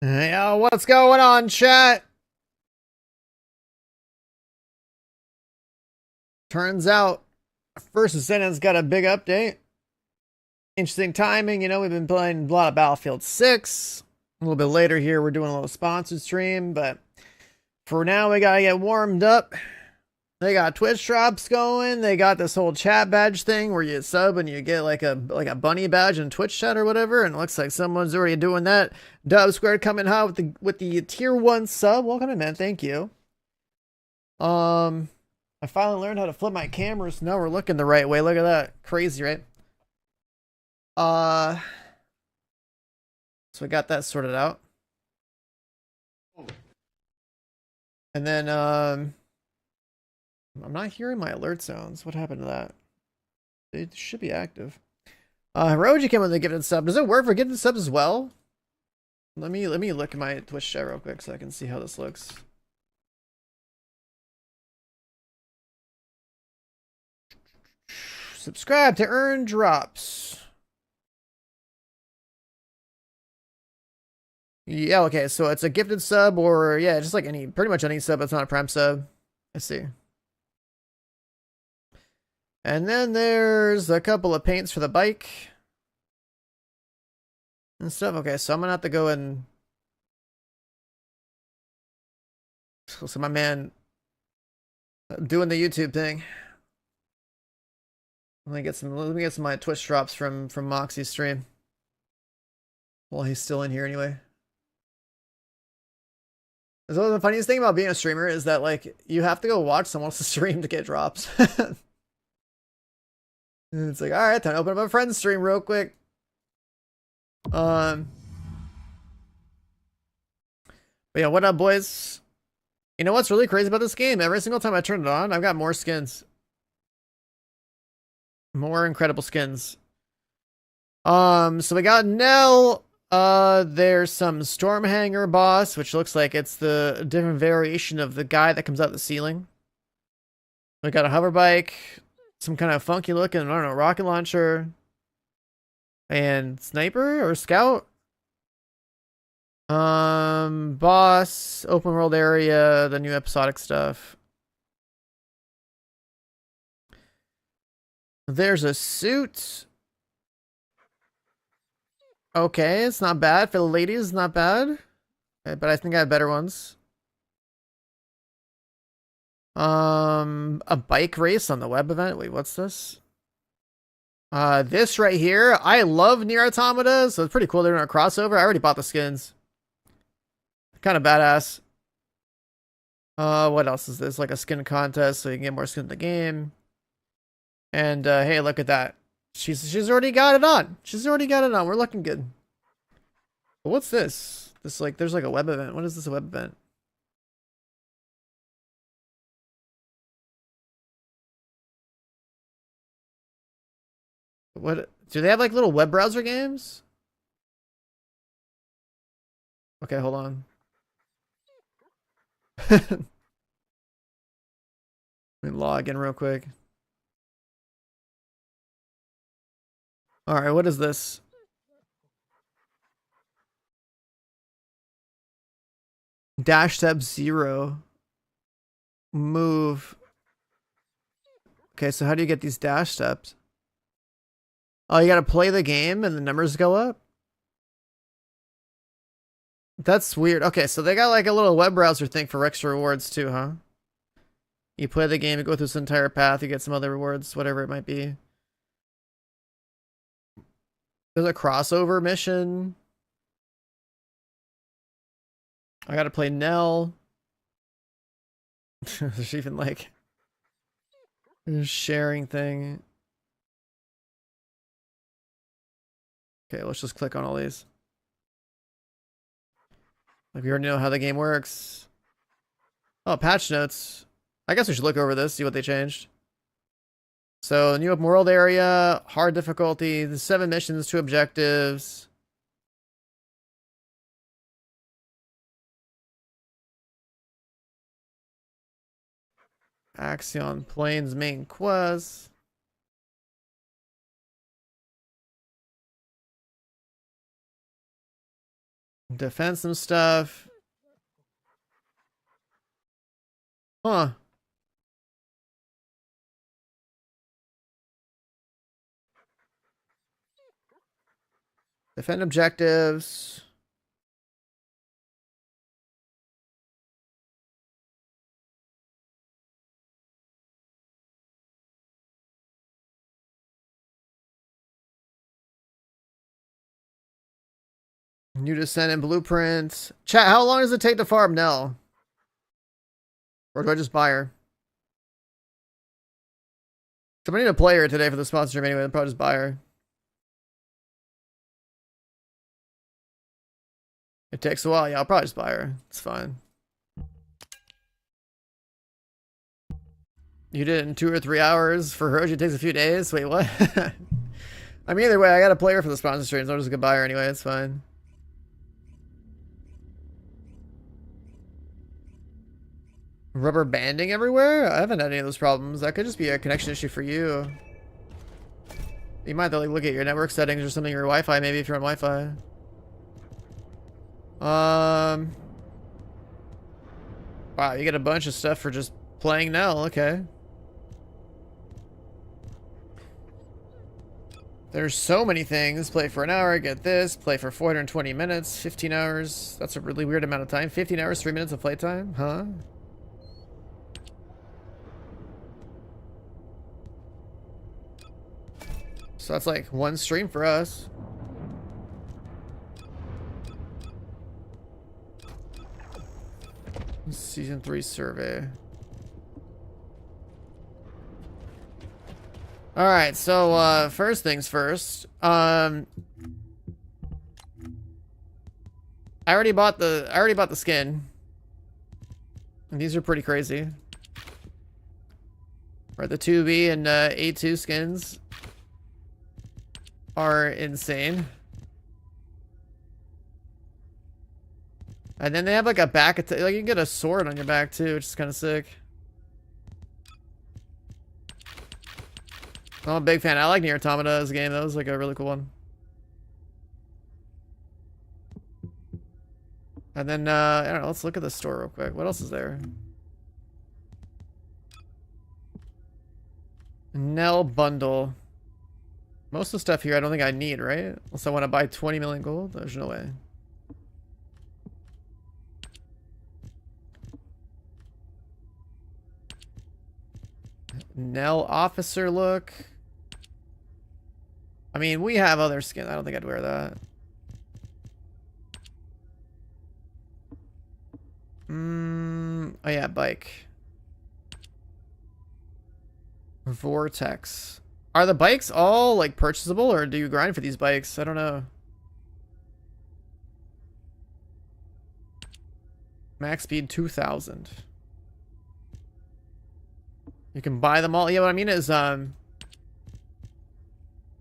Yo, what's going on, chat? Turns out, First Descendant's got a big update. Interesting timing, we've been playing a lot of Battlefield 6. A little bit later here, we're doing a little sponsored stream, but for now, we gotta get warmed up. They got Twitch drops going. They got this whole chat badge thing where you sub and you get like a bunny badge in Twitch chat or whatever. And it looks like someone's already doing that. Dub Squared coming hot with the tier 1 sub. Welcome in, man. Thank you. I finally learned how to flip my camera, so now we're looking the right way. Look at that. Crazy, right? Uh, so we got that sorted out. And then, I'm not hearing my alert sounds. What happened to that? It should be active. Hiroji came with the gifted sub. Does it work for gifted subs as well? Let me look at my Twitch chat real quick so I can see how this looks. Subscribe to earn drops. Yeah, okay, so it's a gifted sub or, yeah, just like pretty much any sub that's not a prime sub. I see. And then there's a couple of paints for the bike. And stuff. Okay, so I'm gonna have to go and... So my man doing the YouTube thing. Let me get some of my Twitch drops from Moxie's stream. Well, he's still in here anyway. So the funniest thing about being a streamer is that, like, you have to go watch someone else's stream to get drops. And it's like, alright, time to open up a friend's stream real quick. But yeah, what up, boys? You know what's really crazy about this game? Every single time I turn it on, I've got more skins. More incredible skins. So we got Nell. There's some Stormhanger boss, which looks like it's the different variation of the guy that comes out the ceiling. We got a hover bike, some kind of funky looking, I don't know, rocket launcher, and sniper or scout. Boss, open world area, the new episodic stuff. There's a suit. Okay, it's not bad. For the ladies, it's not bad. Okay, but I think I have better ones. A bike race on the web event. Wait, what's this? This right here. I love Nier Automata, so it's pretty cool they're doing a crossover. I already bought the skins. Kind of badass. What else is this? Like a skin contest, so you can get more skins in the game. And hey, look at that. She's already got it on. She's already got it on. We're looking good. But what's this? This like there's like a web event. What is this, a web event? What do they have, like little web browser games? Okay, hold on. Let me log in real quick. Alright, what is this? Dash step 0. Move. Okay, so how do you get these dash steps? Oh, you gotta play the game and the numbers go up? That's weird. Okay, so they got like a little web browser thing for extra rewards too, huh? You play the game, you go through this entire path, you get some other rewards, whatever it might be. There's a crossover mission. I gotta play Nell. There's even like a sharing thing. Okay, let's just click on all these. If you already know how the game works. Oh, patch notes. I guess we should look over this, see what they changed. So, new open world area, hard difficulty, the 7 missions, 2 objectives. Axiom Plains main quest. Defend some stuff. Huh. Defend objectives. New Descendant blueprints. Chat, how long does it take to farm Nell? Or do I just buy her? So I need a player today for the sponsor stream anyway. I'll probably just buy her. It takes a while. Yeah, I'll probably just buy her. It's fine. You did it in 2 or 3 hours. For Hiroji, it takes a few days. Wait, what? I mean, either way, I got a player for the sponsor stream, so I'm just gonna buy her anyway. It's fine. Rubber banding everywhere? I haven't had any of those problems. That could just be a connection issue for you. You might have to like look at your network settings or something, your Wi-Fi maybe if you're on Wi-Fi. Wow, you get a bunch of stuff for just playing Nell. Okay. There's so many things. Play for an hour, get this. Play for 420 minutes, 15 hours. That's a really weird amount of time. 15 hours, 3 minutes of playtime? Huh? So that's like one stream for us. Season 3 survey. Alright, so first things first. I already bought the skin. And these are pretty crazy. Right, the 2B and A2 skins are insane. And then they have like a back attack, like you can get a sword on your back too, which is kind of sick. I'm a big fan. I like Nier Automata as a game. That was like a really cool one. And then, I don't know, let's look at the store real quick. What else is there? Nell bundle. Most of the stuff here I don't think I need, right? Unless I want to buy 20 million gold? There's no way. Nell officer look. I mean, we have other skin. I don't think I'd wear that. Oh yeah, bike. Vortex. Are the bikes all like purchasable or do you grind for these bikes? I don't know. Max speed 2000. You can buy them all. Yeah, what I mean is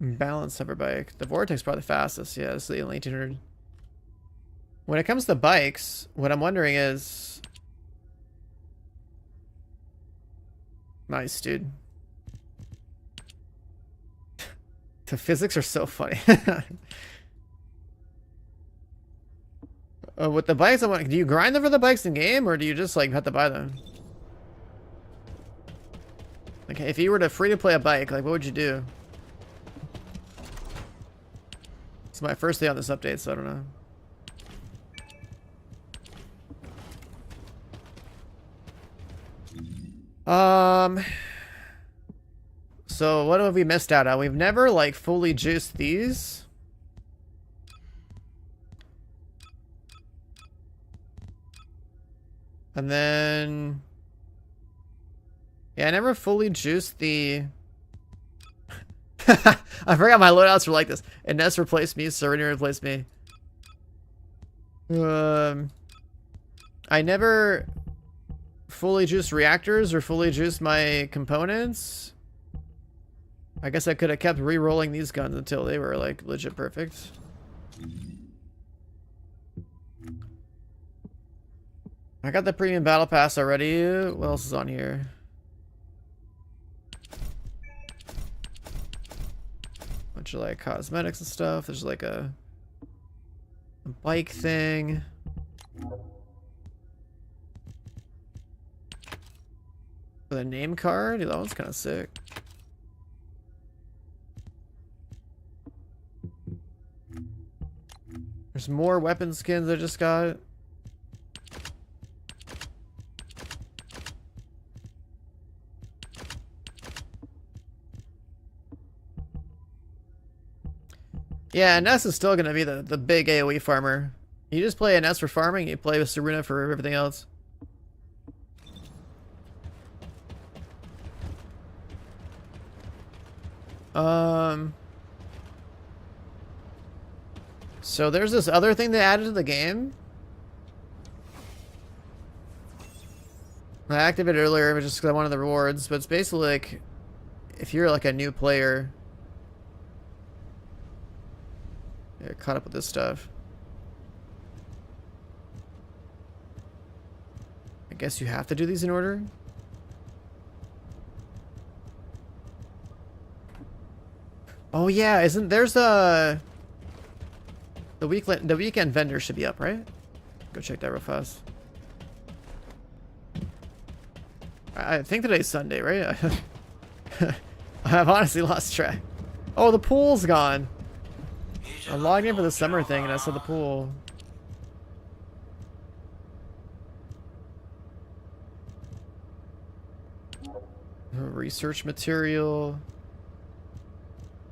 balance hover bike. The Vortex is probably the fastest. Yeah, this is the 1800. When it comes to bikes, what I'm wondering is... Nice, dude. The physics are so funny. With the bikes, I want. Do you grind them for the bikes in game, or do you just like have to buy them? Like, if you were to free to play a bike, like, what would you do? It's my first day on this update, so I don't know. So what have we missed out on? We've never like fully juiced these. And then yeah, I never fully juiced the I forgot my loadouts were like this. Ines replaced me, Serenity replaced me. I never fully juiced reactors or fully juiced my components. I guess I could have kept re-rolling these guns until they were like legit perfect. I got the premium battle pass already. What else is on here? Bunch of like cosmetics and stuff. There's like a A bike thing. With a name card? Dude, that one's kind of sick. There's more weapon skins I just got. Yeah, Ness is still gonna be the big AoE farmer. You just play Ness for farming, you play with Seruna for everything else. So there's this other thing they added to the game. I activated it earlier just because I wanted the rewards, but it's basically like if you're like a new player. Yeah, caught up with this stuff. I guess you have to do these in order. Oh yeah, isn't there's a the weekend vendor should be up, right? Go check that real fast. I think today's Sunday, right? I've honestly lost track. Oh, the pool's gone. I logged in for the summer thing and I saw the pool. Research material.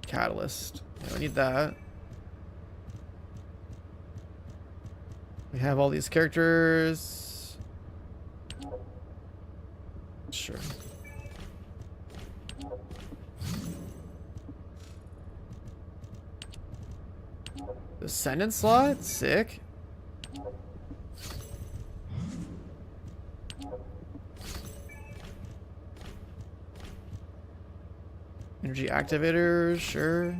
Catalyst. Yeah, we need that. We have all these characters. Sure. Descendant slot? Sick. Energy activator, sure.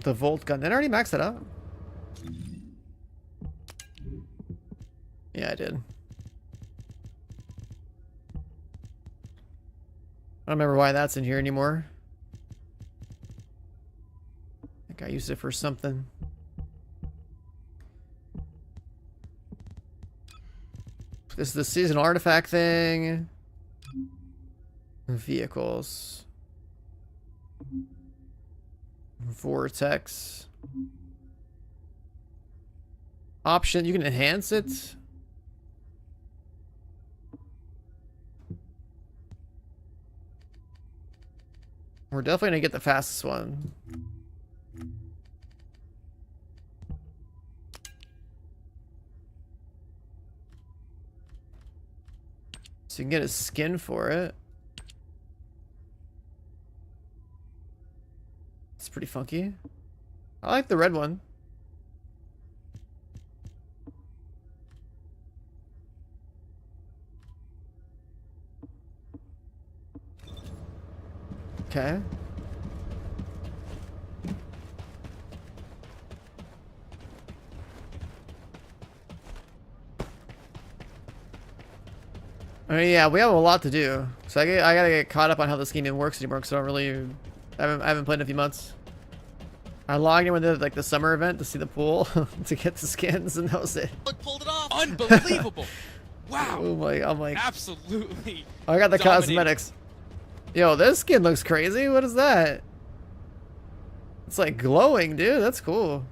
The Volt gun. Did I already max that out? Yeah, I did. I don't remember why that's in here anymore. I think I used it for something. This is the seasonal artifact thing. Vehicles. Vortex. Option, you can enhance it. We're definitely gonna get the fastest one. So you can get a skin for it. It's pretty funky. I like the red one. Okay. I mean, yeah, we have a lot to do. So I gotta get caught up on how this game even works anymore because I don't really... I haven't played in a few months. I logged in with like the summer event to see the pool to get the skins, and that was it. Pulled it off. Unbelievable! Wow. Oh my! I'm like absolutely. I got the dominating. cosmetics. Yo, this skin looks crazy. What is that? It's like glowing, dude. That's cool.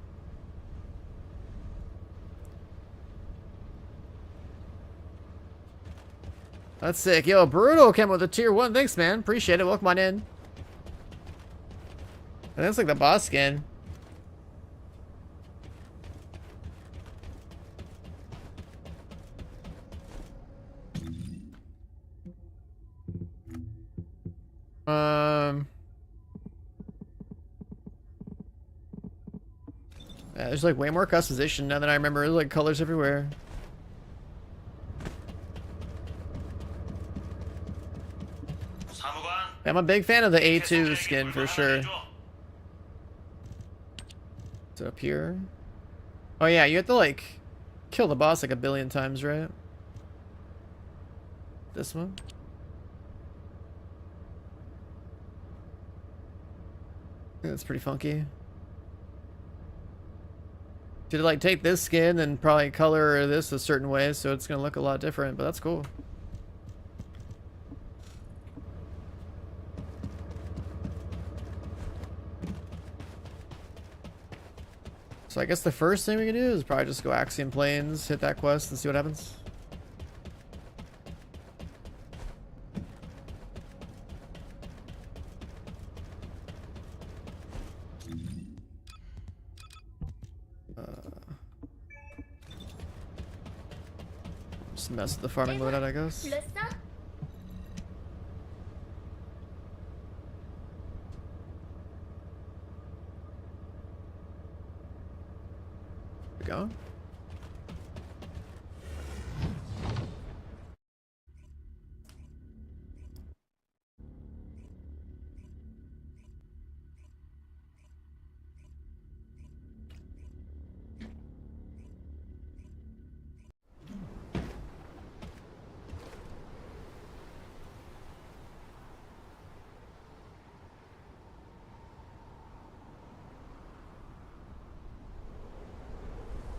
That's sick. Yo, Brutal came with a tier 1. Thanks, man. Appreciate it. Welcome on in. And that's like the boss skin. Yeah, there's like way more customization now than I remember. There's like colors everywhere. I'm a big fan of the A2 skin for sure. Up here. Oh yeah, you have to like kill the boss like a billion times, right? This one. Yeah, that's pretty funky. Should like take this skin and probably color this a certain way so it's gonna look a lot different, but that's cool. So I guess the first thing we can do is probably just go Axiom Plains, hit that quest, and see what happens. Just mess with the farming loadout, I guess. We going?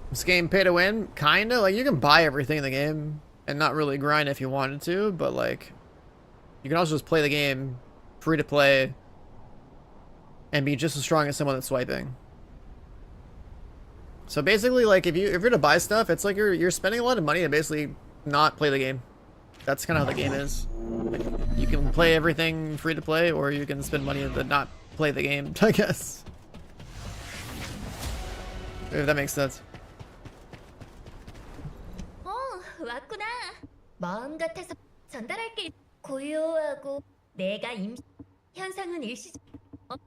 This game pay to win? Kinda. Like, you can buy everything in the game and not really grind if you wanted to, but like, you can also just play the game free to play and be just as strong as someone that's swiping. So basically, like, if you're gonna buy stuff, it's like you're spending a lot of money to basically not play the game. That's kind of how the game is. Like, you can play everything free to play, or you can spend money to not play the game, I guess. If that makes sense. 왔구나. 마음 같아서 전달할게. 고요하고 내가 현상은 일시.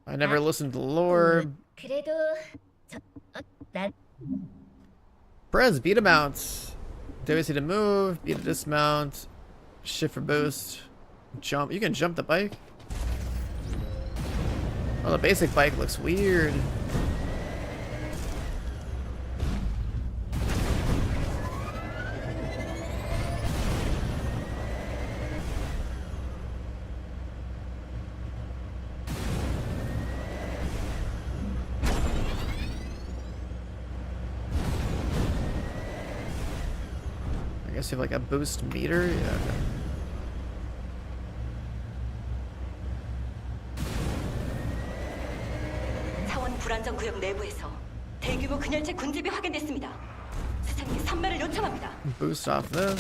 I never listened to the lore. 그래도 난 Press B to mount. WC to move, B to dismount, shift for boost, jump. You can jump the bike. Oh, the basic bike looks weird. I guess you have like a boost meter. Yeah. Okay. 사원 불안정 구역 내부에서 대규모 근열체 군집이 확인됐습니다. 수상님 선멸을 요청합니다. Boost off this.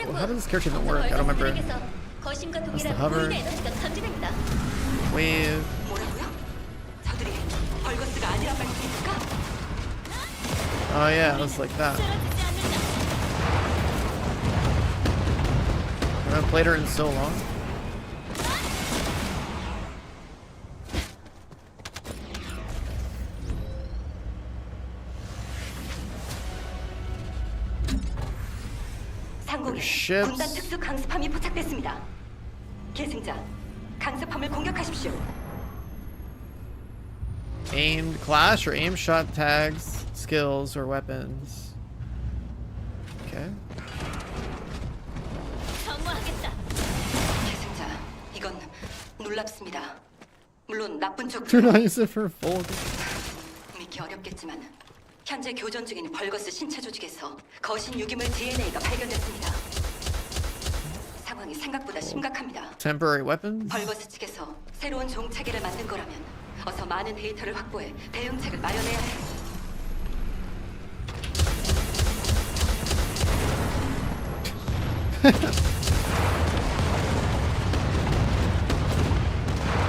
Well, how does this character even work? I don't remember. 거신과 That's the 동일한 hover. 고인의 에너지가 감지됩니다. Wave. 뭐라고요? 저들이 벌거스가 아니란 말씀입니까? Oh yeah, it's like that. I haven't played her in so long. 상공에 Ships. 군단 특수 강습함이 포착됐습니다. 계승자, 강습함을 공격하십시오. Aimed clash or aim shot tags, skills or weapons. Okay. 정화하겠다. 계승자, 이건 놀랍습니다. 물론 나쁜 쪽 Do not use it for full. 믿기 어렵겠지만 현재 교전 중인 벌거스 신체 조직에서 거신 유기물 DNA가 발견됐습니다. 상황이 생각보다 심각합니다. Temporary weapons. 벌거스 측에서 새로운 종 체계를 만든 거라면 어서 많은 데이터를 확보해 대응책을 마련해야 해요.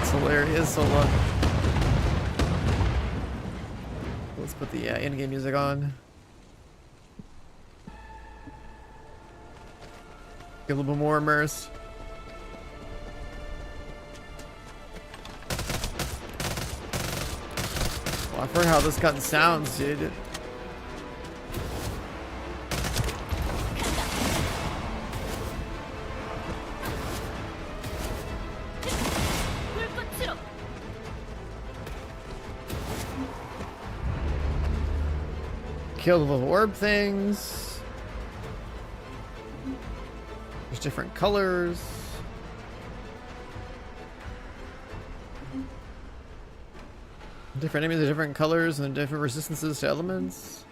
It's hilarious. So let's put the in-game music on. Get a little bit more immersed. Well, I forgot how this gun sounds, dude. 불꽃으로. Kill the little orb things. There's different colors. Different enemies have different colors and different resistances to elements.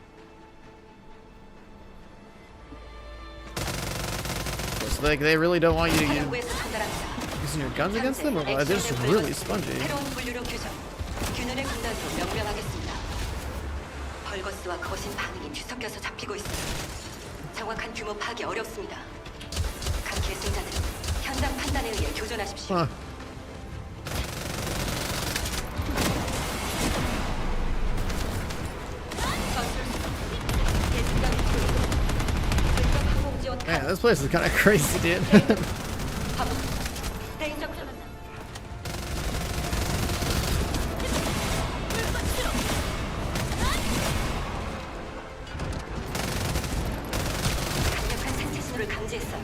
So like they really don't want you to use 사령부에서 전달합니다. using your guns against them, or they're just really spongy. 새로운 분류로 교전. 균열의 군단으로 명명하겠습니다. 벌거스와 거신 반응이 뒤섞여서 잡히고 있습니다. 정확한 규모 파악이 어렵습니다. 각 계승자는 현장 판단에 의해 교전하십시오. Huh. Man, this place is kind of crazy, dude. 강력한 생체 신호를 감지했어요.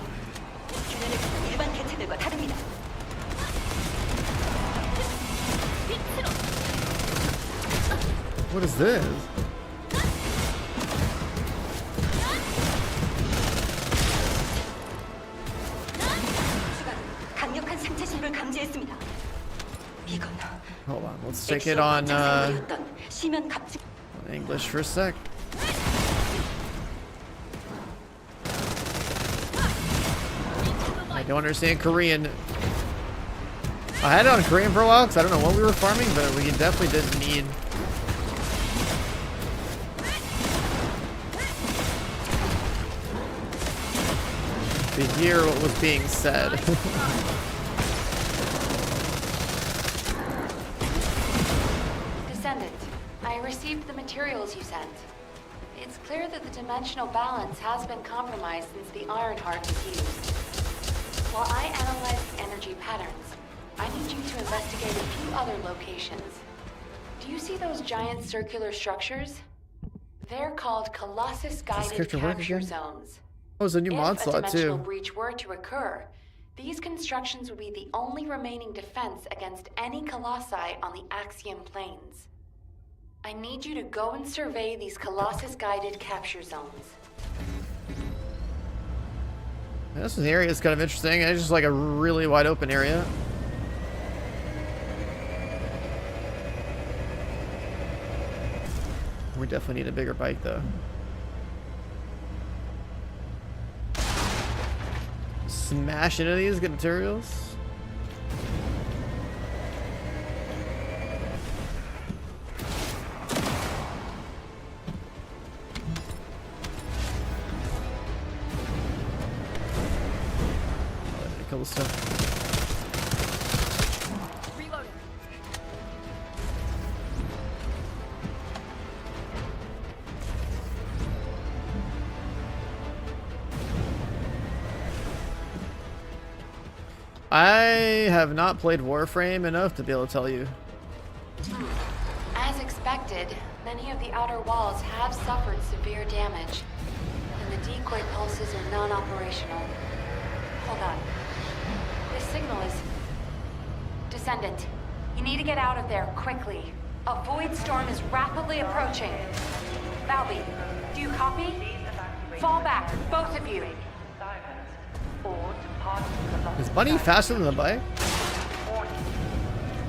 균열의 구는 일반 개체들과 다릅니다. What is this? 강력한 생체 신호를 감지했습니다. 이건 Hold on, let's take it on 시면 갑질. English for a sec. I don't understand Korean. I had it on Korean for a while because I don't know what we were farming, but we definitely didn't need. To hear what was being said. Descendant, I received the materials you sent. It's clear that the dimensional balance has been compromised since the Ironheart was used. While I analyze the energy patterns, I need you to investigate a few other locations. Do you see those giant circular structures? They're called colossus-guided character work capture again? zones. Oh, it's a new mod If a slot dimensional too. breach were to occur, these constructions would be the only remaining defense against any colossi on the Axiom Plains. I need you to go and survey these colossus-guided capture zones. This area is kind of interesting. It's just like a really wide open area. We definitely need a bigger bike though. Smash into these, get materials. A couple stuff. I have not played Warframe enough to be able to tell you. As expected, many of the outer walls have suffered severe damage, and the decoy pulses are non-operational. Hold on. This signal is... Descendant, you need to get out of there quickly. A void storm is rapidly approaching. Valby, do you copy? Fall back, both of you. Is Bunny faster than the bike?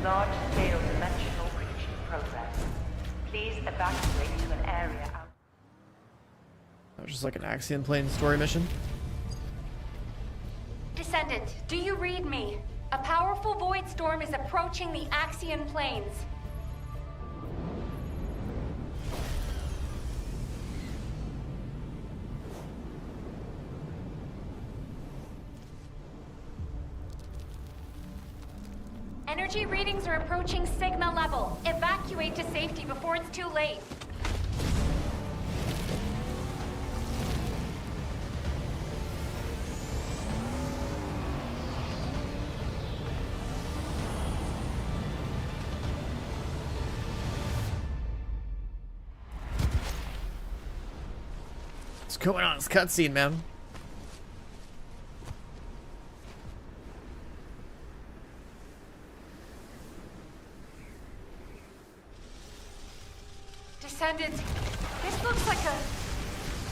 Large-scale dimensional breach in progress. Please evacuate to an area out. That was just like an Axiom Plains story mission. Descendant, do you read me? A powerful void storm is approaching the Axion Plains. Energy readings are approaching Sigma level. Evacuate to safety before it's too late. What's going on? This cutscene, man. Descendants, this looks like a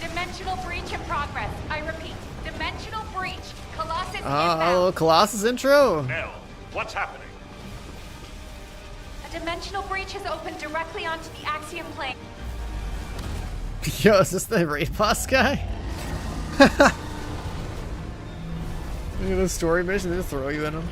Dimensional breach in progress. I repeat, dimensional breach. Colossus Oh, inbound. Colossus intro. Nell, what's happening? A dimensional breach has opened directly onto the Axiom Plains. Yo, is this the raid boss guy? Look at the story mission, they just throw you in them.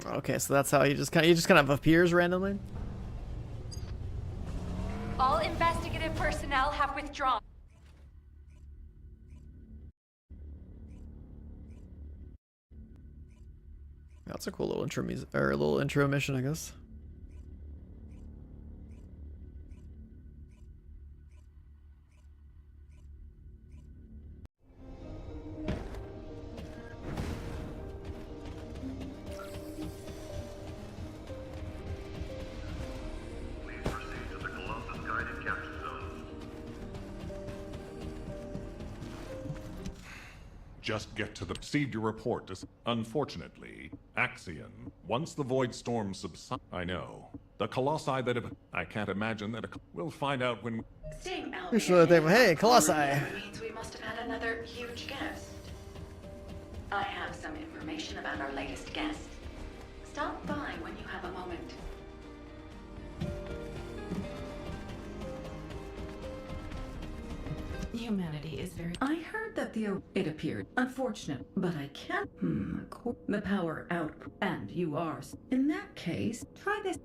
Okay, so that's how he just kind of appears randomly. All investigative personnel have withdrawn. That's a cool little intro music or a little intro mission, I guess. Please proceed to the Colossus guided capture zone. Just get to the received your report. Unfortunately, Axion, once the void storm subsides, I know. The colossi that have, I can't imagine that we'll find out when. Seeing Al Pretty sure that they- hey, Colossi. means we must have had another huge guest. I have some information about our latest guest. Stop by when you have a moment. Humanity is very. I heard that it appeared unfortunate, but I can't. The power out, and you are. In that case, try this.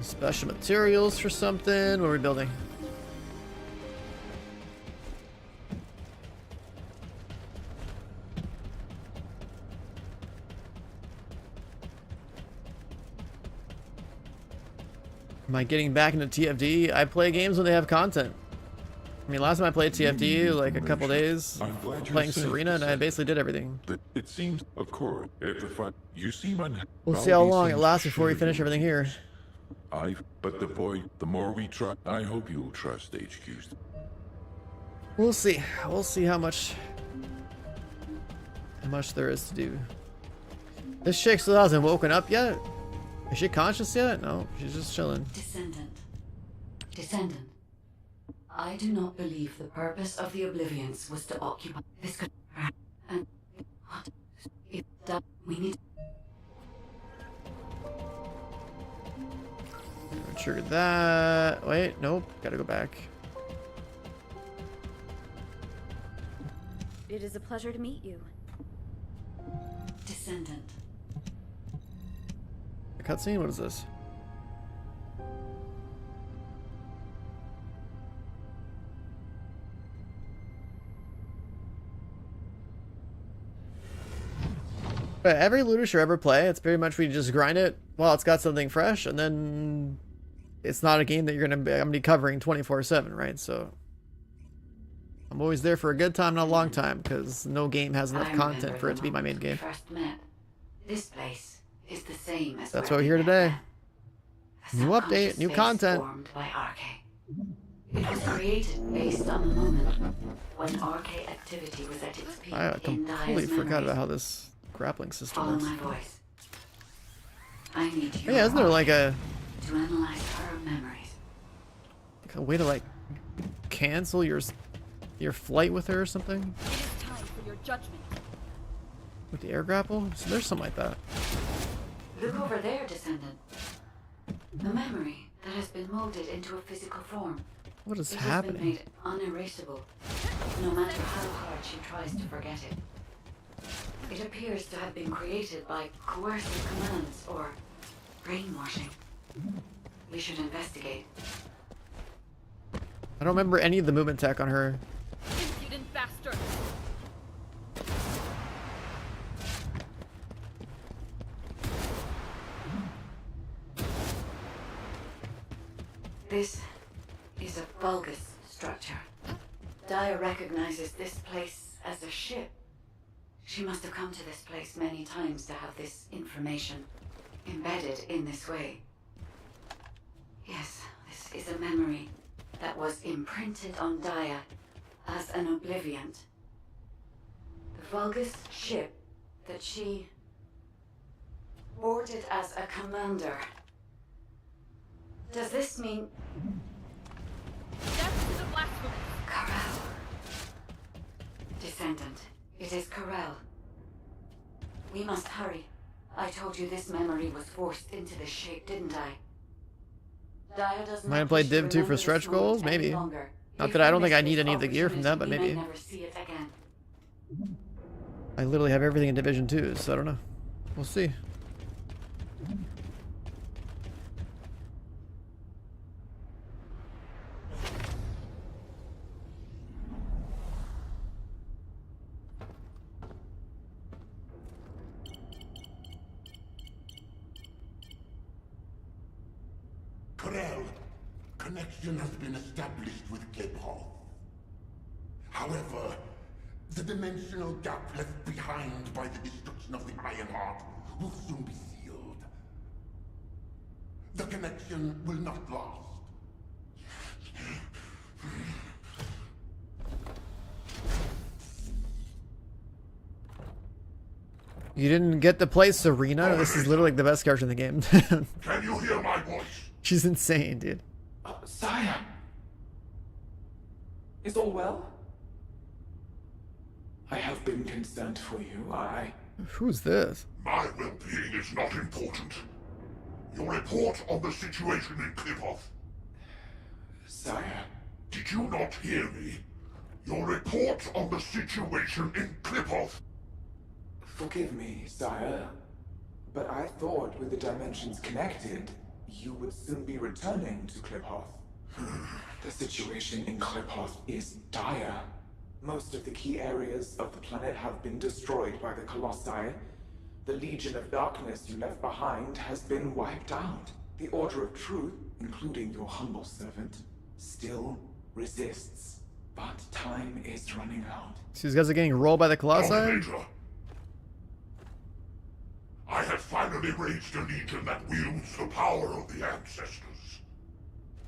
Special materials for something. What are we building? Am I getting back into TFD? I play games when they have content. I mean, last time I played TFD, like a couple days, I'm glad you're playing safe, Serena, and I basically did everything. But it seems, of course, if the fun, you seem We'll see how long it lasts before we finish everything here. But the more we try, I hope you'll trust HQ's. We'll see. We'll see how much there is to do. This chick still hasn't woken up yet? Is she conscious yet? No, she's just chilling. Descendant. I do not believe the purpose of the Oblivions was to occupy this and what if that we need. Trigger that. Wait, nope. Gotta go back. It is a pleasure to meet you. Descendant. A cutscene? What is this? But every looter should ever play, it's pretty much we just grind it while it's got something fresh, and then it's not a game that I'm gonna be covering 24/7, right? So I'm always there for a good time, not a long time, because no game has enough content for it to be my main game. First met. This place is the same as That's where why we're here we met today. then. A New update, subconscious new space content. Formed by RK. It was created based on the moment when RK activity was at its peak. I in completely Dia's forgot memories. about how this grappling system Follow works. my voice. I need you. Yeah, isn't there like a to analyze her memories. way to like cancel your flight with her or something? It is time for your judgment. With the air grapple? So there's something like that. Look over there, Descendant. The memory that has been molded into a physical form. What is It has been happening? made unerasable, no matter how hard she tries to forget it. It appears to have been created by coercive commands or brainwashing. We should investigate. I don't remember any of the movement tech on her. Impudent bastard! This is a Vulgus structure. Daya recognizes this place as a ship. She must have come to this place many times to have this information embedded in this way. Yes, this is a memory that was imprinted on Daya as an obliviant. The Vulgus ship that she boarded as a commander. Does this mean Death to the blasphemous! Corel? Descendant, it is Corel. We must hurry. I told you this memory was forced into this shape, didn't I? Daya does Might not have played wish to Div 2 for remember stretch this moment goals? any Maybe. longer. Not If that I we don't think I miss need this any of the gear from them, but opportunity, we maybe. may never see it again. I literally have everything in Division 2, so I don't know. We'll see. Corel, connection has been established with Cliphoff. However, the dimensional gap left behind by the destruction of the Ironheart will soon be sealed. The connection will not last. You didn't get to play Serena? This is literally like the best character in the game. Can you hear my voice? She's insane, dude. Sire! Is all well? I have been concerned for you. Who's this? My well-being is not important. Your report on the situation in Cliphoff. Sire. Did you not hear me? Your report on the situation in Cliphoff. Forgive me, sire. But I thought with the dimensions connected, you would soon be returning to Cliphoff. The situation in Cliphoff is dire. Most of the key areas of the planet have been destroyed by the colossi. The Legion of Darkness you left behind has been wiped out. The Order of Truth, including your humble servant, still resists. But time is running out. So these guys are getting rolled by the Colossi? Dominator. I have finally raised a legion that wields the power of the ancestors.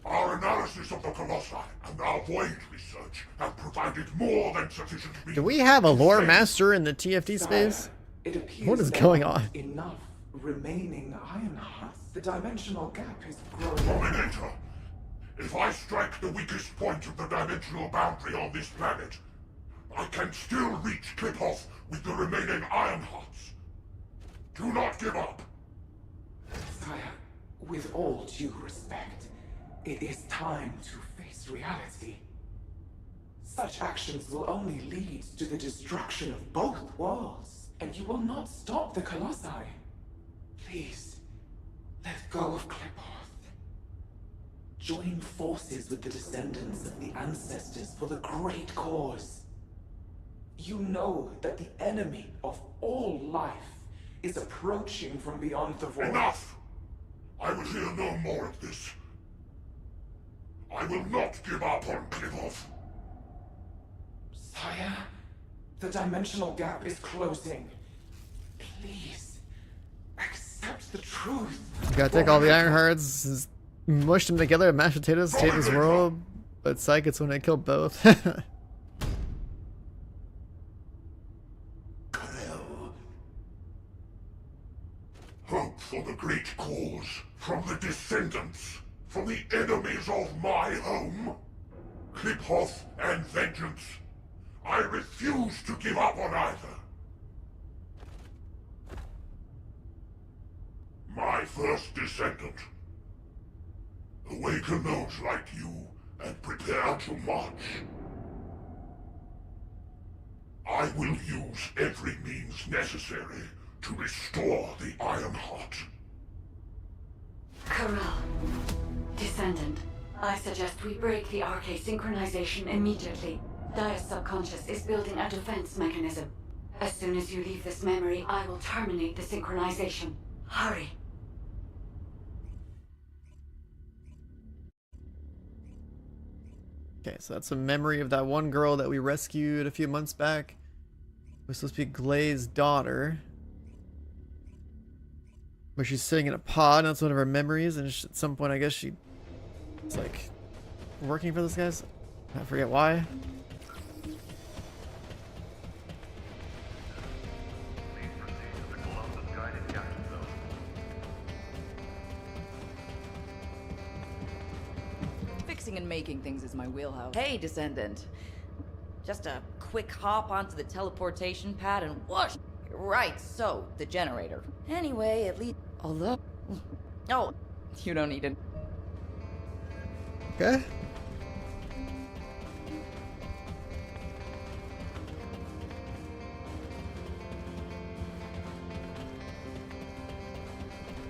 Our analysis of the Colossi and our void research have provided more than sufficient reason. Do we have a lore master in the TFT space? It appears What is there going aren't on? Enough remaining Ironhearts. The dimensional gap is growing. Dominator, if I strike the weakest point of the dimensional boundary on this planet, I can still reach Cliphoff with the remaining Ironhearts. Do not give up. Sire, with all due respect, it is time to face reality. Such actions will only lead to the destruction of both worlds, and you will not stop the Colossi. Please, let go of Cliphoff. Join forces with the descendants of the ancestors for the great cause. You know that the enemy of all life is approaching from beyond the void. Enough! I will hear no more of this. I will not give up on Cliphoff. Sire, the dimensional gap is closing. Please, accept the truth. You gotta take all the Ironhearts, mush them together, mashed potatoes, save this world, but Psych, it's when I kill both. Hope for the great cause, from the descendants, from the enemies of my home. Cliphoff and vengeance. I refuse to give up on either. My first descendant. Awaken those like you and prepare to march. I will use every means necessary to restore the Iron Heart. Corral. Descendant. I suggest we break the RK synchronization immediately. Dia's subconscious is building a defense mechanism. As soon as you leave this memory, I will terminate the synchronization. Hurry. Okay, so that's a memory of that one girl that we rescued a few months back. It was supposed to be Glay's daughter. Where she's sitting in a pod, and that's one of her memories, and at some point I guess she... It's like... working for those guys? I forget why. Fixing and making things is my wheelhouse. Hey, Descendant. Just a quick hop onto the teleportation pad and whoosh! Right, so, the generator. Anyway, at least... Although... Oh, you don't need it. Okay.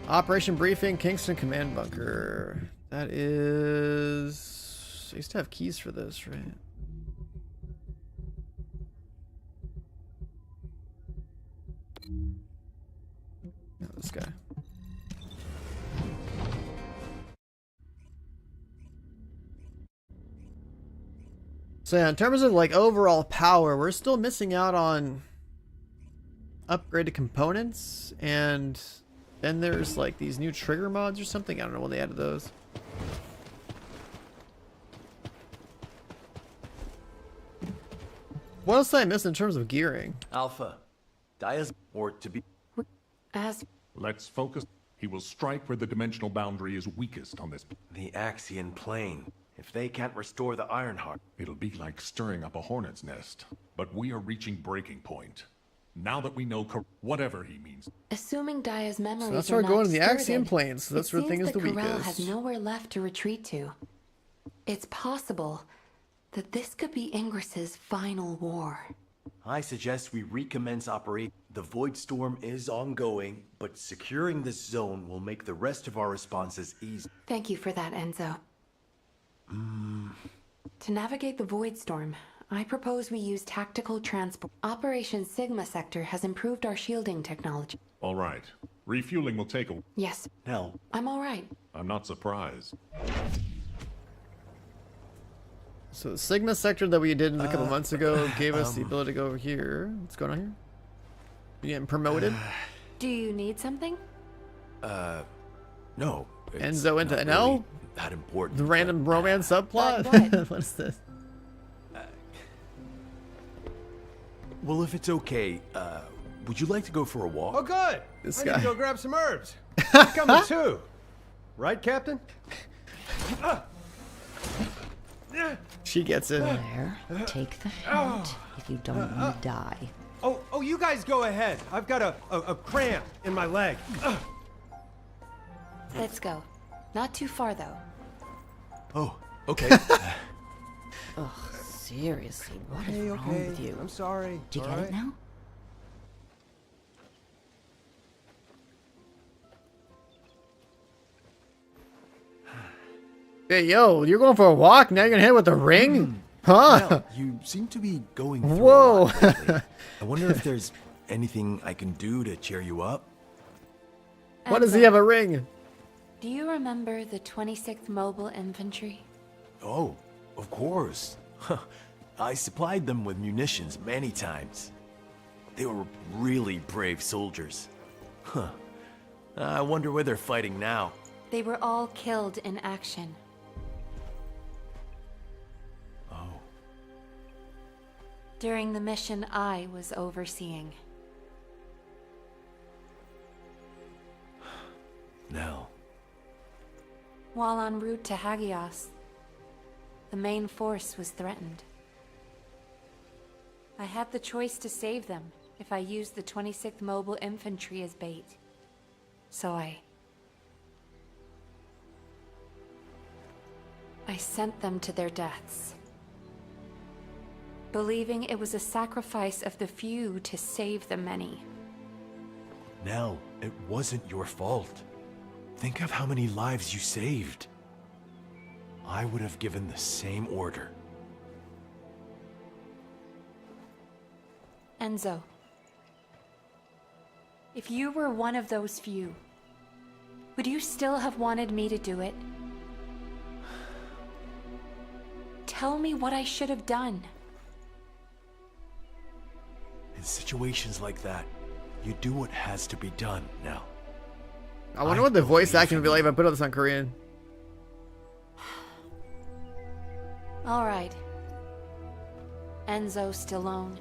Operation briefing, Kingston Command Bunker. That is... I used to have keys for this, right? No, this guy. So yeah, in terms of like overall power, we're still missing out on upgraded components, and then there's like these new trigger mods or something. I don't know when they added those. What else did I miss in terms of gearing? Alpha, Dia's or to be... As Let's focus. He will strike where the dimensional boundary is weakest on this. The Axiom Plain. If they can't restore the Iron Heart... It'll be like stirring up a hornet's nest. But we are reaching breaking point. Now that we know whatever he means. assuming Dia's memories So that's are where we're not going to the distorted, Axiom Plains. So that's it where the thing seems is the that Corral weakest. has nowhere left to retreat to. It's possible that this could be Ingris's final war. I suggest we recommence operation. The Void Storm is ongoing, but securing this zone will make the rest of our responses easy. Thank you for that, Enzo. To navigate the Void Storm, I propose we use tactical transport. Operation Sigma Sector has improved our shielding technology. All right. Refueling will take a... Yes, Nell, I'm all right. I'm not surprised. So the Sigma sector that we did a couple months ago gave us the ability to go over here. What's going on here? You getting promoted? Do you need something? no. it's Enzo into not Nell? really that important. The random but, romance subplot? what? What is this? Well, if it's okay, would you like to go for a walk? Oh, good. This I guy. need to go grab some herbs. I'm coming too. Right, Captain? She gets it. There, take the hint if you don't want to die. Oh, you guys go ahead. I've got a cramp in my leg. Let's go. Not too far, though. Oh, okay. Ugh, seriously, what is wrong with you? I'm sorry. Do you all get right? it now? Hey, yo, you're going for a walk? Now you're going to hit with a ring? Huh? Nell, you seem to be going through Whoa. a lot lately. I wonder if there's anything I can do to cheer you up? Why does he have a ring? Do you remember the 26th Mobile Infantry? Oh, of course. I supplied them with munitions many times. They were really brave soldiers. Huh. I wonder where they're fighting now. They were all killed in action. Oh. During the mission I was overseeing. Nell. While en route to Hagios, the main force was threatened. I had the choice to save them if I used the 26th Mobile Infantry as bait. So I I sent them to their deaths, believing it was a sacrifice of the few to save the many. Nell, it wasn't your fault. Think of how many lives you saved. I would have given the same order. Enzo, if you were one of those few, would you still have wanted me to do it? Tell me what I should have done. In situations like that, you do what has to be done, Nell. I wonder what the voice acting would be like if I put this on Korean. All right. Enzo Stallone.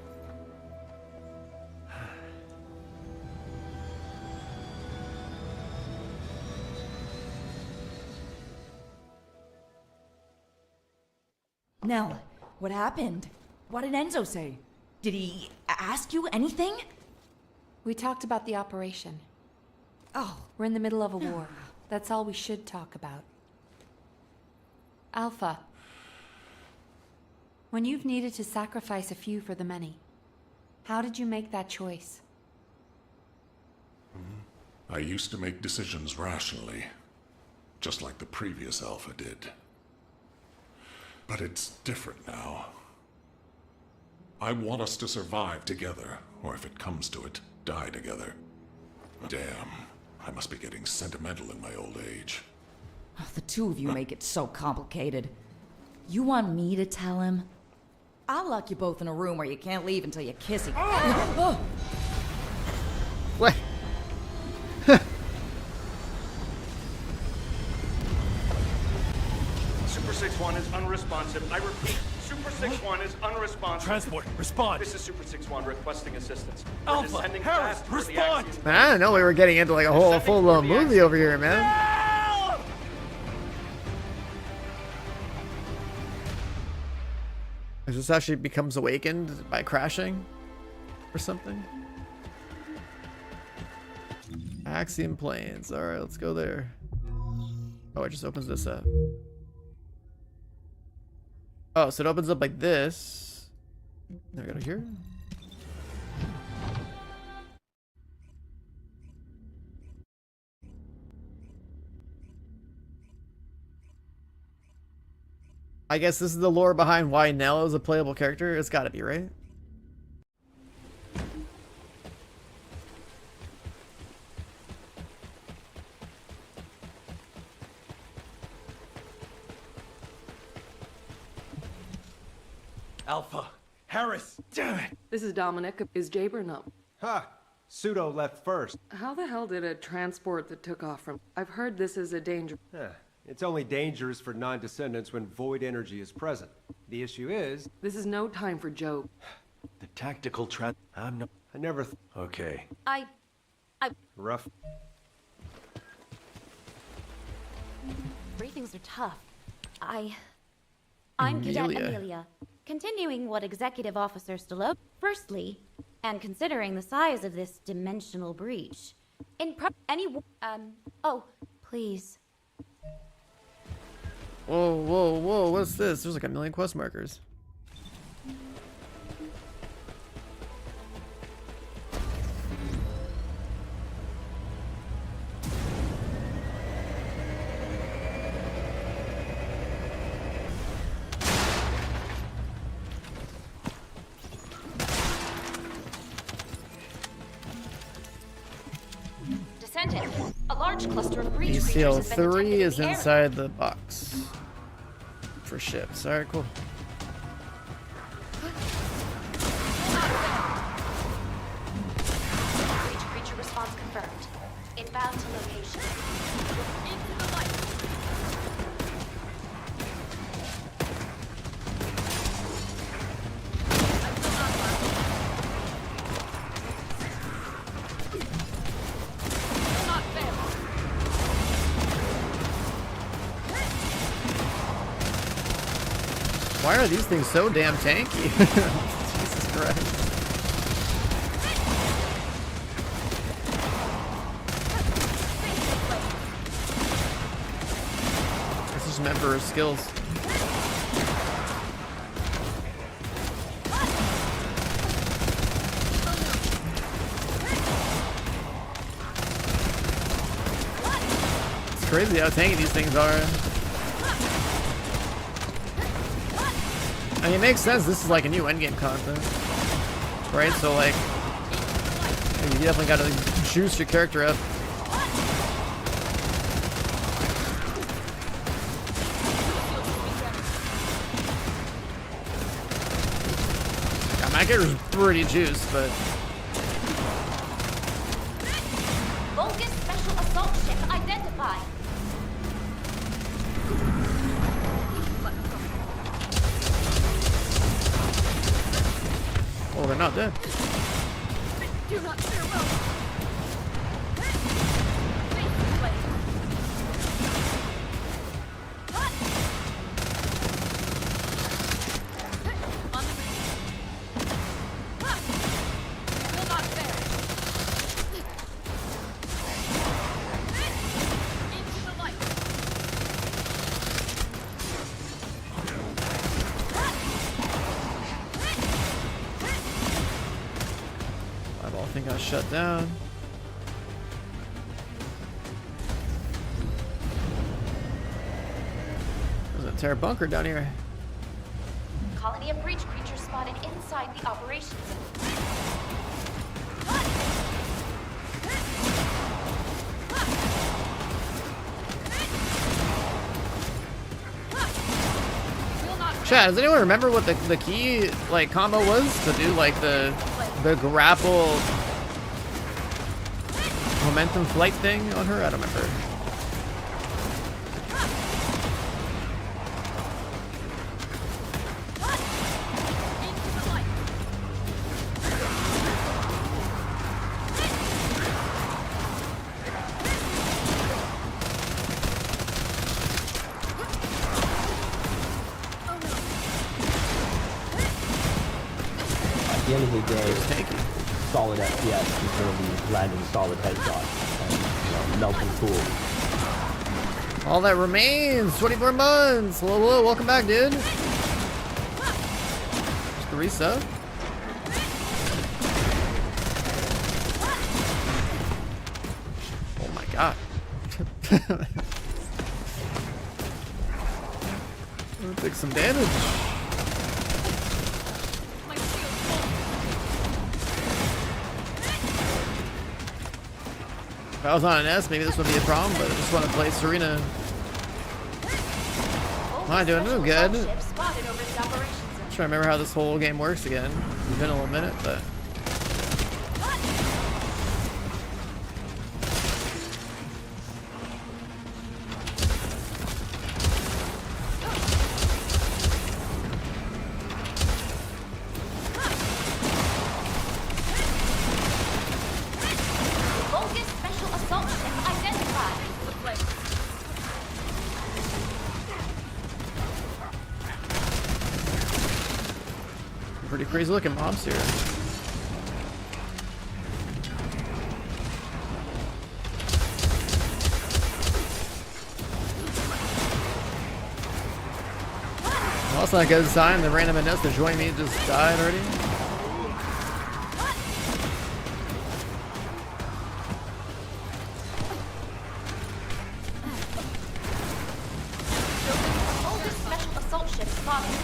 Nell, what happened? What did Enzo say? Did he ask you anything? We talked about the operation. Oh. We're in the middle of a war. That's all we should talk about. Alpha. When you've needed to sacrifice a few for the many, how did you make that choice? I used to make decisions rationally, just like the previous Alpha did. But it's different now. I want us to survive together, or if it comes to it, die together. Damn, I must be getting sentimental in my old age. Oh, the two of you make it so complicated. You want me to tell him? I'll lock you both in a room where you can't leave until you kiss each other. What? Super 6-1 is unresponsive. I repeat, Super 6-1 is unresponsive. Transport, respond. This is Super 6-1 requesting assistance. We're Alpha, descending Harris, fast toward the respond! Axiom Man, I didn't know we were getting into like a whole full movie over here, man. Is this how she becomes awakened by crashing or something? Axiom Plains. All right, let's go there. Oh, it just opens this up. Oh, so it opens up like this. Then I go to here. I guess this is the lore behind why Nell is a playable character. It's gotta be, right? Alpha, Harris, damn it! This is Dominic. Is Jabern up? Ha! Pseudo left first. How the hell did a transport that took off from... I've heard this is a danger... It's only dangerous for non-descendants when void energy is present. The issue is... This is no time for joke. The tactical I'm not... I never... Okay. I... Rough. Briefings are tough. I'm Cadet Amelia. Continuing what Executive Officer Stallone... Firstly, and considering the size of this dimensional breach, oh, please. Whoa, whoa, whoa, what's this? There's like a million quest markers. Descendant, a large cluster of breach ECL creatures has been 3 detected is in the inside the box for ships. All right, cool. Breach creature response confirmed. Inbound to location. Into the light. Why are these things so damn tanky? Jesus Christ. This is just meant for her skills. It's crazy how tanky these things are. I mean, it makes sense. This is like a new endgame content, right? So like, you definitely got to juice your character up. Yeah, my character's pretty juiced, but Bogus special assault ship identified. oh, they're not dead. Do not fare well. Eyeball thing got shut down. There's an entire bunker down here. Colony of breach creatures spotted inside the operations zone. Chat, does anyone remember what the key like combo was to do like the grapple momentum flight thing on her? I don't remember. At the end of the day, solid FPS is going to be landing solid headshots and melting cool. All that remains, 24 months. Hello, hello, welcome back, dude. Just the reset. Oh my god. I'll take some damage. If I was on an S, maybe this would be a problem, but I just want to play Serena. What am I doing? Doing good. I'm trying to remember how this whole game works again. It's been a little minute, but. Pretty crazy looking mobs here. Well, that's not a good sign. The random NS that joined me just died already. Special assault ship spotted.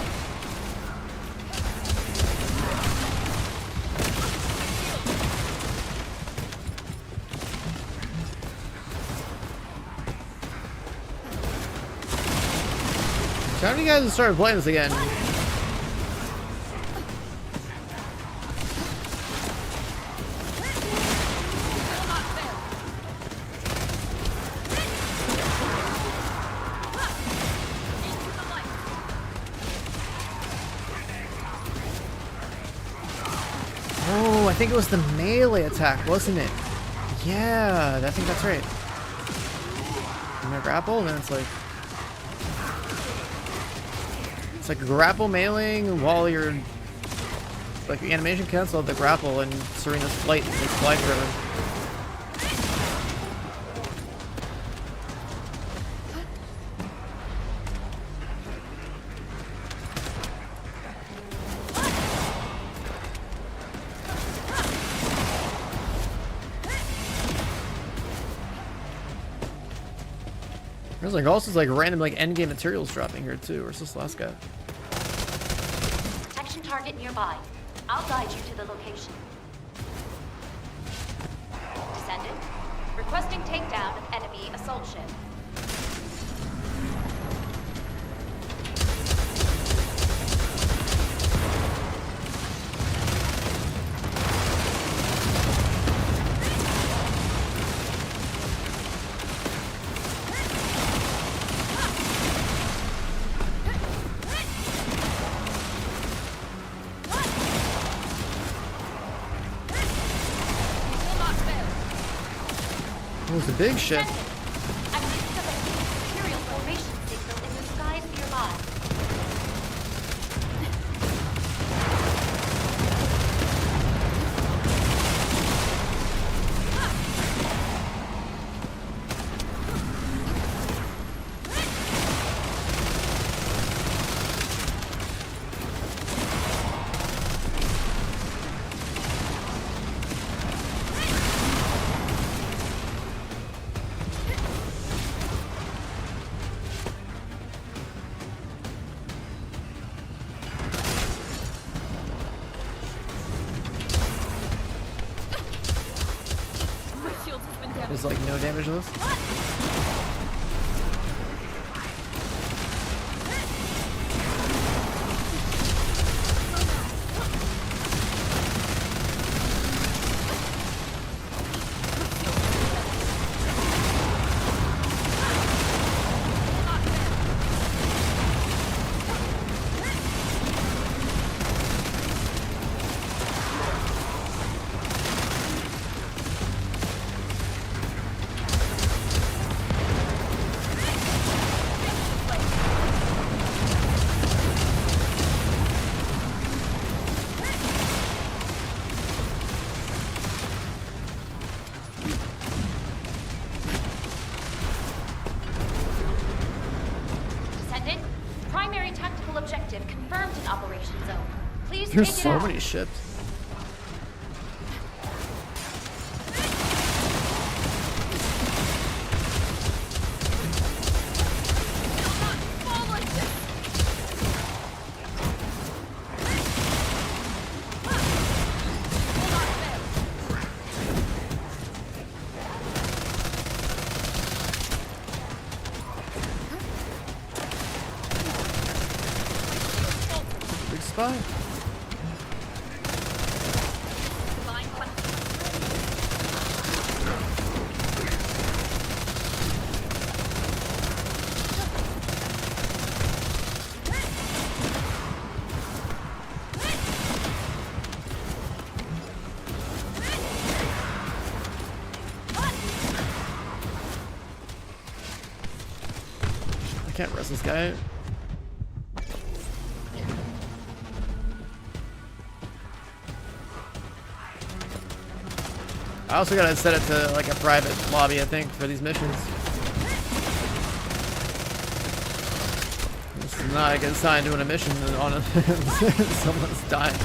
How many guys have started playing this again? Oh, I think it was the melee attack, wasn't it? Yeah, I think that's right. I'm gonna grapple, and then it's like grapple mailing while you're like the animation canceled the grapple and Serena's flight and just fly forever. There's like also like random like endgame materials dropping here too. Where's this last guy? Protection target nearby. I'll guide you to the location. Descendant, requesting takedown of enemy assault ship. Oh, it's a big ship. I picked up a material formation signal in the skies nearby. There's like no damage to this. objective confirmed in Operation Zone. Please There's take it so out. many ships. Big spy. I can't rest this guy. I also gotta set it to like a private lobby, I think, for these missions. This is not a good sign doing a mission on a someone's dying.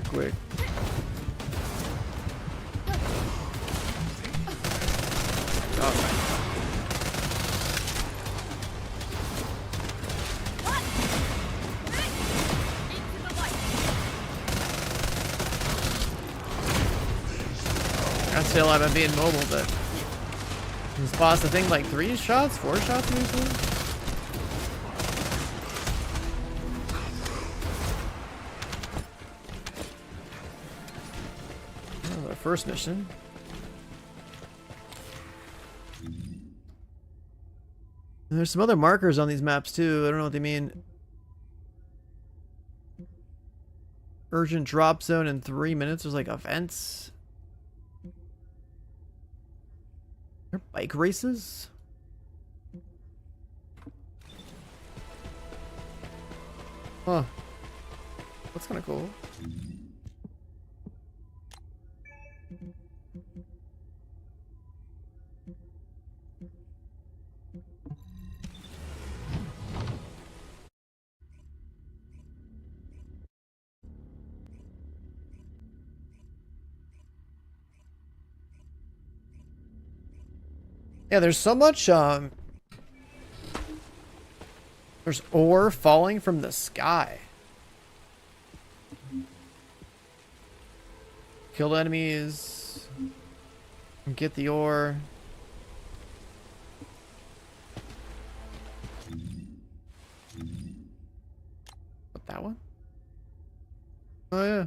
Quick. Oh. I feel like I'm being mobile, but this boss, I think, like 3 shots, 4 shots, maybe. Oh, the first mission. And there's some other markers on these maps too. I don't know what they mean. Urgent drop zone in 3 minutes. There's like events. Are bike races? Huh. That's kind of cool. Yeah, there's so much There's ore falling from the sky. Kill enemies. Get the ore. What, that one? Oh yeah.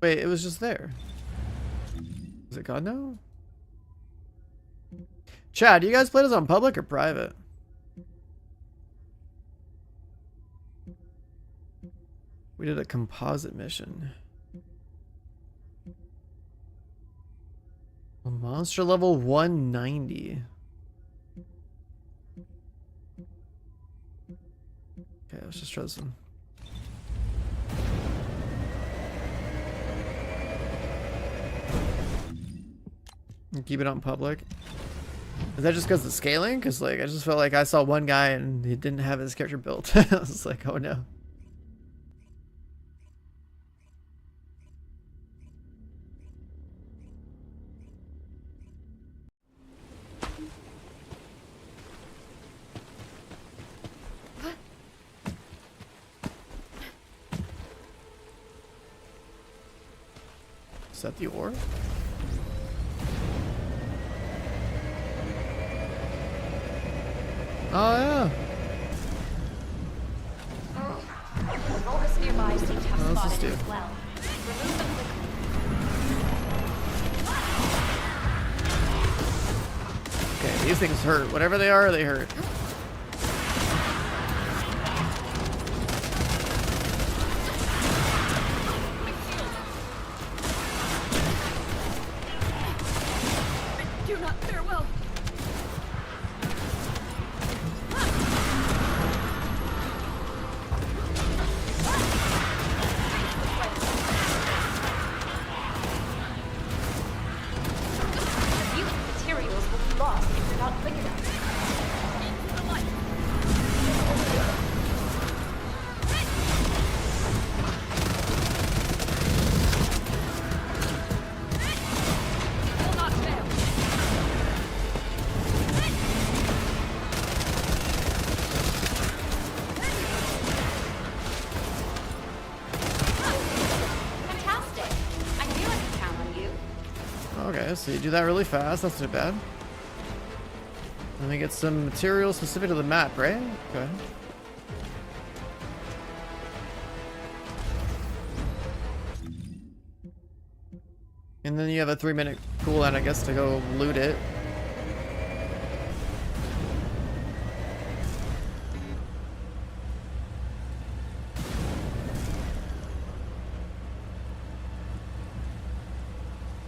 Wait, it was just there. Is it gone now? Chad, do you guys play this on public or private? We did a composite mission. A monster level 190. Okay, let's just try this one. Keep it on public. Is that just because of scaling? Because like I just felt like I saw one guy and he didn't have his character built. I was like, oh no. Is that the ore? Oh yeah. Volgus nearby seem to have What else spotted do? it as well. Remove them quickly. Okay, these things hurt. Whatever they are, they hurt. Do not fare well. Okay, so you do that really fast. That's not bad. Let me get some material specific to the map, right? Okay. And then you have a 3-minute cooldown, I guess, to go loot it.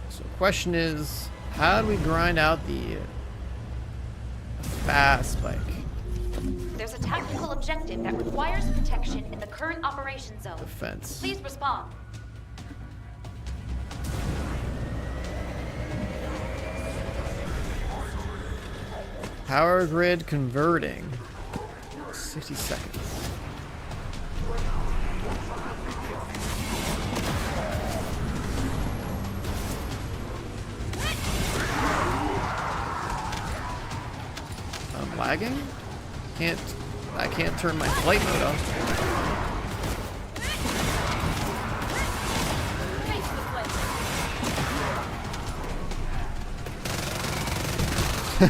So the question is, how do we grind out the fast spike? There's a tactical objective that requires protection in the current operation zone. Defense. Please respond. Power grid converting. 60 seconds. I'm lagging? I can't turn my flight mode off.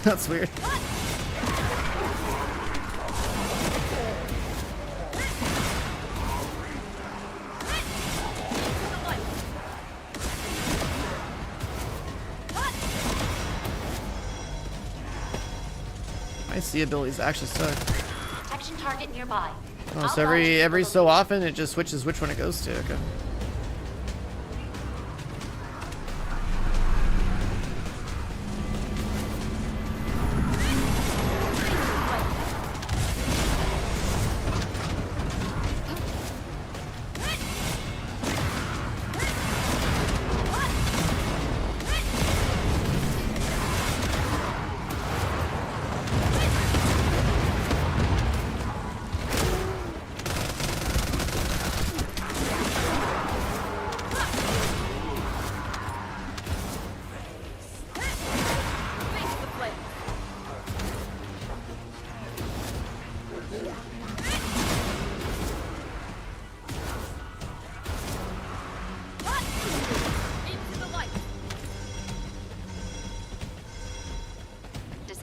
That's weird. My C abilities actually suck. Protection target nearby. Oh, so every so often it just switches which one it goes to. Okay.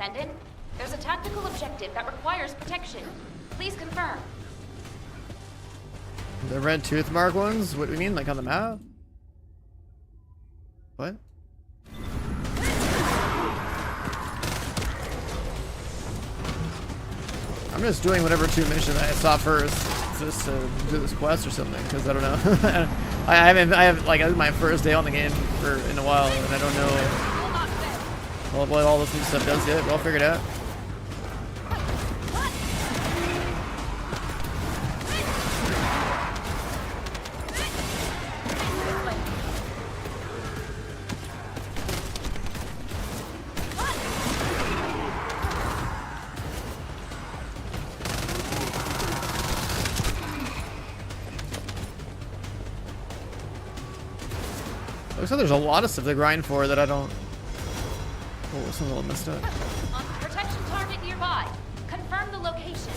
Descendant. There's a tactical objective that requires protection. Please confirm. The red tooth mark ones? What do you mean? Like on the map? What? I'm just doing whatever 2 missions I saw first, just to do this quest or something, because I don't know. I have like, this is my first day on the game in a while, and I don't know what all this new stuff does yet, but I'll figure it out. Looks like there's a lot of stuff to grind for that I don't. Oh, something a little messed up. Protection target nearby. Confirm the location.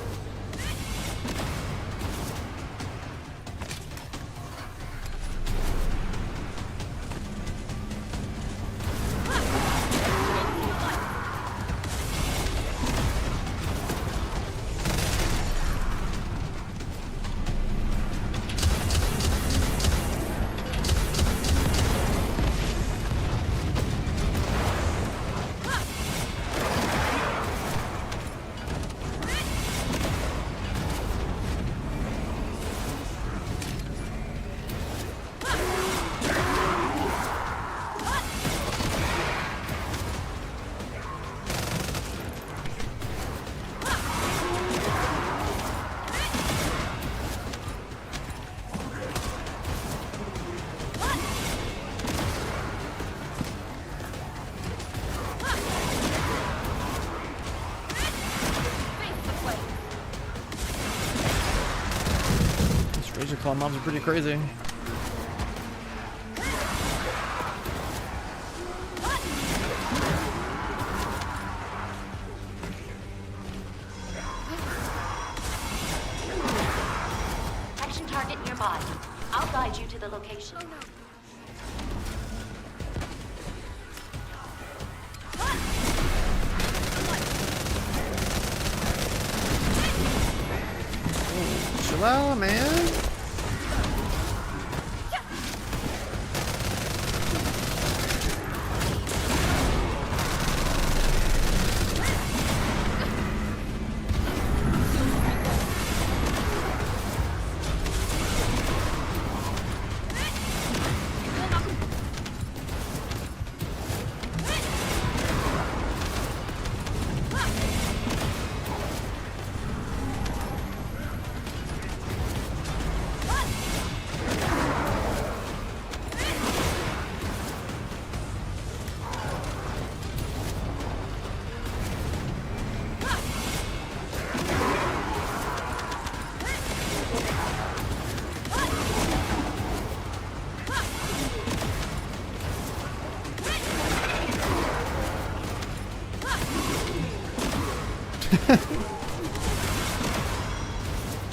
Razor claw mobs are pretty crazy. Action target nearby. I'll guide you to the location. Chill out, man.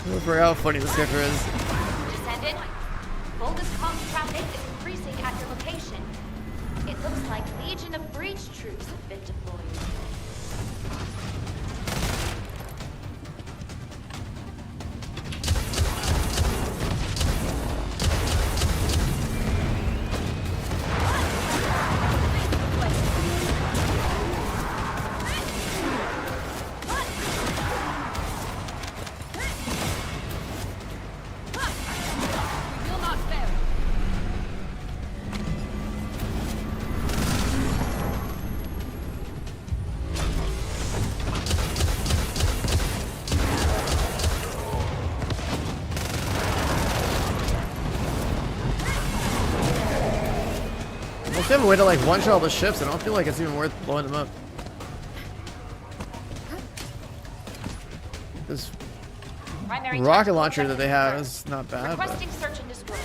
I forgot how funny this character is. Descendant, boldest comms traffic is increasing at your location. It looks like Legion of Breach troops have been deployed. If they have a way to like one-shot all the ships, I don't feel like it's even worth blowing them up. This rocket launcher that they have is not bad. But... Requesting search and destroy.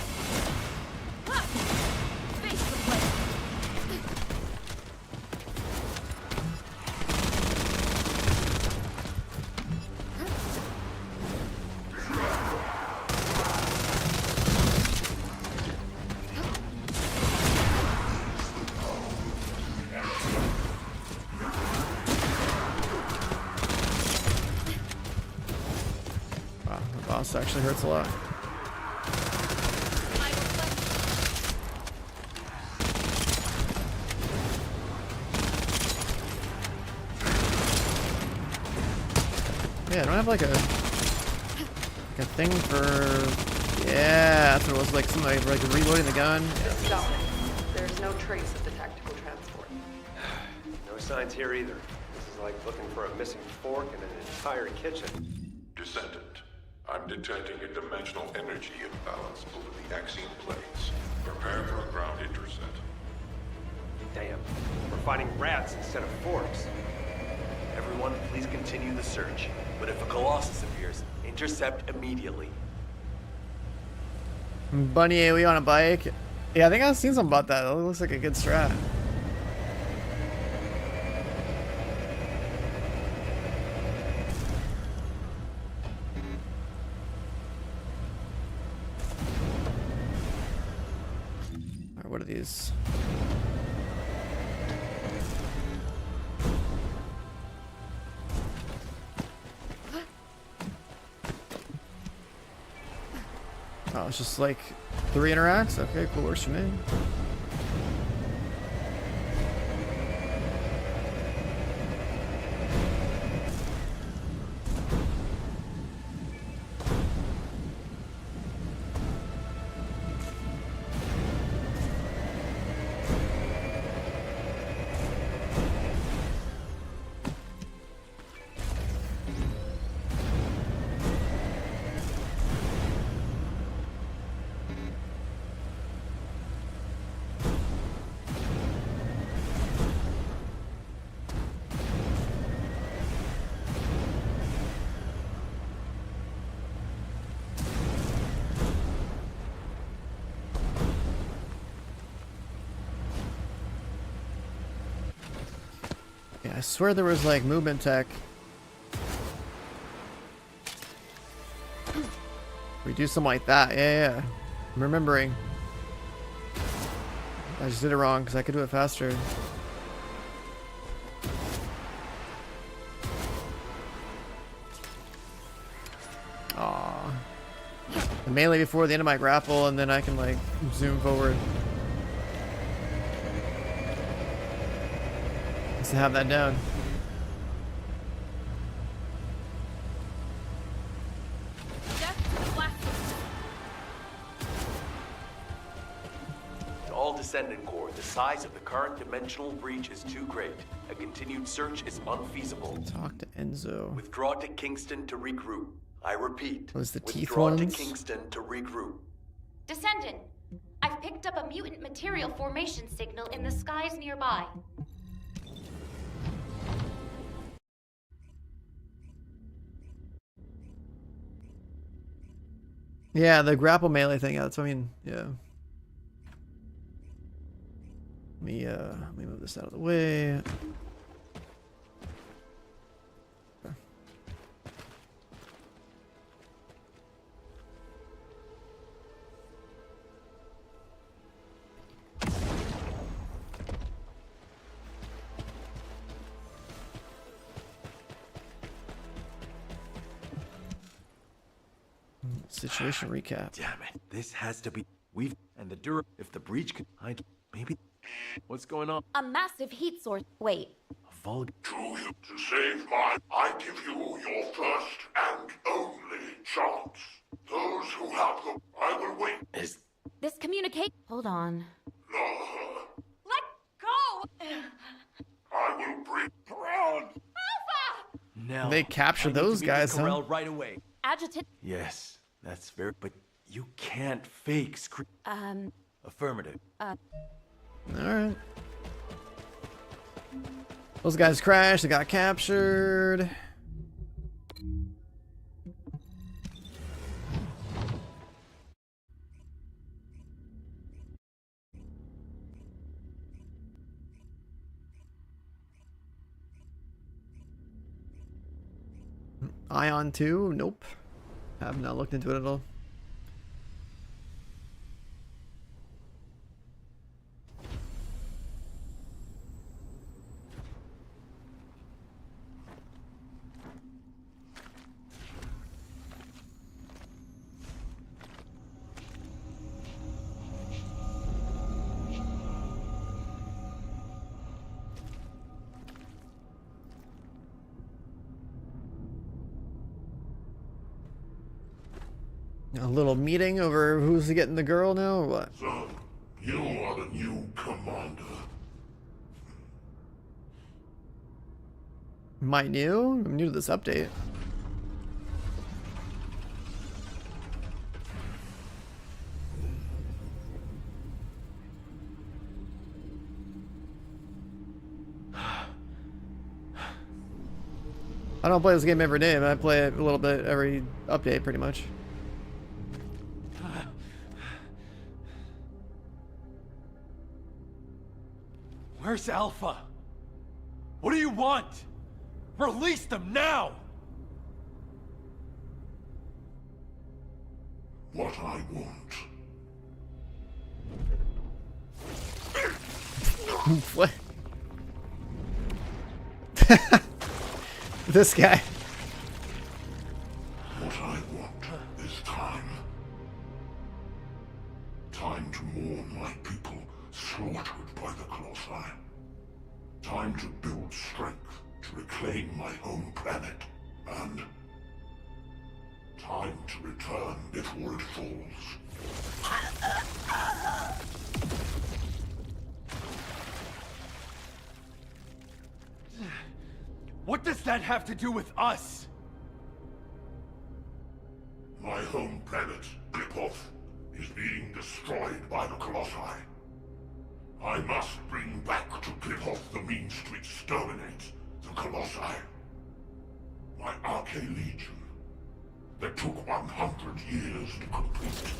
boss actually hurts a lot. Yeah, I don't have like a thing for. Yeah, that's what it was, like something like reloading the gun. Stop it. There's no trace of the tactical transport. No signs here either. This is like looking for a missing fork in an entire kitchen. Descendant, I'm detecting a dimensional energy imbalance over the Axiom Plains. Prepare for a ground intercept. Damn, we're fighting rats instead of forks. Everyone, please continue the search. But if a colossus appears, intercept immediately. Bunny AoE on a bike. Yeah, I think I've seen something about that. It looks like a good strat. Alright, what are these? Oh, it's just like 3 interacts? Okay, cool, works for me. Yeah, I swear there was like movement tech. We do something like that. Yeah. I'm remembering. I just did it wrong because I could do it faster. Aww. The melee before the end of my grapple, and then I can like zoom forward. To have that down. To all Descendant Corps, the size of the current dimensional breach is too great. A continued search is unfeasible. Talk to Enzo. Withdraw to Kingston to regroup. I repeat. Was the teeth withdraw ones? to Kingston to regroup. Descendant, I've picked up a mutant material formation signal in the skies nearby. Yeah, the grapple melee thing. Yeah, that's what I mean. Yeah. Let me move this out of the way. Situation recap. Damn it. This has to be. And the if the breach could hide. Maybe. What's going on? A massive heat source. Wait. A vulgar. To save I give you your first and only chance. Those who have the... I will wait. This communicate. Hold on. Let go! I will bring... Around! Nell. They captured I need to those meet guys, with huh? Corel right away. Adjutant. Yes, that's very. But you can't fake screen. Affirmative. Alright. Those guys crashed, they got captured. Ion 2? Nope. Have not looked into it at all. A little meeting over who's getting the girl now, or what? So, you are the new commander. Am I new? I'm new to this update. I don't play this game every day, but I play it a little bit every update, pretty much. Where's Alpha? What do you want? Release them now! What I want. What? This guy. What I want is time. Time to mourn my people slaughtered by the colossi. Time to build strength to reclaim my home planet. And time to return before it falls. What does that have to do with us? My home planet, Clipoth, is being destroyed by the colossi. I must bring back to Clipoth the means to exterminate the colossi. My Arche-Legion, that took 100 years to complete.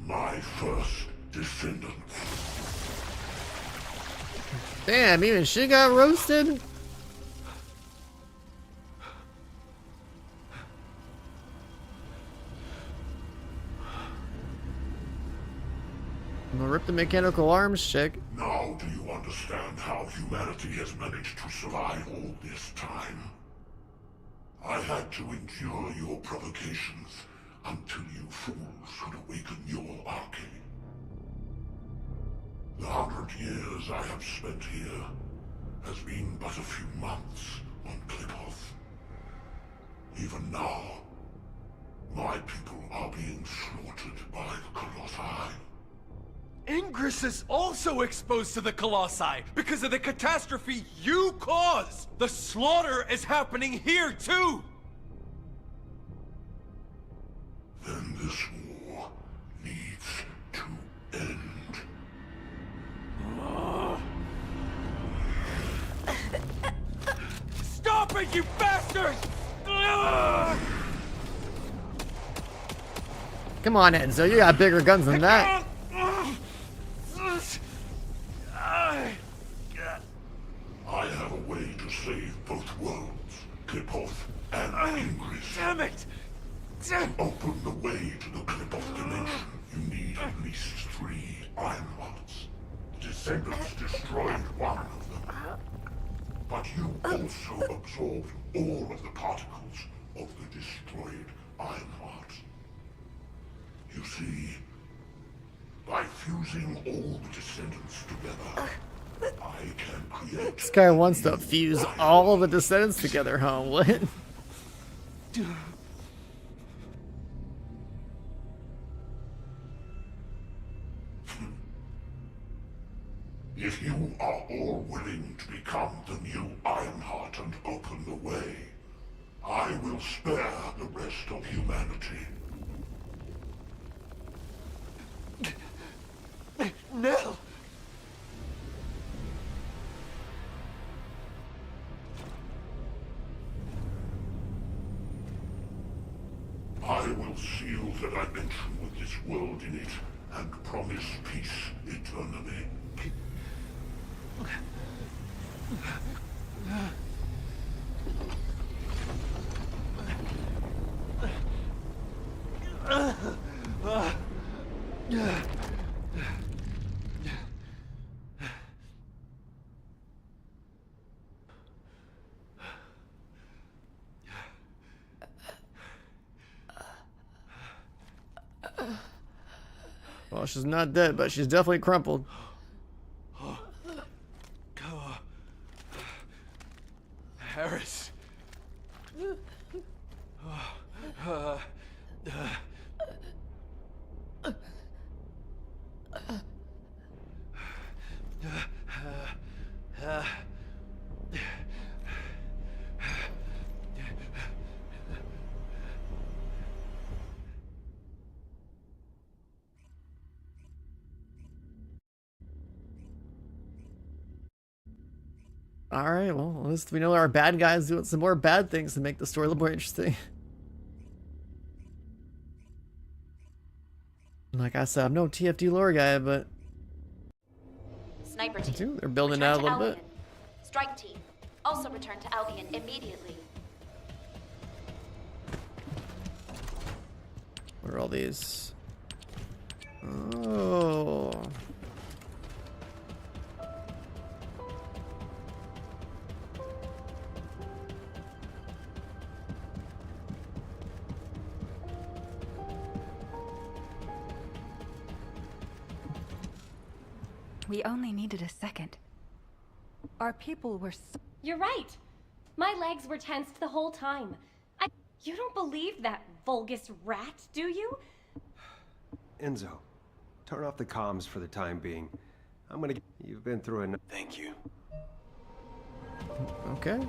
My first descendant. Damn, even she got roasted? I'm gonna rip the mechanical arms chick. Now do you understand how humanity has managed to survive all this time? I had to endure your provocations until you fools could awaken your Arche. The 100 years I have spent here has been but a few months on Clipoth. Even now, my people are being slaughtered by the colossi. Ingress is also exposed to the colossi because of the catastrophe you caused! The slaughter is happening here too! Then this war needs to end. Stop it, you bastards! Come on, Enzo, you got bigger guns than that. I have a way to save both worlds, Clipoth and Ingress. Damn it! To open the way to the Clipoth dimension, you need at least 3 Iron Hearts. The Descendants destroyed one of them. But you also absorbed all of the particles of the destroyed Iron Heart. You see, by fusing all the Descendants together, I can create... This guy wants to fuse all the Descendants together, huh? What? If you are all willing to become the new Ironheart and open the way, I will spare the rest of humanity. Nell! I will seal the dimension with this world in it and promise peace eternally. Well, she's not dead, but she's definitely crumpled. Harris. All right, well, at least we know our bad guys doing some more bad things to make the story a little more interesting. Like I said, I'm no TFD lore guy, but Sniper team. they're building return out a to little Albion. bit. Strike team. Also return to Albion immediately. What are all these? Oh. We only needed a second. Our people were so... You're right. My legs were tensed the whole time. You don't believe that Vulgus rat, do you? Enzo, turn off the comms for the time being. I'm gonna... You've been through enough. Thank you. Okay.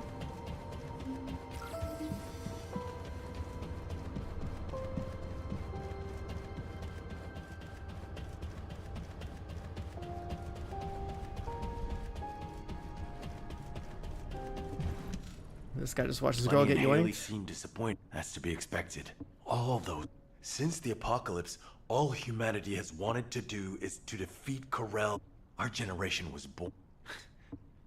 This guy just watches the girl get Haley yoinked. seem disappointed. That's to be expected. All those. Since the apocalypse, all humanity has wanted to do is to defeat Corel. Our generation was born.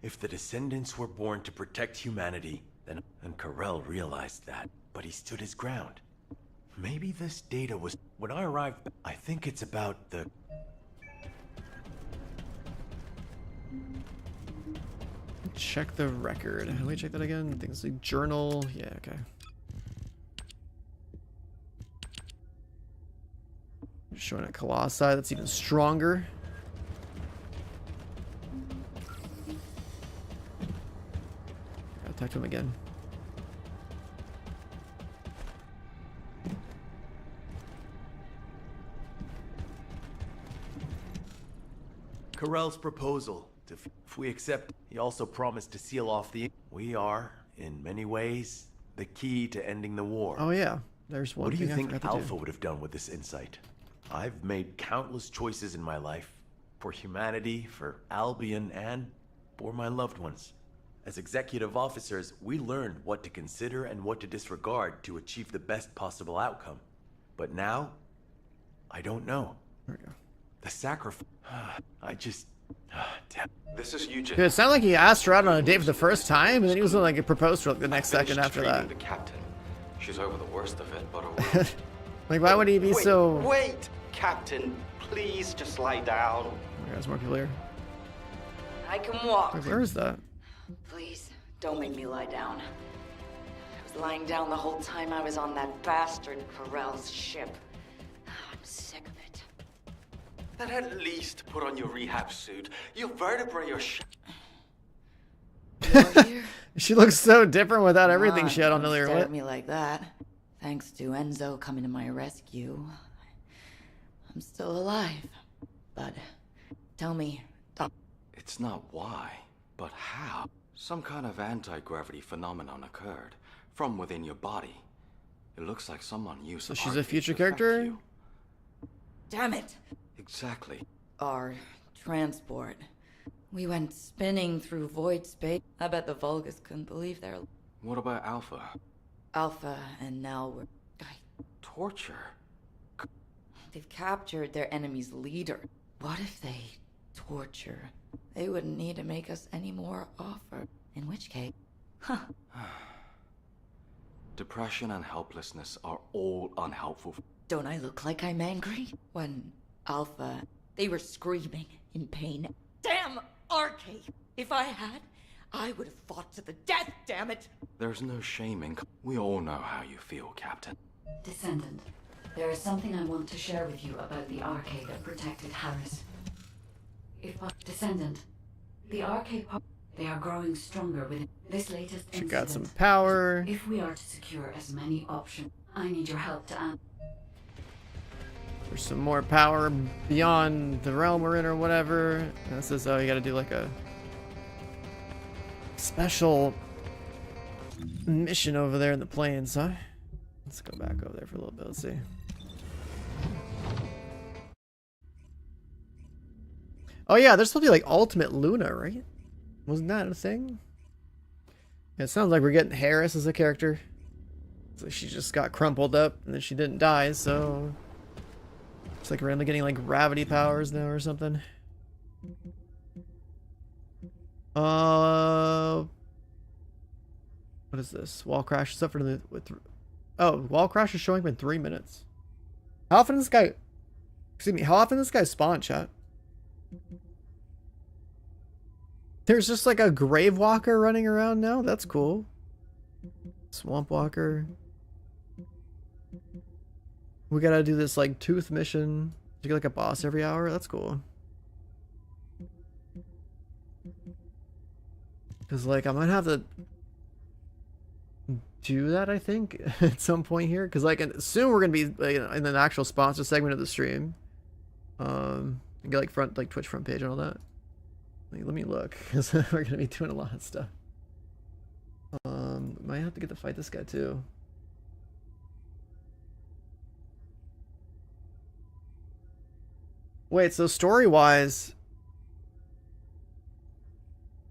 If the descendants were born to protect humanity, then Corel realized that, but he stood his ground. Maybe this data was... When I arrived, I think it's about the... Check the record. Let me check that again. Things like journal. Yeah, okay. Showing a colossi that's even stronger. Gotta talk to him again. Corel's proposal. If we accept, he also promised to seal off the... We are, in many ways, the key to ending the war. Oh yeah, there's one What do you thing I think forgot to Alpha do. would have done with this insight? I've made countless choices in my life. For humanity, for Albion, and for my loved ones. As executive officers, we learned what to consider and what to disregard to achieve the best possible outcome. But now, I don't know. There we go. The sacrifice... I just... Damn. This is Eugene. Dude, it sounded like he asked her out on a date for the first time, and then he was gonna like propose to her like the next second after that. The captain. She's over the worst of it, but Like, why would he be so... Wait, Captain, please just lie down. Oh, there's more people here. I can walk. Like, where is that? Please, don't make me lie down. I was lying down the whole time I was on that bastard Corel's ship. I'm sick of it. Then at least put on your rehab suit. Your vertebrae are She looks so different without everything she had on Don't earlier. stare What? at me like that. Thanks to Enzo coming to my rescue, I'm still alive. But tell me, Doc. It's not why, but how. Some kind of anti-gravity phenomenon occurred from within your body. It looks like someone used. So she's a future character? Damn it! Exactly. Our transport. We went spinning through void space. I bet the Vulgus couldn't believe their... What about Alpha? Alpha and Nell were... Torture? They've captured their enemy's leader. What if they torture? They wouldn't need to make us any more offer. In which case... Huh. Depression and helplessness are all unhelpful. Don't I look like I'm angry? When Alpha... They were screaming in pain. Damn Arcade! If I had, I would have fought to the death, damn it! There's no shaming. We all know how you feel, Captain. Descendant, there is something I want to share with you about the arcade that protected Harris. Descendant, the arcade They are growing stronger with this latest She got some incident. power. If we are to secure as many options, I need your help to There's some more power beyond the realm we're in or whatever. And it says, oh, you gotta do like a special mission over there in the plains, huh? Let's go back over there for a little bit. Let's see. Oh yeah, there's supposed to be like Ultimate Luna, right? Wasn't that a thing? Yeah, it sounds like we're getting Harris as a character. It's like she just got crumpled up and then she didn't die, so it's like randomly getting like gravity powers now or something. What is this? Wall crash is up for the oh, wall crash is showing up in 3 minutes. How often does this guy? Excuse me. How often does this guy spawn, chat? There's just like a grave walker running around now. That's cool. Swamp walker. We gotta do this like tooth mission to get like a boss every hour. That's cool. Cause like I might have to do that, I think, at some point here. Cause like soon we're gonna be like, in the actual sponsor segment of the stream. Get like front like Twitch front page and all that. Like, let me look, cause we're gonna be doing a lot of stuff. Might have to get to fight this guy too. Wait, so story-wise,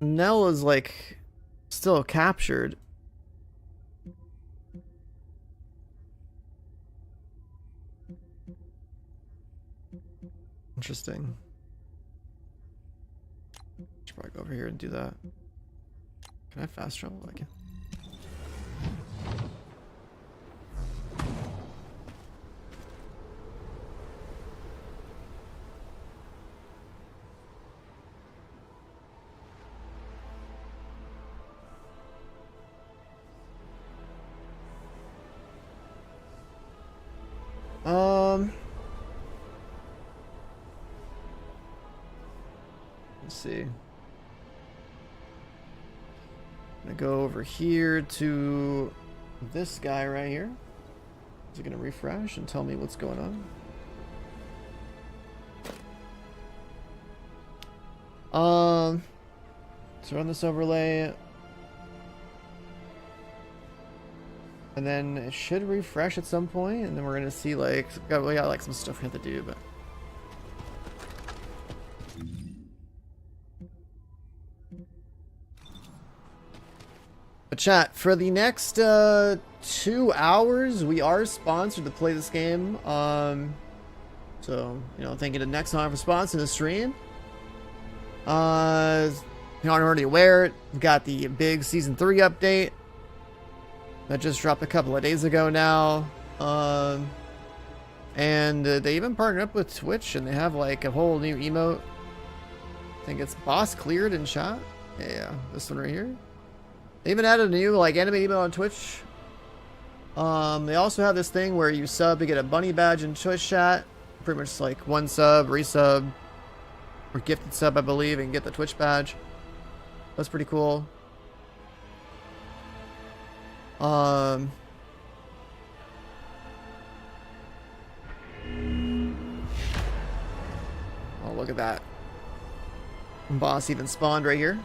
Nell is like still captured. Interesting. Should probably go over here and do that. Can I fast travel? I can. Let's see. I'm gonna go over here to this guy right here. Is it gonna refresh and tell me what's going on? So run this overlay. And then it should refresh at some point, and then we're gonna see like we got like some stuff we have to do, but chat, for the next 2 hours we are sponsored to play this game. So you know, thank you to Nexon for sponsoring the stream. If you aren't already aware, we've got the big season 3 update that just dropped a couple of days ago now. And they even partnered up with Twitch, and they have like a whole new emote. I think it's boss cleared in chat. Yeah, this one right here. They even added a new like anime emote on Twitch. They also have this thing where you sub to get a bunny badge in Twitch chat. Pretty much like one sub, resub, or gifted sub, I believe, and get the Twitch badge. That's pretty cool. Oh, look at that. Boss even spawned right here.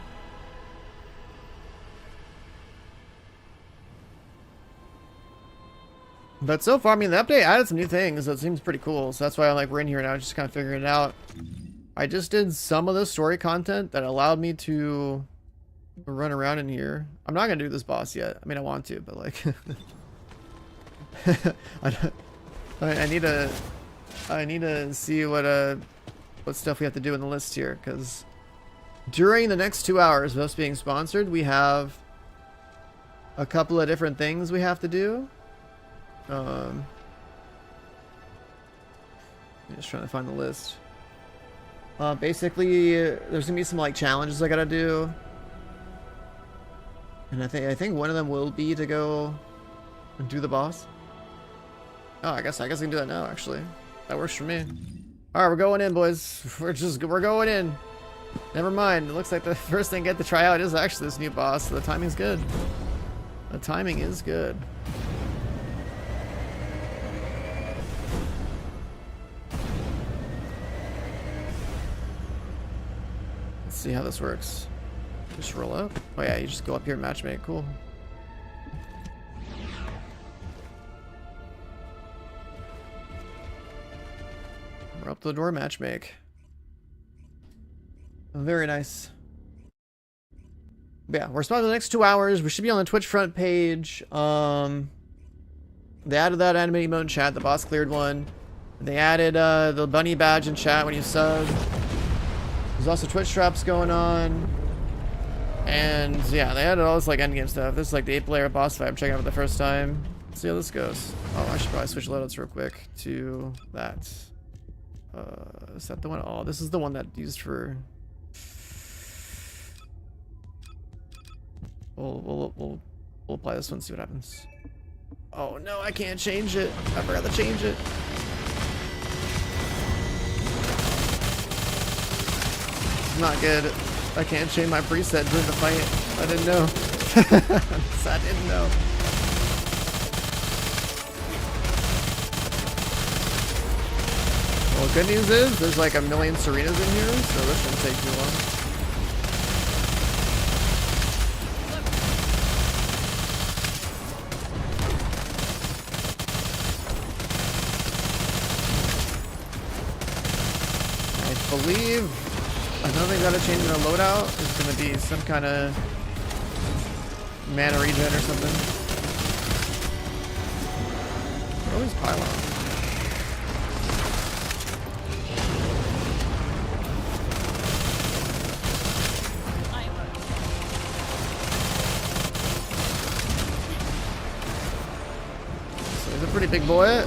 But so far, I mean, the update added some new things. So it seems pretty cool. So that's why I'm like, we're in here now, just kind of figuring it out. I just did some of the story content that allowed me to run around in here. I'm not gonna do this boss yet. I mean, I want to, but like, I need to see what stuff we have to do in the list here, because during the next 2 hours of us being sponsored, we have a couple of different things we have to do. I'm just trying to find the list. Basically, there's gonna be some like challenges I gotta do, and I think one of them will be to go and do the boss. Oh, I guess I can do that now. Actually, that works for me. All right, we're going in, boys. We're going in. Never mind. It looks like the first thing I get to try out is actually this new boss, so the timing's good. The timing is good. Let's see how this works. Just roll up. Oh yeah, you just go up here and matchmake. Cool. We're up to the door, matchmake. Very nice. But yeah, we're spending the next 2 hours. We should be on the Twitch front page. They added that animated emote in chat, the boss cleared one. They added the bunny badge in chat when you sub. There's also Twitch traps going on. And yeah, they added all this like endgame stuff. This is like the 8-player boss fight I'm checking out for the first time. Let's see how this goes. Oh, I should probably switch loadouts real quick to that. Is that the one? Oh, this is the one that used for... We'll apply this one, see what happens. Oh no, I can't change it. I forgot to change it. It's not good. I can't change my preset during the fight. I didn't know. I didn't know. Well, good news is there's like a million Serenas in here, so this shouldn't take too long. I believe another thing gotta change in our loadout is gonna be some kind of mana regen or something. What are these pylons? So he's a pretty big boy.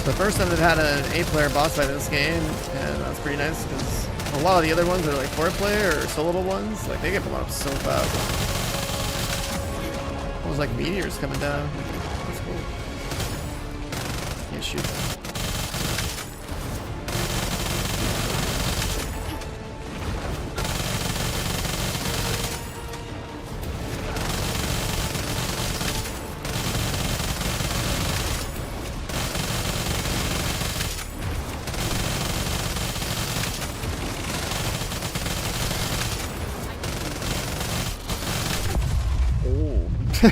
The first time they've had an 8-player boss fight in this game, and that's pretty nice because a lot of the other ones are like 4-player or soloable ones. Like they get blown up so fast. It was like meteors coming down. That's cool. Can't shoot them. We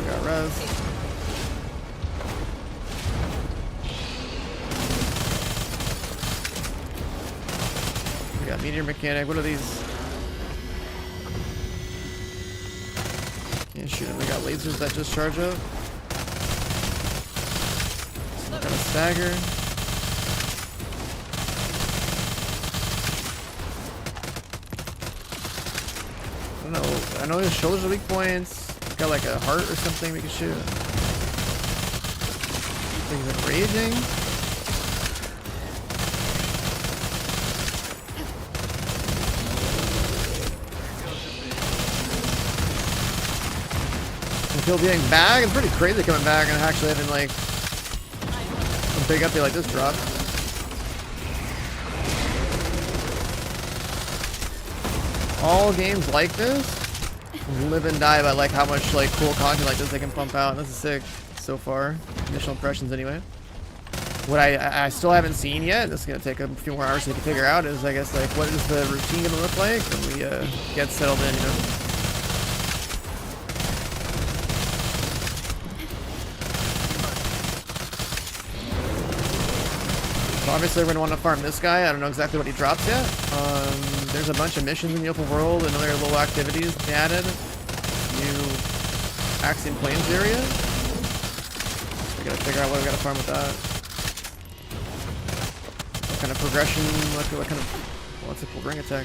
got res. We got meteor mechanic. What are these? Can't shoot them. We got lasers that just charge up. Some kind of stagger. I know his shoulders are weak points. He's got like a heart or something we can shoot. Things like raging. And Phil being back, it's pretty crazy coming back and actually having like a big update like this drop. All games like this live and die by like how much like cool content like this they can pump out. This is sick so far. Initial impressions anyway. What I still haven't seen yet, this is gonna take a few more hours to figure out, is I guess like what is the routine gonna look like when we get settled in, you know? So obviously we're gonna want to farm this guy. I don't know exactly what he drops yet. There's a bunch of missions in the open world and other little activities they added. New Axiom Plains area. We gotta figure out what we gotta farm with that. What kind of progression, what kind of, what's a cool ring attack?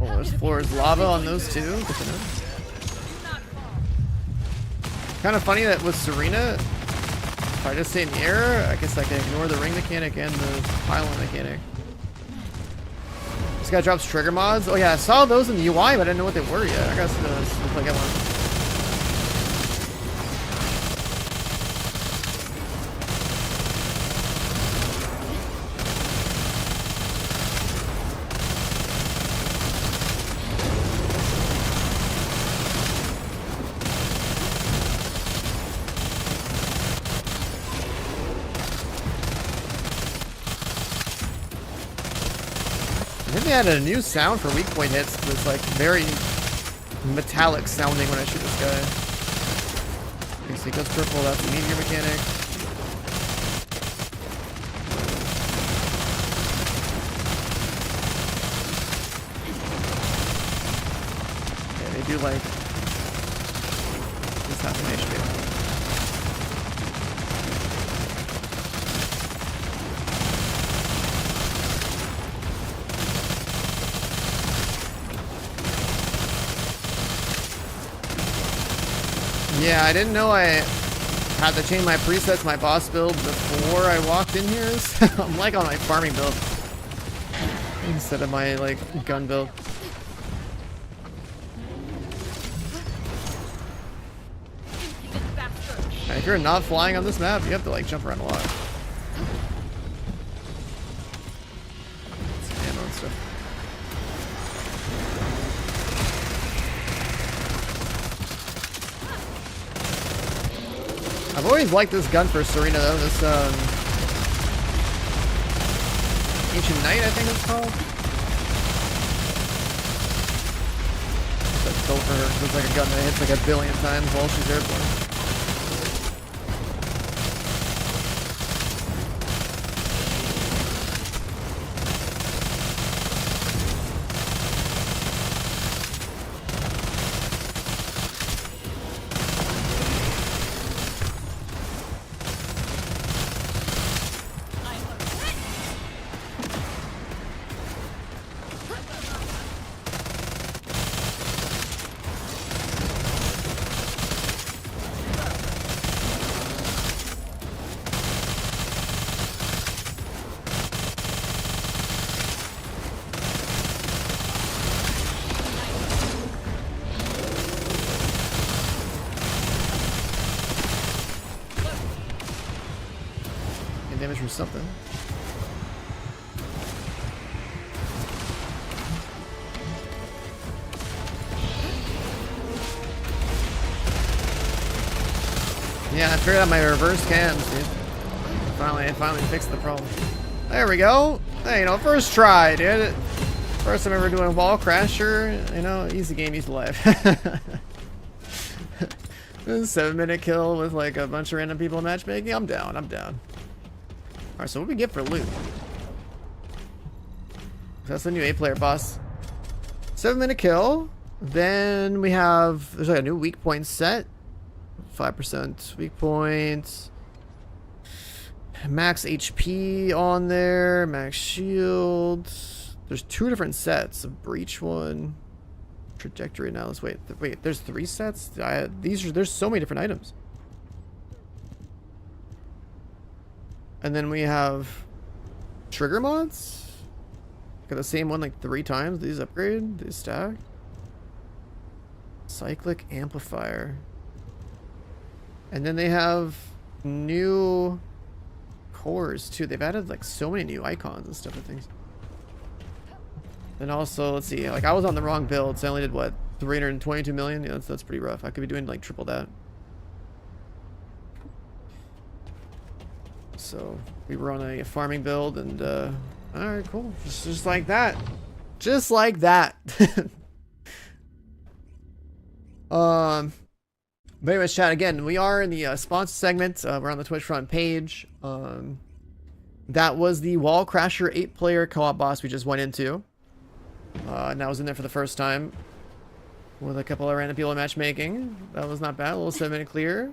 Oh, this floor is lava on those two. Good to know. Kind of funny that with Serena, if I just stay in the air, I guess I can ignore the ring mechanic and the pylon mechanic. This guy drops trigger mods. Oh yeah, I saw those in the UI, but I didn't know what they were yet. I gotta see those if I get one. I think they added a new sound for weak point hits. It's like very metallic sounding when I shoot this guy. Okay, so he goes purple, that's the meteor mechanic. Yeah, they do like this half an HP. Yeah, I didn't know I had to change my presets, my boss build before I walked in here. So I'm like on my farming build instead of my like gun build. And if you're not flying on this map, you have to like jump around a lot. Some ammo and stuff. I've always liked this gun for Serena though, this Ancient Knight I think it's called. That's built for her. It's like a gun that hits like a billion times while she's airborne. Damage from something. Yeah, I figured out my reverse cams, dude. I finally fixed the problem. There we go. Hey, you know, first try, dude. First time ever doing wall crasher. You know, easy game, easy life. 7-minute kill with like a bunch of random people in matchmaking. I'm down. I'm down. Alright, so what do we get for loot? That's the new 8-player boss. 7-minute kill. Then we have, there's like a new weak point set. 5% weak points. Max HP on there. Max shield. There's 2 different sets. A breach one. Trajectory analysis. Wait, there's 3 sets? There's so many different items. And then we have trigger mods. Got the same one like 3 times. These upgrade, these stack. Cyclic amplifier. And then they have new cores too. They've added like so many new icons and stuff and things. And also, let's see, like I was on the wrong build, so I only did what, 322 million? Yeah, that's pretty rough. I could be doing like triple that. So we were on a farming build, and all right, cool. Just like that, just like that. But anyways, chat again. We are in the sponsor segment. We're on the Twitch front page. That was the Wall Crasher 8-player co-op boss we just went into. And I was in there for the first time with a couple of random people in matchmaking. That was not bad. A little 7-minute clear.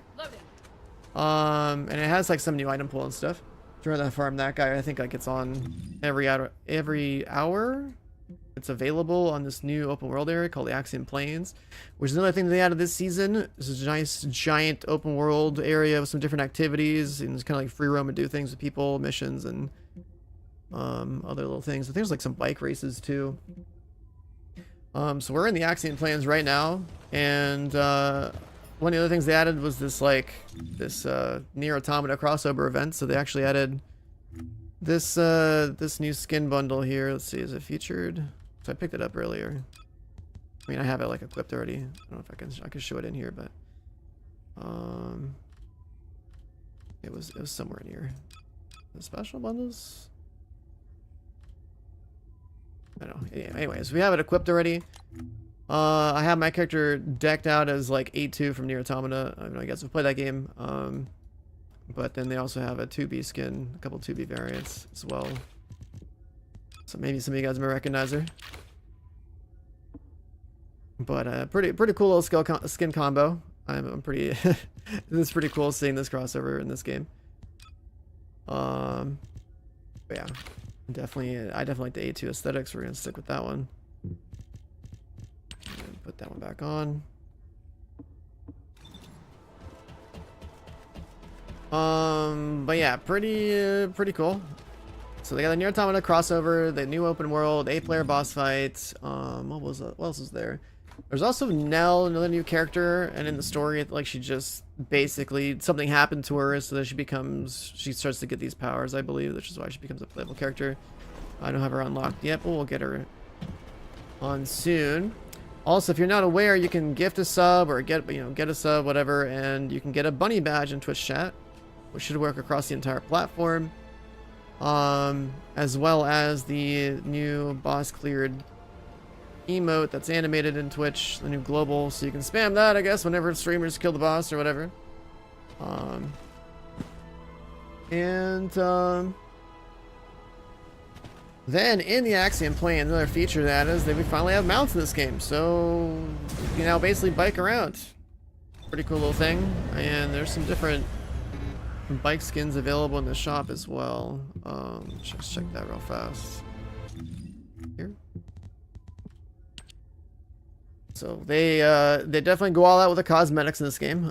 And it has like some new item pool and stuff. Trying to farm that guy. I think like it's on every hour. It's available on this new open world area called the Axiom Plains, which is another thing they added this season. This is a nice giant open world area with some different activities, and it's kind of like free roam and do things with people, missions, and other little things. I think there's like some bike races too. So we're in the Axiom Plains right now, and one of the other things they added was this Nier Automata crossover event. So they actually added this this new skin bundle here. Let's see, is it featured? So I picked it up earlier. I mean, I have it like equipped already. I don't know if I can show it in here, but it was somewhere in here. The special bundles. I don't know. Anyways, we have it equipped already. I have my character decked out as like A2 from Nier Automata. I know you guys have played that game. But then they also have a 2B skin, a couple 2B variants as well. So maybe some of you guys may recognize her. But pretty cool little skin combo. I'm pretty. This is pretty cool seeing this crossover in this game. But yeah, I definitely like the A2 aesthetics. We're gonna stick with that one. And put that one back on. But yeah, pretty cool. So they got the Nier Automata crossover, the new open world, 8-player boss fight. What else was there? There's also Nell, another new character, and in the story, like, she just basically something happened to her, so that she starts to get these powers, I believe, which is why she becomes a playable character. I don't have her unlocked yet, but we'll get her on soon. Also, if you're not aware, you can gift a sub or get a sub, whatever, and you can get a bunny badge in Twitch chat, which should work across the entire platform, as well as the new boss cleared emote that's animated in Twitch, the new global, so you can spam that, I guess, whenever streamers kill the boss or whatever. Then in the Axiom Plains, another feature that is that we finally have mounts in this game, so you can now basically bike around. Pretty cool little thing, and there's some different bike skins available in the shop as well. Let's check that real fast. Here. So they definitely go all out with the cosmetics in this game.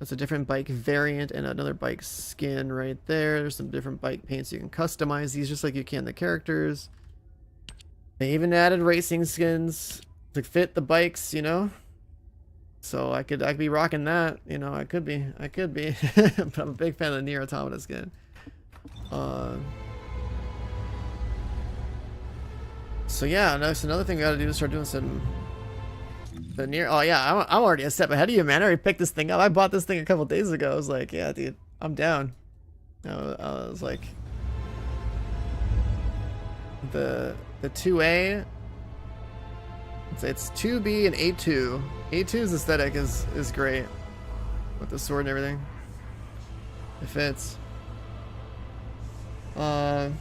That's a different bike variant and another bike skin right there. There's some different bike paints you can customize these just like you can the characters. They even added racing skins to fit the bikes, you know. So I could be rocking that, you know. I could be. But I'm a big fan of the Nier Automata skin. So yeah, that's another thing we gotta do is start doing some. The Nier. Oh yeah, I'm already a step ahead of you, man. I already picked this thing up. I bought this thing a couple days ago. I was like, yeah, dude, I'm down. I was like, the 2A. It's 2B and A2. A2's aesthetic is great with the sword and everything. It fits. Let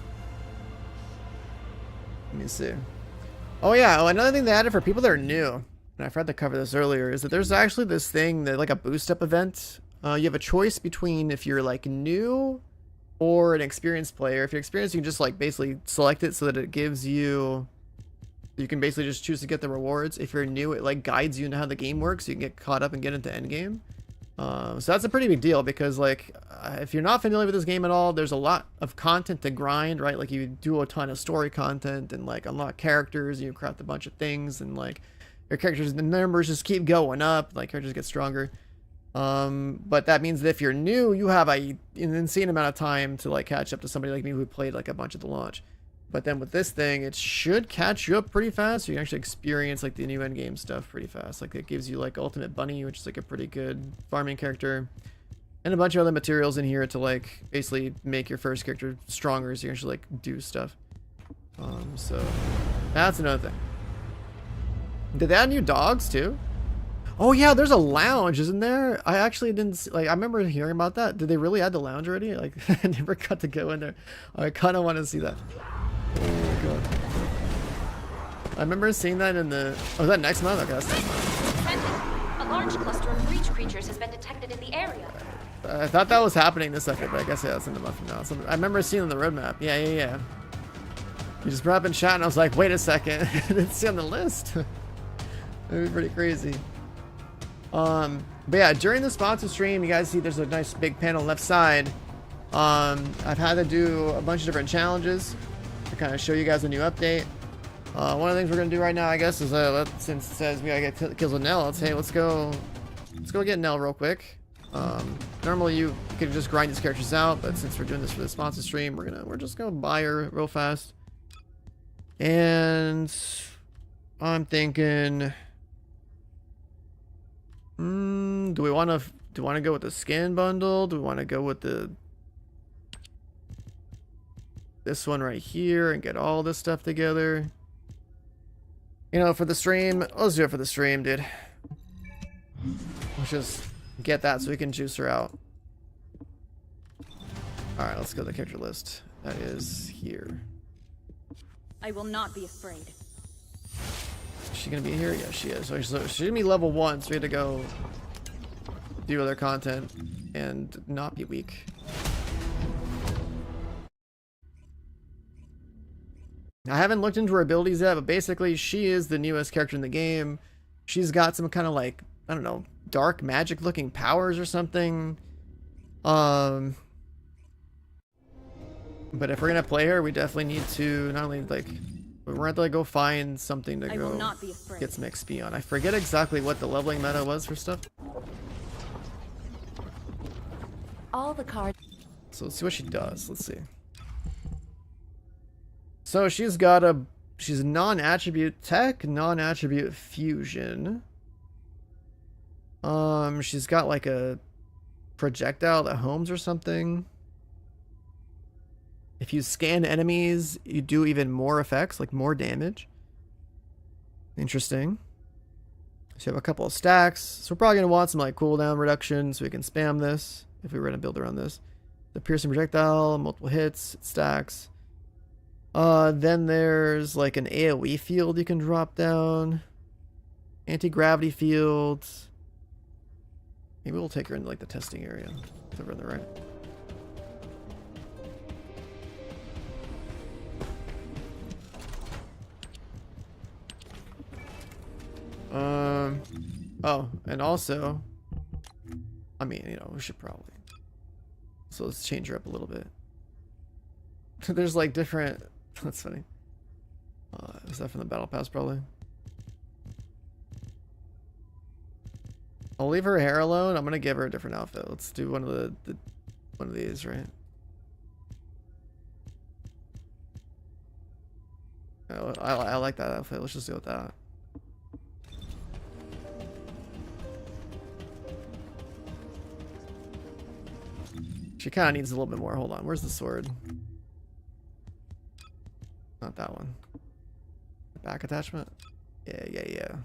me see. Oh yeah, another thing they added for people that are new, and I forgot to cover this earlier, is that there's actually this thing that like a boost up event. You have a choice between if you're like new or an experienced player. If you're experienced, you can just like basically select it so that it gives you. You can basically just choose to get the rewards. If you're new, it like guides you into how the game works. So you can get caught up and get into Endgame. So that's a pretty big deal because like if you're not familiar with this game at all, there's a lot of content to grind, right? Like you do a ton of story content and like unlock characters, and you craft a bunch of things, and like your characters, the numbers just keep going up, like characters get stronger. But that means that if you're new, you have an insane amount of time to like catch up to somebody like me who played like a bunch at the launch. But then with this thing, it should catch you up pretty fast. So you can actually experience like the new endgame stuff pretty fast. Like it gives you like Ultimate Bunny, which is like a pretty good farming character, and a bunch of other materials in here to like basically make your first character stronger, so you can actually like do stuff. So that's another thing. Did they add new dogs too? Oh yeah, there's a lounge, isn't there? I actually didn't see, like I remember hearing about that. Did they really add the lounge already? Like I never got to go in there. I kind of want to see that. Oh my god. I remember seeing that in the... Oh, is that next month? Okay, that's next month. A large cluster of breach creatures has been detected in the area. I thought that was happening this second, but I guess yeah, that's in the month from now. So I remember seeing on the roadmap. Yeah. You just brought up in chat and I was like, wait a second. I didn't see on the list. That'd be pretty crazy. But yeah, during the sponsor stream, you guys see there's a nice big panel left side. I've had to do a bunch of different challenges to kind of show you guys a new update. One of the things we're gonna do right now, I guess, is since it says we gotta get kills with Nell, let's go get Nell real quick. Normally you could just grind these characters out, but since we're doing this for the sponsor stream, we're just gonna buy her real fast. And I'm thinking, do we want to go with the skin bundle? Do we want to go with this one right here and get all this stuff together? You know, for the stream, let's do it for the stream, dude. Let's just get that so we can juice her out. Alright, let's go to the character list. That is here. I will not be afraid. Is she gonna be here? Yeah, she is. So she's gonna be level 1, so we had to go do other content and not be weak. I haven't looked into her abilities yet, but basically she is the newest character in the game. She's got some kind of like, I don't know, dark magic looking powers or something. But if we're gonna play her, we definitely need to not only like, we're gonna have to like go find something to go get some XP on. I forget exactly what the leveling meta was for stuff. All the cards. So let's see what she does. Let's see. So she's non-attribute tech, non-attribute fusion. She's got like a projectile that homes or something. If you scan enemies, you do even more effects, like more damage. Interesting. So you have a couple of stacks. So we're probably gonna want some like cooldown reduction so we can spam this if we were gonna build around this. The piercing projectile, multiple hits, it stacks. Then there's like an AoE field you can drop down. Anti-gravity fields. Maybe we'll take her into like the testing area. It's over on the right. Oh, and also, I mean, you know, we should probably. So let's change her up a little bit. There's like different. That's funny. Is that from the battle pass? Probably. I'll leave her hair alone. I'm gonna give her a different outfit. Let's do one of these, right? Oh, I like that outfit. Let's just go with that. She kind of needs a little bit more. Hold on. Where's the sword? Not that one. Back attachment? Yeah.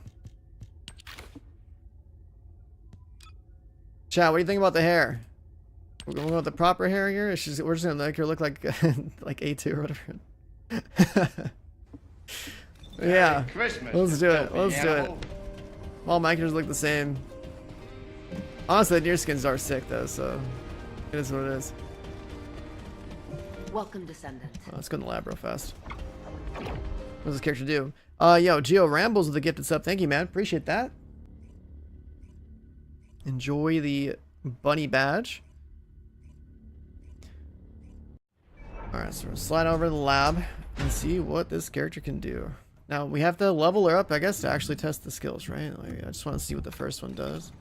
Chat, what do you think about the hair? We're going with the proper hair here? We're just gonna make her look like like A2 or whatever. Yeah. Let's do it. Let's do it. All my characters look the same. Honestly, the near skins are sick though, so it is what it is. Welcome, Descendant. Let's go in the lab real fast. What does this character do? Yo, Geo Rambles with the gifted sub. Thank you, man. Appreciate that. Enjoy the bunny badge. Alright, so we're gonna slide over to the lab and see what this character can do. Now, we have to level her up, I guess, to actually test the skills, right? Like, I just want to see what the first one does.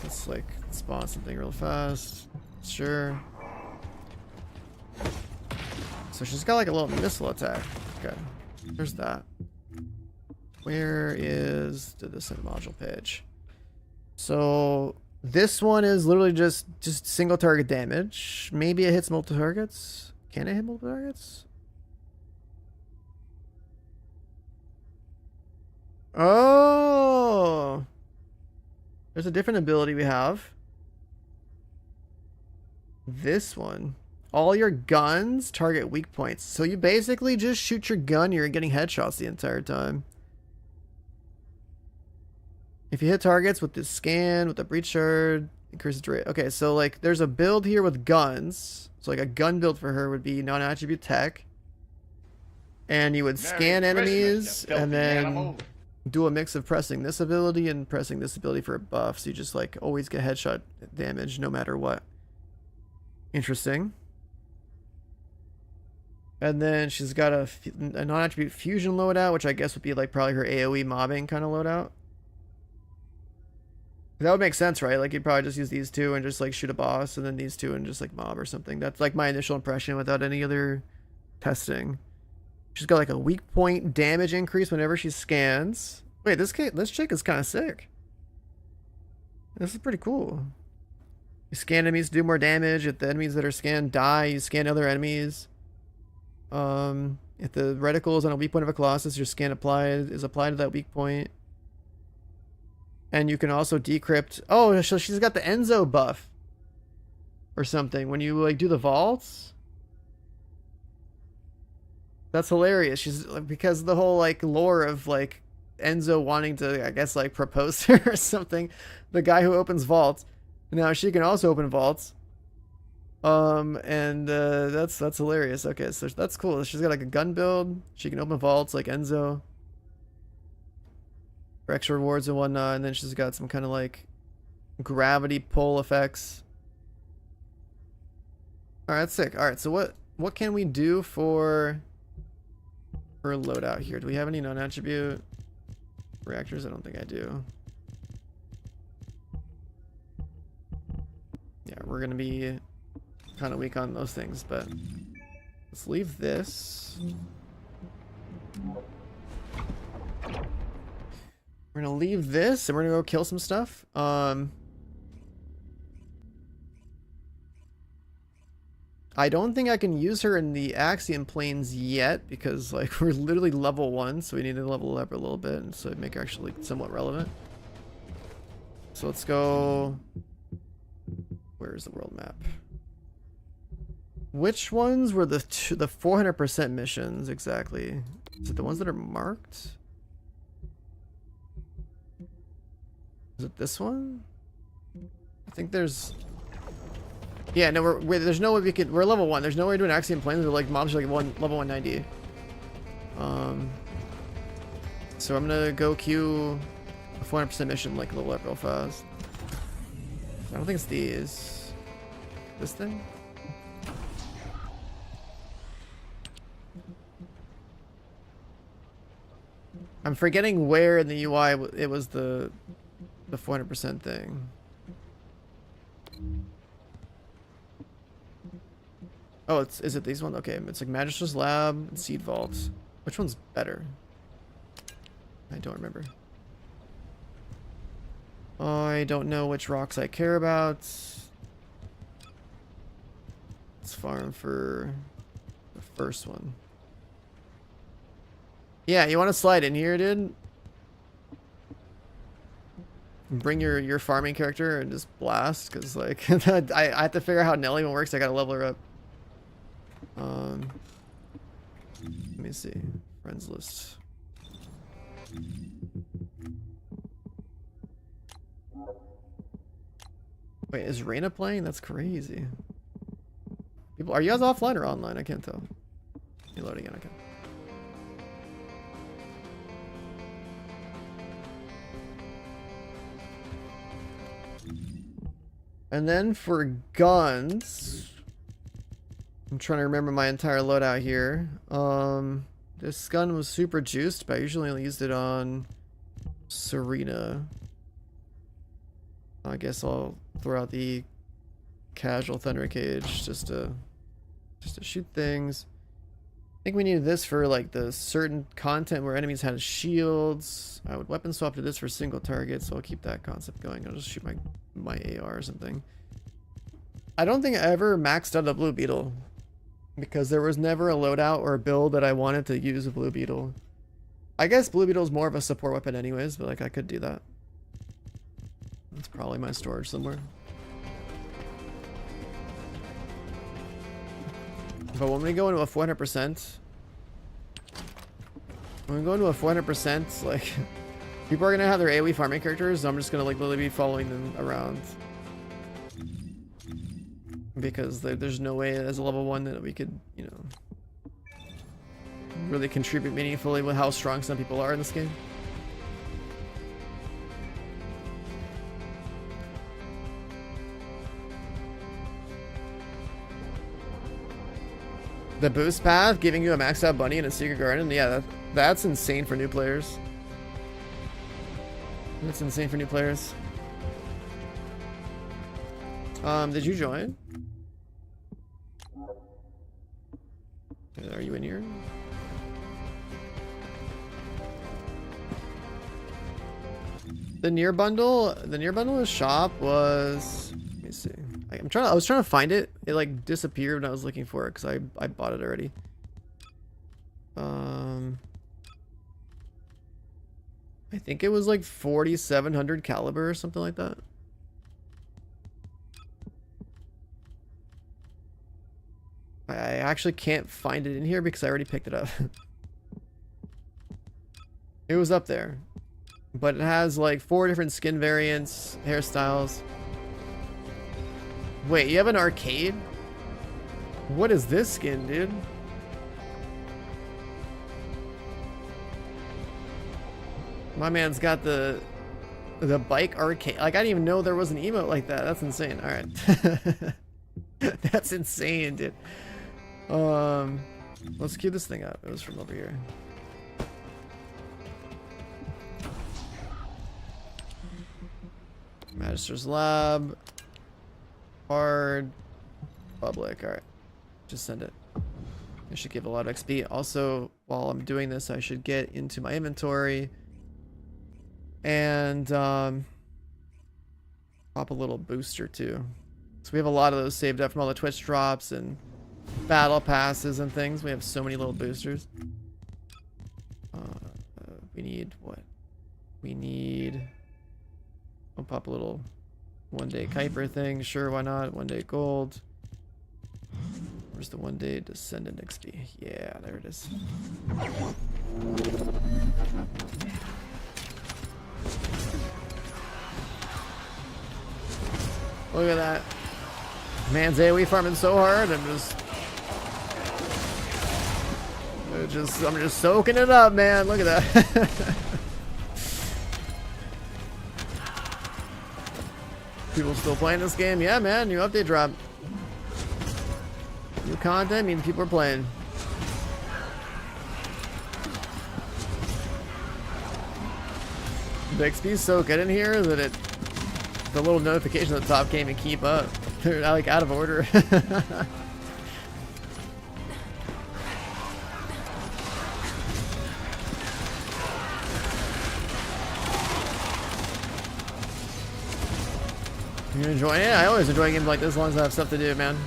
Let's, like, spawn something real fast. Sure. So she's got, like, a little missile attack. Okay. There's that. Where is the Descent module page? So this one is literally just single target damage. Maybe it hits multiple targets. Can it hit multiple targets? Oh, there's a different ability we have. This one. All your guns target weak points. So you basically just shoot your gun, you're getting headshots the entire time. If you hit targets with the scan, with the breach shard, increases rate. Okay, so like there's a build here with guns. So like a gun build for her would be non-attribute tech. And you would scan enemies and then do a mix of pressing this ability and pressing this ability for a buff. So you just like always get headshot damage no matter what. Interesting. And then she's got a non-attribute fusion loadout, which I guess would be like probably her AoE mobbing kind of loadout. That would make sense, right? Like you'd probably just use these two and just like shoot a boss, and then these two and just like mob or something. That's like my initial impression without any other testing. She's got like a weak point damage increase whenever she scans. Wait, this chick is kind of sick. This is pretty cool. You scan enemies to do more damage. If the enemies that are scanned die, you scan other enemies. If the reticle is on a weak point of a colossus, your scan is applied to that weak point. And you can also decrypt. Oh, so she's got the Enzo buff or something when you like do the vaults. That's hilarious. She's like, because the whole like lore of like Enzo wanting to, I guess, like propose to her or something. The guy who opens vaults. Now she can also open vaults. That's hilarious. Okay, so that's cool. She's got like a gun build. She can open vaults like Enzo for extra rewards and whatnot. And then she's got some kind of like gravity pull effects. All right, that's sick. All right, so what can we do for her loadout here? Do we have any non-attribute reactors? I don't think I do. Yeah, we're gonna be kind of weak on those things, but let's leave this. We're gonna leave this and we're gonna go kill some stuff. I don't think I can use her in the Axiom Plains yet because like we're literally level 1, so we need to level up a little bit and so make her actually somewhat relevant. So let's go. Where's the world map? Which ones were the 400% missions exactly? Is it the ones that are marked? Is it this one? I think there's. Yeah, no, there's no way we could. We're level 1. There's no way to do an Axiom Plains. We're like mobs are like level 190. So I'm gonna go queue a 400% mission, like level up real fast. I don't think it's these. This thing? I'm forgetting where in the UI it was the 400% thing. Oh, is it these ones? Okay, it's like Magister's Lab and Seed Vault. Which one's better? I don't remember. I don't know which rocks I care about. Let's farm for the first one. Yeah, you want to slide in here, dude? Bring your farming character and just blast, because like I have to figure out how Nell even works. I gotta level her up. Let me see. Friends list. Wait, is Reyna playing? That's crazy. People, are you guys offline or online? I can't tell. You load again, okay. And then for guns, I'm trying to remember my entire loadout here. This gun was super juiced, but I usually only used it on Serena. I guess I'll throw out the casual Thunder Cage just to shoot things. I think we needed this for like the certain content where enemies had shields. I would weapon swap to this for single target, so I'll keep that concept going. I'll just shoot my AR or something. I don't think I ever maxed out a Blue Beetle because there was never a loadout or a build that I wanted to use a Blue Beetle. I guess Blue Beetle is more of a support weapon anyways, but like I could do that. It's probably my storage somewhere. But when we go into a 400%, like, people are gonna have their AoE farming characters, so I'm just gonna like literally be following them around. Because there's no way as a level 1 that we could, you know, really contribute meaningfully with how strong some people are in this game. The boost path, giving you a maxed out bunny in a secret garden. Yeah, that's insane for new players. That's insane for new players. Did you join? Are you in here? The near bundle of shop was, let me see. I was trying to find it. It like disappeared when I was looking for it because I bought it already. I think it was like 4,700 caliber or something like that. I actually can't find it in here because I already picked it up. It was up there. But it has like 4 different skin variants, hairstyles. Wait, you have an arcade? What is this skin, dude? My man's got the bike arcade. Like, I didn't even know there was an emote like that. That's insane. All right. That's insane, dude. Let's queue this thing up. It was from over here. Magister's Lab. Hard. Public. Alright. Just send it. I should give a lot of XP. Also, while I'm doing this, I should get into my inventory and pop a little booster too. So we have a lot of those saved up from all the Twitch drops and battle passes and things. We have so many little boosters. We need what? We need... I'll pop a little 1-day Kuiper thing. Sure, why not? 1-day gold. Where's the 1-day Descendant XP? Yeah, there it is. Look at that. Man's AoE farming so hard. I'm just soaking it up, man. Look at that. People still playing this game? Yeah, man. New update drop. New content means people are playing. The XP is so good in here that the little notification at the top can't even keep up. They're like out of order. You enjoying it? I always enjoy games like this as long as I have stuff to do, man.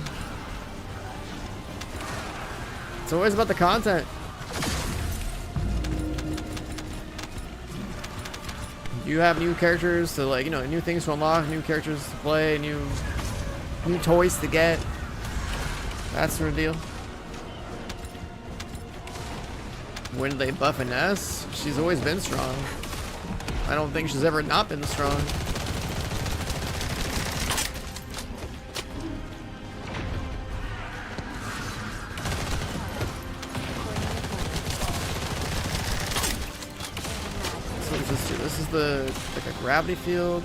It's always about the content. You have new characters to, like, you know, new things to unlock, new characters to play, new toys to get. That sort of deal. When did they buff Ness? She's always been strong. I don't think she's ever not been strong. This is the, like, a gravity field.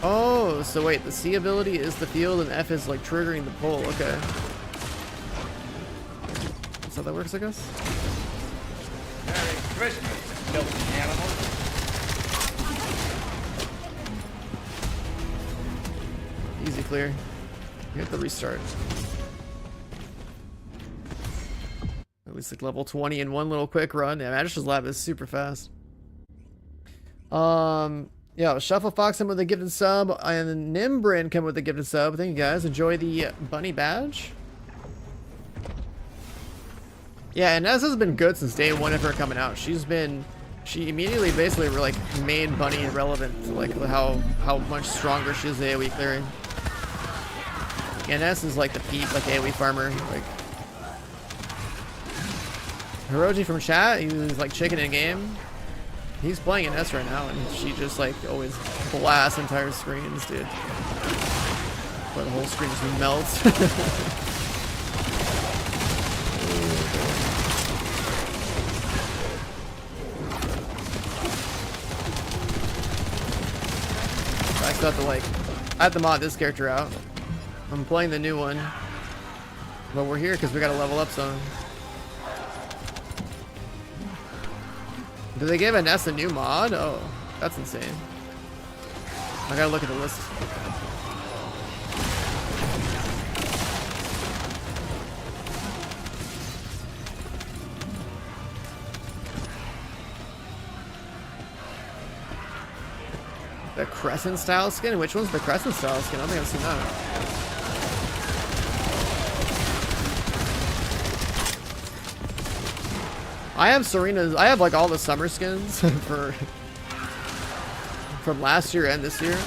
Oh, so wait, the C ability is the field and F is like triggering the pull. Okay. That's how that works, I guess. Merry Christmas, filthy animal. Easy clear. You hit the restart. At least like level 20 in one little quick run. Yeah, Magister's Lab is super fast. Yeah, Shuffle Fox come with a gifted sub, and Nimbrin come with a gifted sub. Thank you guys. Enjoy the bunny badge. Yeah, and Ness has been good since day one of her coming out. She immediately basically like made Bunny irrelevant to like how much stronger she is AoE clearing. And Ness is like the peak like AoE farmer. Like Hiroji from chat, he's like chicken in game. He's playing an S right now, and she just like always blasts entire screens, dude. But the whole screen just melts. I still have to like, I have to mod this character out. I'm playing the new one. But we're here because we got a level up zone. Do they give Ness a new mod? Oh, that's insane. I gotta look at the list. The Crescent style skin? Which one's the Crescent style skin? I don't think I've seen that. I have Serena's. I have like all the summer skins for from last year and this year.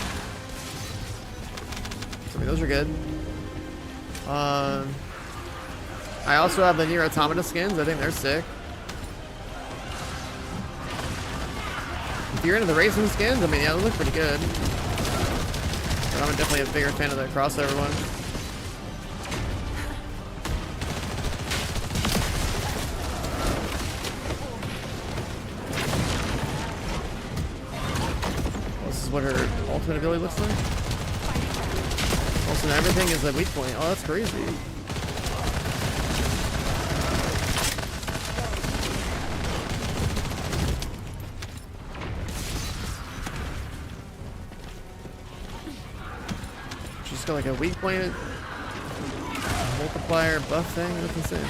So, I mean, those are good. I also have the Nier Automata skins. I think they're sick. If you're into the racing skins, I mean, yeah, they look pretty good. But I'm definitely a bigger fan of the crossover one. This is what her ultimate ability looks like. Also, everything is a weak point. Oh, that's crazy. Got like a weak point multiplier buff thing. That's insane.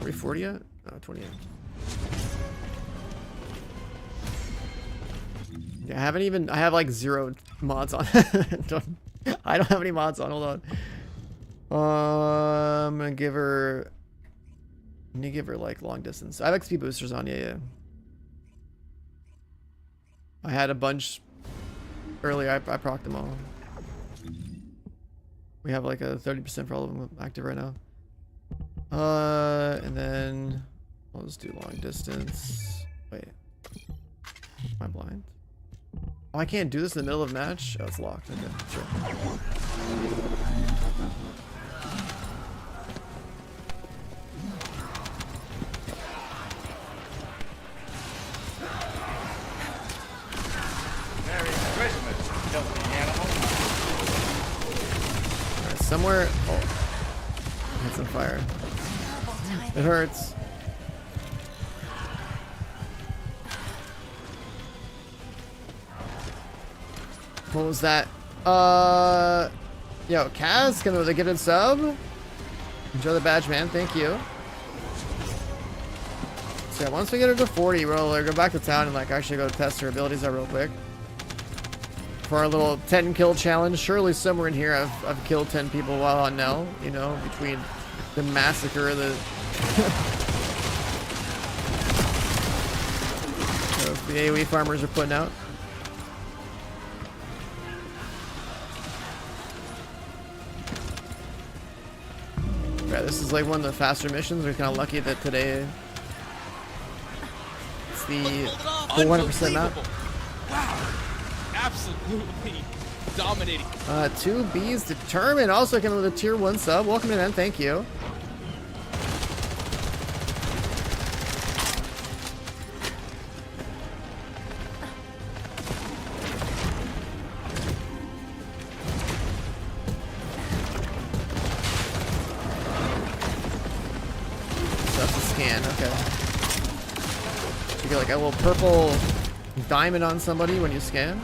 Are we 40 yet? Oh, 28. Yeah, I haven't even. I have like 0 mods on. I don't have any mods on. Hold on. I'm gonna give her. I need to give her like long distance. I have XP boosters on, yeah. I had a bunch earlier. I procced them all. We have like a 30% for all of them active right now. And then I'll just do long distance. Wait, am I blind? Oh, I can't do this in the middle of a match. Oh, it's locked. Okay, sure. Somewhere. Oh, it's on fire. It hurts. What was that? Yo, Kaz, coming with a gifted sub. Enjoy the badge, man. Thank you. So yeah, once we get her to 40, we'll go back to town and like actually go test her abilities out real quick. For our little 10 kill challenge. Surely somewhere in here I've killed 10 people while on Nell, you know, between the massacre, the the AoE farmers are putting out. Yeah, this is like one of the faster missions. We're kind of lucky that today it's the 400% map. Wow. Absolutely dominating. 2B's determined. Also coming with a tier 1 sub. Welcome in, thank you. So that's a scan, okay. You get like a little purple diamond on somebody when you scan.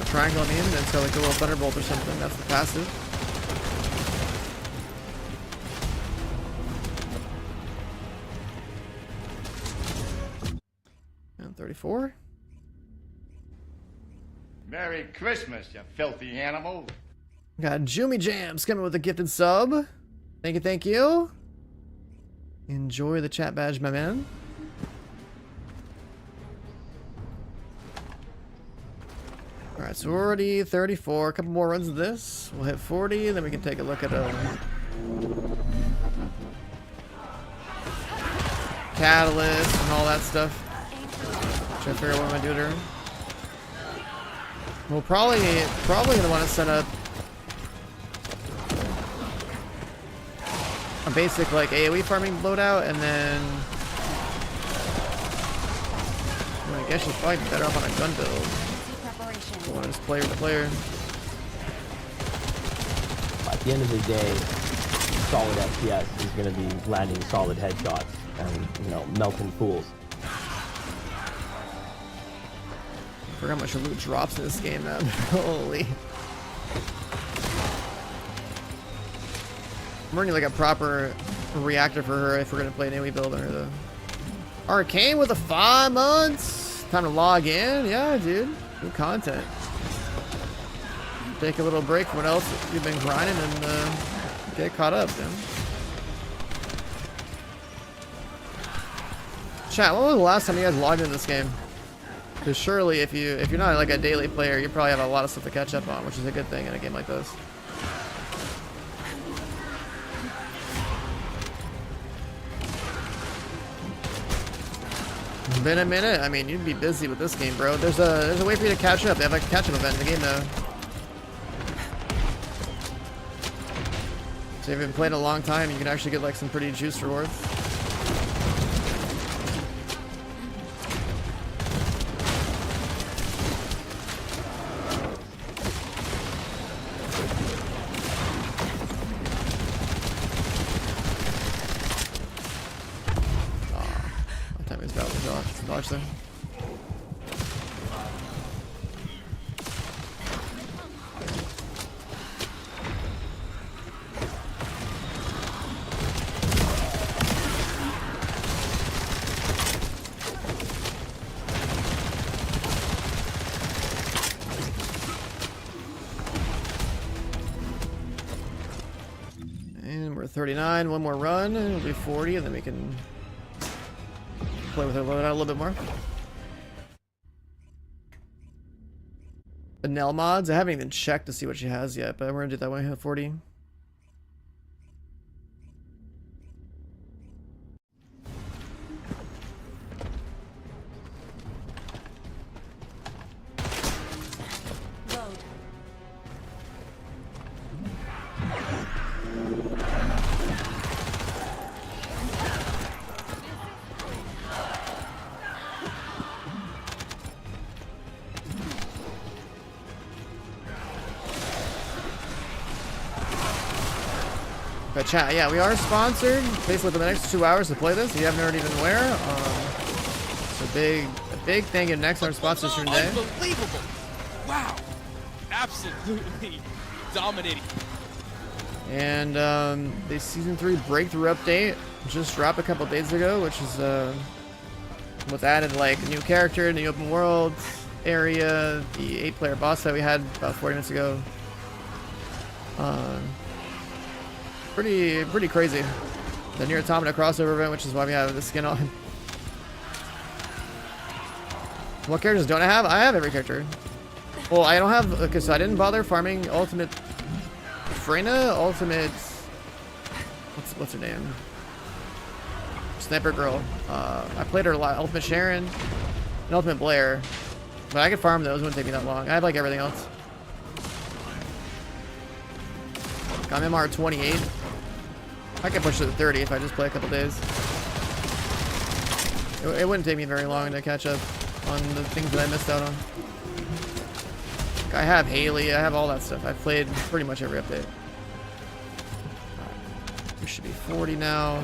Triangle on the end, and it's got like a little thunderbolt or something. That's the passive. And 34. Merry Christmas, you filthy animal. Got Jumi Jams coming with a gifted sub. Thank you, thank you. Enjoy the chat badge, my man. Alright, so we're already 34. A couple more runs of this. We'll hit 40, then we can take a look at Catalyst and all that stuff. Try to figure out what I'm gonna do to her. We'll probably gonna want to set up a basic like AoE farming loadout, and then I guess she's probably better off on a gun build. I want to just player to player. At the end of the day, solid FPS is going to be landing solid headshots and, you know, melting fools. I forgot how much loot drops in this game, man. Holy. I'm running like a proper reactor for her if we're going to play an AoE build on her, though. Arcane with the 5 months. Time to log in. Yeah, dude. Good content. Take a little break from what else you've been grinding and get caught up, man. Chat, when was the last time you guys logged into this game? Because surely if you're not like a daily player, you probably have a lot of stuff to catch up on, which is a good thing in a game like this. Been a minute. I mean, you'd be busy with this game, bro. There's a way for you to catch up. They have like a catch-up event in the game now. So if you've been playing a long time, you can actually get like some pretty juice rewards. Dodge there. And we're 39, one more run, and it'll be 40, and then we can play with her loadout a little bit more. The Nell mods, I haven't even checked to see what she has yet, but we're gonna do that one at 40. But chat, yeah, we are sponsored basically for the next 2 hours to play this. If you haven't already been aware, it's a big thank you next to our sponsors here today. Unbelievable! Wow, absolutely dominating. And the season 3 breakthrough update just dropped a couple days ago, which is what's added like a new character in the open world area, the 8-player boss that we had about 40 minutes ago. Pretty crazy. The Near Automata crossover event, which is why we have the skin on. What characters don't I have? I have every character. Well, I don't have, okay, so I didn't bother farming Ultimate Freyna, Ultimate, what's her name? Sniper Girl. I played her a lot. Ultimate Sharon and Ultimate Blair. But I could farm those, it wouldn't take me that long. I have like everything else. I'm MR 28. I can push it to 30 if I just play a couple days. It wouldn't take me very long to catch up on the things that I missed out on. I have Haley, I have all that stuff. I've played pretty much every update. We should be 40 now.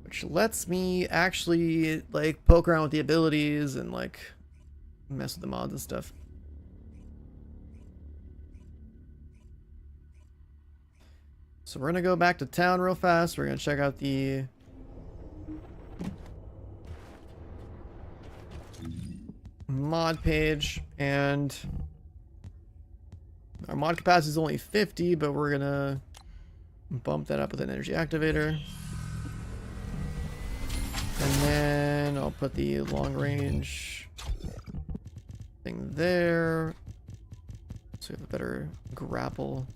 Which lets me actually like poke around with the abilities and like mess with the mods and stuff. So we're gonna go back to town real fast. We're gonna check out the mod page, and our mod capacity is only 50, but we're gonna bump that up with an energy activator. And then I'll put the long range thing there, so we have a better grapple.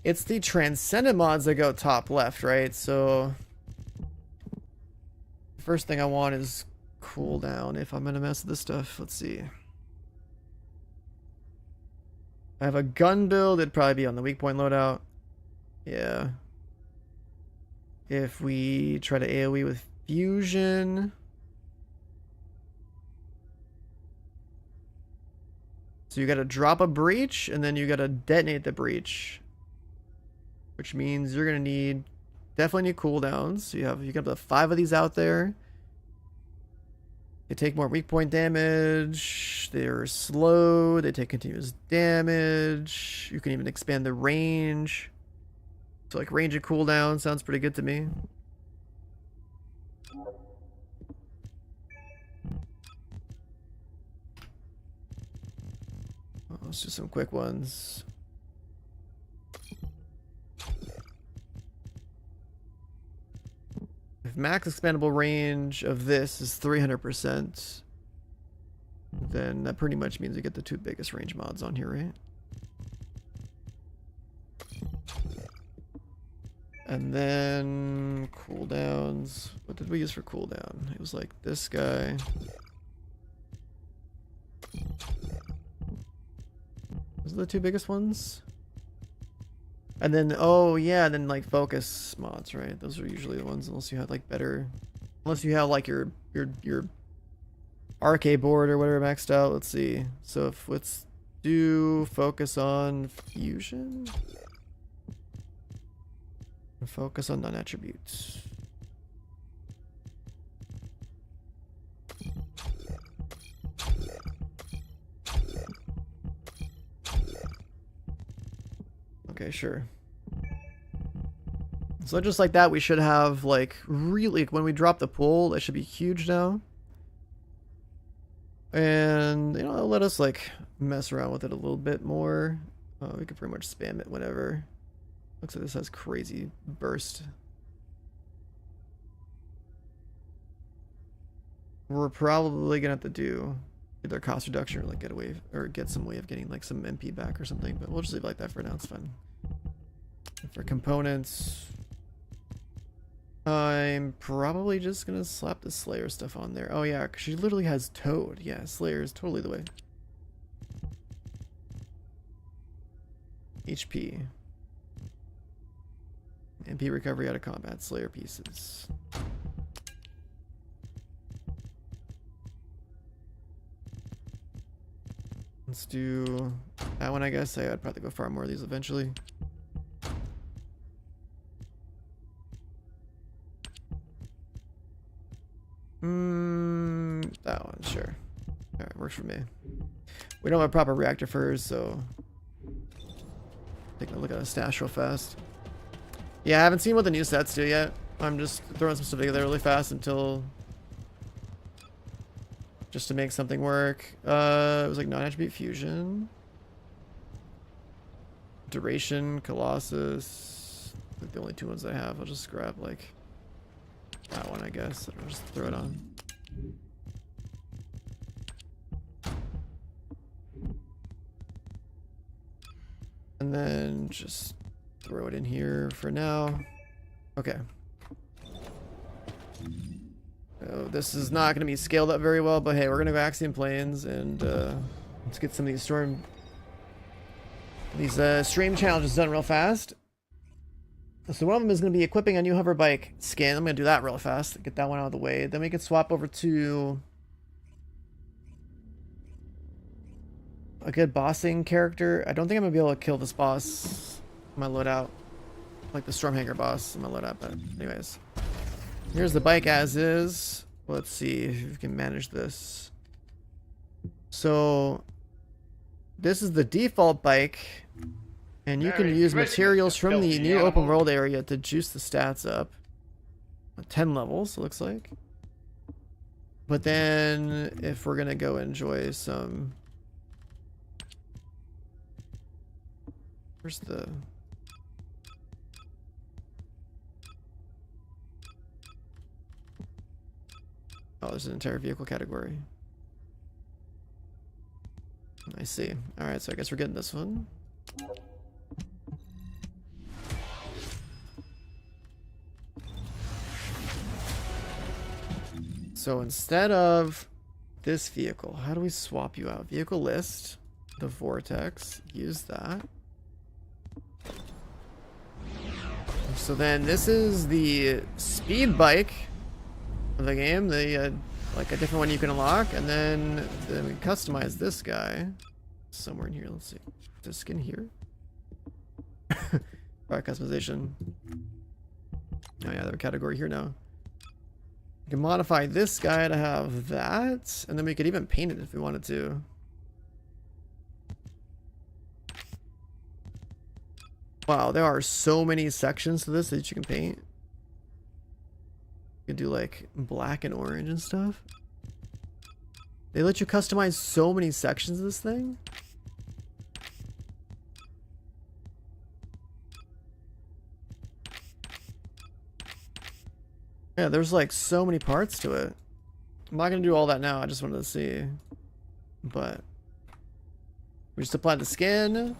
It's the Transcendent mods that go top left, right? So the first thing I want is cooldown if I'm gonna mess with this stuff. Let's see. I have a gun build. It'd probably be on the weak point loadout. Yeah. If we try to AoE with fusion. So you gotta drop a breach, and then you gotta detonate the breach. Which means you're gonna need, definitely need cooldowns. So you can have 5 of these out there. They take more weak point damage. They're slow. They take continuous damage. You can even expand the range. So like range and cooldown sounds pretty good to me. Let's do some quick ones. If max expandable range of this is 300%, then that pretty much means you get the 2 biggest range mods on here, right? And then cooldowns. What did we use for cooldown? It was like this guy. Those are the 2 biggest ones. And then, oh yeah, and then like focus mods, right? Those are usually the ones, unless you have like better, unless you have like your arcade board or whatever maxed out. Let's see. So if let's do focus on fusion. Focus on non-attributes. Okay, sure. So just like that, we should have like really, when we drop the pull, that should be huge now. And you know, it'll let us like mess around with it a little bit more. We could pretty much spam it whenever. Looks like this has crazy burst. We're probably gonna have to do either cost reduction or like get away or get some way of getting like some MP back or something, but we'll just leave it like that for now. It's fine. For components, I'm probably just gonna slap the Slayer stuff on there. Oh yeah, because she literally has Toad. Yeah, Slayer is totally the way. HP. MP recovery out of combat, Slayer pieces. Let's do that one, I guess. I'd probably go farm more of these eventually. That one, sure. Alright, works for me. We don't have a proper reactor first, so taking a look at a stash real fast. Yeah, I haven't seen what the new sets do yet. I'm just throwing some stuff together really fast until just to make something work. It was like non-attribute fusion, duration, colossus. Like the only 2 ones I have. I'll just grab like that one, I guess. I'll just throw it on. And then just throw it in here for now. Okay. So this is not going to be scaled up very well, but hey, we're going to go Axiom Plains and let's get some of these stream challenges done real fast. So one of them is going to be equipping a new hover bike skin. I'm going to do that real fast. Get that one out of the way. Then we can swap over to a good bossing character. I don't think I'm going to be able to kill this boss on my loadout. Like the Stormhanger boss on my loadout, but anyways. Here's the bike as is. Let's see if we can manage this. So this is the default bike. And you can use materials from the new open world area to juice the stats up. 10 levels, it looks like. But then if we're gonna go enjoy some... Where's the... Oh, there's an entire vehicle category. I see. Alright, so I guess we're getting this one. So instead of this vehicle, how do we swap you out? Vehicle list. the vortex. Use that. So then this is the speed bike of the game. The like a different one you can unlock, and then we customize this guy somewhere in here. Let's see. Is skin here? Product customization. Oh yeah, they have a category here now. We can modify this guy to have that, and then we could even paint it if we wanted to. Wow, there are so many sections to this that you can paint. You can do like black and orange and stuff. They let you customize so many sections of this thing. Yeah, there's like so many parts to it. I'm not gonna do all that now, I just wanted to see. But we just applied the skin.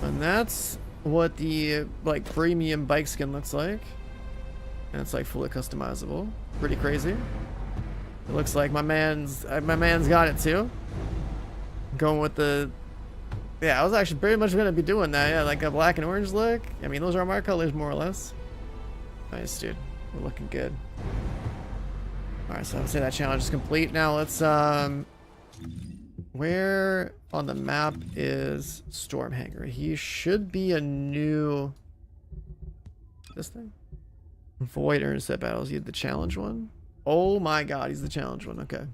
And that's what the like premium bike skin looks like. And it's like fully customizable. Pretty crazy. It looks like my man's got it too. Going with the, yeah, I was actually pretty much gonna be doing that. Yeah, like a black and orange look. I mean, those are my colors more or less. Nice, dude. We're looking good. All right, so I would say that challenge is complete. Now let's where on the map is Stormhanger? He should be a new, this thing? Void Intercept Battles. He's the challenge one. Oh my god, he's the challenge one. Okay.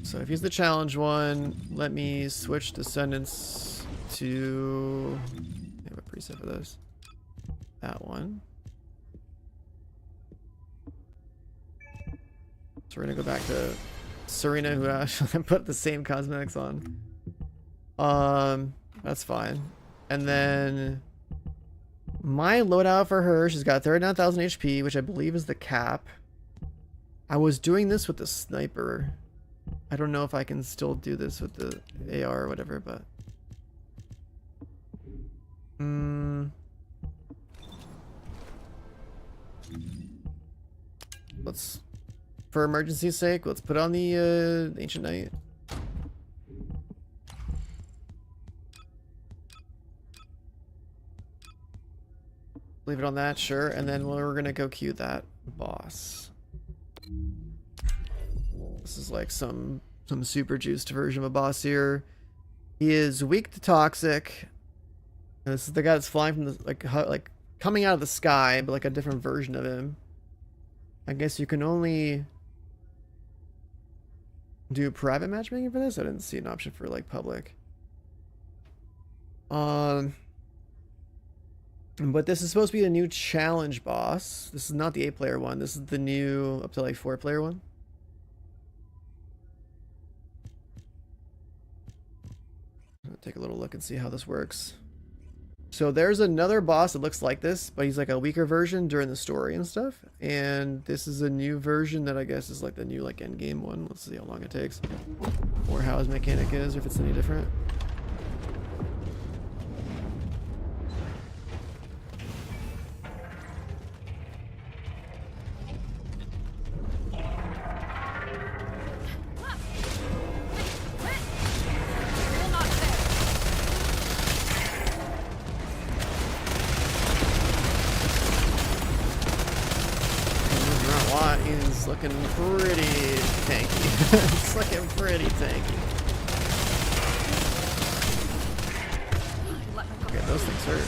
So if he's the challenge one, let me switch Descendants to, I have a preset for this. That one. So we're gonna go back to Serena, who actually put the same cosmetics on. That's fine. And then my loadout for her, she's got 39,000 HP, which I believe is the cap. I was doing this with the sniper. I don't know if I can still do this with the AR or whatever, but let's, for emergency's sake, let's put on the Ancient Knight. Leave it on that, sure. And then we're gonna go queue that boss. This is like some super juiced version of a boss here. He is weak to toxic. And this is the guy that's flying from the like coming out of the sky, but like a different version of him. I guess you can only do private matchmaking for this. I didn't see an option for like public. But this is supposed to be a new challenge boss. This is not the 8-player one. This is the new up to like 4-player one. I'm gonna take a little look and see how this works. So there's another boss that looks like this, but he's like a weaker version during the story and stuff. And this is a new version that I guess is like the new like Endgame one. Let's see how long it takes, or how his mechanic is, or if it's any different. Looking pretty tanky. It's looking pretty tanky. Okay, those things hurt.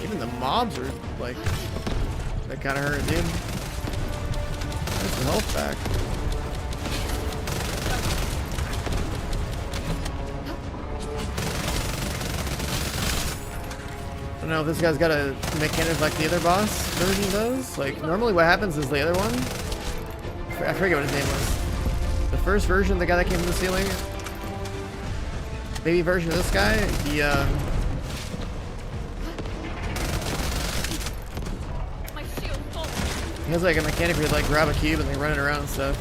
Even the mobs are like, that kind of hurt, dude. There's the health back. I don't know if this guy's got a mechanic like the other boss version does. Like, normally what happens is the other one, I forget what his name was. The first version, the guy that came from the ceiling, baby version of this guy, he has like a mechanic where you like grab a cube and they run it around and stuff.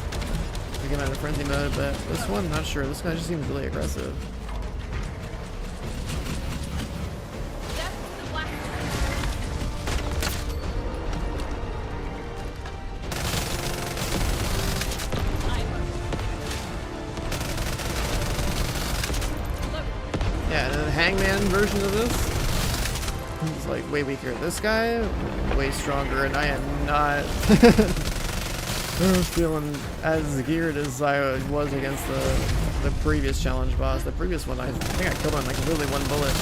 You get out of frenzy mode, but this one, not sure. This guy just seems really aggressive. Hangman version of this. He's like way weaker. This guy, way stronger, and I am not feeling as geared as I was against the previous challenge boss. The previous one, I think I killed him like literally one bullet.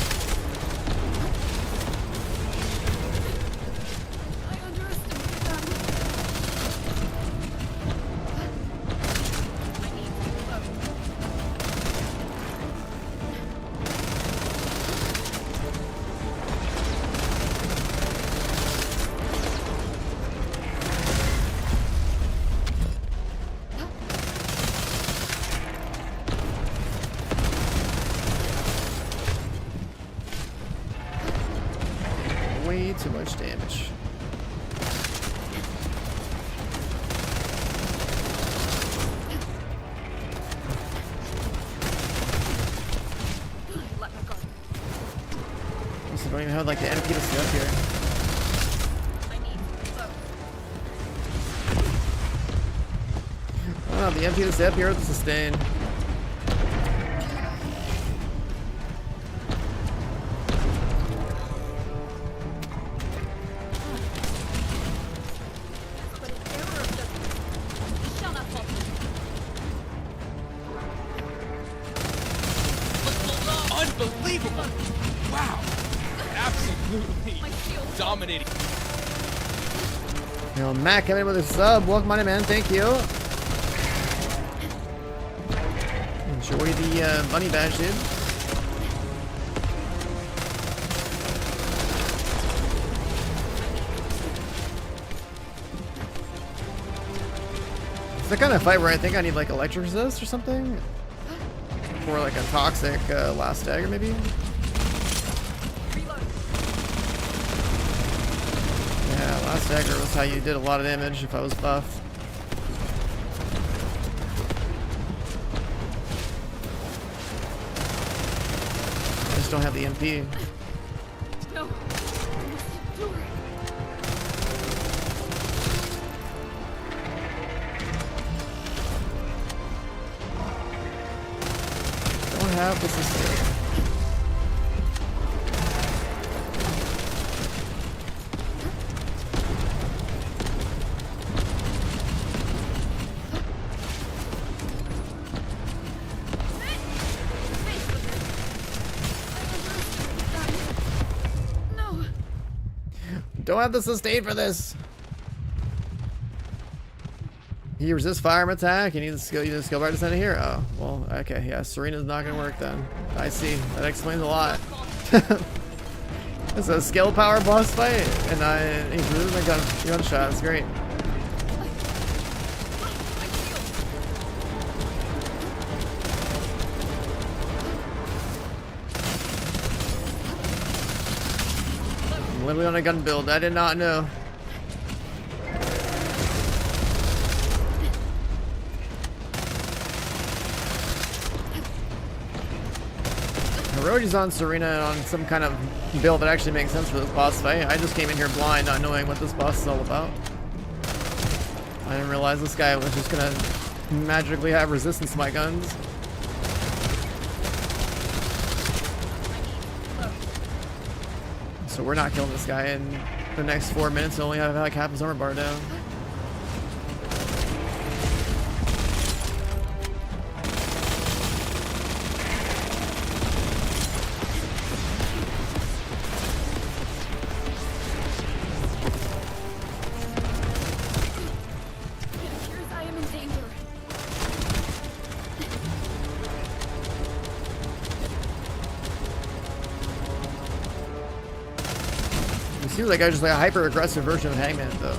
Way too much damage. I don't even have like the MP to stay up here. I don't have the MP to stay up here with the sustain. Unbelievable! Wow! Absolutely dominating. You know, Matt coming in with a sub. Welcome on in, man. Thank you. Enjoy the money badge, dude. It's the kind of fight where I think I need like electric resist or something. Or like a toxic last dagger, maybe? Yeah, last dagger was how you did a lot of damage if I was buff. I just don't have the MP. No. Don't have the sustain. Don't have the sustain for this. He resists firearm attack. You need the skill. You need the skill bar to send it here. Oh, well, okay. Yeah, Serena's not gonna work then. I see. That explains a lot. It's a skill power boss fight, and he's losing my gunshot. It's great. I'm literally on a gun build. I did not know. Hiroji's on Serena on some kind of build that actually makes sense for this boss fight. I just came in here blind, not knowing what this boss is all about. I didn't realize this guy was just gonna magically have resistance to my guns. So we're not killing this guy in the next 4 minutes. We only have like half his armor bar down. Seems like I just like a hyper aggressive version of Hangman though.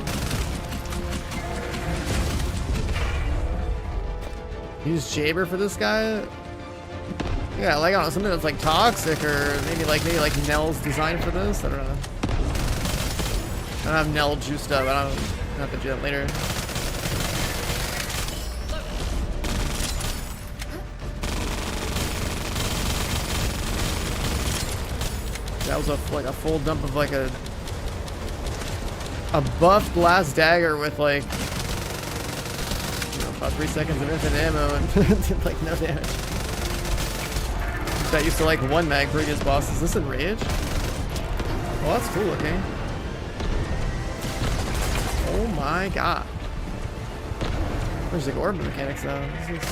Use Jaber for this guy? Yeah, like I don't know, something that's like toxic or maybe like Nell's designed for this. I don't know. I don't have Nell juiced up. I don't have to do that later. That was like a full dump of like a buffed last dagger with like, you know, about 3 seconds of infinite ammo and did like no damage. that used to like one mag previous bosses. Is this in Rage? Oh, that's cool looking. Oh my god. There's like orb mechanics though. This is...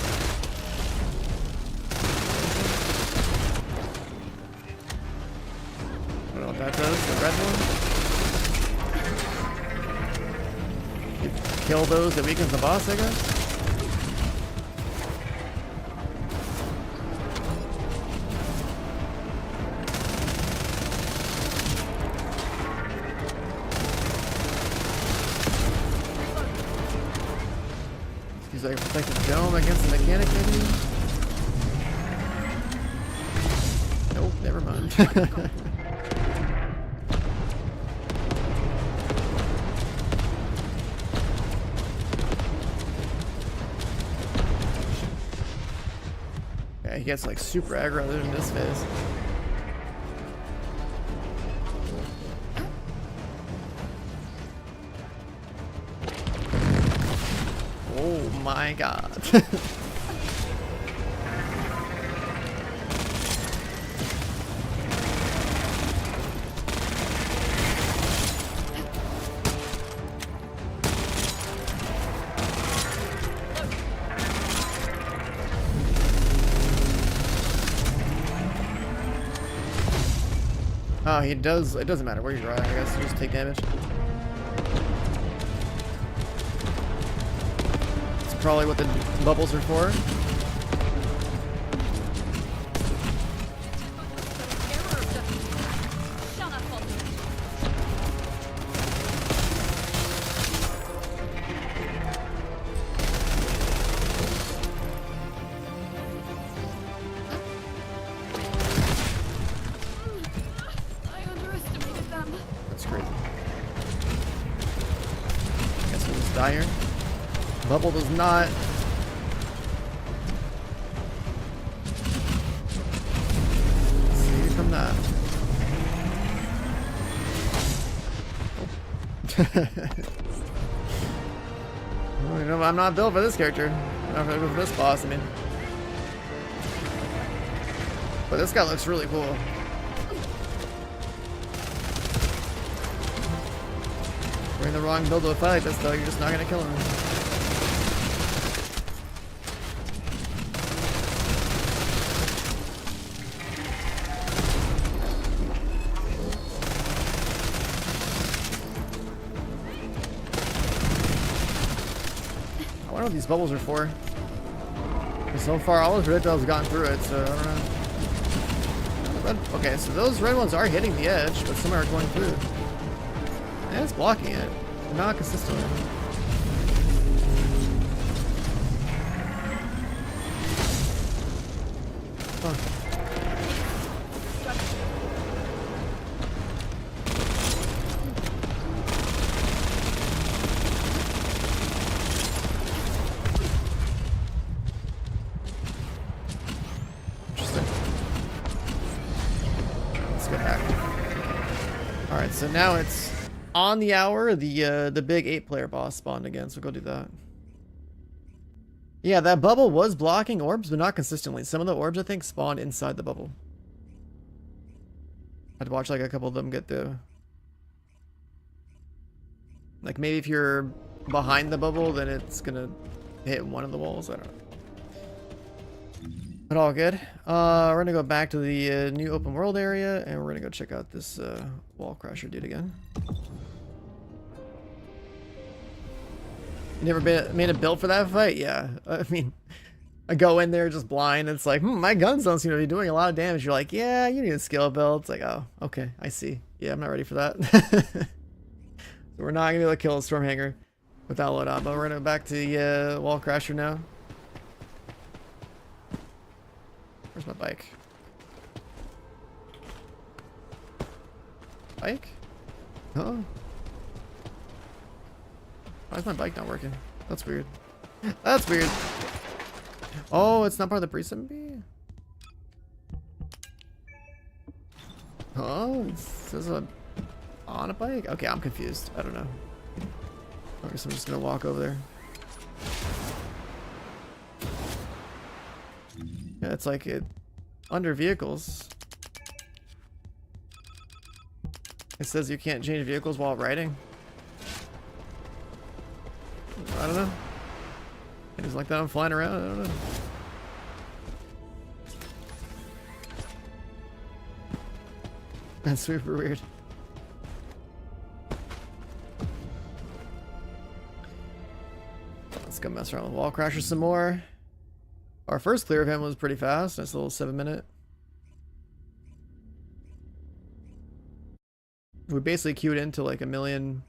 I don't know what that does. The red one? You kill those that weakens the boss, I guess? Use like a protective dome against the mechanic, maybe? Nope, never mind. Yeah, he gets like super aggro in this phase. Oh my god. Oh, he does. It doesn't matter where you ride, I guess. You just take damage. It's probably what the bubbles are for. Die here. Bubble does not. See from that. Oh. You know, I'm not built for this character. I'm not built for this boss, I mean. But this guy looks really cool. We're in the wrong build to a fight like this though, you're just not gonna kill him. I wonder what these bubbles are for. So far all those red dogs have gotten through it, so I don't know. Okay, so those red ones are hitting the edge, but some are going through. Yeah, it's blocking it. Not consistently. Huh. Interesting. Let's go back. Alright, so now it's on the hour, the big 8-player boss spawned again, so go do that. Yeah, that bubble was blocking orbs, but not consistently. Some of the orbs, I think, spawned inside the bubble. I'd watch like a couple of them get through. Like maybe if you're behind the bubble, then it's gonna hit one of the walls. I don't know. But all good. We're gonna go back to the new open world area, and we're gonna go check out this wall crasher dude again. You never made a build for that fight? Yeah. I mean, I go in there just blind. And it's like, my guns don't seem to be doing a lot of damage. You're like, yeah, you need a skill build. It's like, oh, okay, I see. Yeah, I'm not ready for that. So we're not gonna be able to kill a Stormhanger without load on, but we're gonna go back to the wall crasher now. Where's my bike? Bike? Oh. Why is my bike not working? That's weird. That's weird. Oh, it's not part of the precinct B? Oh, this is on a bike? Okay, I'm confused. I don't know. I guess I'm just gonna walk over there. Yeah, it's like it under vehicles. It says you can't change vehicles while riding. I don't know. It is like that I'm flying around. I don't know. That's super weird. Let's go mess around with Wall Crasher some more. Our first clear of him was pretty fast. Nice little 7-minute. We basically queued into like 1 million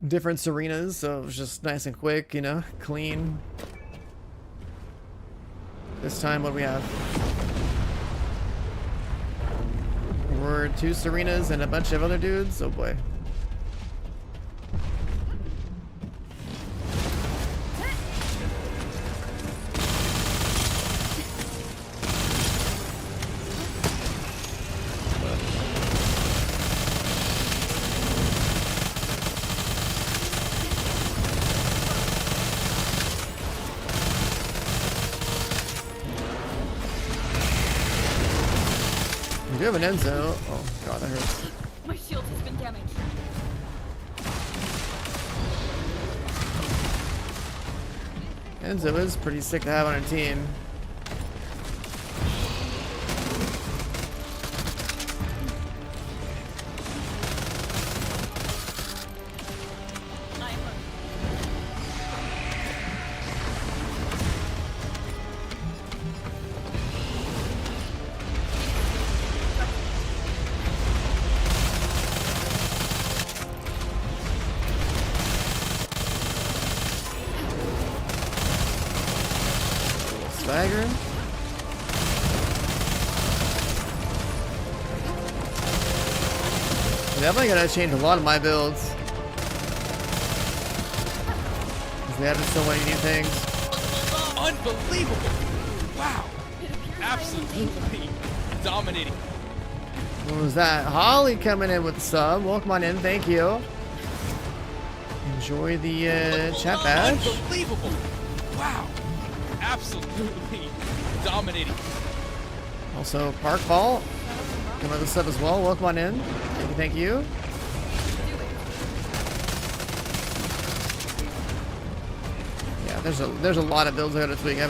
different Serenas, so it was just nice and quick, you know, clean. This time, what do we have? We're 2 Serenas and a bunch of other dudes. Oh boy. We do have an Enzo. Oh god, that hurts. My shield has been damaged. Enzo is pretty sick to have on our team. Swagger. Definitely gotta change a lot of my builds. Because they added so many new things. Unbelievable! Wow! Absolutely dominating. What was that? Holly coming in with the sub. Welcome on in, thank you. Enjoy the chat badge. Unbelievable! Wow! Absolutely dominating. Also, Park Ball. Come with the sub as well. Welcome on in. Thank you, thank you. Yeah, there's a lot of builds I got this week. I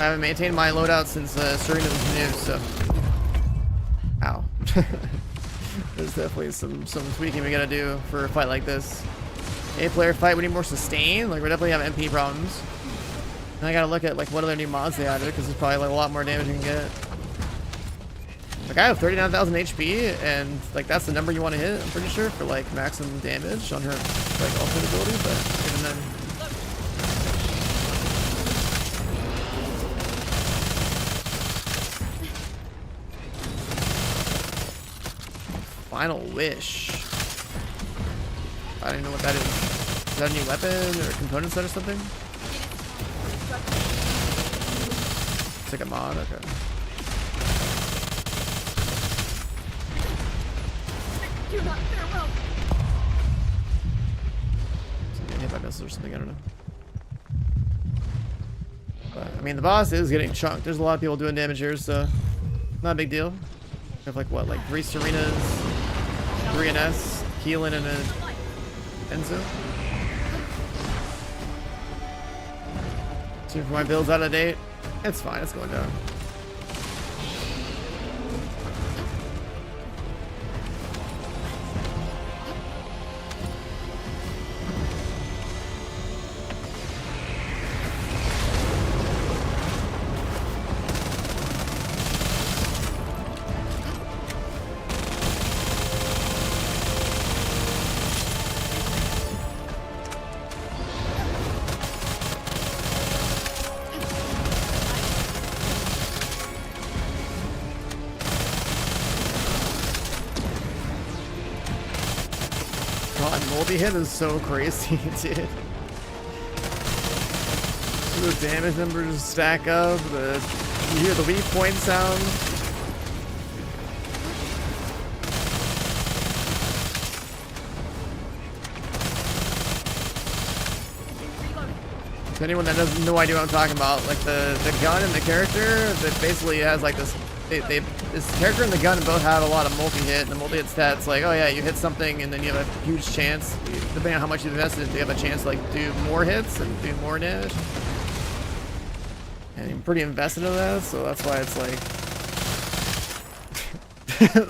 haven't maintained my loadout since Serena was new, so. Ow. There's definitely some tweaking we gotta do for a fight like this. 8-player fight, we need more sustain. Like, we definitely have MP problems. And I gotta look at like what other new mods they added, because there's probably like a lot more damage you can get. Like, I have 39,000 HP, and like that's the number you want to hit, I'm pretty sure, for like maximum damage on her like ultimate ability, but even then. Final Wish. I don't even know what that is. Is that a new weapon or a component set or something? It's like a mod, okay. Do not farewell. Getting hit by missiles or something, I don't know. But, I mean, the boss is getting chunked. There's a lot of people doing damage here, so not a big deal. We have like what, like 3 Serenas, 3 NS, Keelan, and a Enzo. See if my build's out of date. It's fine, it's going down. Multi-hit is so crazy, dude. The damage numbers stack up, you hear the weak point sound. To anyone that has no idea what I'm talking about, like the gun and the character that basically has like this, this character and the gun both have a lot of multi-hit, and the multi-hit stats like, oh yeah, you hit something and then you have a huge chance, depending on how much you've invested, you have a chance to like do more hits and do more damage. And I'm pretty invested in that, so that's why it's like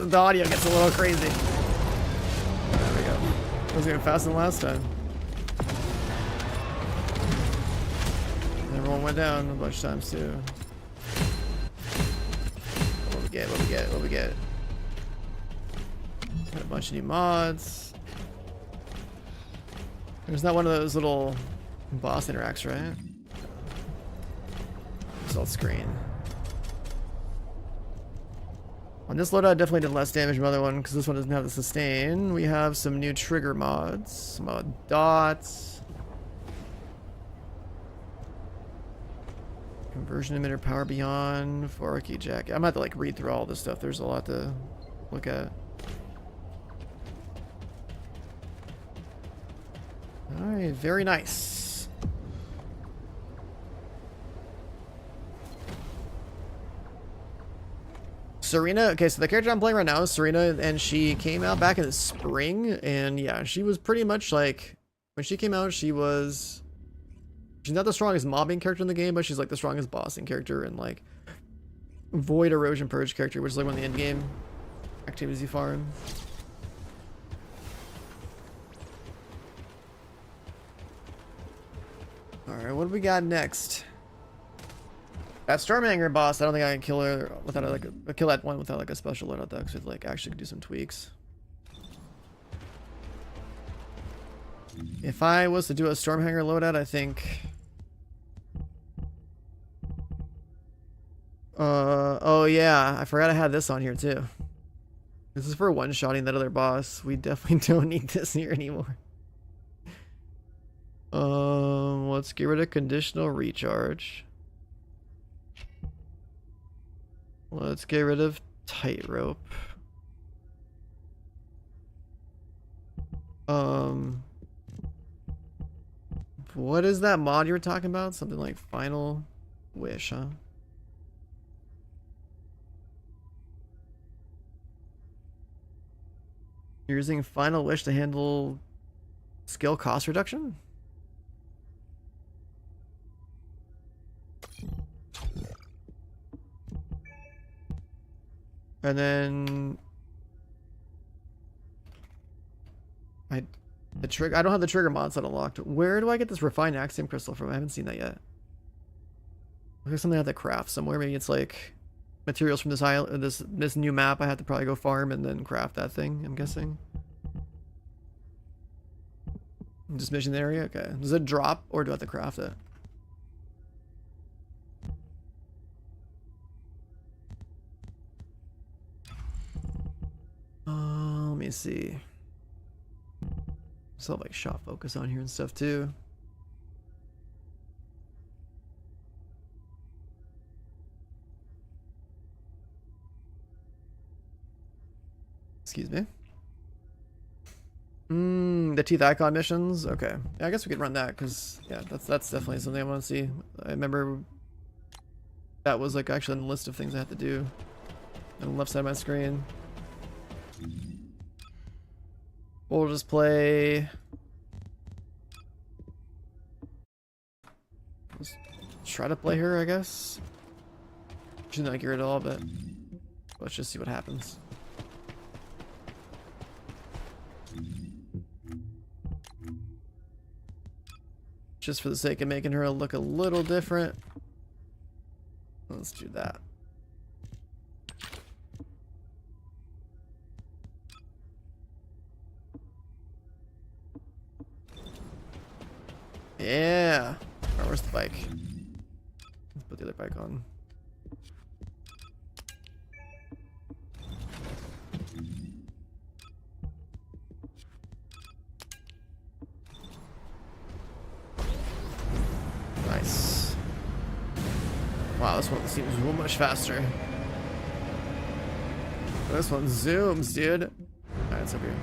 the audio gets a little crazy. There we go. That was even faster than last time. Everyone went down a bunch of times too. What we get? What we get? What we get? Got a bunch of new mods. There's not one of those little boss interacts, right? Result screen. On this loadout, I definitely did less damage than the other one because this one doesn't have the sustain. We have some new trigger mods, some dots. Conversion emitter, power beyond, 4 key jacket. I'm gonna have to like read through all this stuff. There's a lot to look at. Alright, very nice. Serena, okay, so the character I'm playing right now is Serena, and she came out back in the spring, and yeah, she was pretty much like, when she came out, she's not the strongest mobbing character in the game, but she's like the strongest bossing character and like void erosion purge character, which is like one of the endgame activities you farm. Alright, what do we got next? That Stormhanger boss, I don't think I can kill her without like kill that one without like a special loadout though, because it like actually could do some tweaks. If I was to do a Stormhanger loadout, I think oh yeah, I forgot I had this on here too. This is for one-shotting that other boss. We definitely don't need this here anymore. Let's get rid of conditional recharge. Let's get rid of tightrope. What is that mod you were talking about? Something like Final Wish, huh? You're using Final Wish to handle skill cost reduction? And then I don't have the trigger mods unlocked. Where do I get this refined Axiom crystal from? I haven't seen that yet. There's something I have to craft somewhere. Maybe it's like materials from this island, this new map. I have to probably go farm and then craft that thing, I'm guessing. Just mission the area? Okay. Does it drop or do I have to craft it? Let me see. Still have like shot focus on here and stuff too. Excuse me. The teeth icon missions. Okay, yeah, I guess we could run that because yeah, that's definitely something I want to see. I remember that was like actually on the list of things I had to do on the left side of my screen. We'll just play. Let's try to play her, I guess. She's not geared at all, but let's just see what happens. Just for the sake of making her look a little different, let's do that. Yeah. Alright, where's the bike? Let's put the other bike on. Nice. Wow, this one seems real much faster. This one zooms, dude. Alright, it's over here.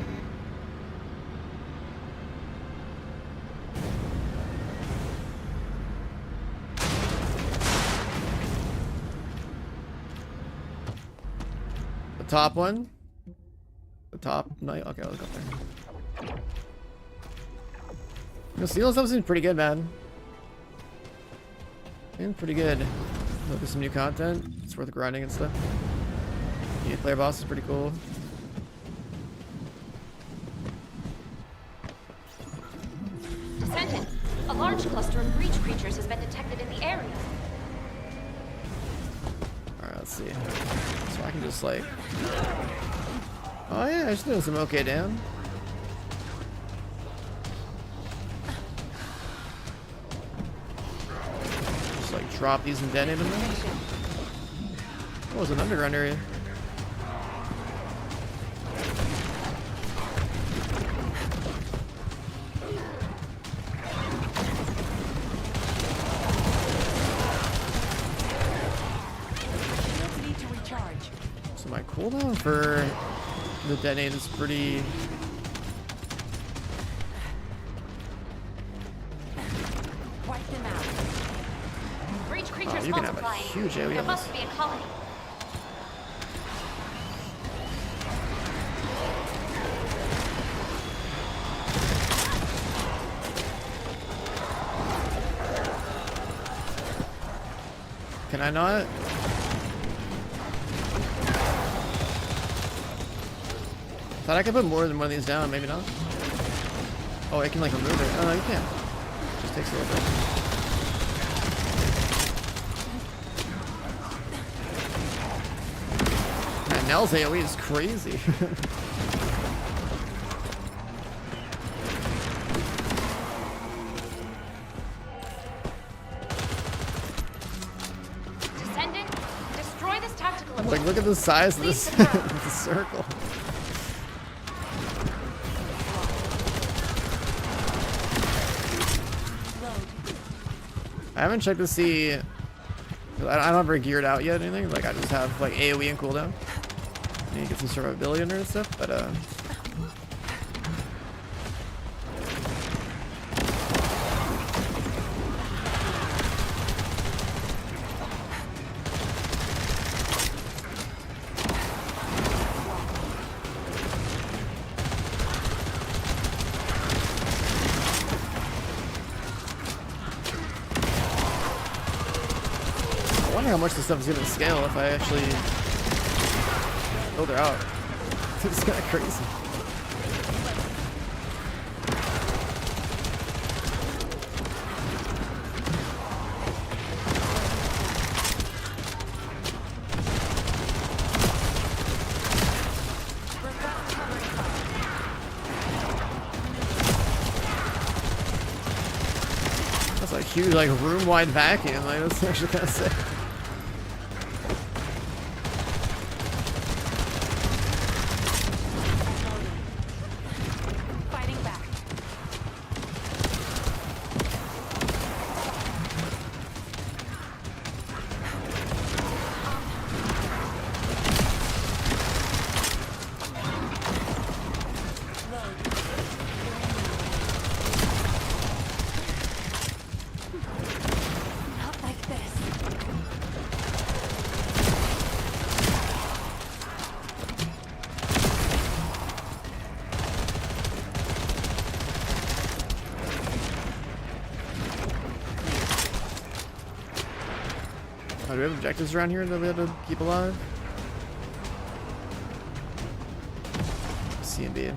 The top one. The top. No, okay, let's go there. The seal stuff seems pretty good, man. Seems pretty good. Look at some new content. It's worth grinding and stuff. New player boss is pretty cool. Descendant, a large cluster of breach creatures has been detected in the area. Alright, let's see. So I can just like... Oh yeah, I just doing some okay down. Just like drop these and detonate them. Oh, it's an underground area. So my cooldown for the detonate is pretty... Wipe them out. Breach creatures Oh, you can have a multiplying. huge AoE There on must this. be a colony. Can I not? Thought I could put more than one of these down, maybe not. Oh, I can like remove it. Oh no, you can't. Just takes a little bit. Man, Nell's AoE is crazy. Descendant, destroy this tactical equipment. Like, look at the size of this the circle. I haven't checked to see. I don't have her geared out yet or anything. Like, I just have like AoE and cooldown. I need to get some survivability in there and stuff, but I wonder how much this stuff is gonna scale if I actually build her out. It's kind of crazy. That's a huge, like, room-wide vacuum. Like, that's actually kind of sick. Fighting back. Not like this. Oh, do we have objectives around here that we have to keep alive? C and B.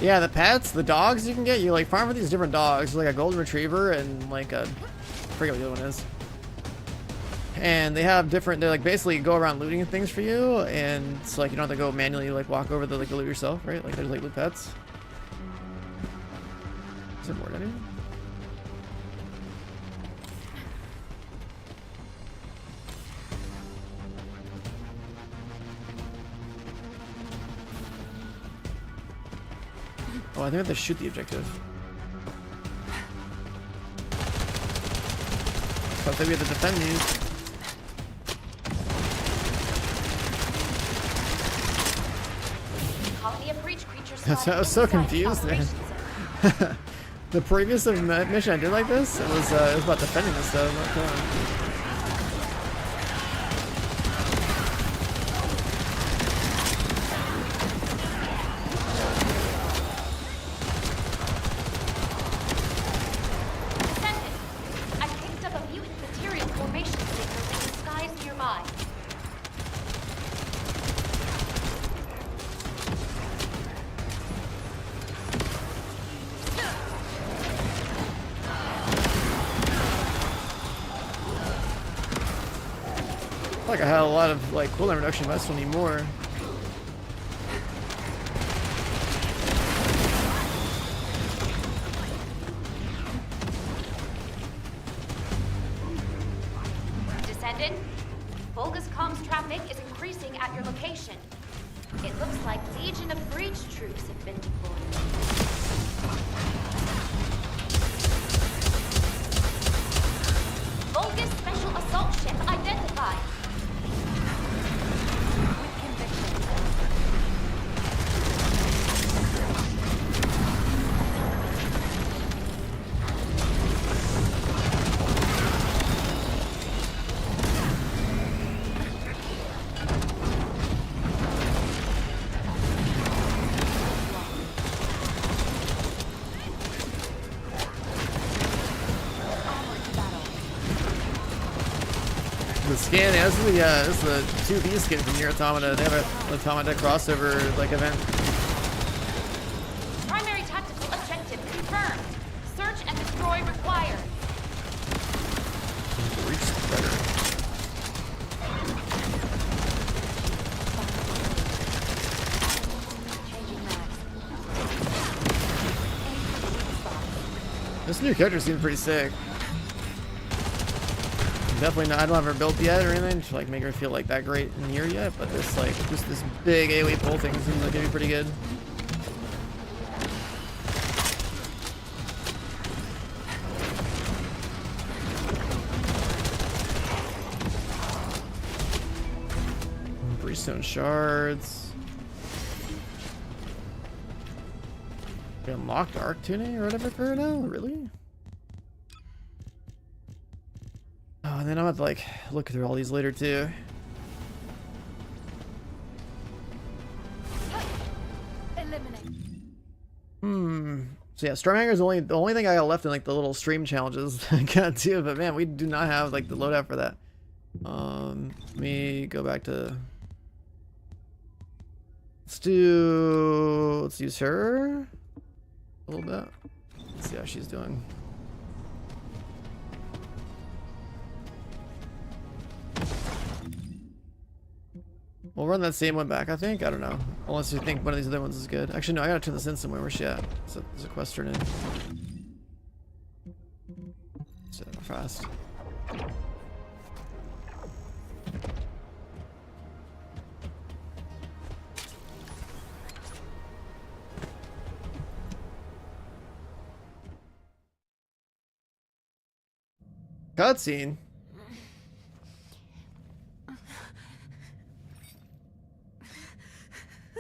Yeah, the pets, the dogs you can get, you like farm for these different dogs, like a golden retriever and like a, I forget what the other one is. And they have different, they're like basically go around looting things for you, and it's like you don't have to go manually like walk over the like the loot yourself, right? Like there's like loot pets. Is there more anyway? Oh, I think I have to shoot the objective. So I think we have to defend these. Colony of breach creatures. That's, I was so confused there. The previous mission I did like this, it was about defending this stuff, not killing. Like I had a lot of like cooldown reduction, but I still need more. Descendant, Vulgus comms traffic is increasing at your location. It looks like Legion of Breach troops have been deployed. Vulgus special assault ship identified. Scan, yeah, this is the 2B skin from Nier Automata. They have an Automata crossover like event. Primary tactical objective confirmed. Search and destroy required. Breach better. This new character seems pretty sick. Definitely not. I don't have her built yet or anything to like make her feel like that great in here yet, but this like just this big AoE pull thing seems like it'd be pretty good. Breachstone shards. We unlocked arc tuning or whatever for her now? Really? Oh, and then I'll have to like look through all these later too. So yeah, Stormhanger is the only thing I got left in like the little stream challenges I got to, but man, we do not have like the loadout for that. Let me go back to. Let's use her a little bit. Let's see how she's doing. We'll run that same one back, I think. I don't know. Unless you think one of these other ones is good. Actually, no, I gotta turn this in somewhere. Where's she at? There's a quest turn in. So fast. Cutscene.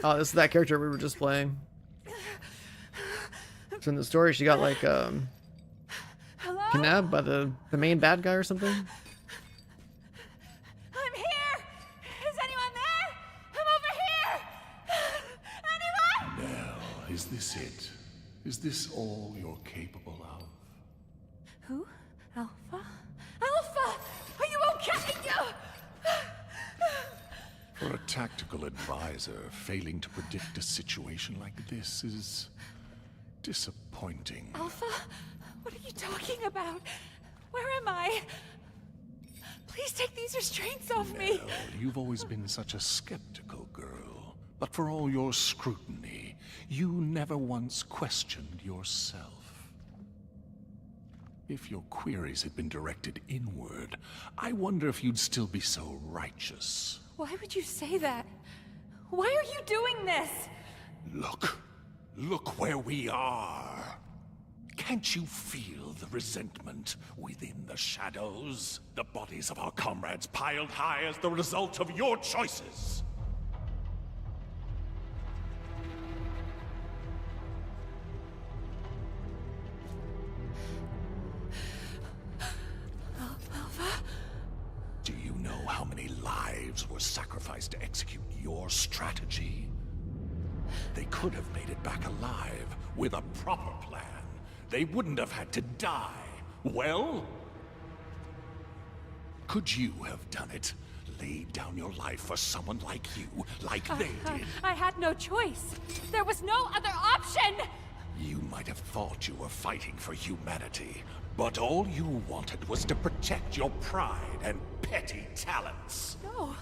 Oh, this is that character we were just playing. So in the story, she got like kidnapped by the main bad guy or something. I'm here! Is anyone there? I'm over here! Anyone? Nell, is this it? Is this all you're capable of? Who? Alpha? Alpha! Are you okay? For a tactical advisor, failing to predict a situation like this is disappointing. Alpha? What are you talking about? Where am I? Please take these restraints off me. Nell, you've always been such a skeptical girl. But for all your scrutiny, you never once questioned yourself. If your queries had been directed inward, I wonder if you'd still be so righteous. Why would you say that? Why are you doing this? Look where we are. Can't you feel the resentment within the shadows? The bodies of our comrades piled high as the result of your choices. sacrifice to execute your strategy. They could have made it back alive with a proper plan. They wouldn't have had to die. Well, could you have done it? Laid down your life for someone like you, like they did? I had no choice. There was no other option! You might have thought you were fighting for humanity, but all you wanted was to protect your pride and petty talents. No,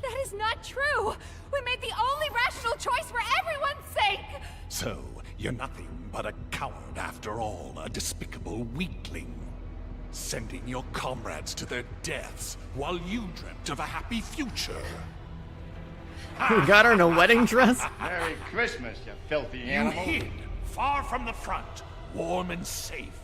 that is not true! We made the only rational choice for everyone's sake! So, you're nothing but a coward after all, a despicable weakling. Sending your comrades to their deaths while you dreamt of a happy future. We got her in a wedding dress? Merry Christmas, you filthy animal. You hid, far from the front, warm and safe.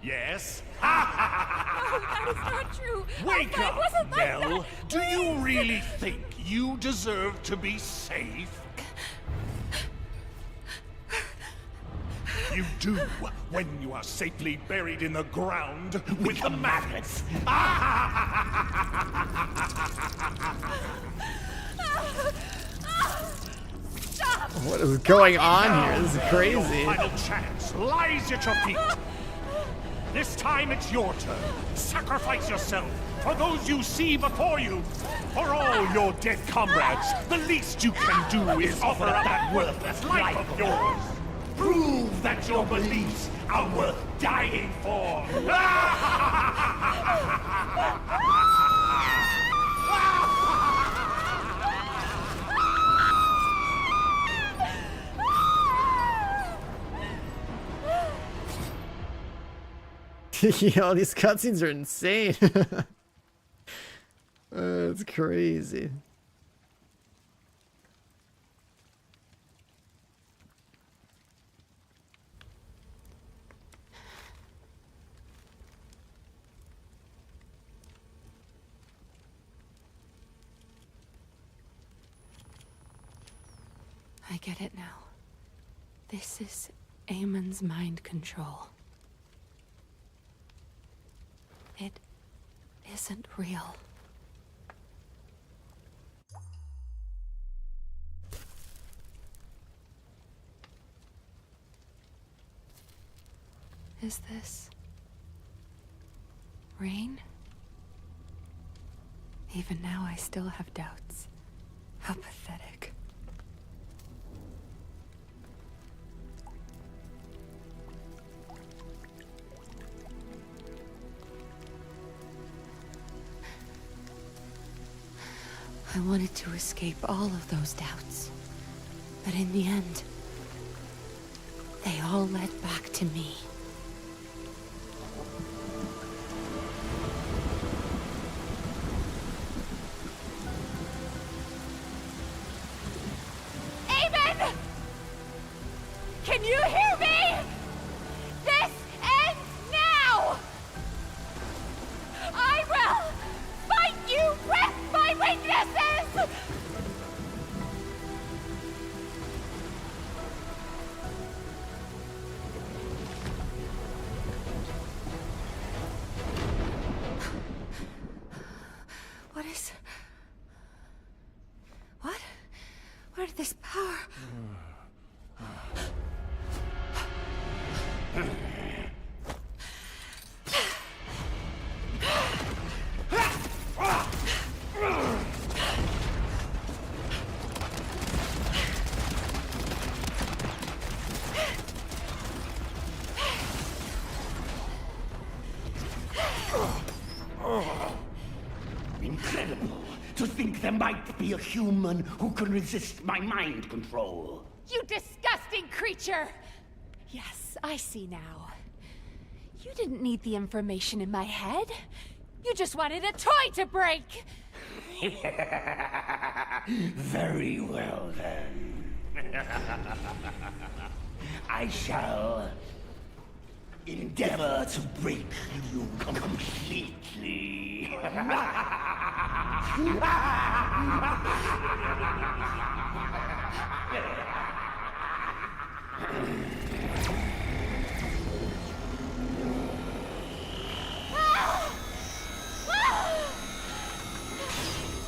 Yes? No, that is not true! Wake It up, wasn't like Nell! that. Do you really think you deserve to be safe? You do when you are safely buried in the ground with the maggots. Stop! What is going on here? This is crazy. Your final chance lies at your feet. This time it's your turn. Sacrifice yourself for those you see before you. For all your dead comrades, the least you can do is offer up that worthless life of yours. Prove that your beliefs are worth dying for. Yo, these cutscenes are insane. It's crazy. I get it now. This is Amon's mind control. It isn't real. Is this rain? Even now I still have doubts. How pathetic. I wanted to escape all of those doubts. But in the end, they all led back to me. Amen! Can you hear me? This ends now! I will fight you with my weaknesses! What is... What? Where did this power... Incredible to think there might be a human who can resist my mind control. You disgusting creature! Yes, I see now. You didn't need the information in my head. You just wanted a toy to break! Very well, then. I shall endeavor to break you completely.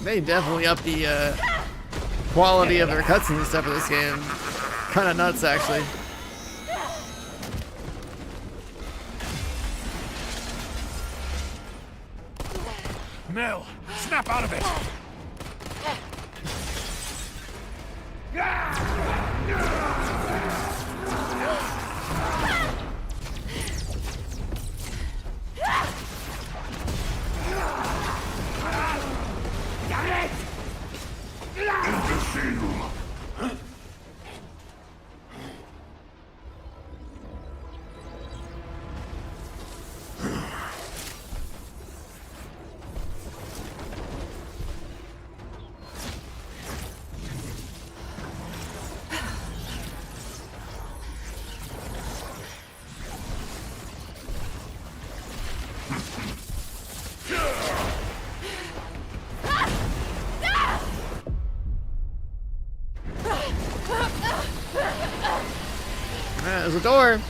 They definitely up the quality of their cutscenes and stuff for this game. Kind of nuts, actually. Nell, snap out of it! Imbecile! There's a door.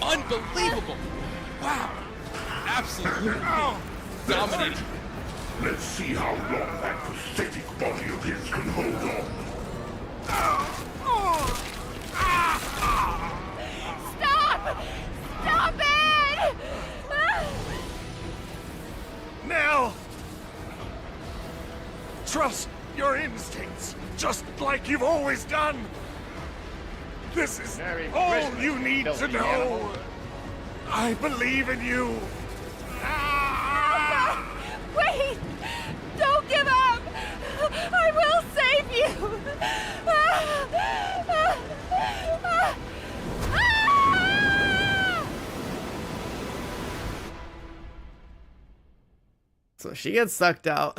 Unbelievable! Wow! Absolutely dominating. Let's see how long that pathetic body of his can hold on. Stop! Stop it! Nell! Trust your instincts, just like you've always done. This is all Christmas, you need to filthy know. animal. I believe in you. Wait! Don't give up! I will save you! So she gets sucked out.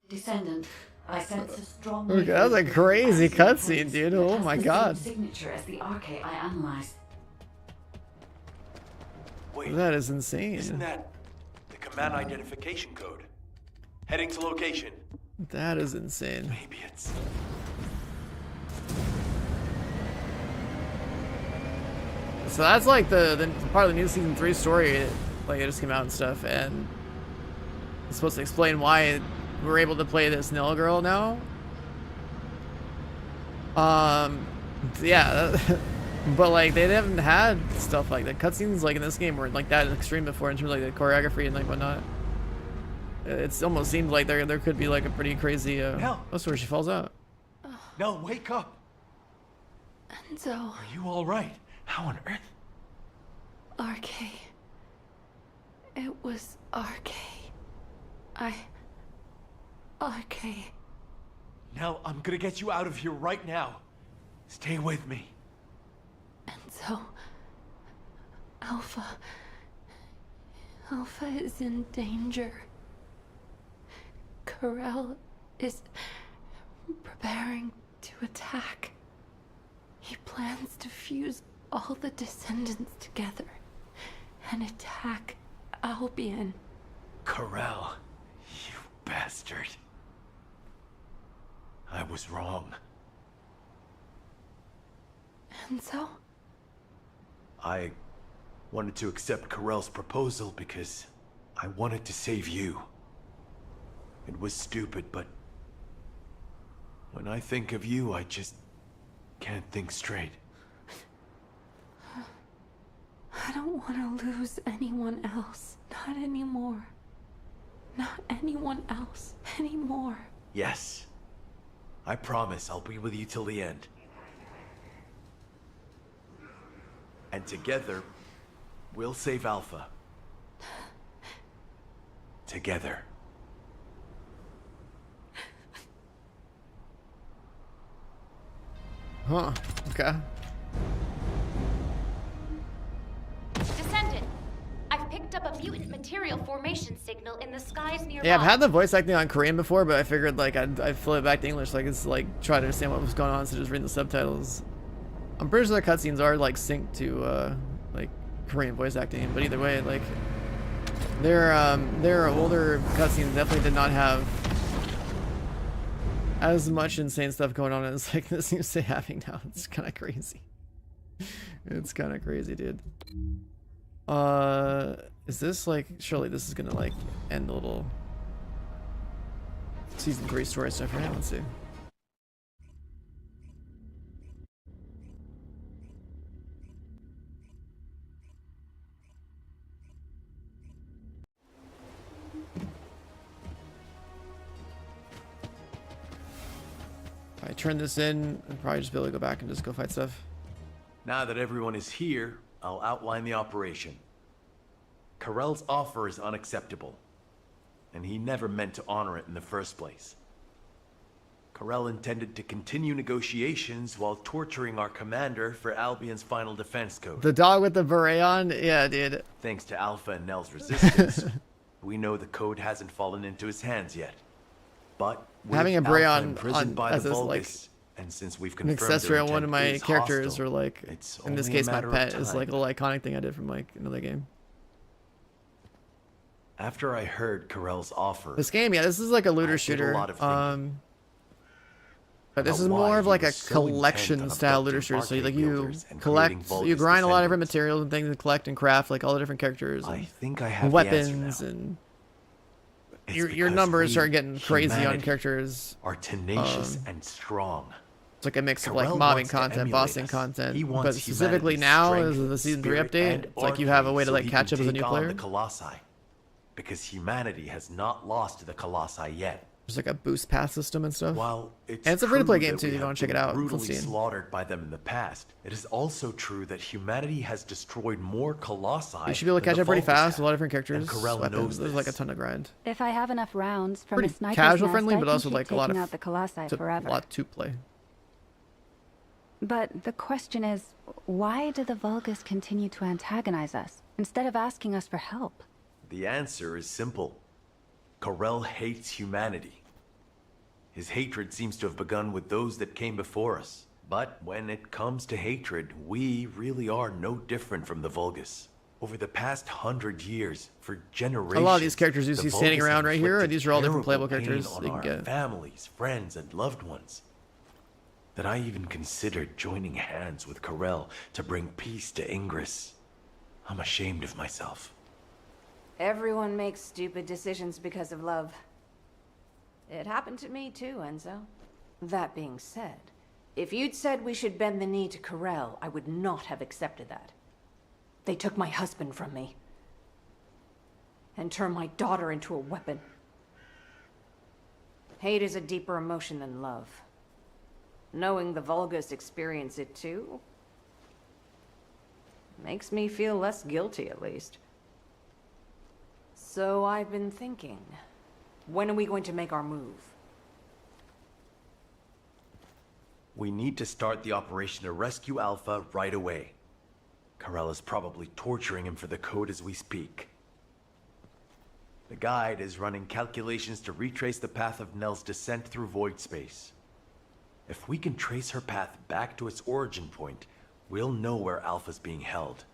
Descendant, I sense a strong. Okay, that was a crazy cutscene, dude. Oh my god. Signature as the arche I analyzed. Wait, That is insane. isn't that the command identification code? Heading to location. That is insane. Maybe it's... So that's like the part of the new season 3 story, like it just came out and stuff, and it's supposed to explain why we're able to play this Nell girl now. Yeah, but like they haven't had stuff like that. Cutscenes like in this game weren't like that extreme before in terms of like the choreography and like whatnot. It's almost seemed like there could be like a pretty crazy. That's where she falls out. Nell, wake up! Enzo. Are you all right? How on earth? Arche. It was Arche. Arche. Nell, I'm gonna get you out of here right now. Stay with me. Enzo. Alpha. Alpha is in danger. Corel is preparing to attack. He plans to fuse all the descendants together and attack Albion. Corel, you bastard. I was wrong. Enzo? I wanted to accept Corel's proposal because I wanted to save you. It was stupid, but when I think of you, I just can't think straight. I don't want to lose anyone else. Not anymore. Not anyone else anymore. Yes. I promise I'll be with you till the end. And together, we'll save Alpha. Together. Huh. Okay. Descendant, I've picked up a mutant material formation signal in the skies nearby. Yeah, I've had the voice acting on Korean before, but I figured like I'd flip it back to English, like it's like try to understand what was going on, so just reading the subtitles. I'm pretty sure the cutscenes are like synced to like Korean voice acting, but either way, like Their older cutscenes definitely did not have as much insane stuff going on as like this seems to be having now. It's kind of crazy. It's kind of crazy, dude. Is this like, surely this is gonna like end a little season 3 story stuff right now? Let's see. If I turn this in, I'd probably just be able to go back and just go fight stuff. Now that everyone is here, I'll outline the operation. Karel's offer is unacceptable, and he never meant to honor it in the first place. Karel intended to continue negotiations while torturing our commander for Albion's final defense code. The dog with the beret on? Yeah, dude. Thanks to Alpha and Nell's resistance, we know the code hasn't fallen into his hands yet. But with having a beret Alpha on imprisoned by as the this, Vulgus, like, and since we've an confirmed accessory their on one of intent my is characters, hostile, or like, it's in this only a case, my matter of pet is time. like a little iconic thing I did from like another game. After I heard Karel's offer, This game, yeah, this is like a looter I did a shooter. lot of thinking. But this About is why more of he like a was so intent collection on style abducting looter shooter. So like arcade you builders and collect, creating you Vulgus grind a lot of different descendants. materials and things and collect and craft like all the different characters. I And think I have weapons the answer now. and It's your because numbers we, are getting crazy on humanity, characters. are tenacious and strong. It's like a mix of Karel like mobbing wants to content, emulate bossing us. content, He wants but specifically humanity's now strength, as the season 3 spirit, update, and it's like you have a way to arcade like so catch he up can as a new take on player. the Colossi, because humanity has not lost to the Colossi yet. There's like a boost pass system and stuff. While it's And it's a free-to-play true game that too. we You have want to check it been out. It's brutally insane. slaughtered by them in the past, it is also true that humanity has destroyed more Colossi. You should be able to than catch the up pretty Vulgus fast. have. A lot of different characters, And Karel weapons. knows There's like a this. ton of grind. If I have enough rounds from Pretty a sniper's casual nest, friendly, I but can also keep like a lot taking of out the colossi a forever. lot to play. But the question is, why do the Vulgus continue to antagonize us instead of asking us for help? The answer is simple. Karel hates humanity. His hatred seems to have begun with those that came before us. But when it comes to hatred, we really are no different from the Vulgus. Over the past 100 years, for generations, A lot of these characters you the see standing Vulgus around right here, inflicted these are all different terrible playable characters pain on that you can our get. families, friends, and loved ones. That I even considered joining hands with Karel to bring peace to Ingress. I'm ashamed of myself. Everyone makes stupid decisions because of love. It happened to me too, Enzo. That being said, if you'd said we should bend the knee to Karel, I would not have accepted that. They took my husband from me. And turned my daughter into a weapon. Hate is a deeper emotion than love. Knowing the Vulgus experience it too makes me feel less guilty, at least. So I've been thinking, when are we going to make our move? We need to start the operation to rescue Alpha right away. Karel is probably torturing him for the code as we speak. The guide is running calculations to retrace the path of Nell's descent through void space. If we can trace her path back to its origin point, we'll know where Alpha's being held.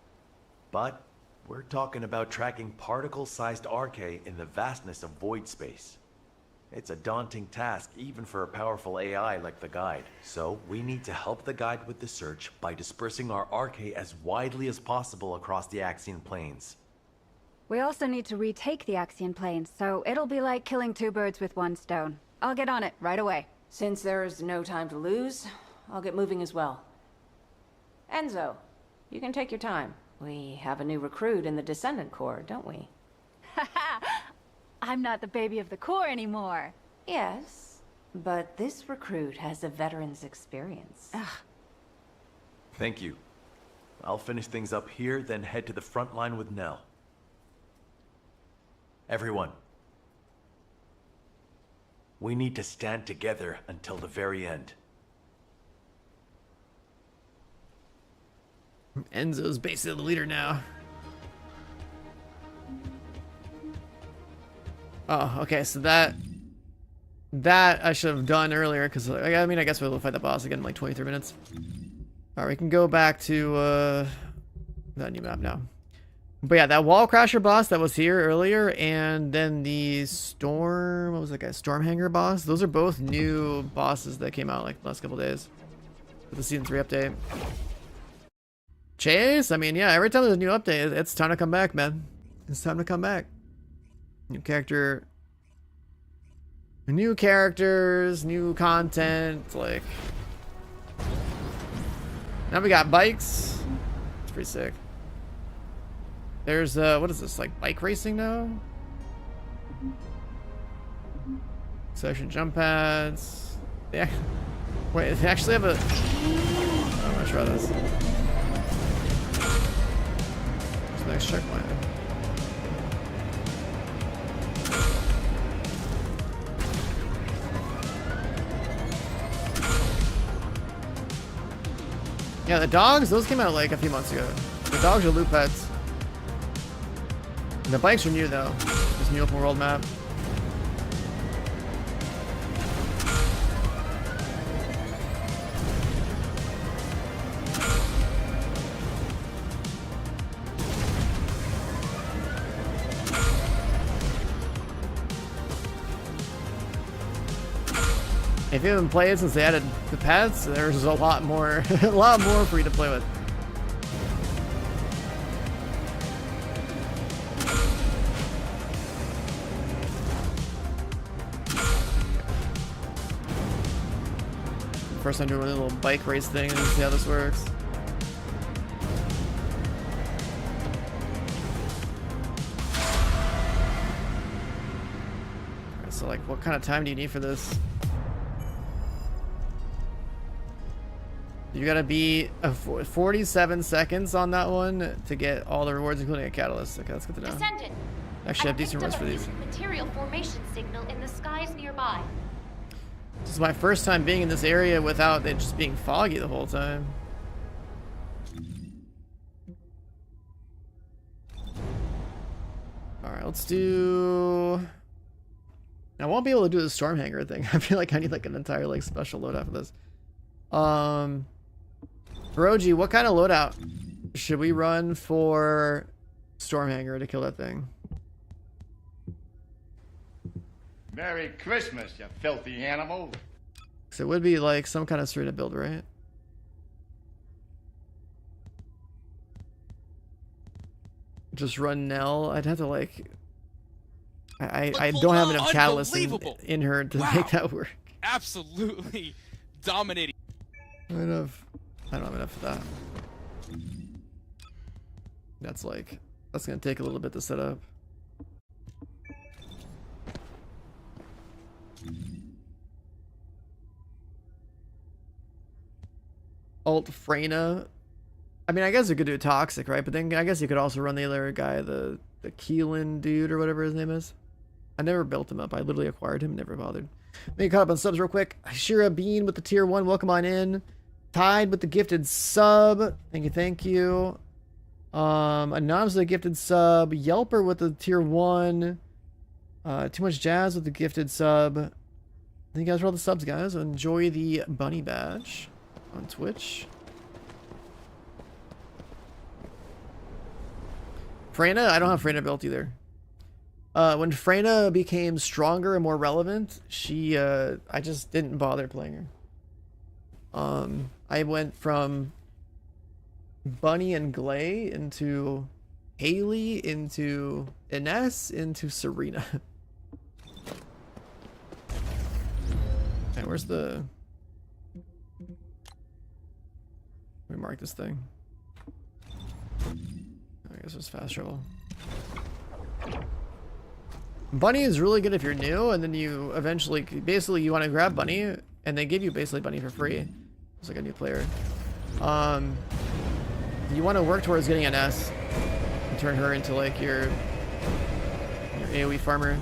But we're talking about tracking particle-sized Arche in the vastness of void space. It's a daunting task even for a powerful AI like the guide. So we need to help the guide with the search by dispersing our Arche as widely as possible across the Axiom Plains. We also need to retake the Axion Plains, so it'll be like killing 2 birds with 1 stone. I'll get on it right away. Since there is no time to lose, I'll get moving as well. Enzo, you can take your time. We have a new recruit in the Descendant Corps, don't we? I'm not the baby of the Corps anymore. Yes, but this recruit has a veteran's experience. Thank you. I'll finish things up here, then head to the front line with Nell. Everyone. We need to stand together until the very end. Enzo's basically the leader now. Oh, okay, so that I should have done earlier, because I mean, I guess we'll fight the boss again in like 23 minutes. Alright, we can go back to that new map now. But yeah, that wall crasher boss that was here earlier, and then the storm, what was that guy? Stormhanger boss. Those are both new bosses that came out like the last couple days with the season 3 update. Chase, I mean, yeah, every time there's a new update, it's time to come back, man. It's time to come back. New character, new characters, new content. Like, now we got bikes. It's pretty sick. There's what is this, like bike racing now? Section jump pads. Yeah. Wait, they actually have a. Oh, I'm gonna try this. What's the next checkpoint? Yeah, the dogs, those came out like a few months ago. The dogs are loot pets. The bikes are new though. This new open world map. If you haven't played since they added the pets, there's a lot more, a lot more for you to play with. First time doing a little bike race thing and see how this works. Alright, so like what kind of time do you need for this? You gotta be 47 seconds on that one to get all the rewards, including a catalyst. Okay, that's good to know. Descendant. Actually, I have decent rewards for these. Material formation signal in the skies nearby. This is my first time being in this area without it just being foggy the whole time. Alright, let's do... I won't be able to do the Stormhanger thing. I feel like I need like an entire like special loadout for this. Hiroji, what kind of loadout should we run for Stormhanger to kill that thing? Merry Christmas, you filthy animal. So it would be like some kind of Serena build, right? Just run Nell. I'd have to like... I don't have enough catalyst in her to make that work. Absolutely dominating. I don't have enough for that. That's gonna take a little bit to set up. Alt Freyna. I mean, I guess you could do Toxic, right? But then I guess you could also run the other guy, the Keelan dude or whatever his name is. I never built him up. I literally acquired him, never bothered. Maybe caught up on subs real quick. Shira Bean with the tier 1. Welcome on in. Tied with the gifted sub. Thank you, thank you. Anonymous with the gifted sub. Yelper with the tier 1. Too Much Jazz with the gifted sub. Thank you guys for all the subs, guys. Enjoy the bunny badge on Twitch. Freyna? I don't have Freyna built either. When Freyna became stronger and more relevant, she, I just didn't bother playing her. I went from Bunny and Glay into Haley, into Ines, into Serena. Okay, where's the... Let me mark this thing. I guess it's fast travel. Bunny is really good if you're new, and then you eventually, basically you want to grab Bunny, and they give you basically Bunny for free. It's like a new player. You want to work towards getting an S, and turn her into like your AoE farmer.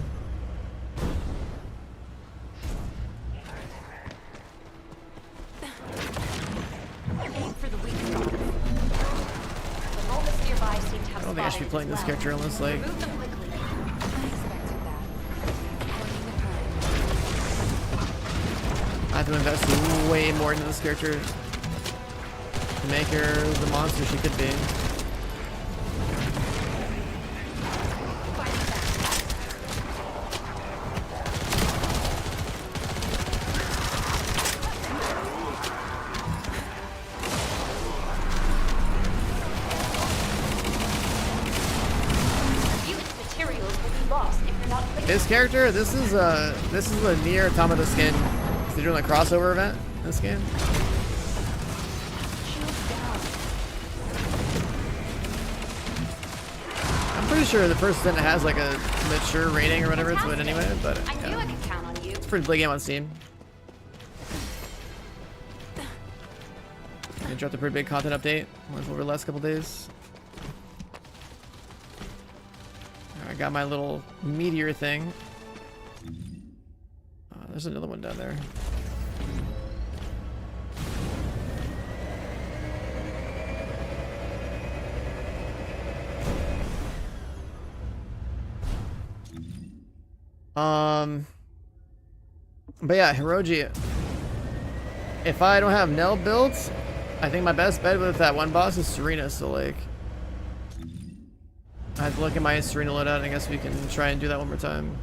I don't think I should be playing this character unless like... I have to invest way more into this character to make her the monster she could be. This character, this is the near Automata skin. They're doing a crossover event in this game. I'm pretty sure the First Descendant has like a mature rating or whatever it's with anyway, but I knew I could count on you. it's a pretty big game on Steam. They dropped a pretty big content update over the last couple days. I got my little meteor thing. There's another one down there. But yeah, Hiroji. If I don't have Nell built, I think my best bet with that one boss is Serena. So like, I have to look at my Serena loadout. I guess we can try and do that one more time.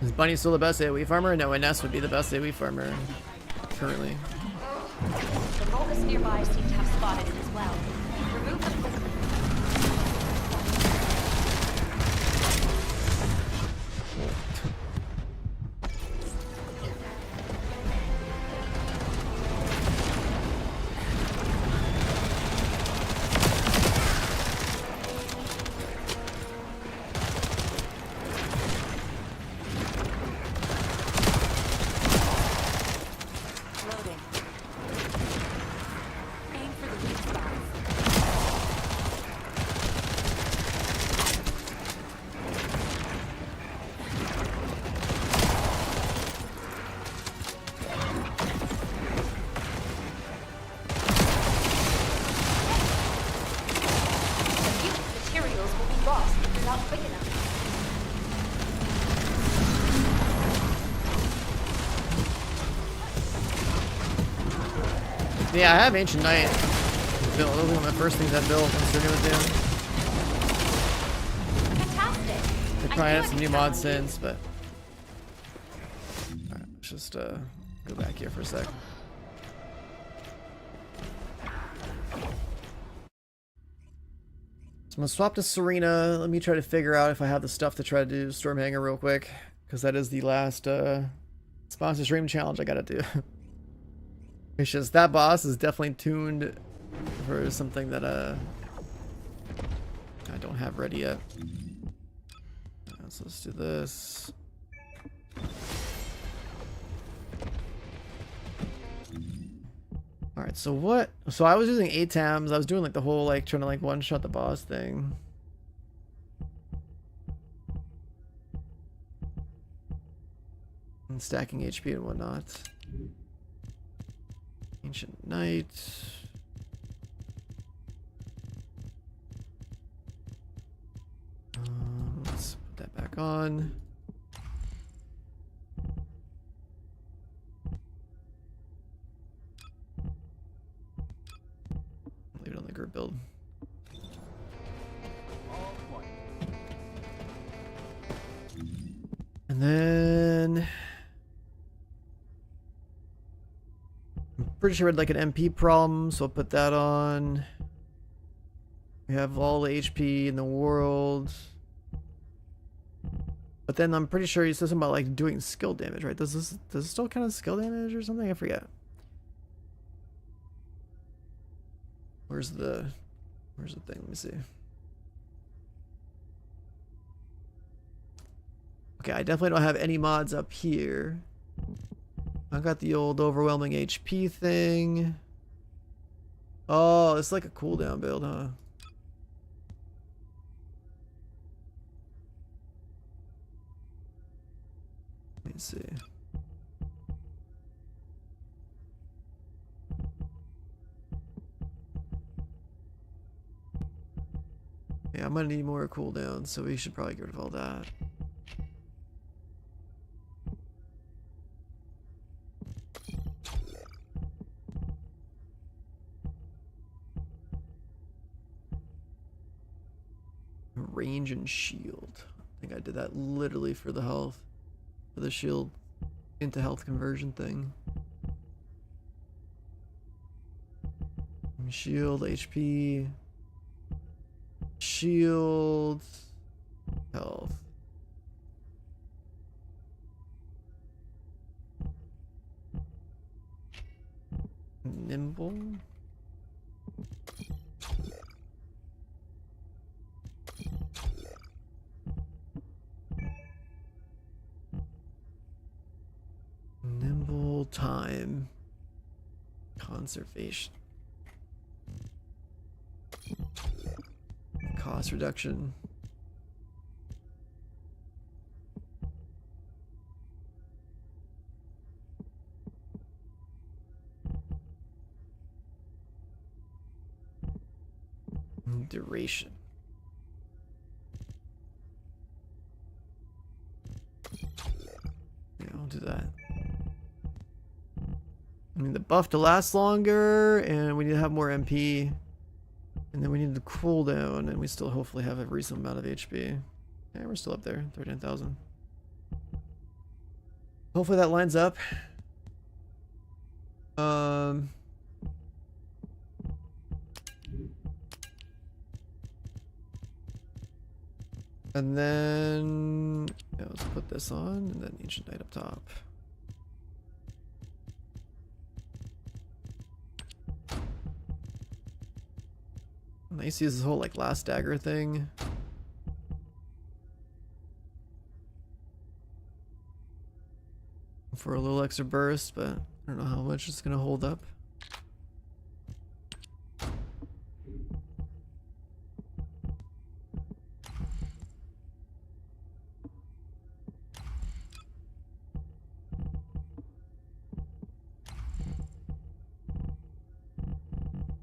Is Bunny still the best AoE farmer? No, Ines would be the best AoE farmer currently. The Vulgus nearby seem to have spotted it as well. Remove them quickly. Yeah, I have Ancient Knight built. Those are one of the first things I built when Serena was down. Fantastic. They probably had some new mods since, but alright, let's just go back here for a sec. So I'm gonna swap to Serena. Let me try to figure out if I have the stuff to try to do Stormhanger real quick, because that is the last sponsor stream challenge I gotta do. It's just that boss is definitely tuned for something that I don't have ready yet. So let's do this. Alright, so what? So I was using ATAMs. I was doing like the whole like trying to like one-shot the boss thing. And stacking HP and whatnot. Ancient Knight. Let's put that back on. Leave it on the group build. And then I'm pretty sure we had like an MP problem, so I'll put that on. We have all the HP in the world. But then I'm pretty sure you said something about like doing skill damage, right? Does this still count as skill damage or something? I forget. Where's the thing? Let me see. Okay, I definitely don't have any mods up here. I got the old overwhelming HP thing. Oh, it's like a cooldown build, huh? Let me see. Yeah, I'm gonna need more cooldowns, so we should probably get rid of all that. Range and shield. I think I did that literally for the health. For the shield into health conversion thing. Shield, HP, shield, health. Nimble. Nimble, time, conservation, cost reduction. Duration. Yeah, I'll do that. I mean, the buff to last longer, and we need to have more MP. And then we need the cooldown, and we still hopefully have a reasonable amount of HP. Yeah, we're still up there, 39,000. Hopefully that lines up. And then yeah, let's put this on, and then Ancient Knight up top. Nice to use this whole like last dagger thing. For a little extra burst, but I don't know how much it's gonna hold up.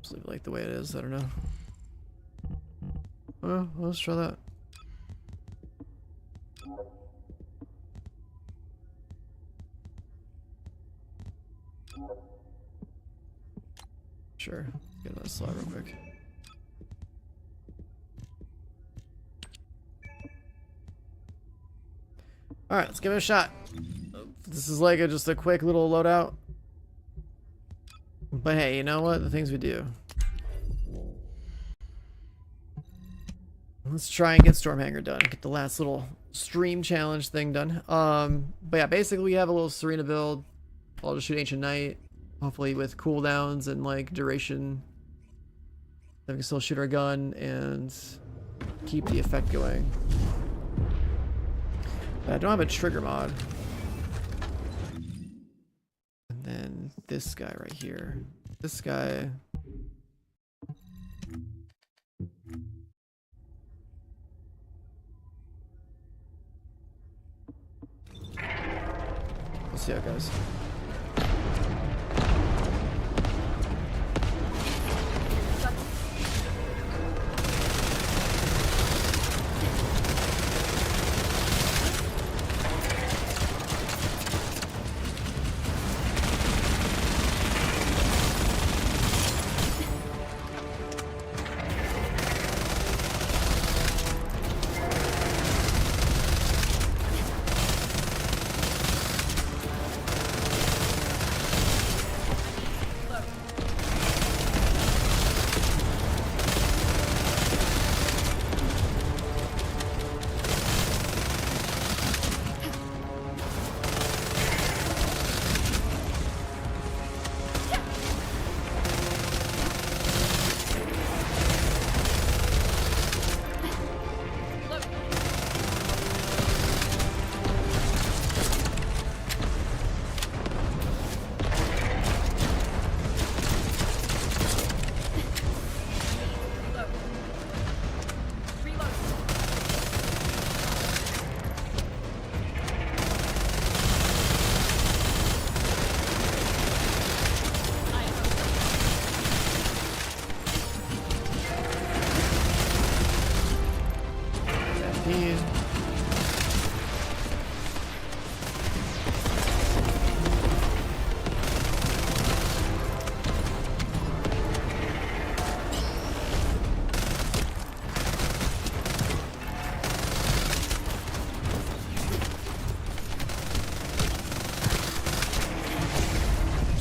Just leave it like the way it is, I don't know. Well, let's try that. Sure, get another slot real quick. Alright, let's give it a shot. This is like just a quick little loadout. But hey, you know what? The things we do. Let's try and get Stormhanger done. Get the last little stream challenge thing done. But yeah, basically we have a little Serena build. I'll just shoot Ancient Knight. Hopefully with cooldowns and like duration. Then we can still shoot our gun and keep the effect going. But I don't have a trigger mod. And then this guy right here. This guy. Let's see how it goes.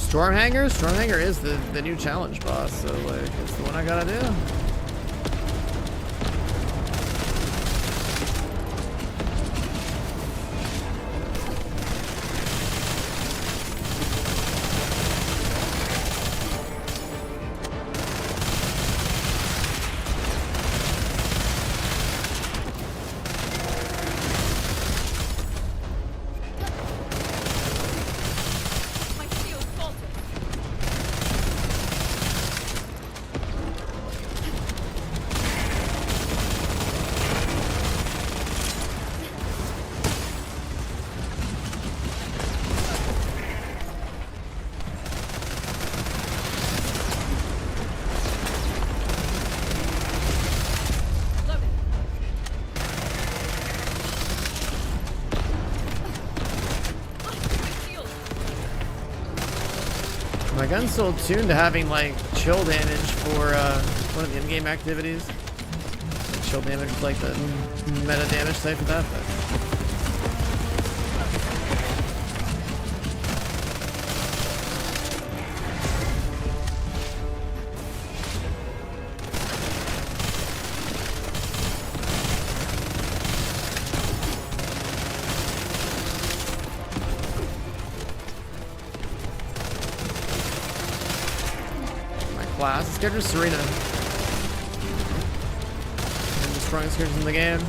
Stormhanger? Stormhanger is the new challenge boss, so like it's the one I gotta do. My gun's still tuned to having like chill damage for one of the in-game activities. Chill damage is like the meta damage type of that. Class. This character's Serena. One of the strongest characters in the game.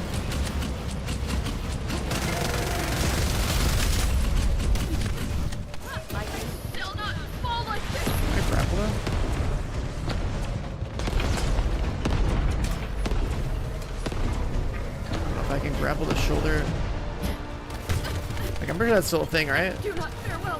I can still not fall like this. Can I grapple though? I don't know if I can grapple the shoulder. Like, I'm pretty sure that's still a thing, right? Do not fare well.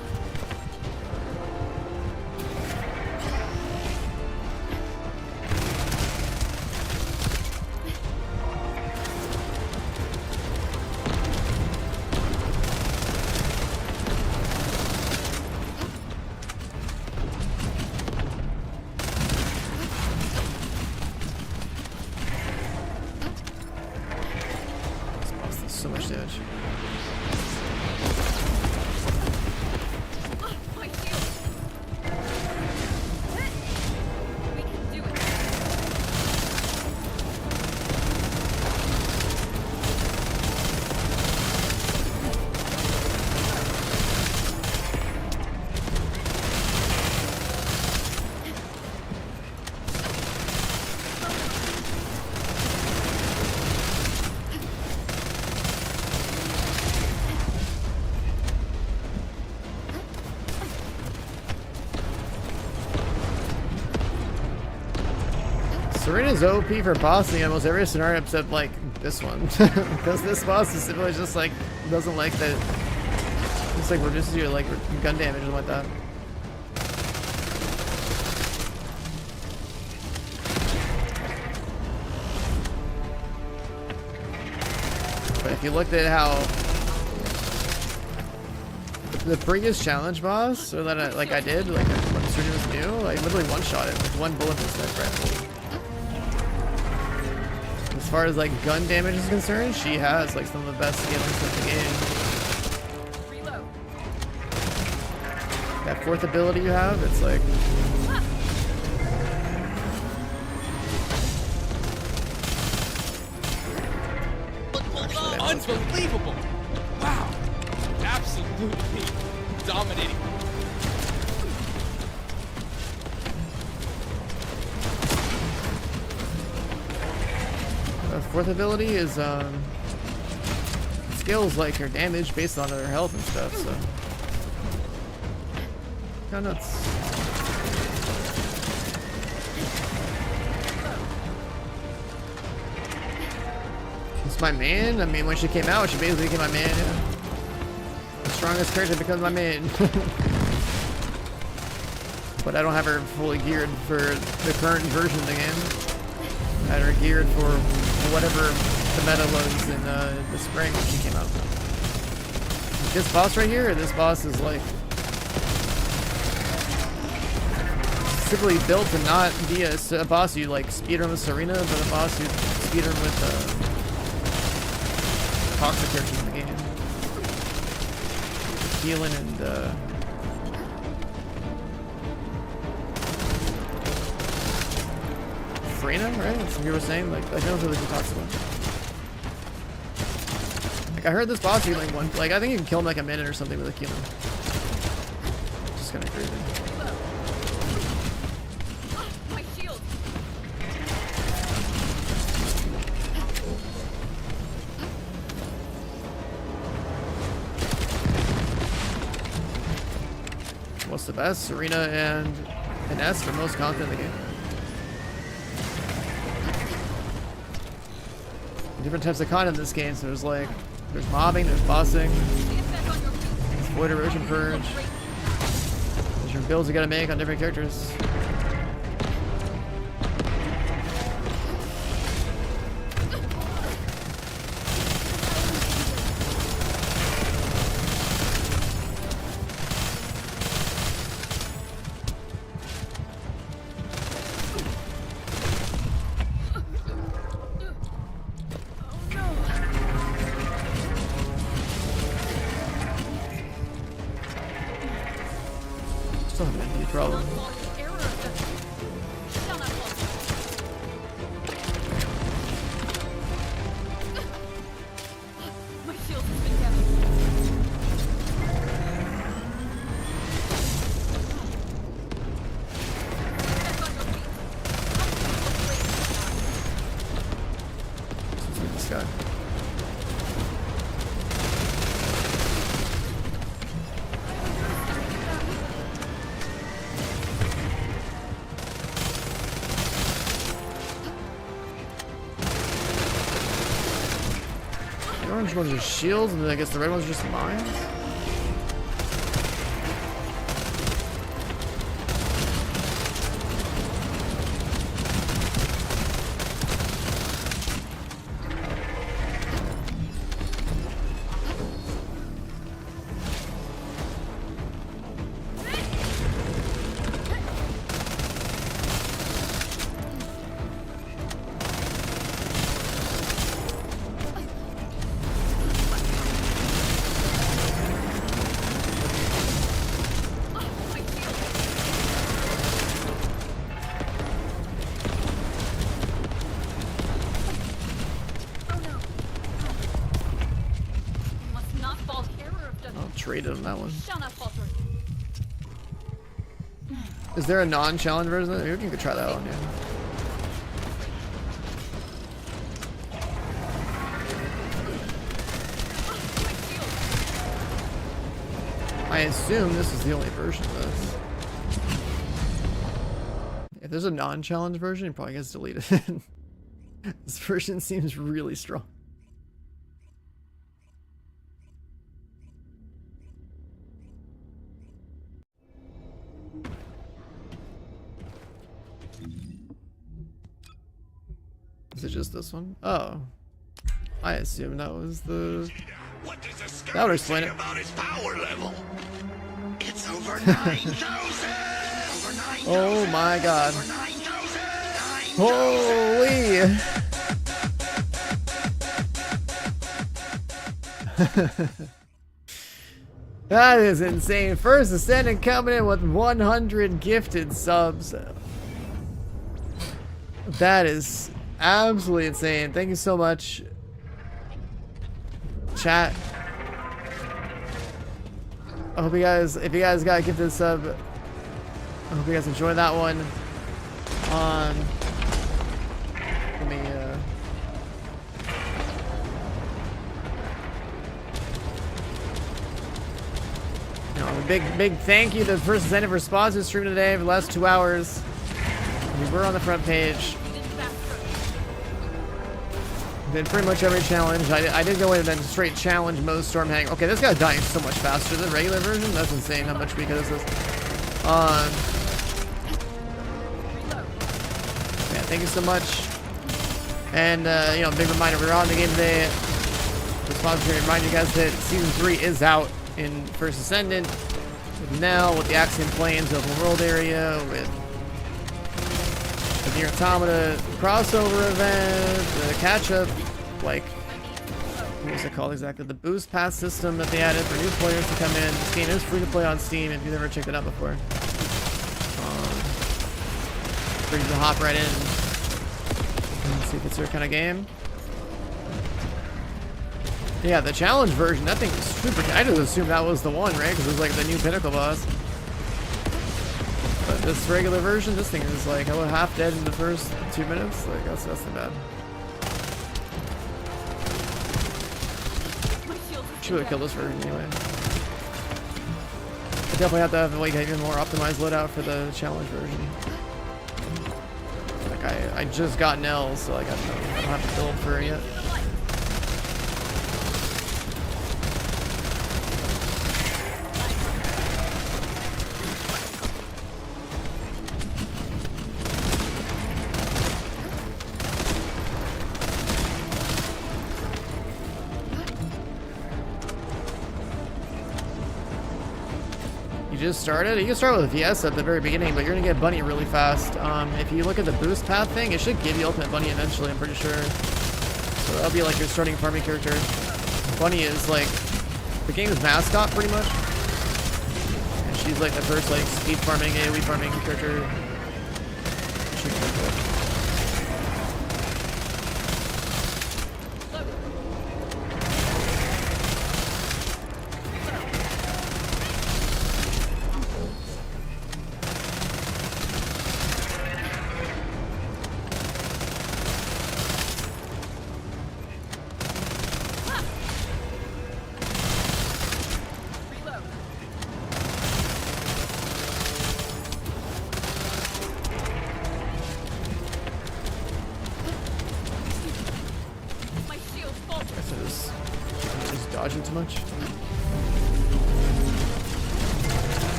So much damage. My shield. We can do it. Serena's OP for bossing almost every scenario except like this one. Because this boss is simply just like doesn't like that. It's like reduces your like gun damage and like that. But if you looked at how the previous challenge boss, or that I did, like when Serena was new, I literally one-shot it with one bullet with sniper rifle. As far as like gun damage is concerned, she has like some of the best skills in the game. Reload. That fourth ability you have, it's like Unbelievable! Wow, absolutely dominating. Fourth ability is scales like her damage based on her health and stuff, so kinda nuts. It's my main. I mean, when she came out, she basically became my main. Yeah. The strongest character becomes my main. But I don't have her fully geared for the current version of the game. I had her geared for whatever the meta was in the spring when she came out. This boss right here, this boss is like simply built to not be a boss you like speedrun with Serena, but a boss you speedrun with toxic characters in the game. Healing and Farina, right? That's what you were saying. Like, I know what he talks about. Like, I heard this boss you like one. Like, I think you can kill him like a minute or something with a Keelan. Just kind of crazy. My shield. What's the best? Serena and S for most content in the game. Different types of content in this game, so there's mobbing, there's bossing, there's void erosion purge, there's different builds you gotta make on different characters. Still haven't had any problem. My shield has been damaged. This guy. The orange ones are shields, and then I guess the red ones are just mines. Traded on that one. Is there a non-challenge version? Maybe you could try that one, yeah. I assume this is the only version of this. If there's a non-challenge version, it probably gets deleted. This version seems really strong. Is it just this one? Oh. I assume that was the... That would explain it. About his power level. It's over 9,000! Oh my god. Holy! That is insane. First Descendant coming in with 100 gifted subs. That is absolutely insane. Thank you so much, chat. I hope you guys, if you guys got a gifted sub, I hope you guys enjoyed that one. Let me a big thank you to First Descendant for sponsoring stream today for the last 2 hours. We were on the front page. Did pretty much every challenge. I did go in and then straight challenge mode Stormhang. Okay, this guy's dying so much faster than the regular version. That's insane how much weaker this is. Yeah, thank you so much. And you know, big reminder, we're on the game today. The sponsor to remind you guys that season 3 is out in First Descendant with Nell, with the Axiom Plains open world area, with the Automata crossover event, the catch-up, like, what was it called exactly? The boost pass system that they added for new players to come in. This game is free to play on Steam if you've never checked it out before. Free to hop right in and Let's see if it's your kind of game. Yeah, the challenge version, that thing was super. I just assumed that was the one, right? Because it was like the new pinnacle boss. But this regular version, this thing is like half dead in the first 2 minutes. Like that's not bad. Should have killed this version anyway. I definitely have to have like even more optimized loadout for the challenge version. Like I just got Nell, so like I don't have to build for her yet. Just started. You can start with a VS at the very beginning, but you're gonna get Bunny really fast. If you look at the boost path thing, it should give you Ultimate Bunny eventually, I'm pretty sure. So that'll be like your starting farming character. Bunny is like the game's mascot pretty much. And she's like the first like speed farming, AoE farming character. Should be cool. Dodging too much.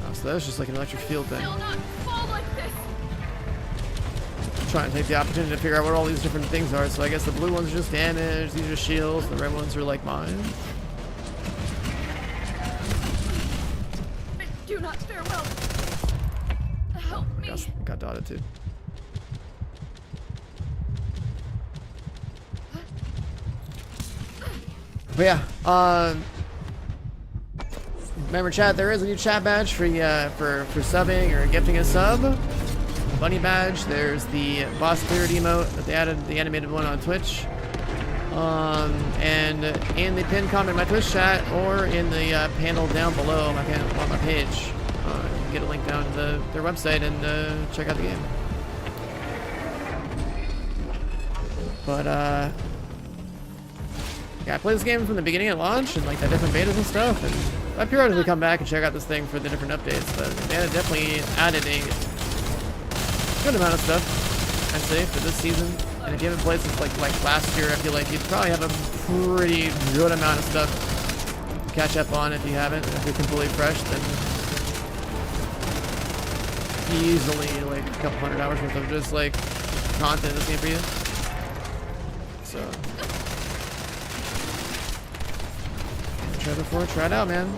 Oh, so that was just like an electric field thing. Trying to take the opportunity to figure out what all these different things are. So I guess the blue ones are just damage, these are shields, the red ones are like mine. I do not fare well. Help me. Got dotted too. But yeah, remember chat, there is a new chat badge for subbing or gifting a sub. Bunny badge. There's the boss cleared emote that they added, the animated one on Twitch. And in the pinned comment in my Twitch chat or in the panel down below on my page, you can get a link down to their website and check out the game. But yeah, I played this game from the beginning at launch and like the different betas and stuff, and I periodically come back and check out this thing for the different updates. But they definitely added a good amount of stuff, I'd say, for this season. And if you haven't played since like last year, I feel like you'd probably have a pretty good amount of stuff to catch up on if you haven't. If you're completely fresh, then easily like a couple hundred hours worth of just like content in this game for you. So try it before, try it out, man.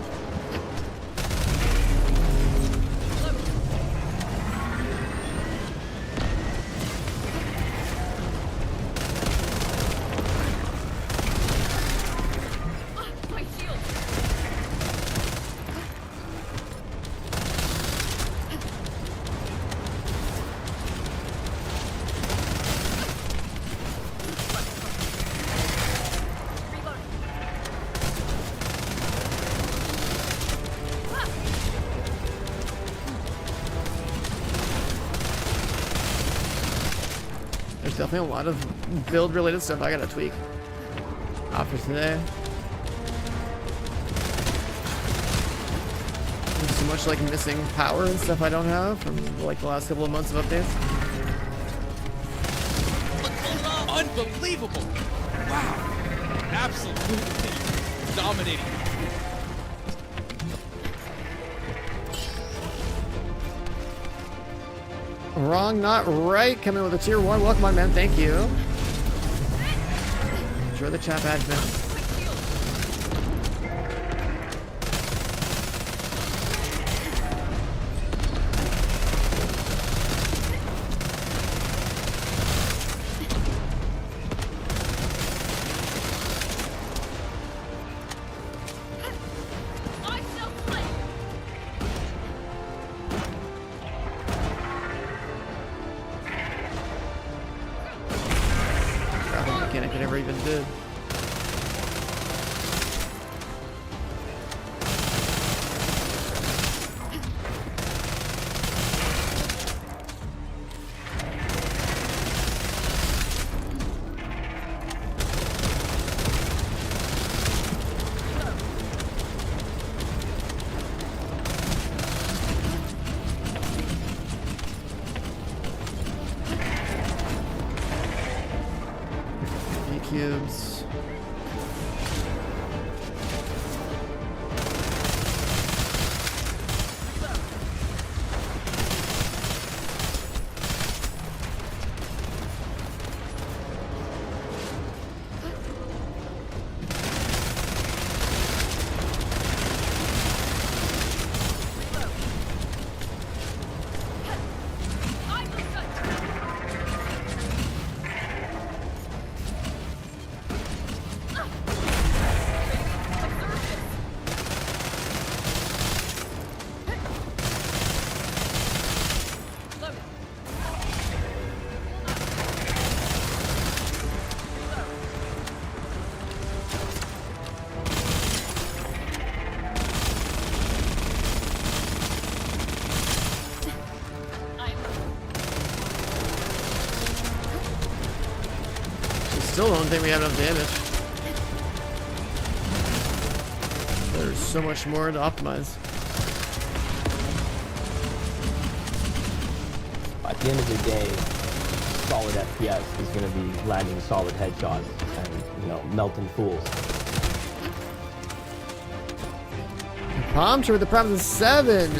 Definitely a lot of build related stuff I gotta tweak after today. There's so much like missing power and stuff I don't have from like the last couple of months of updates. Unbelievable! Wow! Absolutely dominating. Wrong, not right. Coming with a tier 1. Welcome on, man. Thank you. Enjoy the chat badge, man. I never even did. Cubes. Still don't think we have enough damage. There's so much more to optimize. At the end of the day, solid FPS is going to be landing solid headshots and, you know, melting fools. Palm tree with the problem is 7.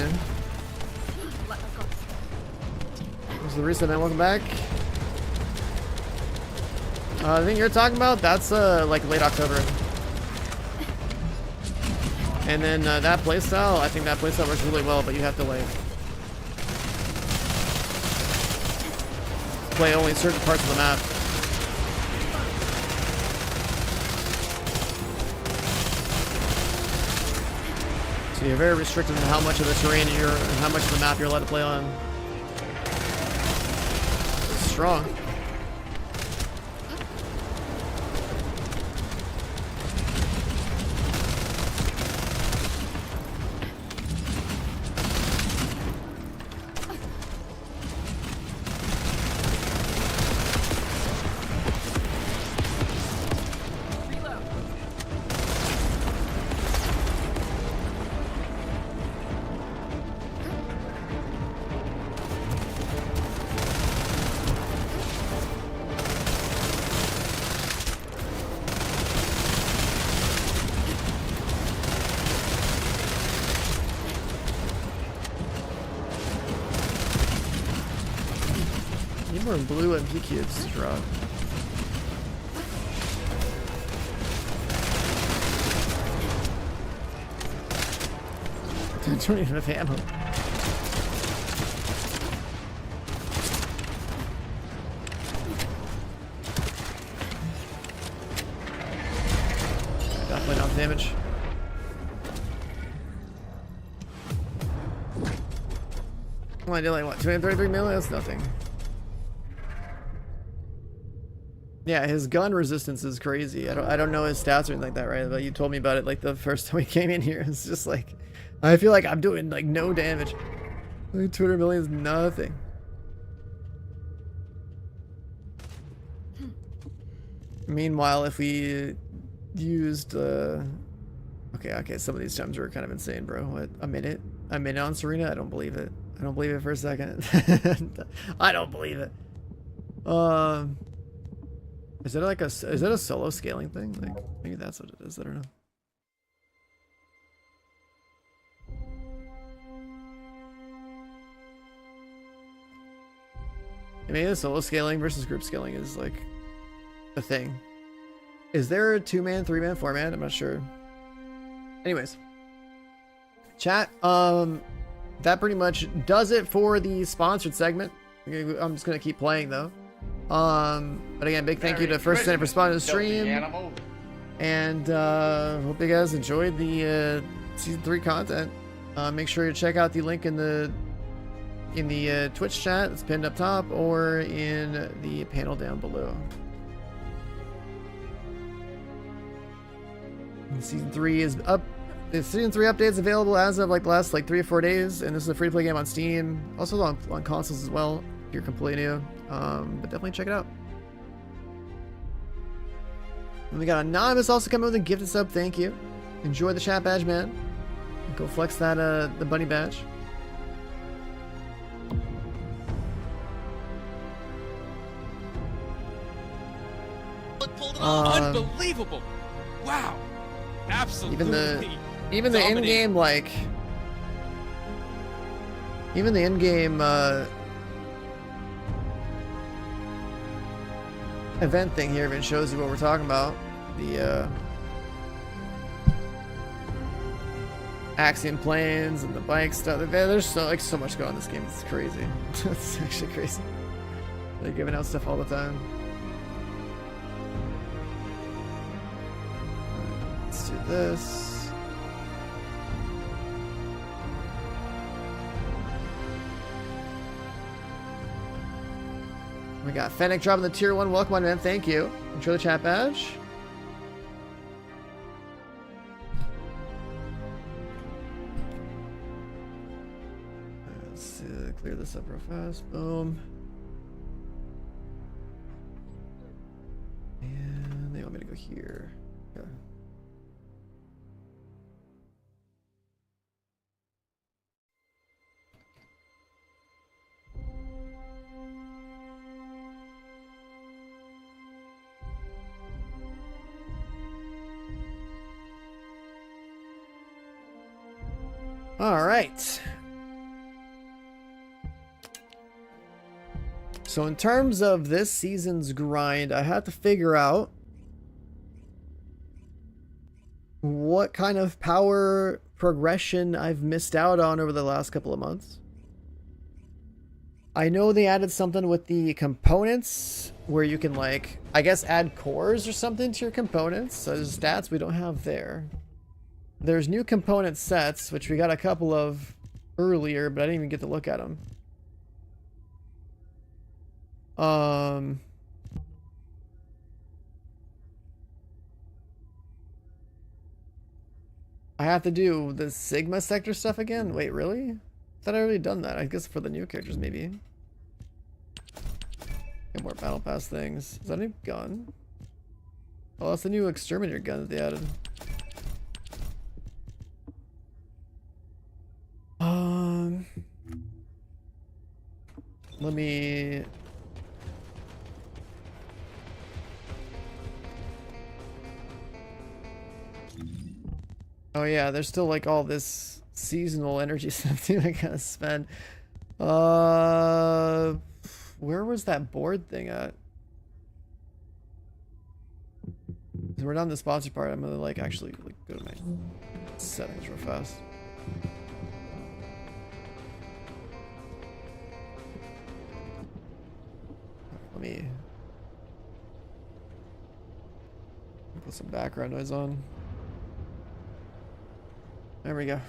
What's the reset, man? Welcome back. The thing you're talking about, that's like late October. And then that playstyle, I think that playstyle works really well, but you have to like play only certain parts of the map. So you're very restricted in how much of the terrain and how much of the map you're allowed to play on. Strong. More blue MP cubes to drop. I don't even have ammo. Definitely not damage. Well, I did like what, 233 melee? That's nothing. Yeah, his gun resistance is crazy. I don't know his stats or anything like that, right? But you told me about it like the first time we came in here. It's just like, I feel like I'm doing like no damage. Like 200 million is nothing. Meanwhile, if we used, okay, some of these times were kind of insane, bro. What, a minute on Serena? I don't believe it. I don't believe it for a second. I don't believe it. Is that a solo scaling thing? Like, maybe that's what it is. I don't know. Maybe the solo scaling versus group scaling is like a thing. Is there a 2-man, 3-man, 4-man? I'm not sure. Anyways, chat. That pretty much does it for the sponsored segment. I'm just gonna keep playing though. But again, big thank you to First Descendant for sponsoring the stream. And hope you guys enjoyed the season 3 content. Make sure you check out the link in the Twitch chat. It's pinned up top or in the panel down below. Season 3 is up. The Season 3 update is available as of like the last like 3 or 4 days, and this is a free-to-play game on Steam. Also on consoles as well, if you're completely new. But definitely check it out. And we got Anonymous also coming with a gifted sub. Thank you. Enjoy the chat badge, man. Go flex that the bunny badge. Unbelievable! Wow! Absolutely. Even the in-game like. Even the in-game event thing here even shows you what we're talking about. The Axiom Plains and the bike stuff. There's so much going on in this game. It's crazy. It's actually crazy. They're giving out stuff all the time. Alright, let's do this. We got Fennec dropping the tier 1. Welcome on, man. Thank you. Enjoy the chat badge. Let's clear this up real fast. Boom. And they want me to go here. Okay. All right. So in terms of this season's grind, I had to figure out what kind of power progression I've missed out on over the last couple of months. I know they added something with the components where you can, like, I guess add cores or something to your components. So there's stats we don't have there. There's new component sets, which we got a couple of earlier, but I didn't even get to look at them. I have to do the Sigma sector stuff again? Wait, really? I thought I already done that. I guess for the new characters, maybe. Get more battle pass things. Is that a new gun? Oh, that's the new exterminator gun that they added. Let me... Oh yeah, there's still like all this seasonal energy stuff too I gotta spend. Where was that board thing at? 'Cause we're done the sponsor part. I'm gonna like actually like go to my settings real fast. Let me put some background noise on. There we go.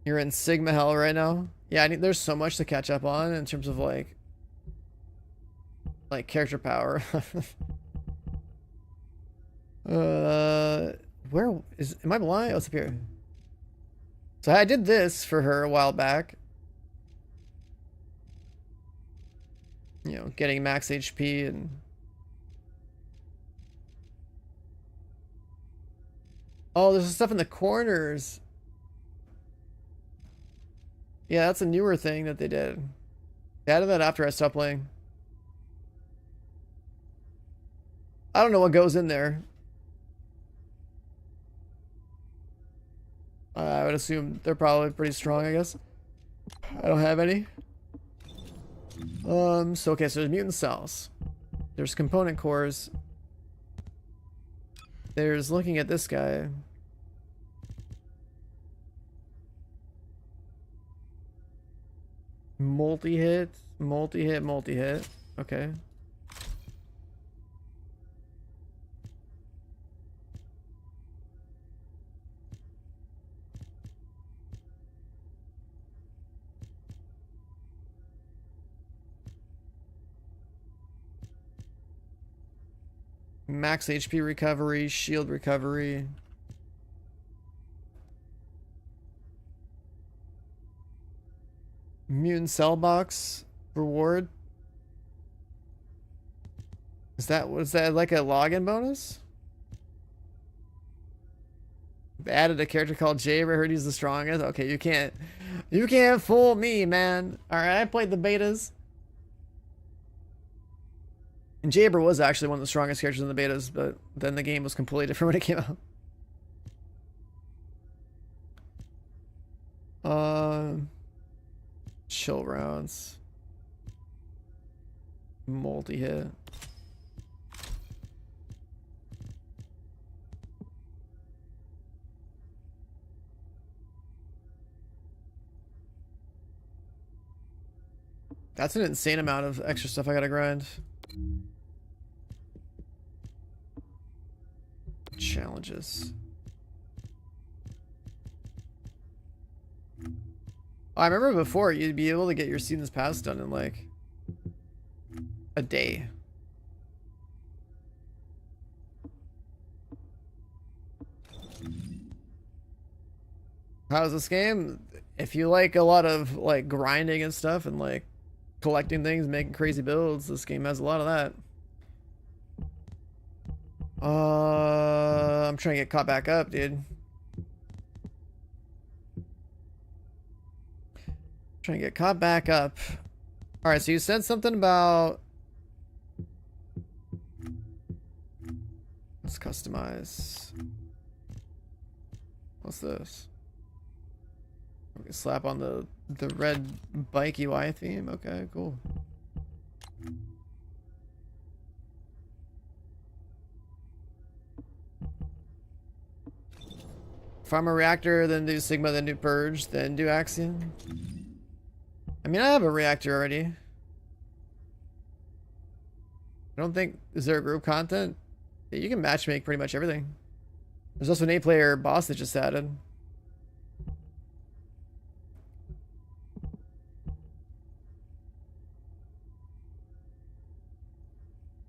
You're in Sigma hell right now? Yeah, there's so much to catch up on in terms of like character power. Where is, am I blind? Oh, it's up here. So I did this for her a while back. You know, getting max HP and... Oh, there's stuff in the corners. Yeah, that's a newer thing that they did. They added that after I stopped playing. I don't know what goes in there. I would assume they're probably pretty strong, I guess. I don't have any. So okay, so there's mutant cells. There's component cores. There's looking at this guy. Multi-hit, multi-hit, multi-hit. Okay. Max HP recovery, shield recovery. Mutant cell box reward. Was that like a login bonus? Added a character called Jaber. Heard he's the strongest. Okay, you can't fool me, man. All right, I played the betas. And Jaber was actually one of the strongest characters in the betas, but then the game was completely different when it came out. Chill rounds. Multi-hit. That's an insane amount of extra stuff I gotta grind. Challenges. I remember before you'd be able to get your Seasons Pass done in like a day. How's this game? If you like a lot of like grinding and stuff and like collecting things, making crazy builds, this game has a lot of that. I'm trying to get caught back up, dude. Trying to get caught back up. Alright, so you said something about... Let's customize. What's this? We can slap on the red bike UI theme. Okay, cool. Farm a reactor, then do Sigma, then do Purge, then do Axion. I mean, I have a reactor already. I don't think... Is there a group content? Yeah, you can matchmake pretty much everything. There's also an 8-player boss that just added.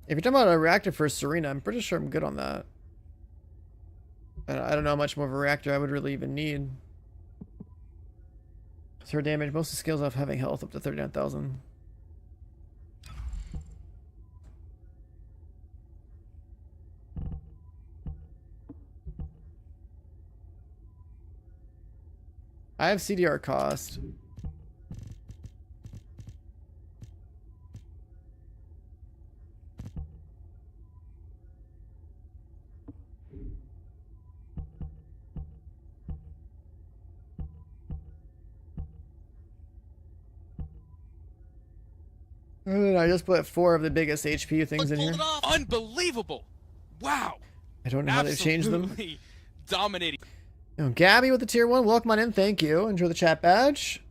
If you're talking about a reactor for Serena, I'm pretty sure I'm good on that. I don't know how much more of a reactor I would really even need. Third damage, most of the skills off having health up to 39,000. I have CDR cost. I just put 4 of the biggest HP things in here. Unbelievable! Wow! I don't know how they've changed them. Absolutely dominating. Oh, Gabby with the tier 1. Welcome on in. Thank you. Enjoy the chat badge.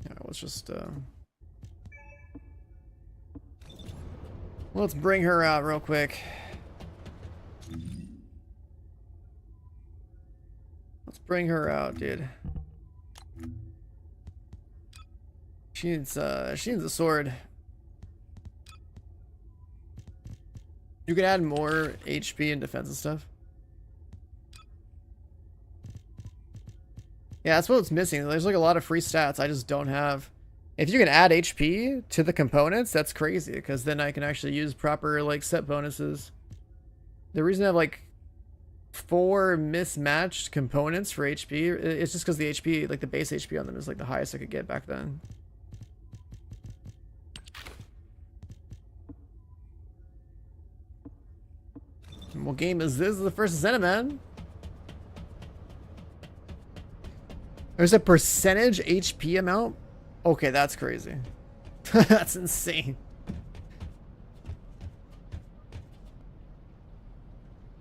Yeah, let's just let's bring her out real quick. Let's bring her out, dude. She needs a sword. You could add more HP and defense and stuff. Yeah, that's what's missing. There's like a lot of free stats I just don't have. If you can add HP to the components, that's crazy, because then I can actually use proper like set bonuses. The reason I have like 4 mismatched components for HP, it's just because the HP, like the base HP on them is like the highest I could get back then. What game is this? This is the First Descendant, man. There's a percentage HP amount? Okay, that's crazy. That's insane.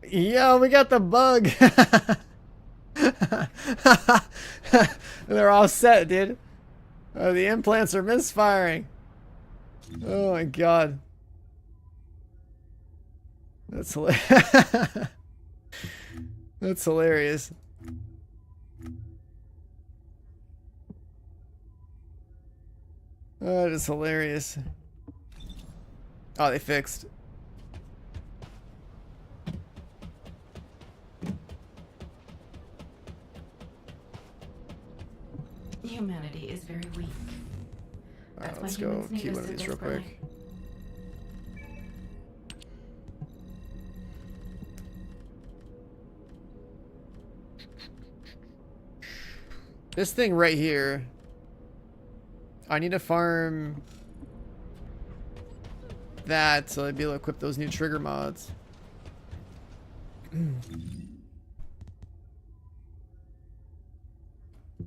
Yo, we got the bug. They're all set, dude. Oh, the implants are misfiring. Oh my god. That's hilarious. That's hilarious. That is hilarious. Oh, they fixed. Humanity is very weak. Alright, let's go keep one of these real quick. This thing right here, I need to farm that so I'd be able to equip those new trigger mods.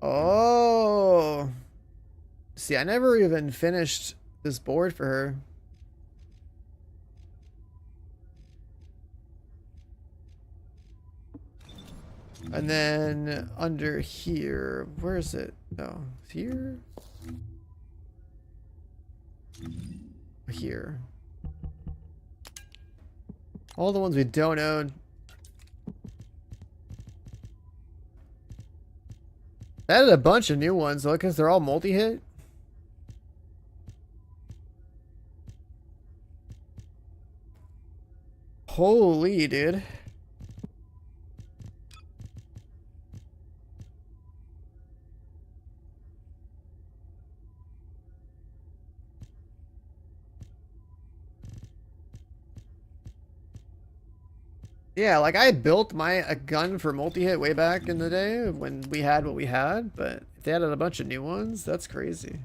Oh, see, I never even finished this board for her. And then under here, where is it? Oh, here? Here. All the ones we don't own. Added a bunch of new ones though, because they're all multi-hit. Holy dude. Yeah, like I built a gun for multi-hit way back in the day when we had what we had, but if they added a bunch of new ones, that's crazy.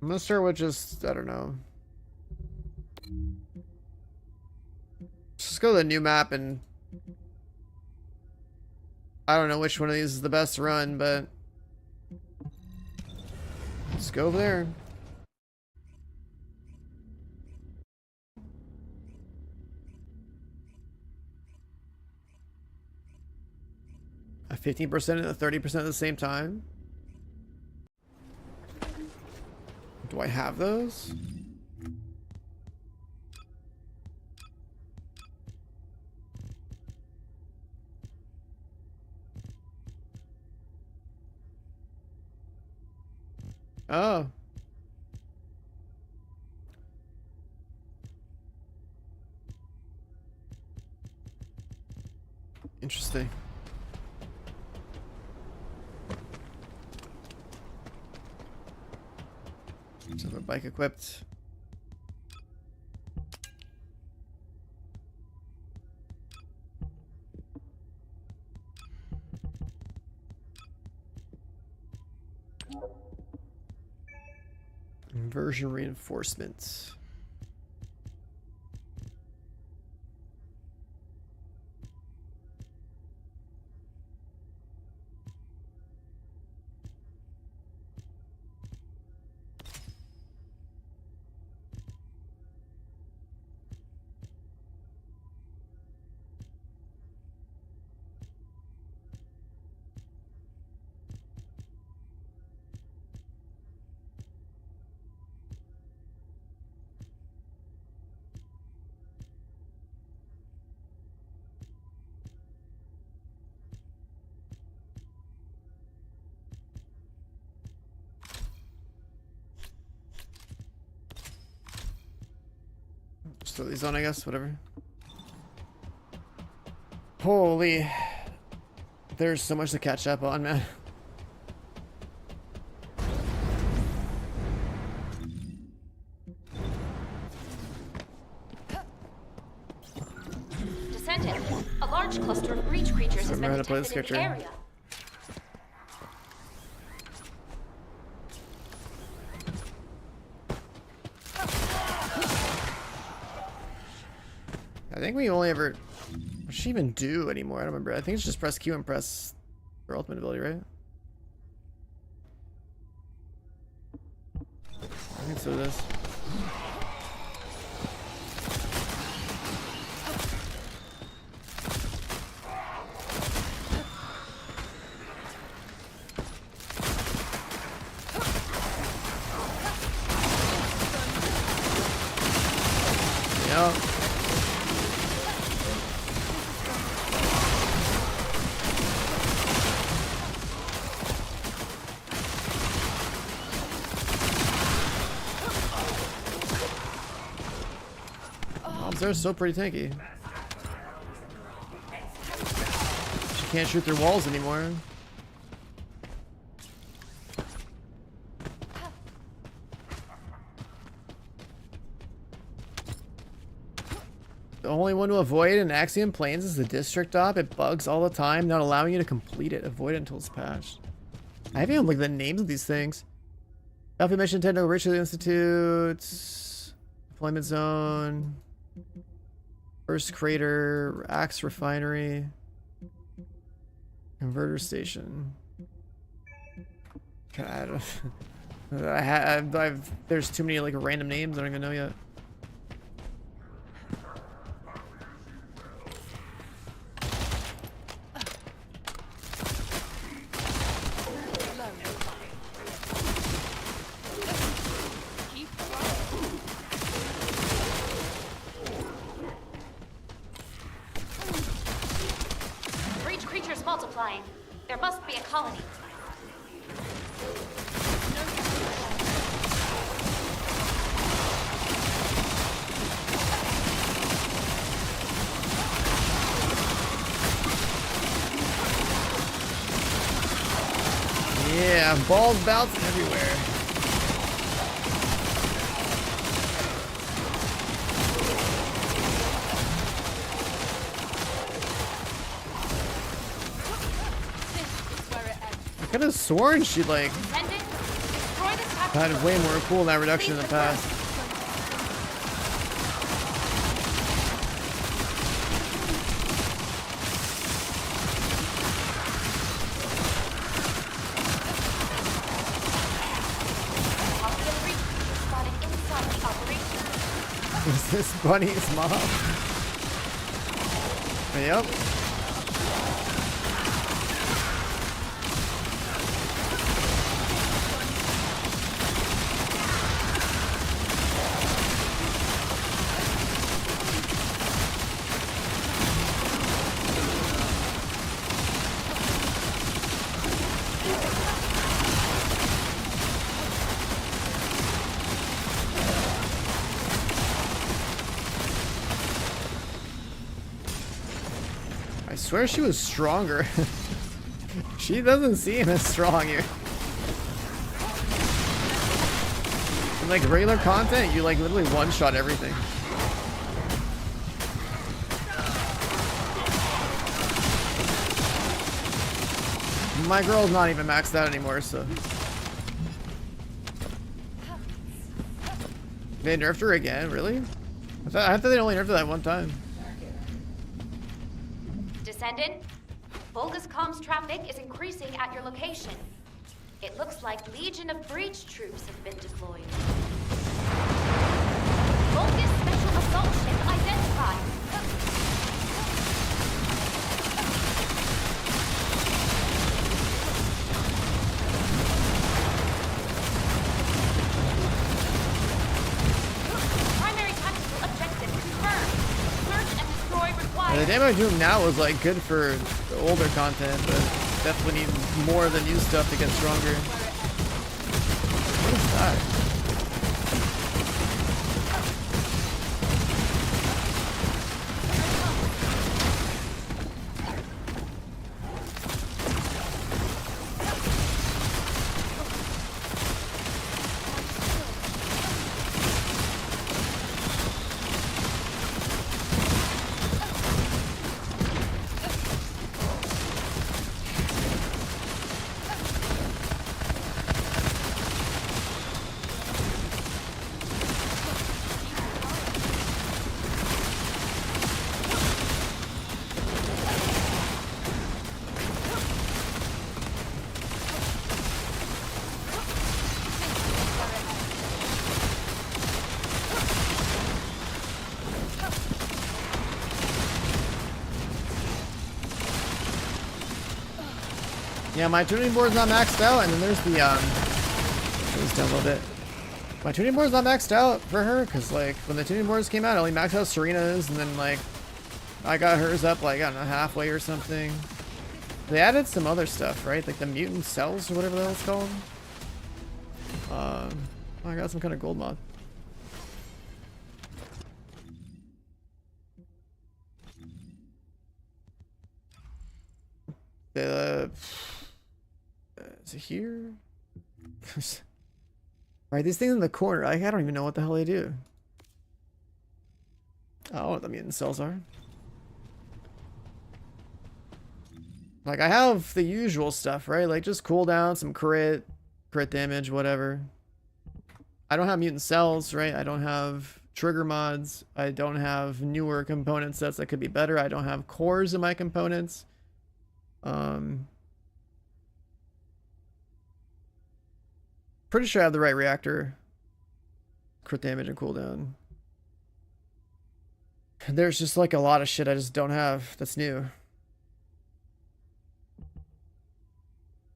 I'm gonna start with just, I don't know. Just go to the new map and I don't know which one of these is the best run, but let's go over there. A 15% and a 30% at the same time. Do I have those? Oh. Interesting. So the bike equipped. Inversion reinforcements. Just throw these on, I guess, whatever. Holy. There's so much to catch up on, man. Descendant, a large cluster of breach creatures has been Remember how to play this detected in the character. area. I think we only ever... What does she even do anymore? I don't remember. I think it's just press Q and press her ultimate ability, right? I think so it is. they're still pretty tanky. She can't shoot through walls anymore. The only one to avoid in Axiom Plains is the district op. It bugs all the time, not allowing you to complete it. Avoid it until it's patched. I haven't even looked at the names of these things. Alpha Mission, Technical Research Institute, Deployment Zone, First Crater, Axe Refinery, Converter Station. God, there's too many like random names I don't even know yet. Multiplying. There must be a colony. Yeah, balls bouncing everywhere. What kind of sword she like? Kind of way more cool than that reduction in the past. Is this Bunny's mom? Yep. I swear she was stronger. She doesn't seem as strong here. In like regular content, you like literally one-shot everything. My girl's not even maxed out anymore, so. They nerfed her again, really? I thought they only nerfed her that one time. Descendant, Vulgus comms traffic is increasing at your location. It looks like Legion of Breach troops have been deployed. Vulgus special assault ship identified. Primary tactical objective confirmed. Search and destroy required. The damage I'm doing now was like good for the older content, but definitely need more of the new stuff to get stronger. What is that? Yeah, my tuning board's not maxed out, and then there's the just down a little bit. My tuning board's not maxed out for her, because like when the tuning boards came out, I only maxed out Serena's, and then like I got hers up like I don't know, halfway or something. They added some other stuff, right? Like the mutant cells or whatever the hell it's called. I got some kind of gold mod. Is it here? Right, these things in the corner, I don't even know what the hell they do. Oh, what the mutant cells are. Like, I have the usual stuff, right? Like, just cooldown, some crit damage, whatever. I don't have mutant cells, right? I don't have trigger mods. I don't have newer component sets that could be better. I don't have cores in my components. Pretty sure I have the right reactor. Crit damage and cooldown. There's just like a lot of shit I just don't have that's new.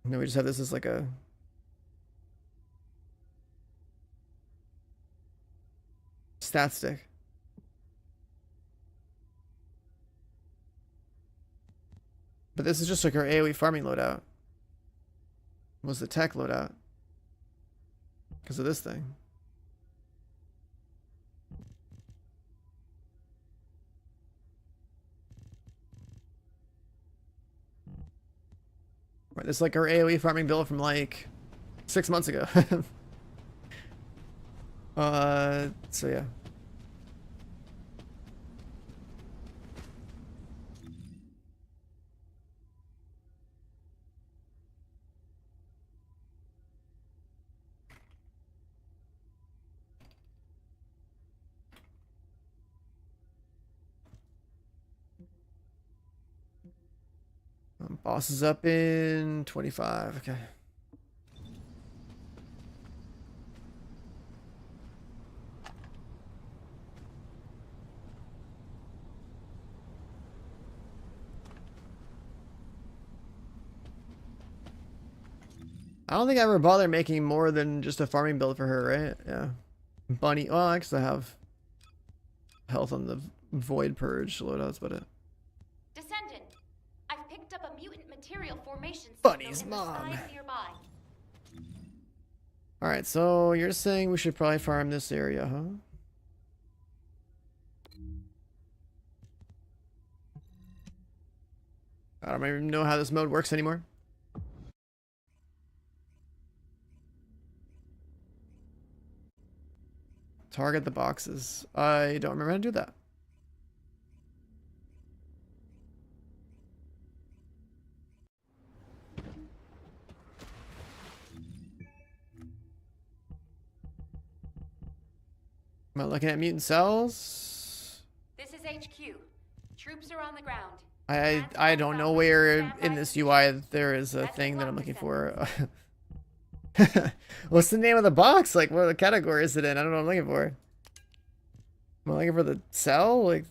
And then we just have this as like a stat stick. But this is just like our AoE farming loadout. Was the tech loadout? Because of this thing. Right, this is like our AoE farming build from like 6 months ago. So yeah. Boss is up in 25. Okay. I don't think I ever bother making more than just a farming build for her, right? Yeah. Bunny. Well, I actually have health on the Void Purge loadout, but it. Descendant, I've picked up a mutant material formation Bunny's signal in the mom. skies nearby. Alright, so you're saying we should probably farm this area, huh? I don't even know how this mode works anymore. Target the boxes. I don't remember how to do that. Am I looking at mutant cells? This is HQ. Troops are on the ground. I don't know where in this UI there is a thing that I'm looking for. What's the name of the box? Like, what category is it in? I don't know what I'm looking for. Am I looking for the cell? Like,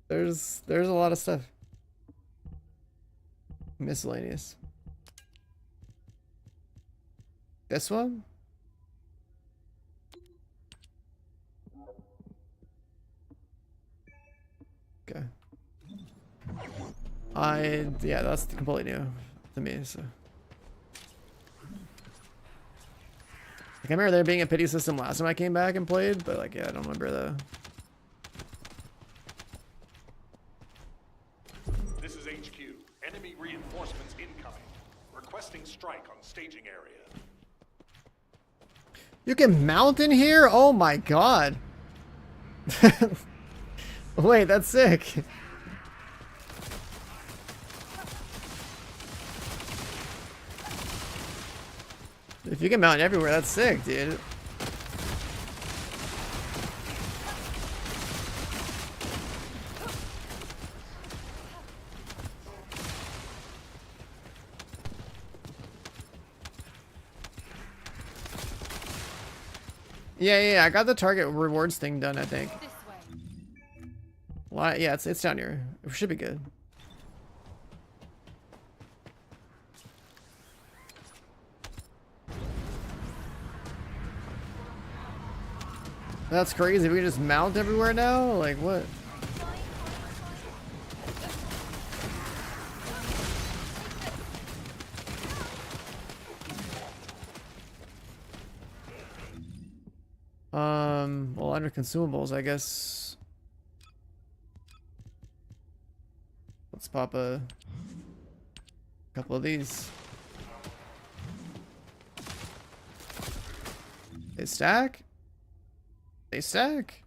there's a lot of stuff. Miscellaneous. This one? Okay. Yeah, that's completely new to me, so. Like, I remember there being a pity system last time I came back and played, but like, yeah, I don't remember the. This is HQ. Enemy reinforcements incoming. Requesting strike on staging area. You can mount in here? Oh my god. Wait, that's sick. If you can mount everywhere, that's sick, dude. Yeah, I got the target rewards thing done, I think. Why? Yeah, it's down here. It should be good. That's crazy. We can just mount everywhere now? Like, what? Well, under consumables, I guess. Let's pop a couple of these. They stack? They stack?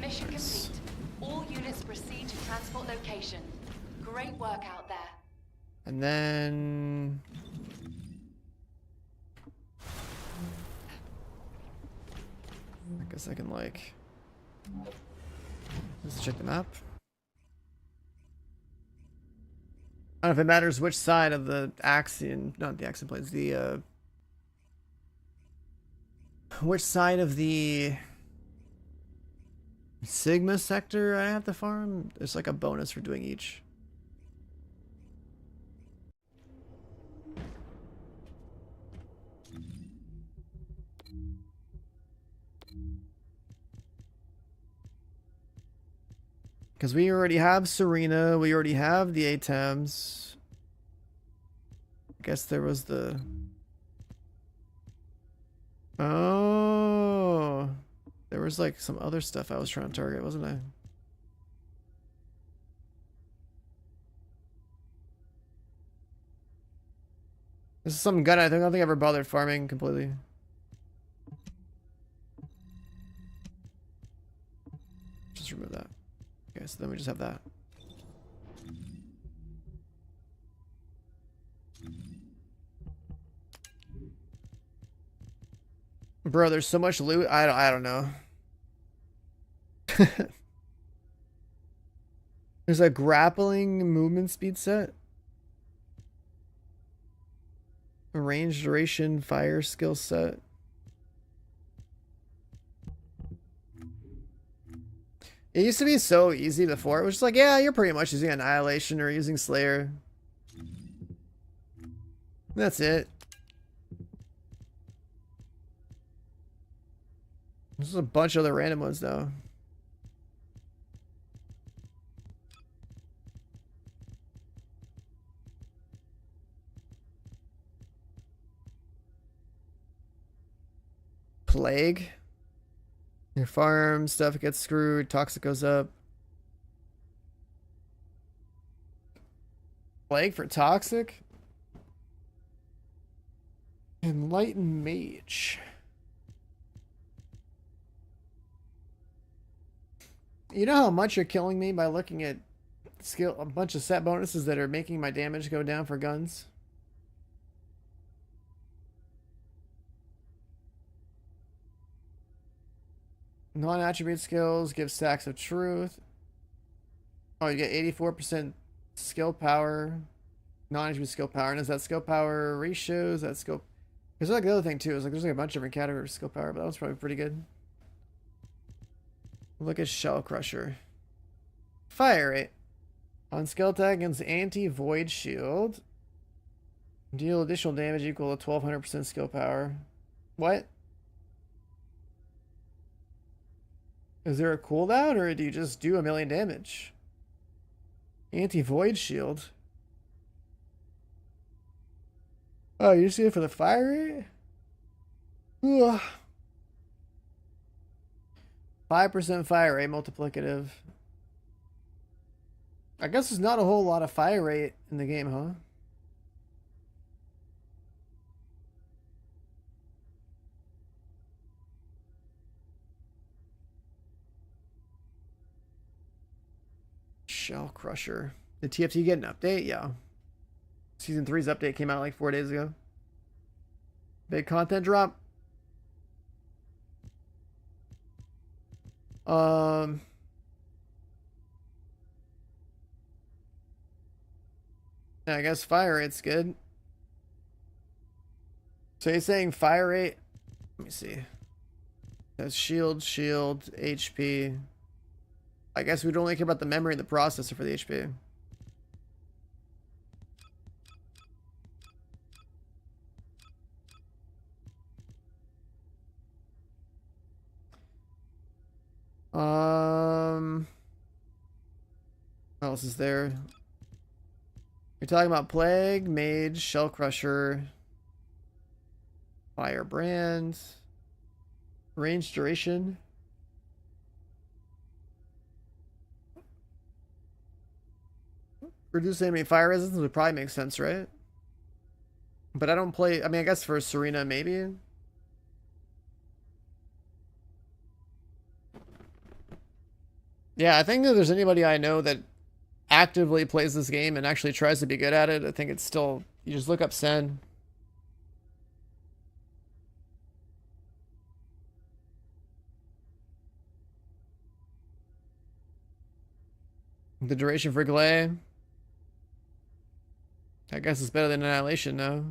Mission complete. All units proceed to transport location. Great work out there. And then... I guess I can, like... Let's check the map. I don't know if it matters which side of the Axion... Not the Axiom Plains, the, which side of the... Sigma sector I have to farm. There's like a bonus for doing each. Because we already have Serena, we already have the ATEMs. I guess there was the... Oh... There was like some other stuff I was trying to target, wasn't I? This is some gun I don't think I ever bothered farming completely. Just remove that. Okay, so then we just have that. Bro, there's so much loot. I don't know. There's a grappling movement speed set. A range duration fire skill set. It used to be so easy before. It was just like, yeah, you're pretty much using Annihilation or using Slayer. That's it. There's a bunch of other random ones though. Plague. Your farm stuff gets screwed. Toxic goes up. Plague for toxic. Enlightened mage. You know how much you're killing me by looking at a bunch of set bonuses that are making my damage go down for guns? Non-attribute skills give stacks of truth. Oh, you get 84% skill power. Non-attribute skill power. And is that skill power ratios? That skill... There's like the other thing too. Is like there's like a bunch of different categories of skill power, but that one's probably pretty good. Look at Shell Crusher. Fire rate. On skill attack against anti-void shield. Deal additional damage equal to 1200% skill power. What? Is there a cooldown or do you just do 1,000,000 damage? Anti-void shield. Oh, you see it for the fire rate? Ugh. 5% fire rate multiplicative. I guess there's not a whole lot of fire rate in the game, huh? Shell Crusher. Did TFT get an update? Yeah. Season 3's update came out like 4 days ago. Big content drop. Yeah, I guess fire rate's good. So you're saying fire rate? Let me see. That's shield, HP. I guess we'd only care about the memory and the processor for the HP. What else is there? You're talking about Plague, Mage, Shell Crusher, Firebrand, range duration. Reduce enemy fire resistance would probably make sense, right? But I don't play, I mean, I guess for Serena, maybe. Yeah, I think that there's anybody I know that actively plays this game and actually tries to be good at it. I think it's still, you just look up Sen. The duration for Glay, I guess it's better than Annihilation now.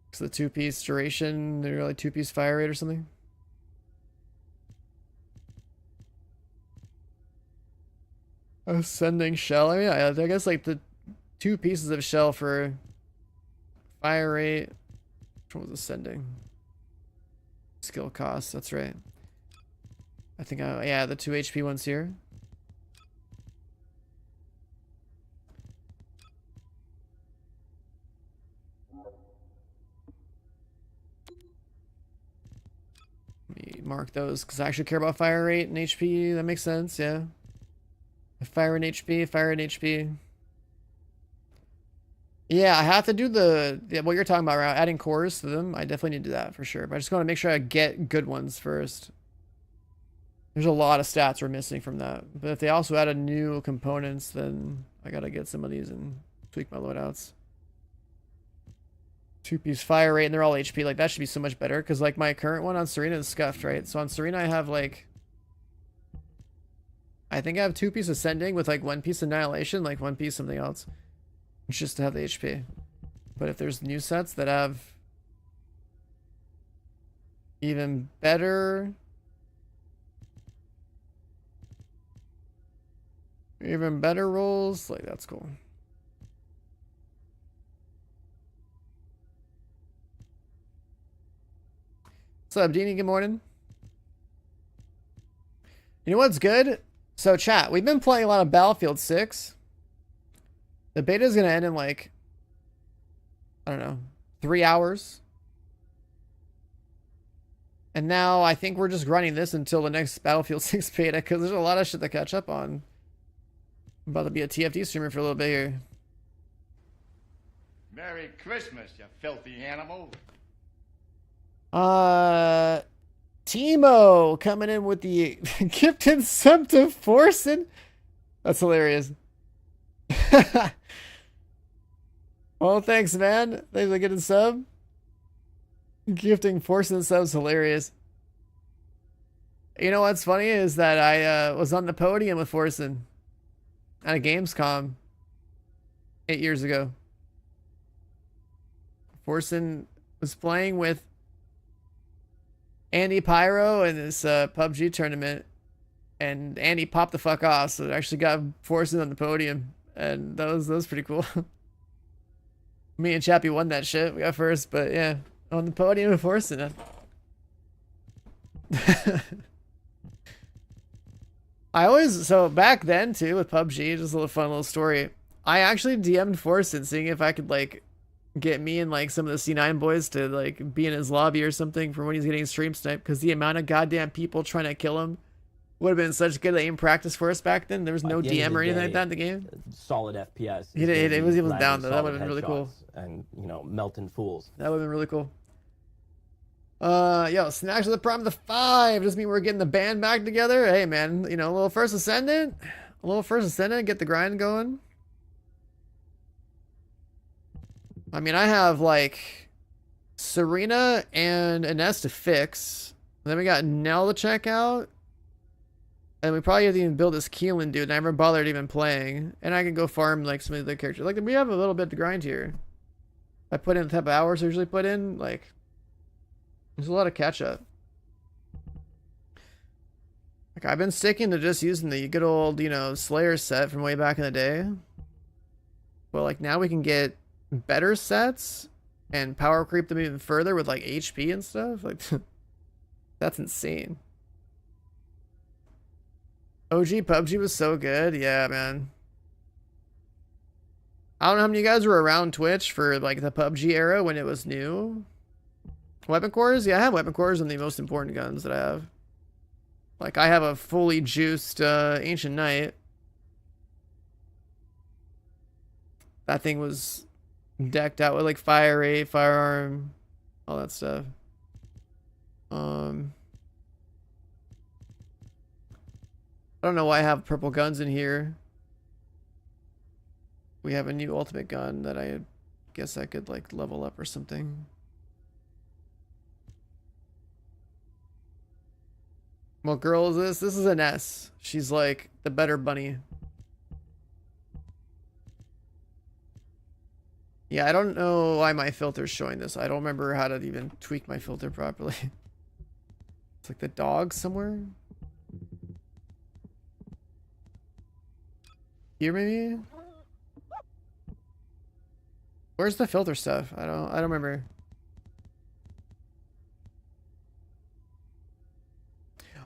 It's the 2-piece duration, they're like 2-piece fire rate or something. Ascending shell. I mean, I guess like the 2 pieces of shell for fire rate. Which one was ascending? Skill cost, that's right. I think yeah, the 2 HP ones here. Let me mark those because I actually care about fire rate and HP. That makes sense, yeah. Fire and HP, fire and HP. Yeah, I have to do what you're talking about, right? Adding cores to them. I definitely need to do that for sure. But I just want to make sure I get good ones first. There's a lot of stats we're missing from that. But if they also added new components, then I gotta get some of these and tweak my loadouts. 2-piece fire rate, and they're all HP. Like, that should be so much better. Because, like, my current one on Serena is scuffed, right? So on Serena, I have, like... I think I have 2-piece ascending with, like, 1-piece annihilation, like 1-piece something else. It's just to have the HP. But if there's new sets that have... even better... even better rolls, like, that's cool. What's up, Deanie? Good morning. You know what's good? So, chat, we've been playing a lot of Battlefield 6. The beta is going to end in, like, I don't know, 3 hours. And now I think we're just running this until the next Battlefield 6 beta, because there's a lot of shit to catch up on. I'm about to be a TFT streamer for a little bit here. Merry Christmas, you filthy animal. Timo coming in with the gifted sub to Forsen. That's hilarious. Well, thanks, man. Thanks for getting sub. Gifting Forsen subs, hilarious. You know what's funny is that I was on the podium with Forsen at a Gamescom 8 years ago. Forsen was playing with Andy Pyro in this PUBG tournament, and Andy popped the fuck off, so it actually got Forsen on the podium, and that was pretty cool. Me and Chappie won that shit. We got first, but yeah, on the podium with Forsen. So back then too with PUBG, just a little fun little story. I actually DM'd Forsen seeing if I could like get me and like some of the C9 boys to like be in his lobby or something for when he's getting stream sniped, because the amount of goddamn people trying to kill him would have been such good aim practice for us back then. There was no DM or anything like that in the game. Solid FPS. It was even down though. That would have been really cool. And you know, melting fools. That would have been really cool. Yo, Snacks with the Prime of the 5. Does mean we're getting the band back together. Hey man, you know, a little First Descendant. A little First Descendant, get the grind going. I mean, I have like Serena and Ines to fix. Then we got Nell to check out. And we probably have to even build this Keelan dude. And I never bothered even playing. And I can go farm like some of the other characters. Like, we have a little bit to grind here. I put in the type of hours I usually put in. Like, there's a lot of catch up. Like, I've been sticking to just using the good old, you know, Slayer set from way back in the day. But like, now we can get better sets and power creep them even further with like HP and stuff. Like, that's insane. OG PUBG was so good. Yeah, man. I don't know how many of you guys were around Twitch for like the PUBG era when it was new. Weapon cores? Yeah, I have weapon cores on the most important guns that I have. Like, I have a fully juiced Ancient Knight. That thing was decked out with like fire rate, firearm, all that stuff. I don't know why I have purple guns in here. We have a new ultimate gun that I guess I could like level up or something. What girl is this? This is an S. She's like the better bunny. Yeah, I don't know why my filter's showing this. I don't remember how to even tweak my filter properly. It's like the dog somewhere. Here maybe? Where's the filter stuff? I don't remember.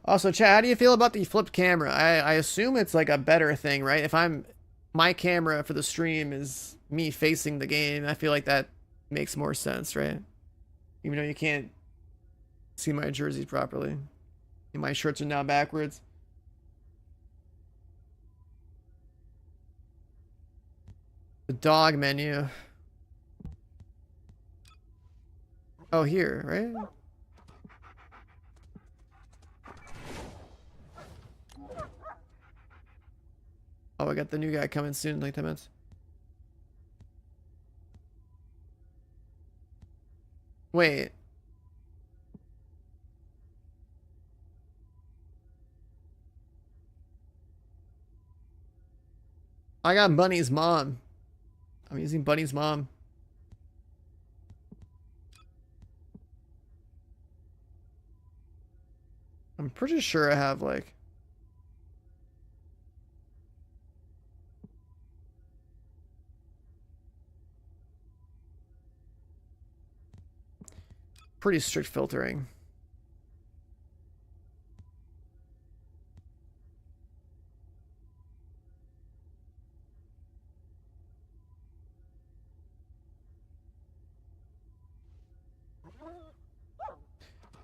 Also, chat, how do you feel about the flipped camera? I assume it's like a better thing, right? If my camera for the stream is me facing the game, I feel like that makes more sense, right? Even though you can't see my jerseys properly. And my shirts are now backwards. The dog menu. Oh, here, right? Oh, I got the new guy coming soon in like 10 minutes. Wait. I got Bunny's mom. I'm using Bunny's mom. I'm pretty sure I have like... pretty strict filtering.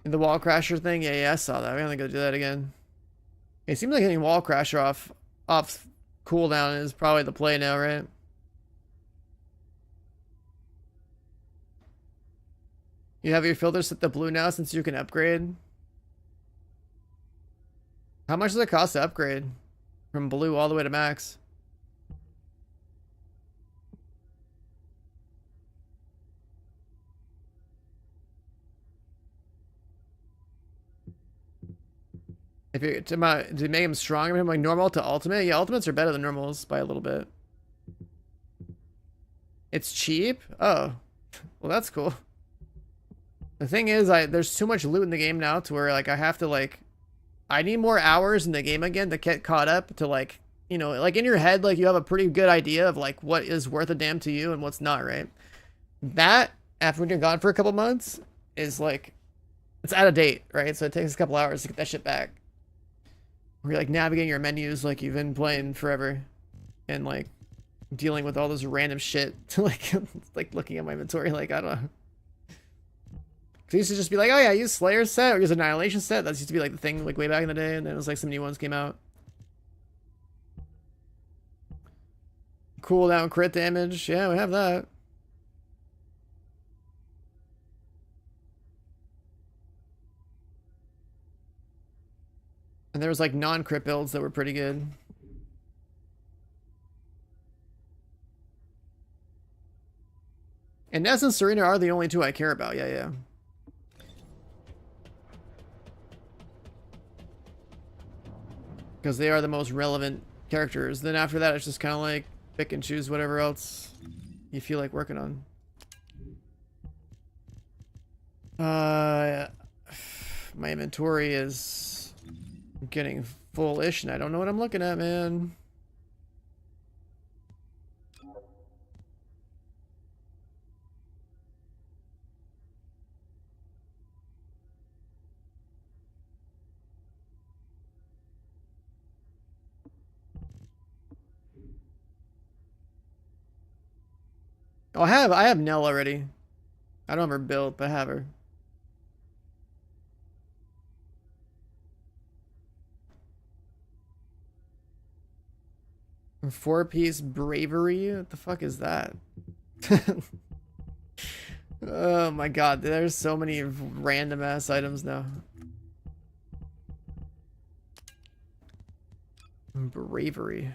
And the wall crasher thing? Yeah, I saw that. We're gonna go do that again. It seems like getting wall crasher off cooldown is probably the play now, right? You have your filter set to blue now since you can upgrade. How much does it cost to upgrade from blue all the way to max? If you're to make him stronger, like normal to ultimate, yeah, ultimates are better than normals by a little bit. It's cheap? Oh, well, that's cool. The thing is, there's too much loot in the game now to where like I have to like, I need more hours in the game again to get caught up to like, you know, like in your head, like you have a pretty good idea of like what is worth a damn to you and what's not, right? That after when you're gone for a couple months is like, it's out of date, right? So it takes a couple hours to get that shit back. Where you're like navigating your menus like you've been playing forever and like dealing with all this random shit to like looking at my inventory like I don't know. I used to just be like, oh yeah, I use Slayer set or use Annihilation set. That used to be like the thing like way back in the day, and then it was like some new ones came out. Cooldown crit damage. Yeah, we have that. And there was like non-crit builds that were pretty good. And Ness and Serena are the only two I care about. Yeah, yeah. Because they are the most relevant characters. Then after that, it's just kind of like pick and choose whatever else you feel like working on. My inventory is getting full-ish, and I don't know what I'm looking at, man. Oh, I have Nell already. I don't have her built, but I have her. Four-piece bravery? What the fuck is that? Oh my god, there's so many random ass items now. Bravery.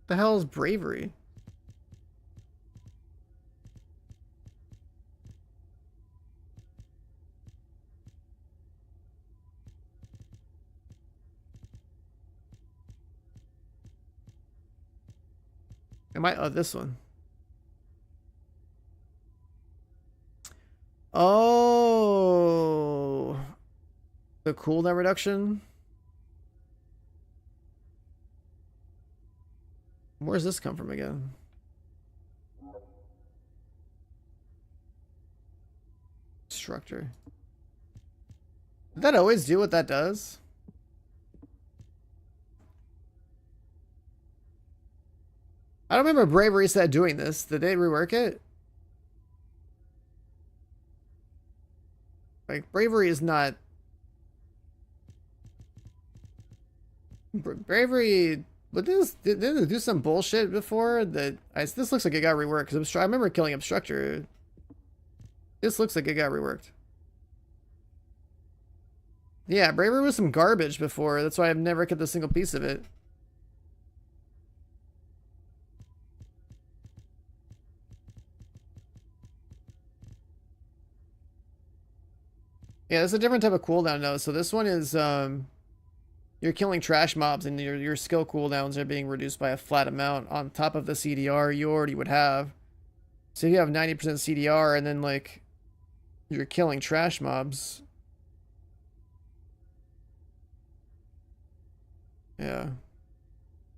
The hell is bravery? Am I? Oh, this one. Oh, the cooldown reduction. Where's this come from again? Instructor. Did that always do what that does? I don't remember Bravery Set doing this. Did they rework it? Like, Bravery is not... Bravery... But didn't they do some bullshit before? This looks like it got reworked. Cause I remember killing Obstructor. This looks like it got reworked. Yeah, Bravery was some garbage before. That's why I've never kept a single piece of it. Yeah, it's a different type of cooldown though. So this one is you're killing trash mobs and your skill cooldowns are being reduced by a flat amount on top of the CDR you already would have. So you have 90% CDR and then like you're killing trash mobs. Yeah.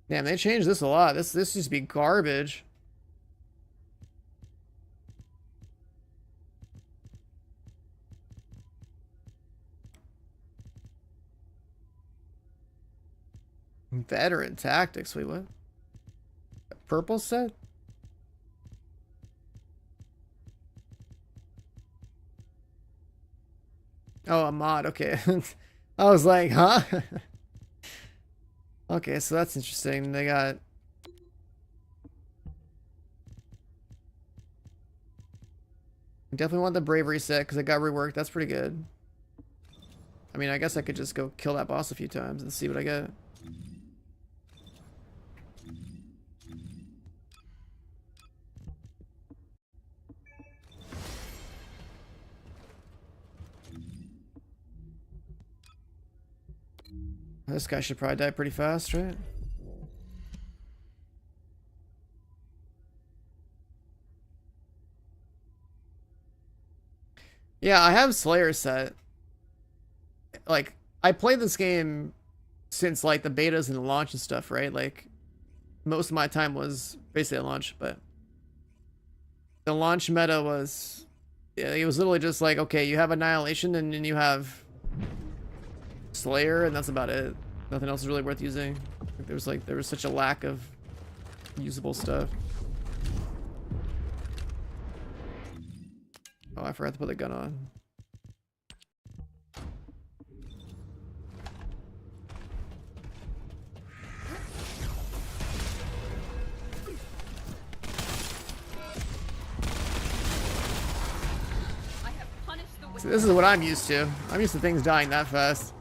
Damn, they changed this a lot. This used to be garbage. Veteran tactics. Wait, what? A purple set? Oh, a mod. Okay. I was like, huh? Okay, so that's interesting. They got... Definitely want the bravery set because it got reworked. That's pretty good. I mean, I guess I could just go kill that boss a few times and see what I get. This guy should probably die pretty fast, right? Yeah, I have Slayer set. Like, I played this game since, like, the betas and the launch and stuff, right? Like, most of my time was basically at launch, but the launch meta was... Yeah, it was literally just like, okay, you have Annihilation and then you have Slayer, and that's about it. Nothing else is really worth using. There was such a lack of usable stuff. Oh, I forgot to put the gun on. So this is what I'm used to. I'm used to things dying that fast.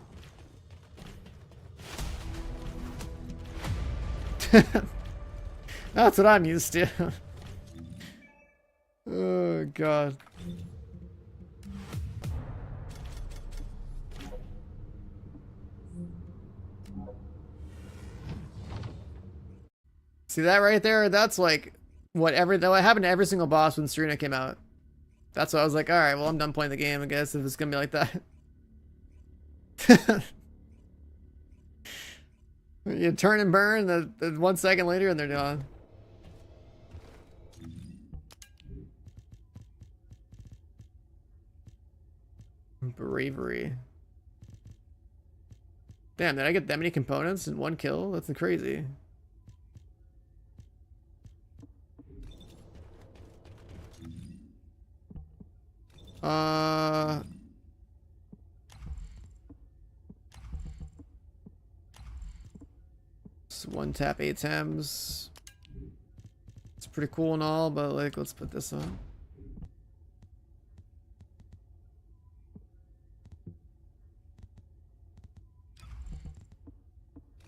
That's what I'm used to. Oh, God. See that right there? That's like what happened to every single boss when Serena came out. That's why I was like, alright, well, I'm done playing the game, I guess, if it's gonna be like that. You turn and burn, the 1 second later, and they're gone. Bravery. Damn, did I get that many components in one kill? That's crazy. So one tap 8 times. It's pretty cool and all, but like, let's put this on.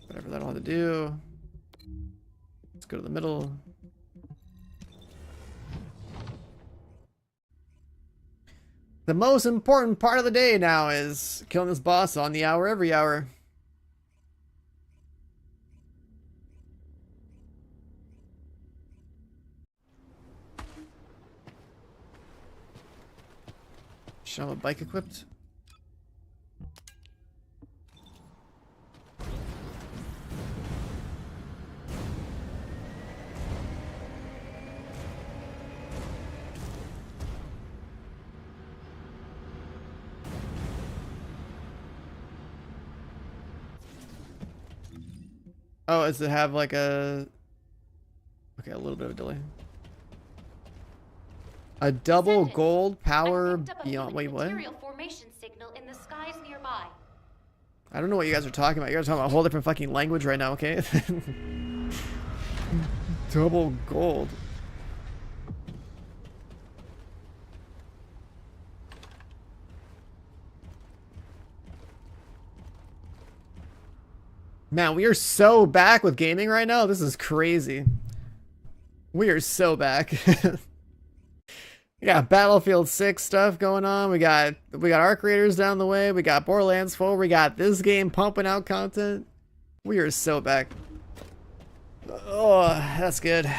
Whatever that'll have to do. Let's go to the middle. The most important part of the day now is killing this boss on the hour every hour. Should I have a bike equipped? Oh, does it have like a... Okay, a little bit of a delay. A double gold power beyond... Wait, what? Formation signal in the skies nearby. I don't know what you guys are talking about. You guys are talking about a whole different fucking language right now, okay? Double gold. Man, we are so back with gaming right now. This is crazy. We are so back. We got Battlefield 6 stuff going on. We got Arc Raiders down the way. We got Borderlands 4. We got this game pumping out content. We are so back. Oh, that's good.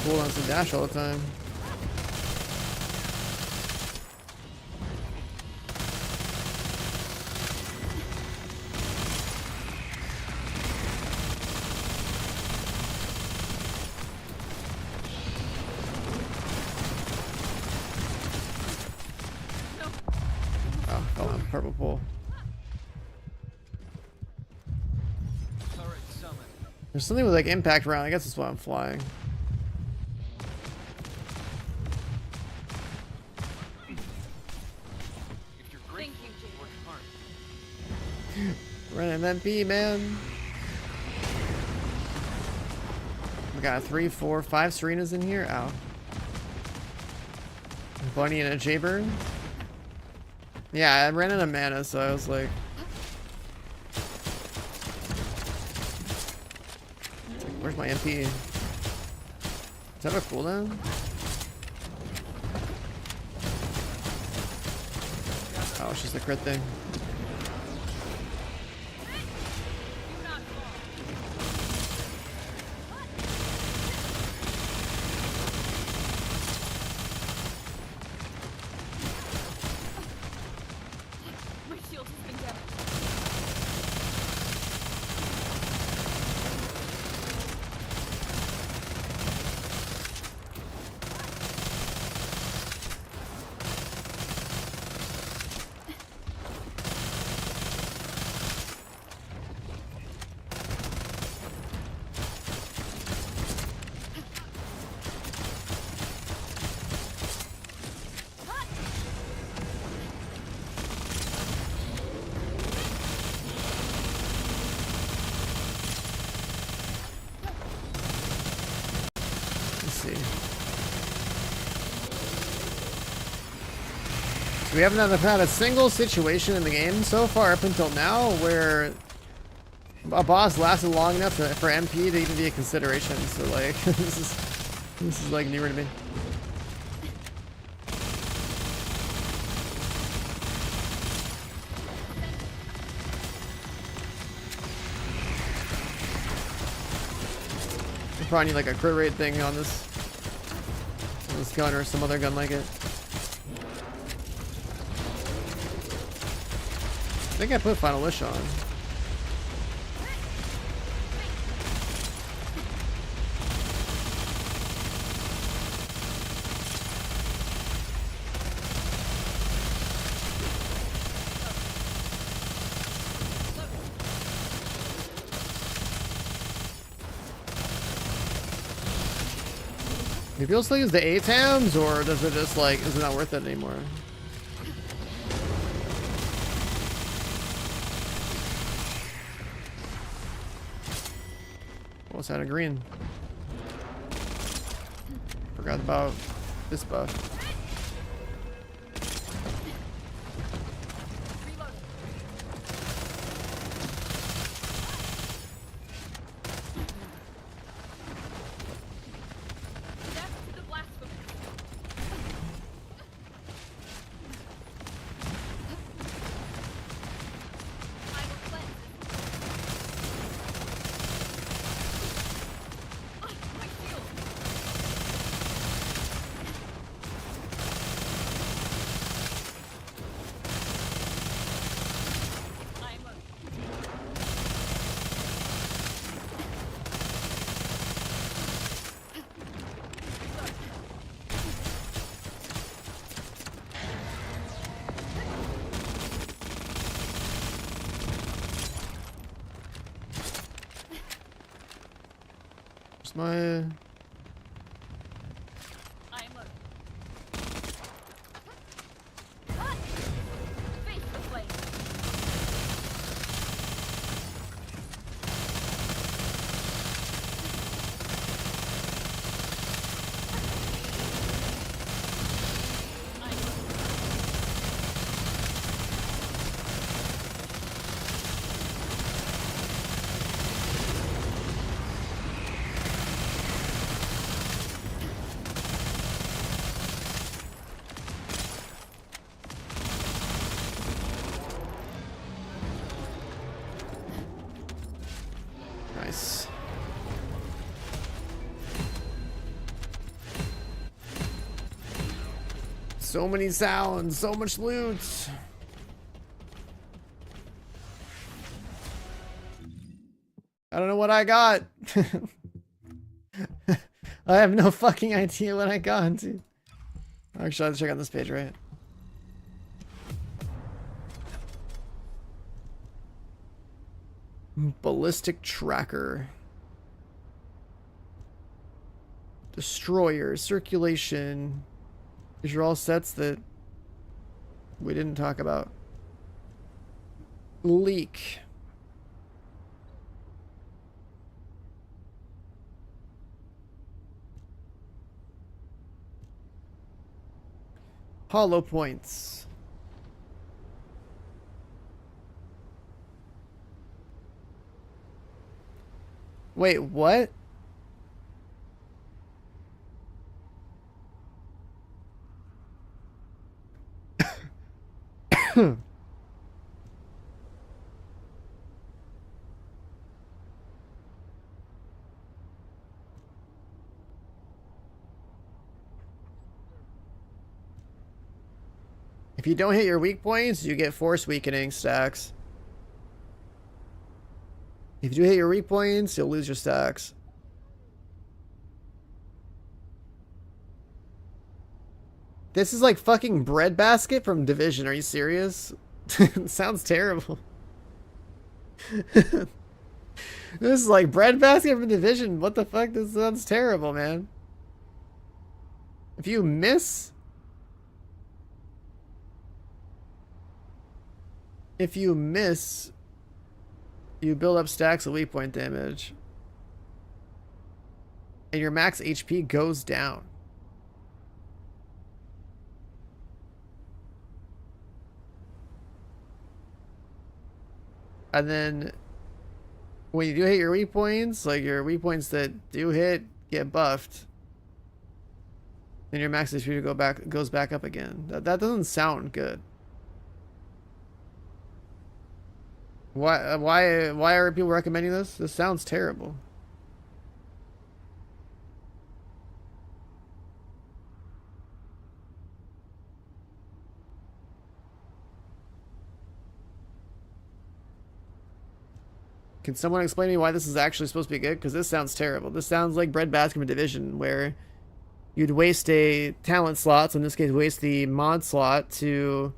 Hold on some dash all the time. Oh, fell on purple pole. There's something with like impact around. I guess that's why I'm flying. Run MMP, man. We got 3, 4, 5 Serenas in here. Ow. A bunny and a Jaybird. Yeah, I ran out of mana, so I was like... Where's my MP? Does that have a cooldown? Oh, it's just a crit thing. My shield has been damaged. We haven't had a single situation in the game so far up until now where a boss lasted long enough for MP to even be a consideration. So like, this is like newer to me. I probably need like a crit rate thing on this gun or some other gun like it. I think I put Final Wish on. Do people still use the ATAMs, or does it just like, is it not worth it anymore? What's that, a green? Forgot about this buff. My nice. So many sounds, so much loot. I don't know what I got. I have no fucking idea what I got. Dude. Actually, I have to check on this page, right? Ballistic tracker. Destroyer, circulation. These are all sets that we didn't talk about. Leak. Hollow points. Wait, what? If you don't hit your weak points, you get force weakening stacks. If you do hit your weak points, you'll lose your stacks. This is like fucking breadbasket from Division. Are you serious? Sounds terrible. This is like breadbasket from Division. What the fuck? This sounds terrible, man. If you miss... If you miss, you build up stacks of weak point damage. And your max HP goes down. And then when you do hit your weak points, like your weak points that do hit get buffed, then your max HP goes back up again. That doesn't sound good. Why are people recommending this? This sounds terrible. Can someone explain to me why this is actually supposed to be good? Because this sounds terrible. This sounds like breadbasket from Division, where you'd waste a talent slot, so in this case waste the mod slot, to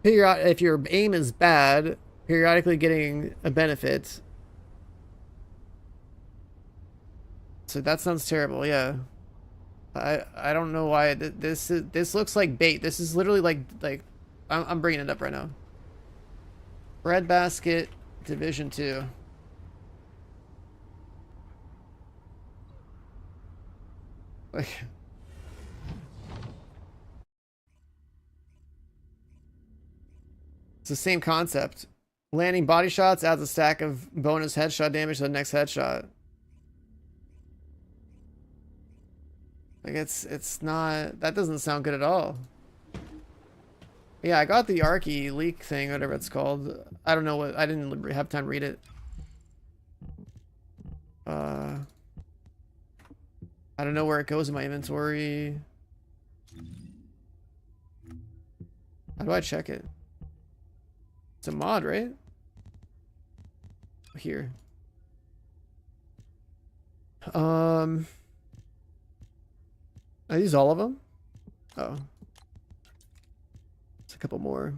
figure out if your aim is bad, periodically getting a benefit. So that sounds terrible, yeah. I don't know why this looks like bait. This is literally like I'm bringing it up right now. Breadbasket Division 2. Like, it's the same concept. Landing body shots adds a stack of bonus headshot damage to the next headshot. Like it's not, that doesn't sound good at all. Yeah, I got the Arky leak thing, whatever it's called. I don't know what, I didn't have time to read it. I don't know where it goes in my inventory. How do I check it? It's a mod, right? Here. Are these all of them? Oh. It's a couple more.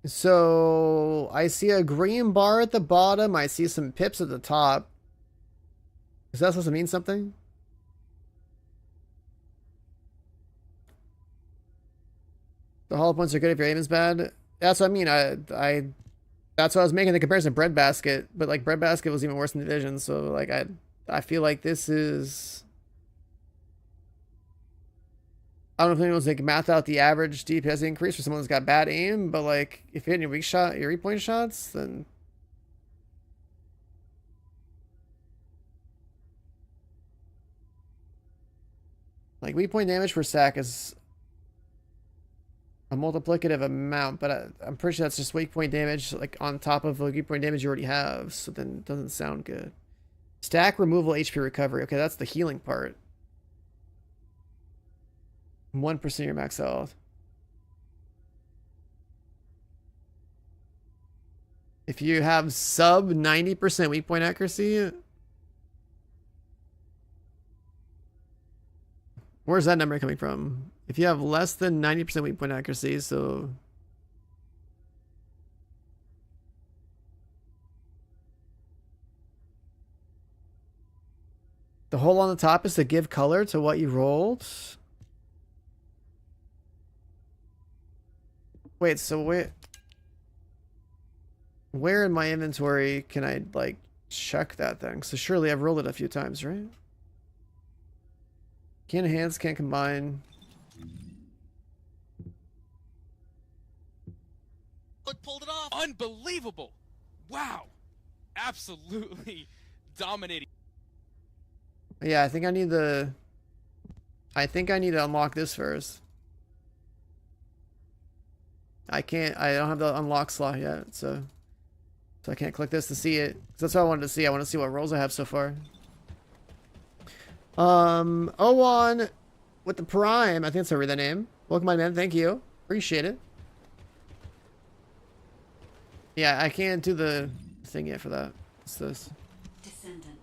So I see a green bar at the bottom. I see some pips at the top. Is that supposed to mean something? The hollow points are good if your aim is bad. That's what I mean. That's why I was making the comparison to Breadbasket, but like Breadbasket was even worse in Division. So like I feel like this is. I don't know if anyone's like math out the average DPS increase for someone that's got bad aim, but like if you're hitting your weak point shots, then like weak point damage per stack is a multiplicative amount, but I'm pretty sure that's just weak point damage like on top of like weak point damage you already have, so then it doesn't sound good. Stack removal HP recovery. Okay, that's the healing part. 1% of your max health. If you have sub 90% weak point accuracy, where's that number coming from? If you have less than 90% weak point accuracy, so the hole on the top is to give color to what you rolled. Wait, so where in my inventory can I like check that thing? So surely I've rolled it a few times, right? Can't enhance, can't combine. Look, pulled it off. Unbelievable. Wow. Absolutely dominating. Yeah, I think I need to unlock this first. I don't have the unlock slot yet, so I can't click this to see it. That's what I wanted to see. I want to see what rolls I have so far. Owan with the Prime. I think that's over the name. Welcome, my man. Thank you. Appreciate it. Yeah, I can't do the thing yet for that. What's this? Descendant,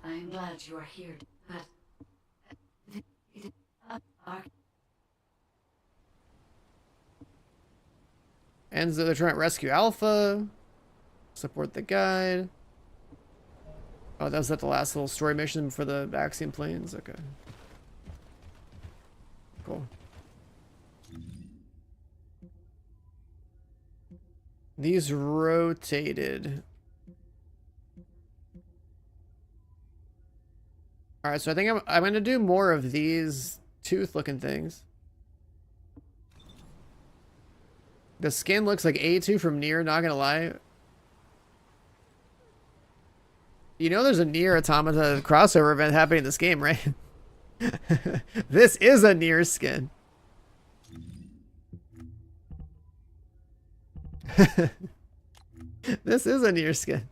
I'm glad you are here, but And so they're trying to rescue Alpha. Support the guide. Oh, that was at the last little story mission for the Axiom Plains. Okay. Cool. These rotated. All right, so I think I'm gonna do more of these tooth-looking things. The skin looks like A2 from Nier, not gonna lie. You know there's a Nier Automata crossover event happening in this game, right? This is a Nier skin. This is a Nier skin.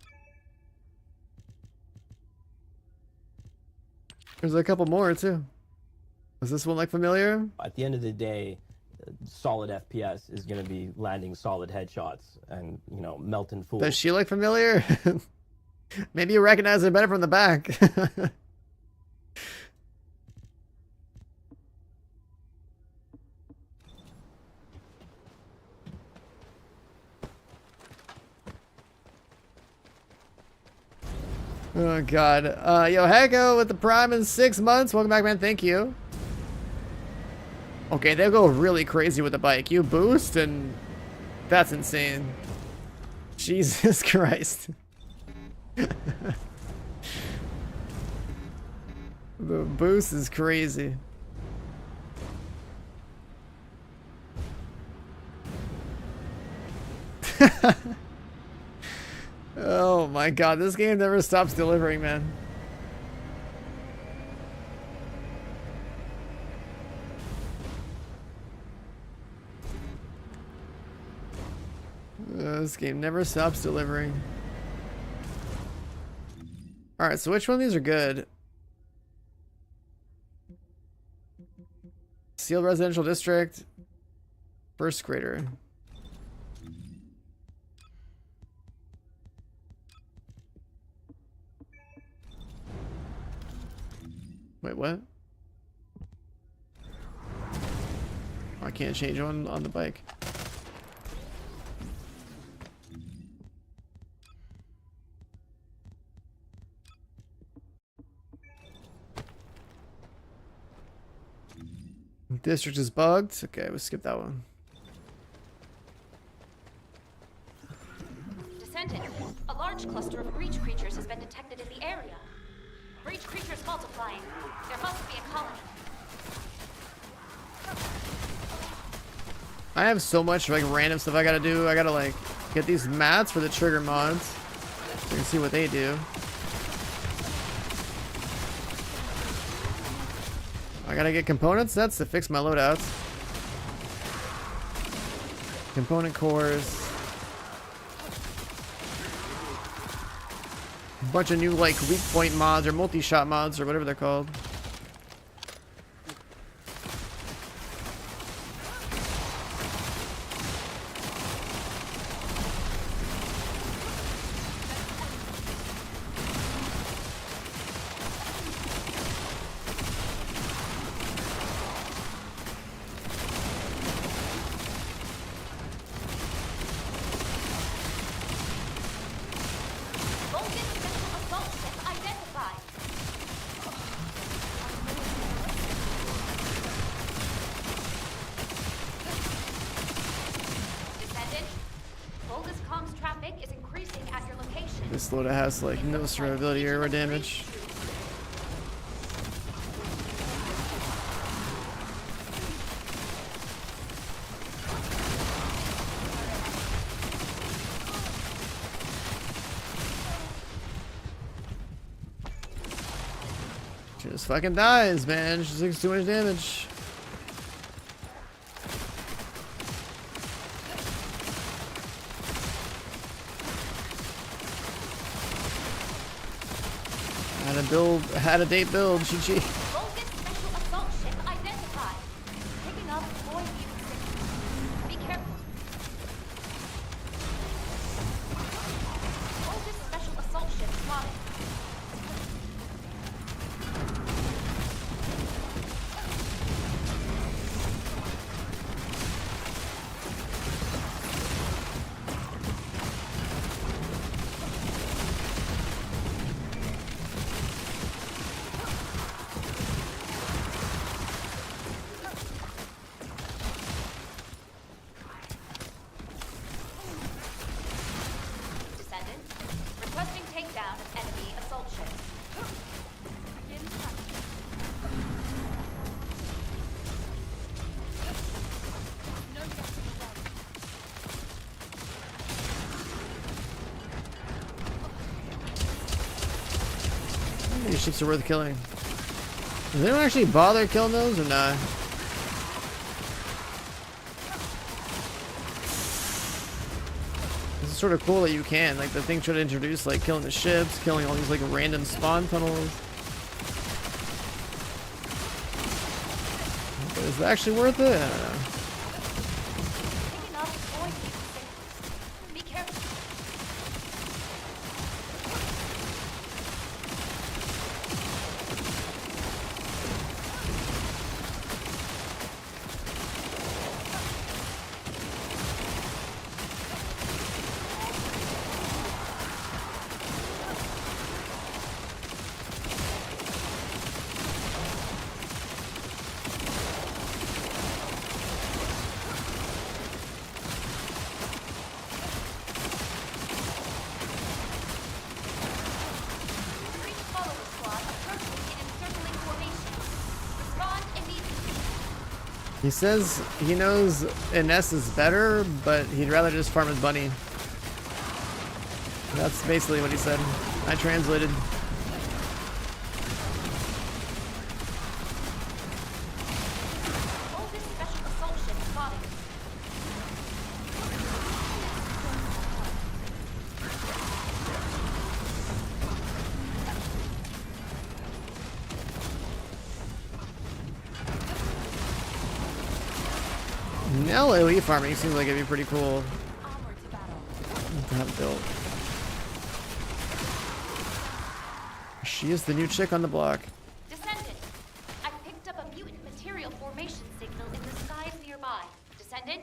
There's a couple more too. Does this one look familiar? At the end of the day, solid FPS is going to be landing solid headshots and, you know, melting fools. Does she look familiar? Maybe you recognize her better from the back. Oh god. Yo, Heko with the Prime in 6 months. Welcome back, man. Thank you. Okay, they'll go really crazy with the bike. You boost and that's insane. Jesus Christ. The boost is crazy. Oh my god, this game never stops delivering, man. This game never stops delivering. Alright, so which one of these are good? Sealed Residential District. First Grader. Wait, what? I can't change on the bike. District is bugged. Okay, we'll skip that one. Descendant, a large cluster of breach creatures has been detected in the area. Breach creatures multiplying. There must be a colony. I have so much like random stuff I gotta do. I gotta like get these mats for the trigger mods. So you can see what they do. I gotta get component sets to fix my loadouts. Component cores. A bunch of new like weak point mods or multi-shot mods or whatever they're called. This loader has like no survivability or damage. She just fucking dies, man. She takes too much damage. Had a date build, GG. these ships are worth killing. Does anyone actually bother killing those or not? This is sort of cool that you can. Like, the thing should introduce, like, killing the ships, killing all these, like, random spawn tunnels. But is it actually worth it? I don't know. He says he knows Ines is better, but he'd rather just farm his bunny. That's basically what he said. I translated. Nell AoE farming seems like it'd be pretty cool to have built. She is the new chick on the block. Descendant, I picked up a mutant material formation signal in the skies nearby. Descendant,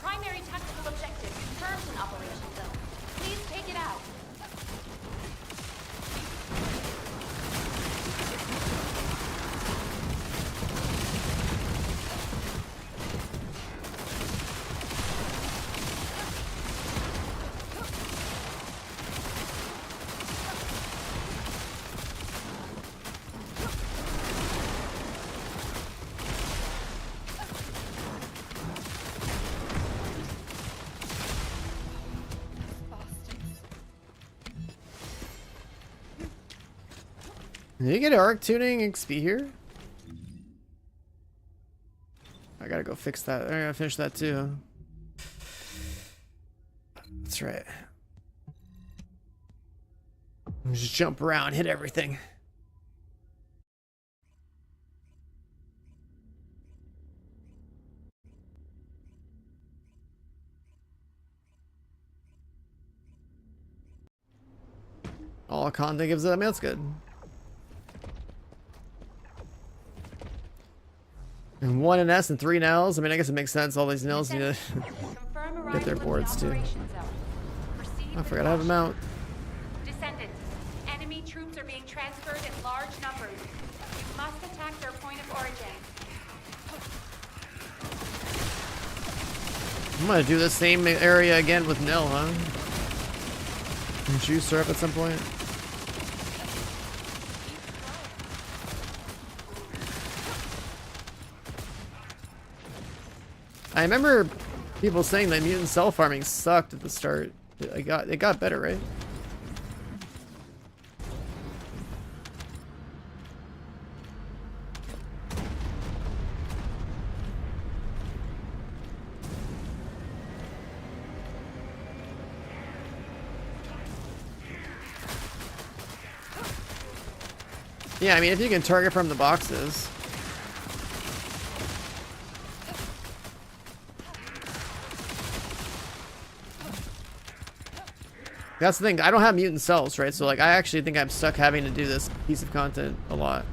primary tactical objective confirmed in Operation Zone. Please take it out. Did you get arc tuning XP here? I gotta go fix that. I gotta finish that too. That's right. Just jump around, hit everything. All content gives it. I mean, that's good. And 1 NS and 3 Nells. I mean, I guess it makes sense. All these Nells need to get their boards too. I forgot I have a mount. Descendant, enemy troops are being transferred in large numbers. You must attack their point of origin. I'm gonna do the same area again with Nell, huh? And juice her up at some point. I remember people saying that mutant cell farming sucked at the start. It got better, right? Yeah, I mean, if you can target from the boxes. That's the thing, I don't have mutant cells, right? So like, I actually think I'm stuck having to do this piece of content a lot.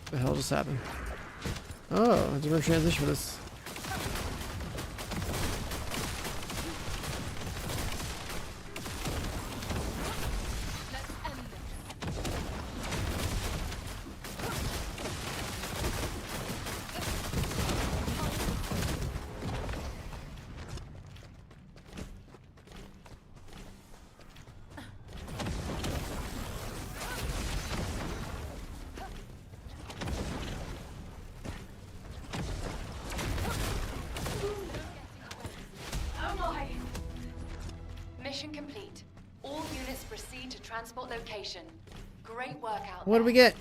What the hell just happened? Oh, it's a transition for this. Briefing complete. All units proceed to transport location. Great work out What there. do we get?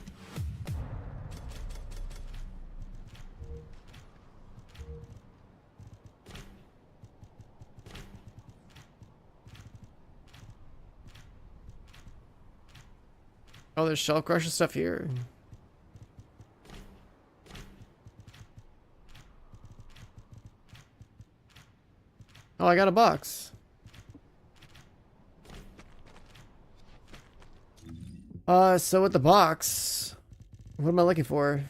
Oh, there's shell crusher stuff here. Oh, I got a box. So with the box, what am I looking for?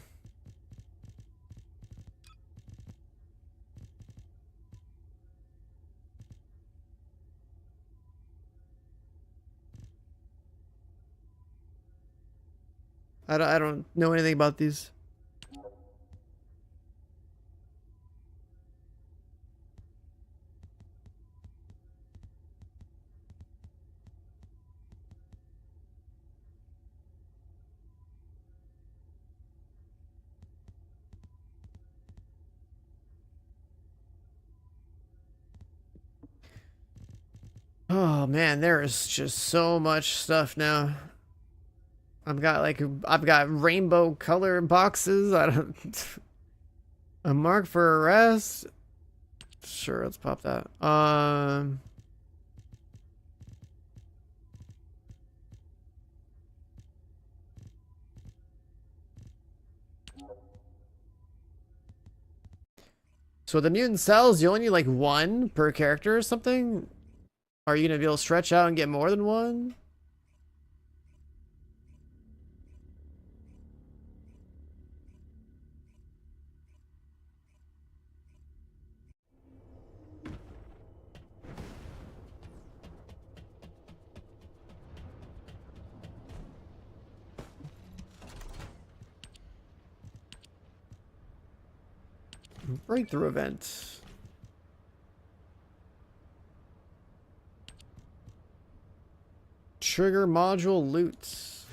I don't know anything about these. Oh man, there is just so much stuff now. I've got rainbow color boxes. I don't a mark for arrest. Sure, let's pop that. So the mutant cells, you only need like one per character or something? Are you gonna be able to stretch out and get more than one? Breakthrough event. Trigger module loot.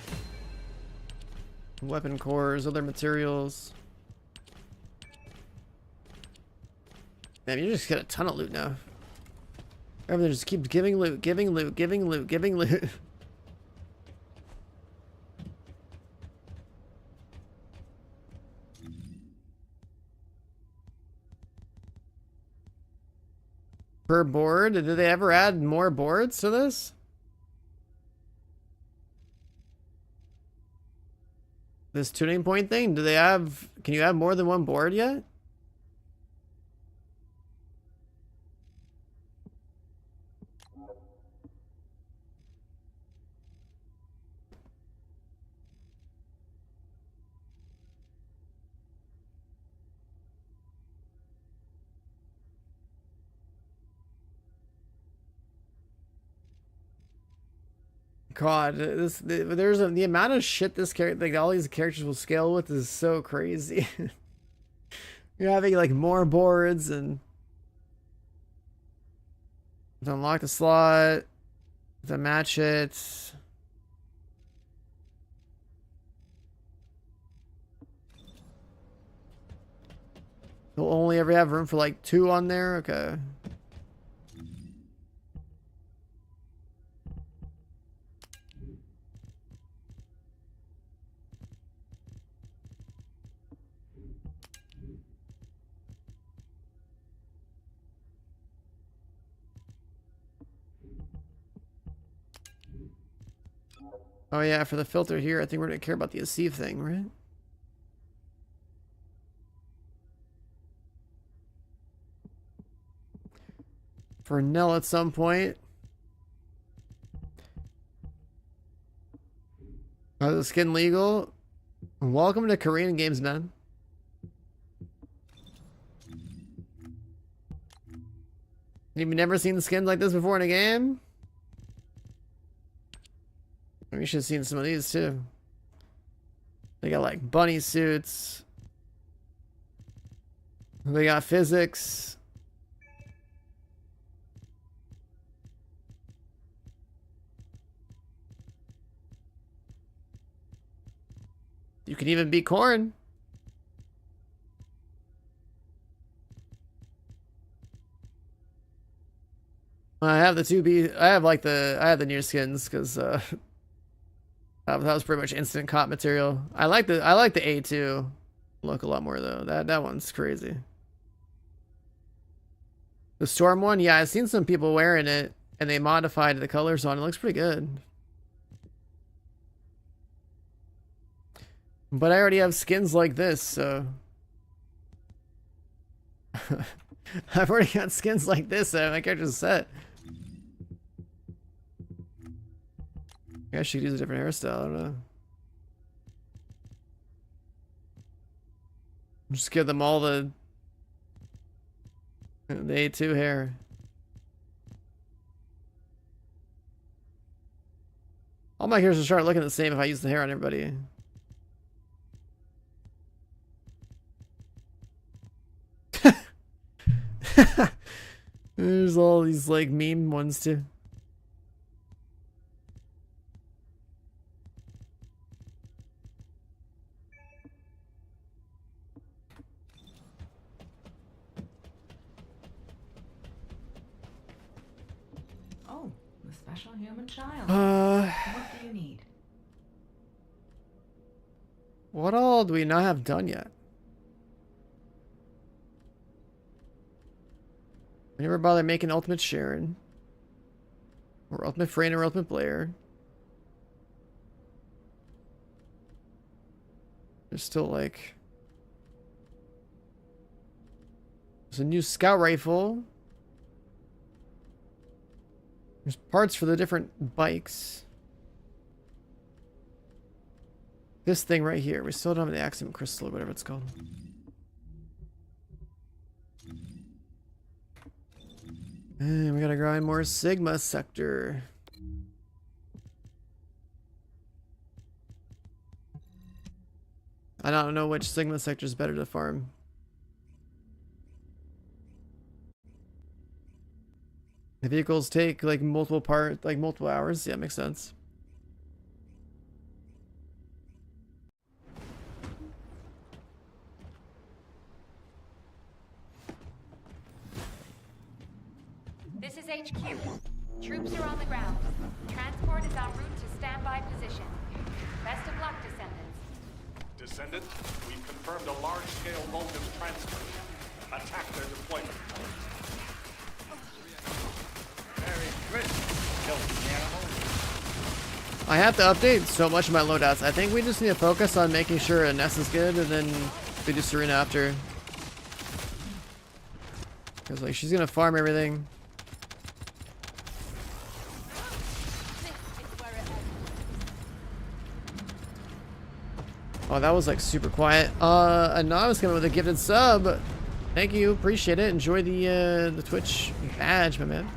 Weapon cores, other materials. Man, you just get a ton of loot now. Everything just keeps giving loot, giving loot, giving loot, giving loot. Per board? Did they ever add more boards to this? This tuning point thing? Do they have... Can you have more than one board yet? God, the amount of shit this character, like all these characters will scale with is so crazy. You're having like more boards and to unlock the slot, to match it. You'll only ever have room for like 2 on there. Okay. Oh yeah, for the filter here, I think we're gonna care about the Axiom thing, right? For Nell at some point. The skin legal? Welcome to Korean games, man. You've never seen skins like this before in a game? We should have seen some of these too. They got like bunny suits. They got physics. You can even beat corn. have the 2B. I have the near skins because that was pretty much instant cop material. I like the A2 look a lot more though. That one's crazy. The Storm one, yeah, I've seen some people wearing it and they modified the colors on it. It looks pretty good. But I already have skins like this, so I've already got skins like this, so my character's set. I should use a different hairstyle, I don't know. Just give them all the A2 hair. All my characters will start looking the same if I use the hair on everybody. There's all these like meme ones too. Oh, the special human child. What do you need? What all do we not have done yet? We never bother making Ultimate Sharon. Or Ultimate Frayne or Ultimate Blair. There's still like... There's a new scout rifle. There's parts for the different bikes. This thing right here. We still don't have the Axiom crystal or whatever it's called. And we gotta grind more Sigma sector. I don't know which Sigma sector is better to farm. The vehicles take like multiple hours. Yeah, makes sense. This is HQ. Troops are on the ground. Transport is en route to standby position. Best of luck, Descendants. Descendant, we've confirmed a large-scale Vulcan transfer. Attack their deployment. Merry Christmas, filthy animal. I have to update so much of my loadouts. I think we just need to focus on making sure Ness is good, and then we do Serena after. Because like she's gonna farm everything. Oh, that was like super quiet. Anonymous coming with a gifted sub. Thank you, appreciate it. Enjoy the Twitch badge, my man.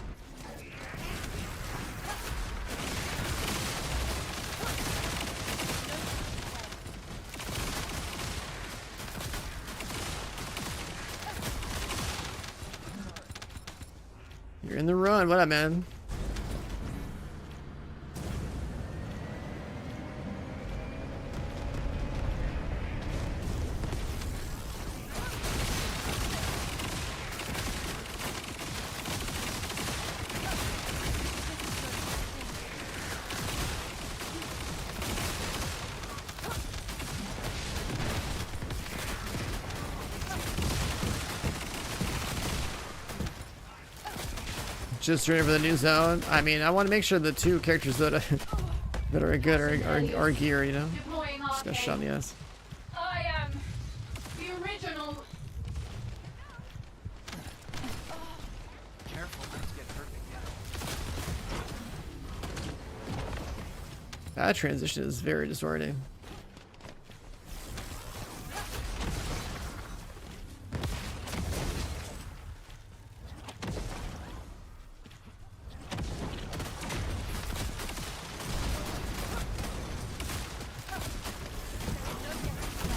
You're in the run. What up, man? Just ready for the new zone. I mean, I want to make sure the two characters that are good are gear, you know. Just got shot in the ass. I am the original. Careful, let's get hurt again. That transition is very disorienting.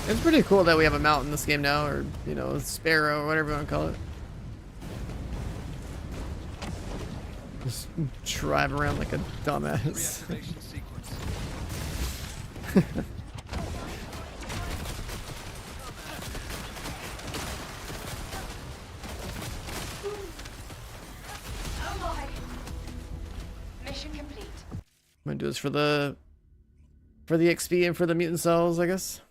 It's pretty cool that we have a mount in this game now, or, you know, a sparrow, or whatever you want to call it. Just drive around like a dumbass. complete. I'm gonna do this for the XP and for the mutant cells, I guess.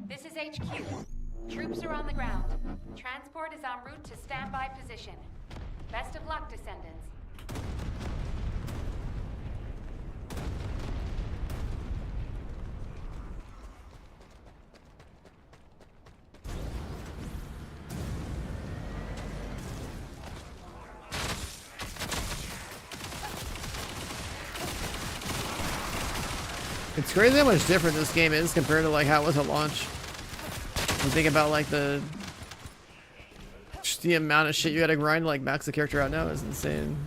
This is HQ. Troops are on the ground. Transport is en route to standby position. Best of luck, Descendants. It's crazy how much different this game is compared to like how it was at launch. You think about like just the amount of shit you gotta grind to like max the character out now is insane.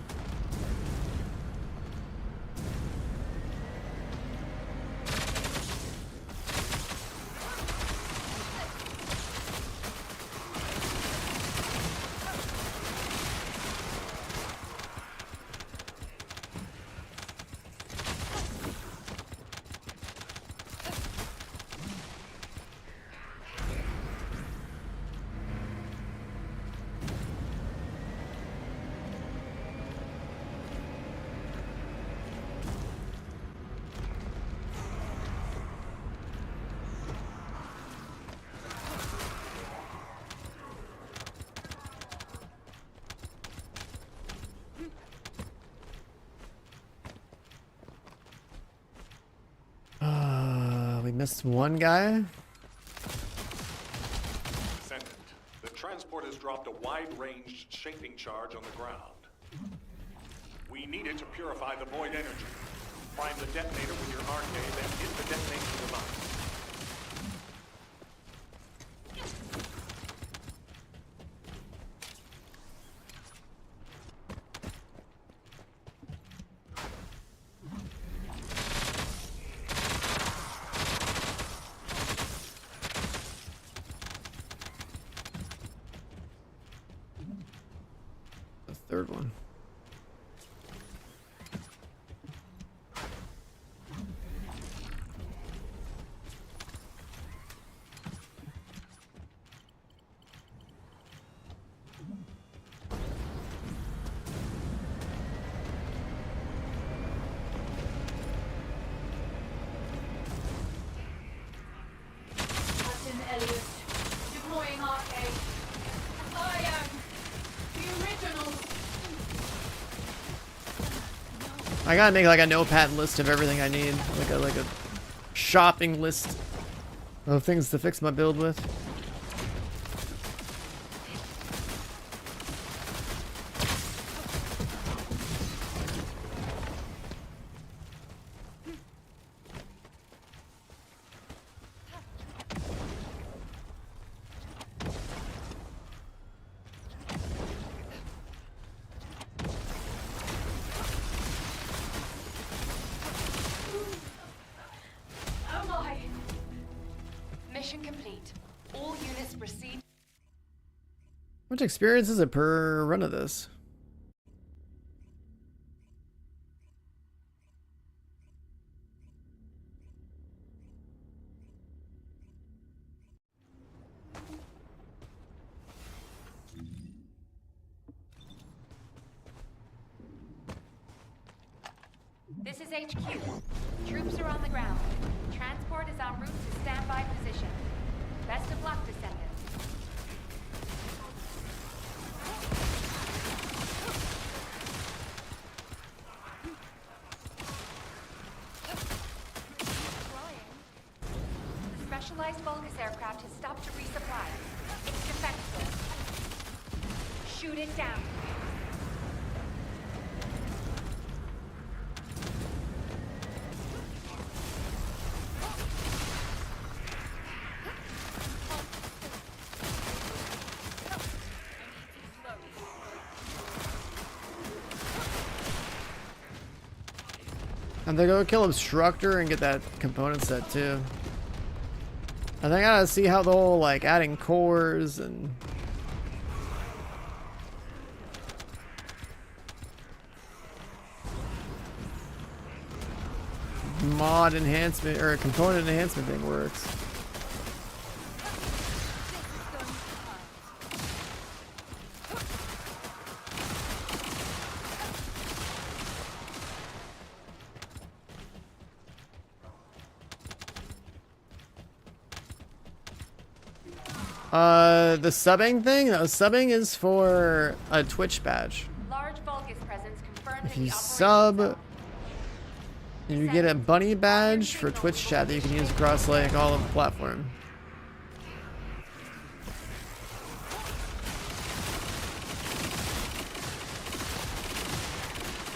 We missed one guy. Descendant, the transport has dropped a wide-ranged shaping charge on the ground. We need it to purify the void energy. Find the detonator with your arcade, then hit the detonation device. Third one. Captain Elliot, deploying arcade. I am the original. I gotta make like a notepad list of everything I need, like a shopping list of things to fix my build with. Mission complete. All units proceed. How much experience is it per run of this? This is HQ. Troops are on the ground. Transport is en route to standby position. Best of luck, Descendants. The specialized Vulgus aircraft has stopped to resupply. It's defenseless. Shoot it down. And they go kill Obstructor and get that component set too. I think I gotta see how the whole like adding cores and mod enhancement or a component enhancement thing works. The subbing thing? No, subbing is for a Twitch badge. Large Vulgus presence confirmed If in you the sub, you get a bunny badge for Twitch chat that you can use across like all of the platform.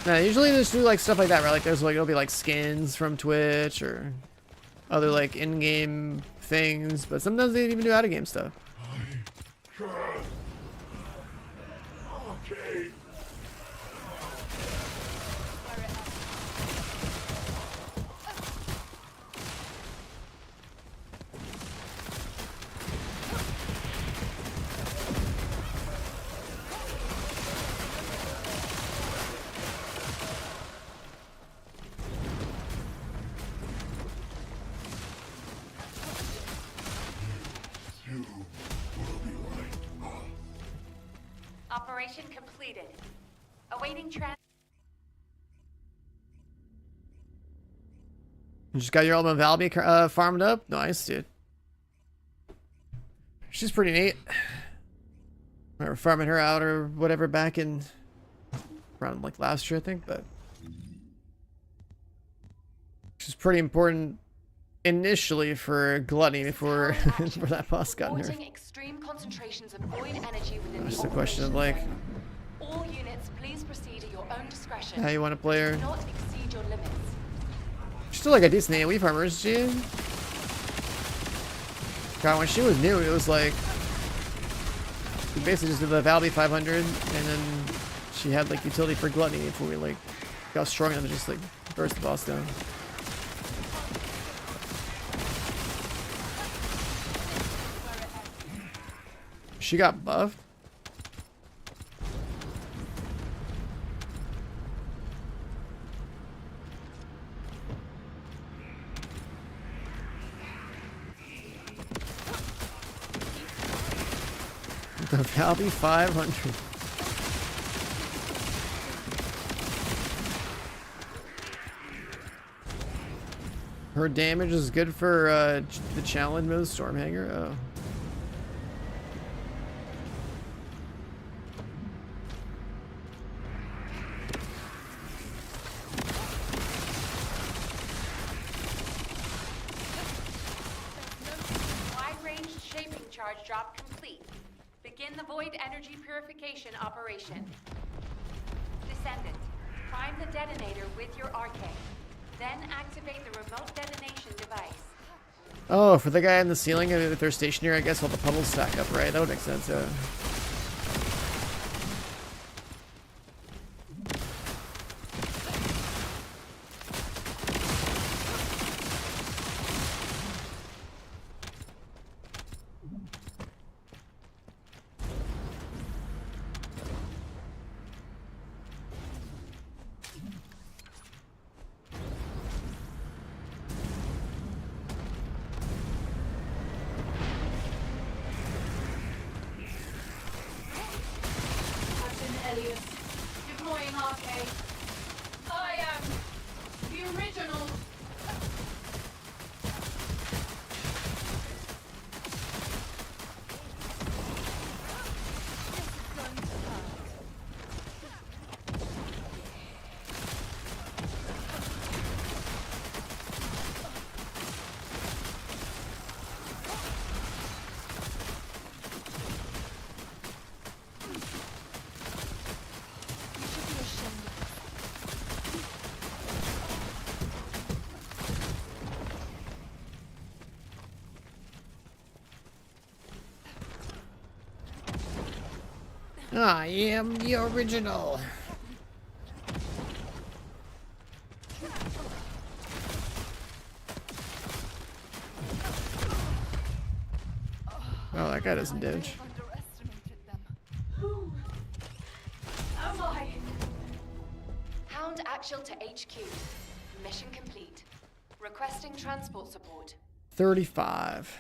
Now, usually they just do like stuff like that, right? Like there's like, it'll be like skins from Twitch or other like in-game things, but sometimes they even do out-of-game stuff. Okay. Operation completed. Awaiting trans. You just got your Alma Valby farmed up? Nice, dude. She's pretty neat. We were farming her out or whatever back in around like last year, I think, but she's pretty important initially for Gluttony before before that boss got nerfed. Extreme concentrations of void energy within It's the a question of like all units, please proceed at your own discretion. how you want to play her. Do not exceed your limits. She's still like a decent AoE farmer, isn't she? God, when she was new, it was like we basically just did the Valby 500, and then she had like utility for Gluttony before we like got strong enough to just like burst the boss down. She got buffed. The Valby 500. Her damage is good for the challenge mode, Stormhanger. Oh. Wide-range shaping charge drop complete. Begin the void energy purification operation. Descendant, prime the detonator with your arcade. Then activate the remote detonation device. Oh, for the guy in the ceiling, if they're stationary, I guess all the puddles stack up, right? That would make sense, yeah. Deploying arcade. I am the original. I am the original. Oh, that guy doesn't damage. Who am I? Hound Axiom to HQ. Mission complete. Requesting transport support. 35.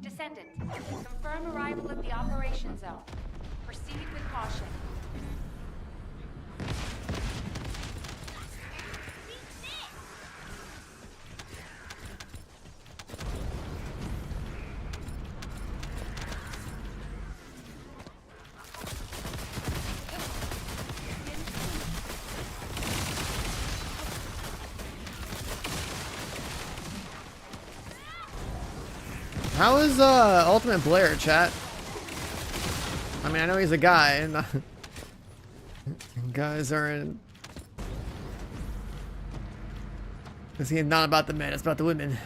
Descendant, confirm arrival at the operation zone. Proceed with caution. How is Ultimate Blair, chat? I mean, I know he's a guy, and guys aren't. It's not about the men; it's about the women.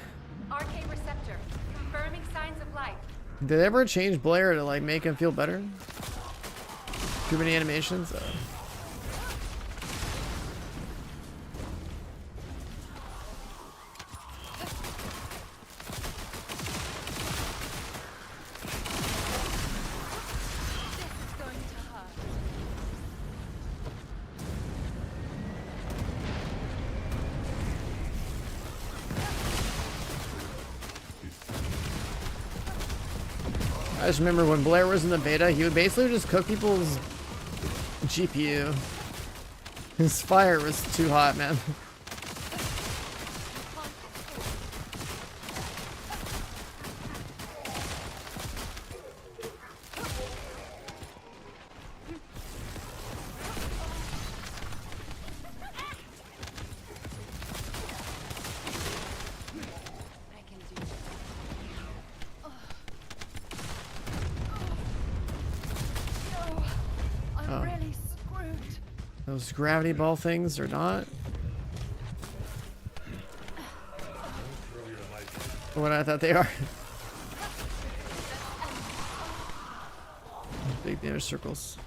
RK receptor, confirming signs of life. Did they ever change Blair to like make him feel better? Too many animations. I just remember when Blair was in the beta, he would basically just cook people's GPU. His fire was too hot, man. Those gravity ball things or not? What I thought they are. Big damage circles.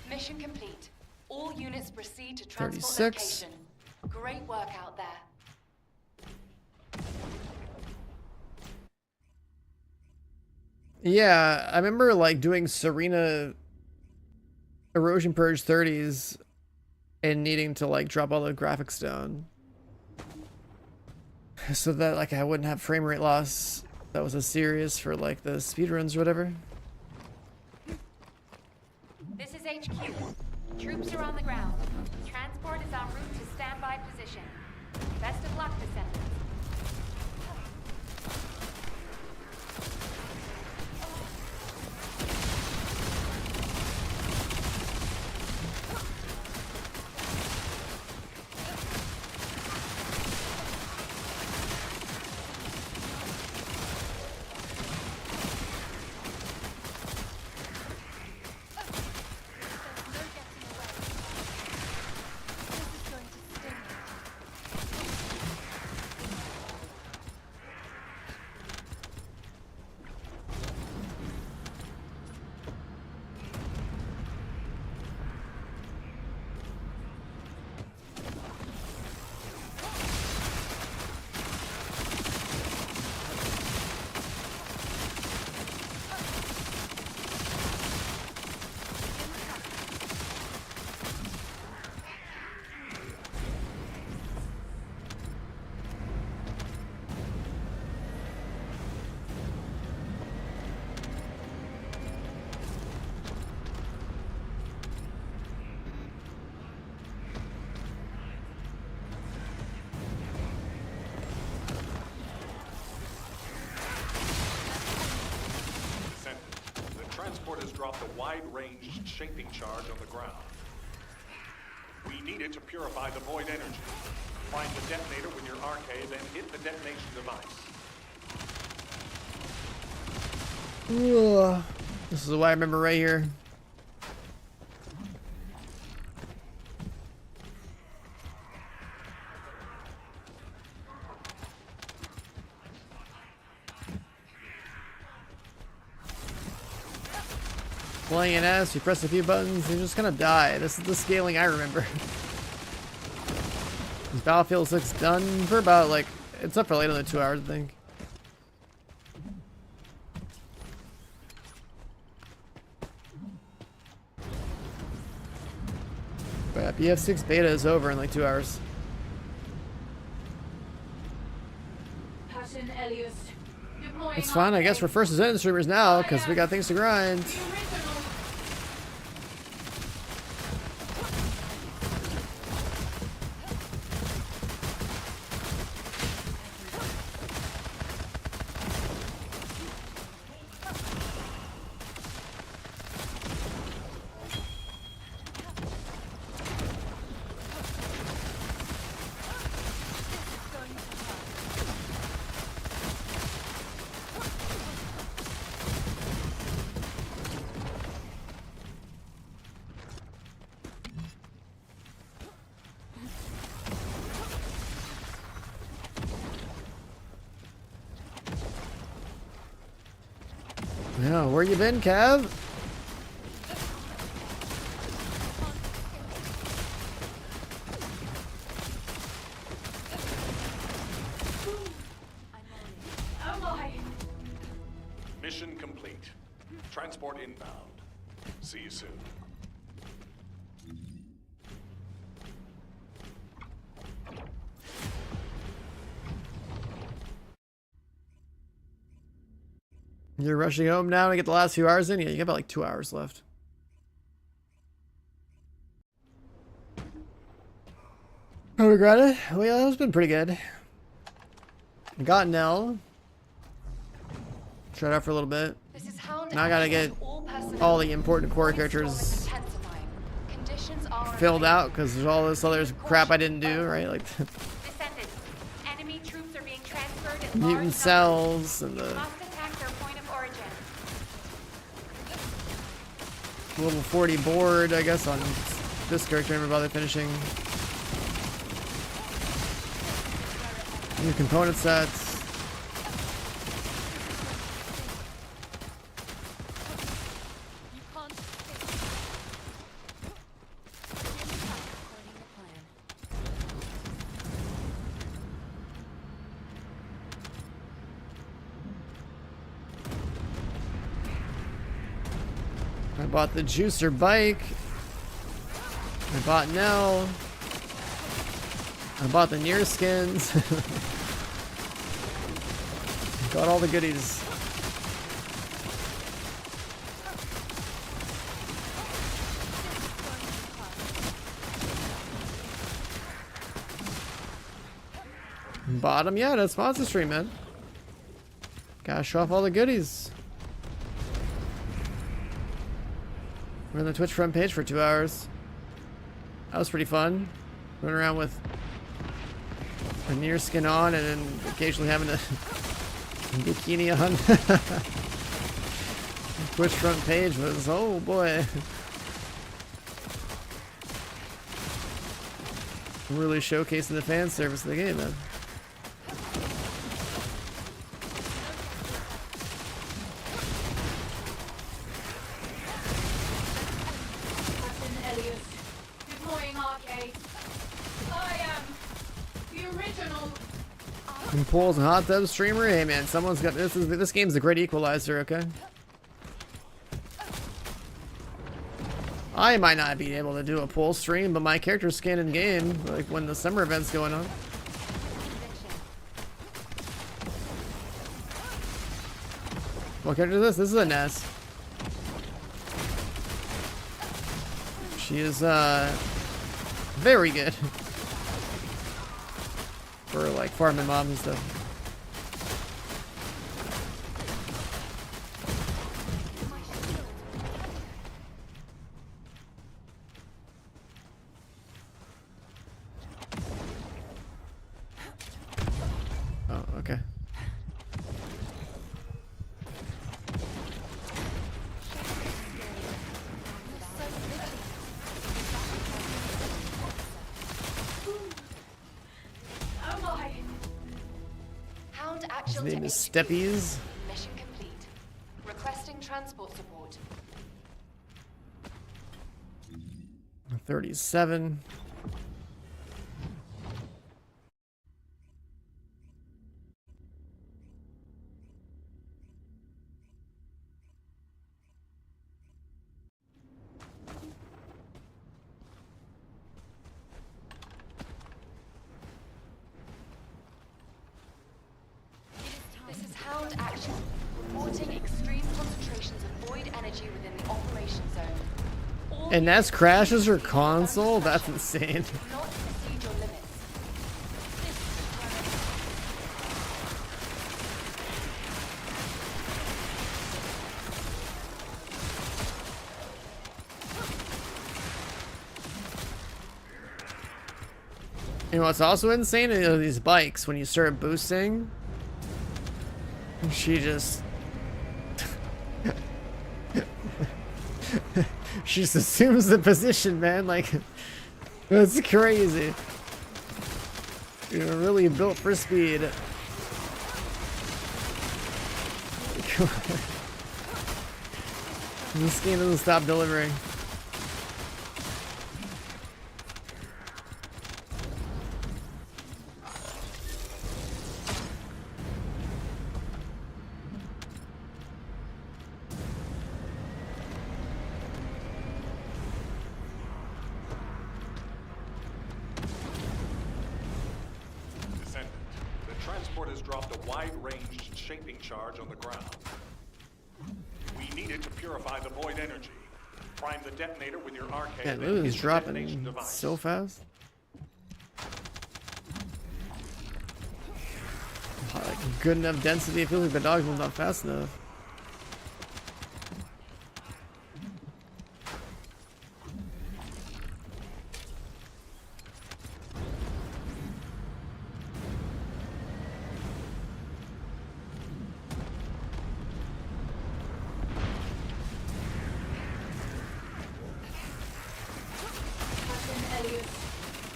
Mission complete. All units proceed to transport 36. location. Great work out there. Yeah, I remember like doing Serena Erosion Purge 30s and needing to like drop all the graphics down so that like I wouldn't have frame rate loss that was as serious for like the speedruns or whatever. This is HQ. Troops are on the ground. Transport is en route to standby position. Best of luck, Descendants. Transport has dropped a wide-ranged shaping charge on the ground. We need it to purify the void energy. Find the detonator with your RK, then hit the detonation device. Ugh. This is what I remember right here. Playing an S, you press a few buttons, you just kind of die. This is the scaling I remember. This Battlefield 6 done for about, like, it's up for later than 2 hours, I think. But BF6 beta is over in like 2 hours. It's fine, I guess, for First Descendant streamers now, because we got things to grind. Yeah, where you been, Kev? Mission complete. Transport inbound. See you soon. You're rushing home now to get the last few hours in? Yeah, you got about like 2 hours left. I regret it. Well, yeah, it's been pretty good. Got Nell. Tried out for a little bit. Now I gotta get all the important core characters filled out because there's all this other crap I didn't do, right? Like Enemy troops are being transferred in mutant cells and the level 40 board, I guess, on this character. I remember about finishing. New component sets. I bought the juicer bike. I bought Nell. I bought the near skins. Got all the goodies. Bottom, yeah, that's sponsor stream, man. Gotta show off all the goodies. We're on the Twitch front page for 2 hours. That was pretty fun. Running around with a near skin on and then occasionally having a bikini on. Twitch front page was, oh boy. Really showcasing the fan service of the game, man. Pools and hot tub streamer. Hey man, someone's got this game's a great equalizer, okay? I might not be able to do a pool stream, but my character's skin in game, like when the summer event's going on. What character is this? This is a Ness. She is very good. For like farming mobs and stuff. Axial name to is HQ. Steppies. Mission complete. Requesting transport support. 37. This is Hound Action. Reporting extreme concentrations of void energy within the operation zone. All And that's units crashes her please proceed console? under That's pressure. insane. Do not exceed your limits. You know what's also insane are these bikes. When you start boosting, she just she just assumes the position, man. Like, that's crazy. You're really built for speed. This game doesn't stop delivering. Descendant, the transport has dropped a wide-ranged shaping charge on the ground. We need it to purify the void energy. Prime the detonator with your arcade. Yeah, and Luna's hit the dropping detonation device. so fast. Like, good enough density. It feels like the dog's not fast enough.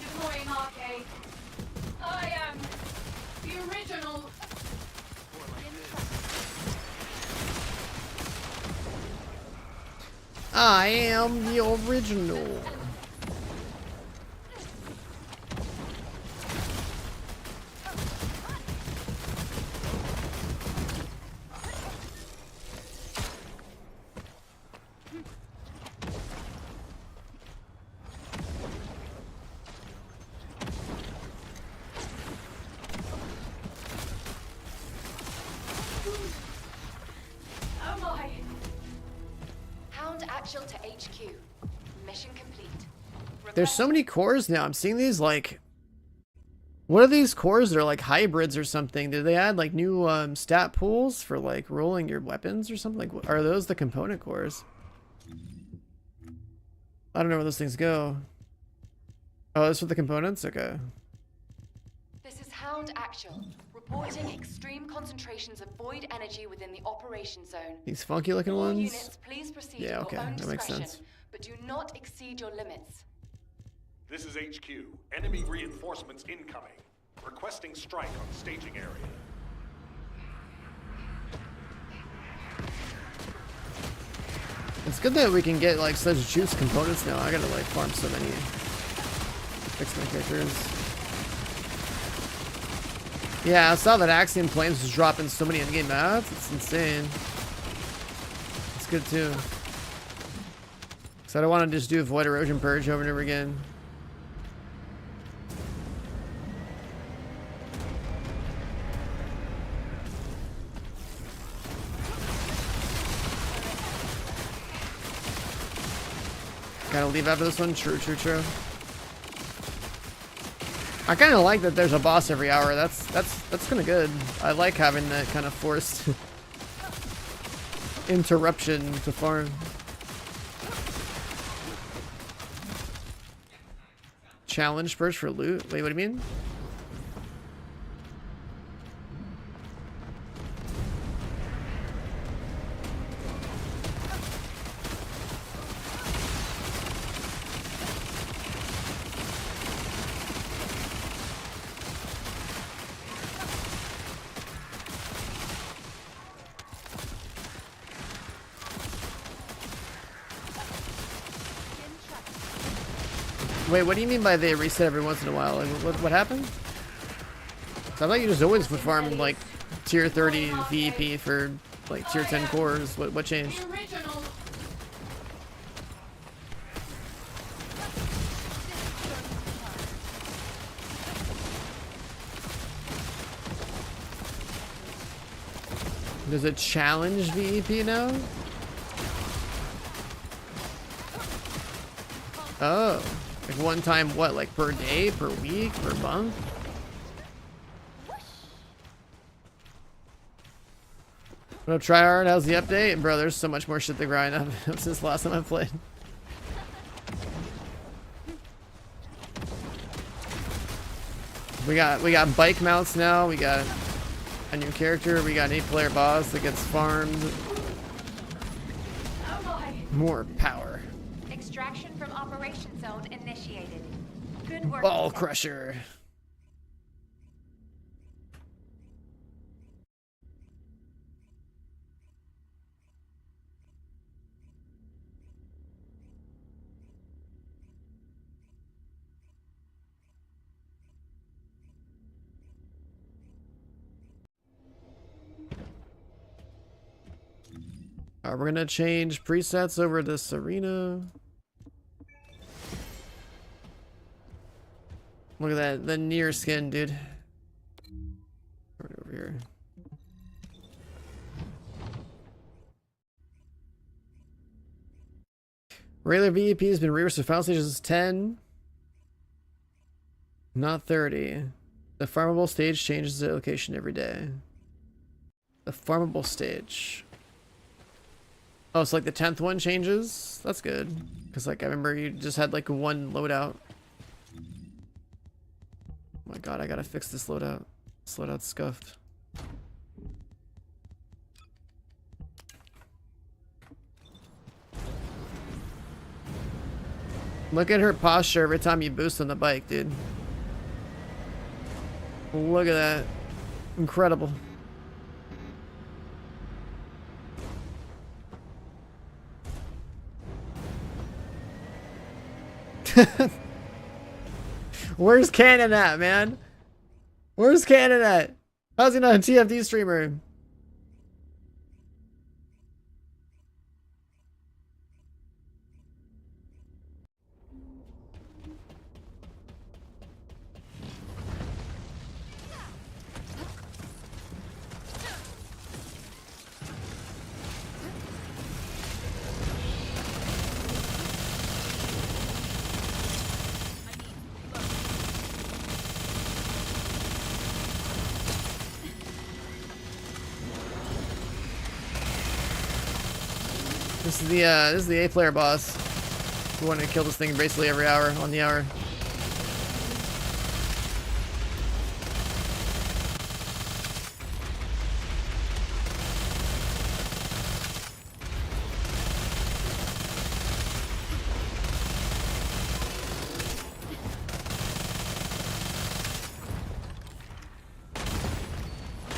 Deploying arcade. I am the original. I am the original. Oh my! Hound Axial to HQ. Mission complete. There's so many cores now. I'm seeing these like, what are these cores? They're like hybrids or something. Did they add like new stat pools for like rolling your weapons or something? Like, are those the component cores? I don't know where those things go. Oh, that's for the components? Okay. This is Hound Axial. Reporting extreme concentrations of void energy within the operation zone. These funky looking All ones? units, please proceed Yeah, at okay, your own that makes discretion, sense. but do not exceed your limits. This is HQ. Enemy reinforcements incoming. Requesting strike on staging area. It's good that we can get like such juice components now. I gotta like farm so many. Fix my characters. Yeah, I saw that Axiom Plains was dropping so many in-game maps. It's insane. It's good too. So I don't want to just do Void Erosion Purge over and over again. Gotta leave after this one. True, true, true. I kind of like that there's a boss every hour. That's kind of good. I like having that kind of forced interruption to farm. Challenge purge for loot? Wait, what do you mean? Wait, what do you mean by they reset every once in a while? Like, what happened? I thought you just always would farm like tier 30 VEP for like tier 10 cores. What changed? Does it challenge VEP now? Oh, like one time what? Like per day, per week, per month? What up, tryhard? How's the update? Bro, there's so much more shit to grind up since the last time I played. We got bike mounts now. We got a new character. We got an 8-player boss that gets farmed. More power. Extraction from operation zone initiated. Good work. Ball crusher. Alright, we're gonna change presets over to Serena. Look at that, the near skin, dude. Right over here. Regular VEP has been reversed to final stages 10, not 30. The farmable stage changes the location every day. The farmable stage. Oh, so like the 10th one changes? That's good. Because like I remember you just had like one loadout. Oh my god, I gotta fix this loadout. This loadout's scuffed. Look at her posture every time you boost on the bike, dude. Look at that. Incredible. Where's Cannon at, man? Where's Cannon at? How's he not a TFT streamer? This is the 8-player boss. We want to kill this thing basically every hour on the hour.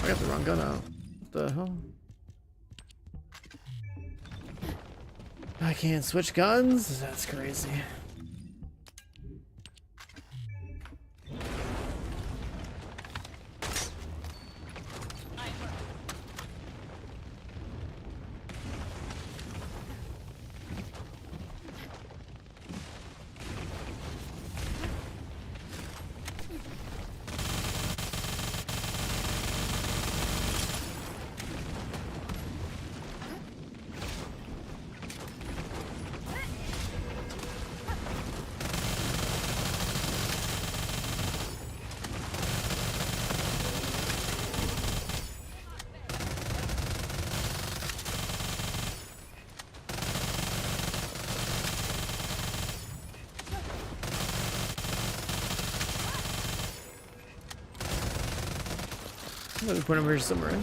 I got the wrong gun out. What the hell? I can't switch guns? That's crazy. I'm gonna put him here somewhere.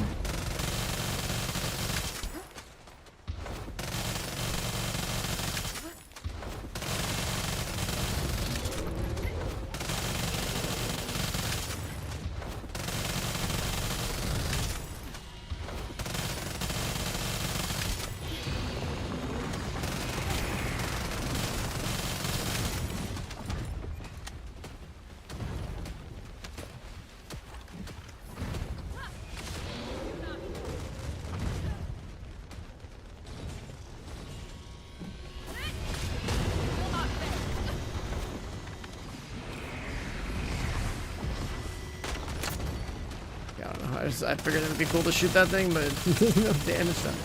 I figured it would be cool to shoot that thing, but no damage done.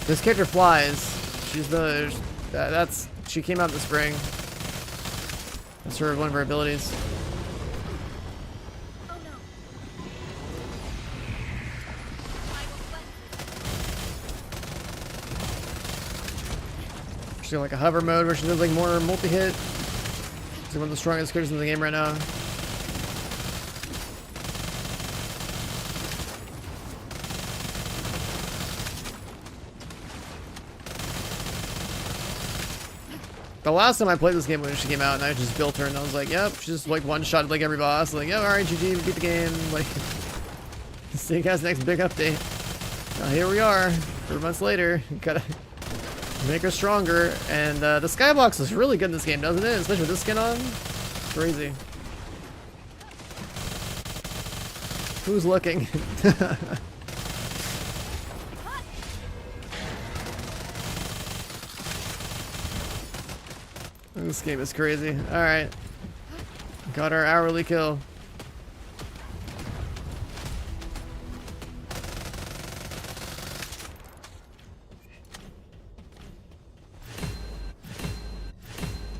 This character flies. She's the she came out in the spring. That's one of her abilities. She's got like a hover mode where she does like more multi-hit. She's one of the strongest characters in the game right now. The last time I played this game when she came out, and I just built her, and I was like, "Yep, she just like one-shot like every boss." Like, "Yeah, all right, GG, we beat the game." Like, see you guys next big update. Now here we are, 3 months later. Gotta make her stronger, and the skybox is really good in this game, doesn't it? Especially with this skin on. Crazy. Who's looking? This game is crazy. Alright. Got our hourly kill.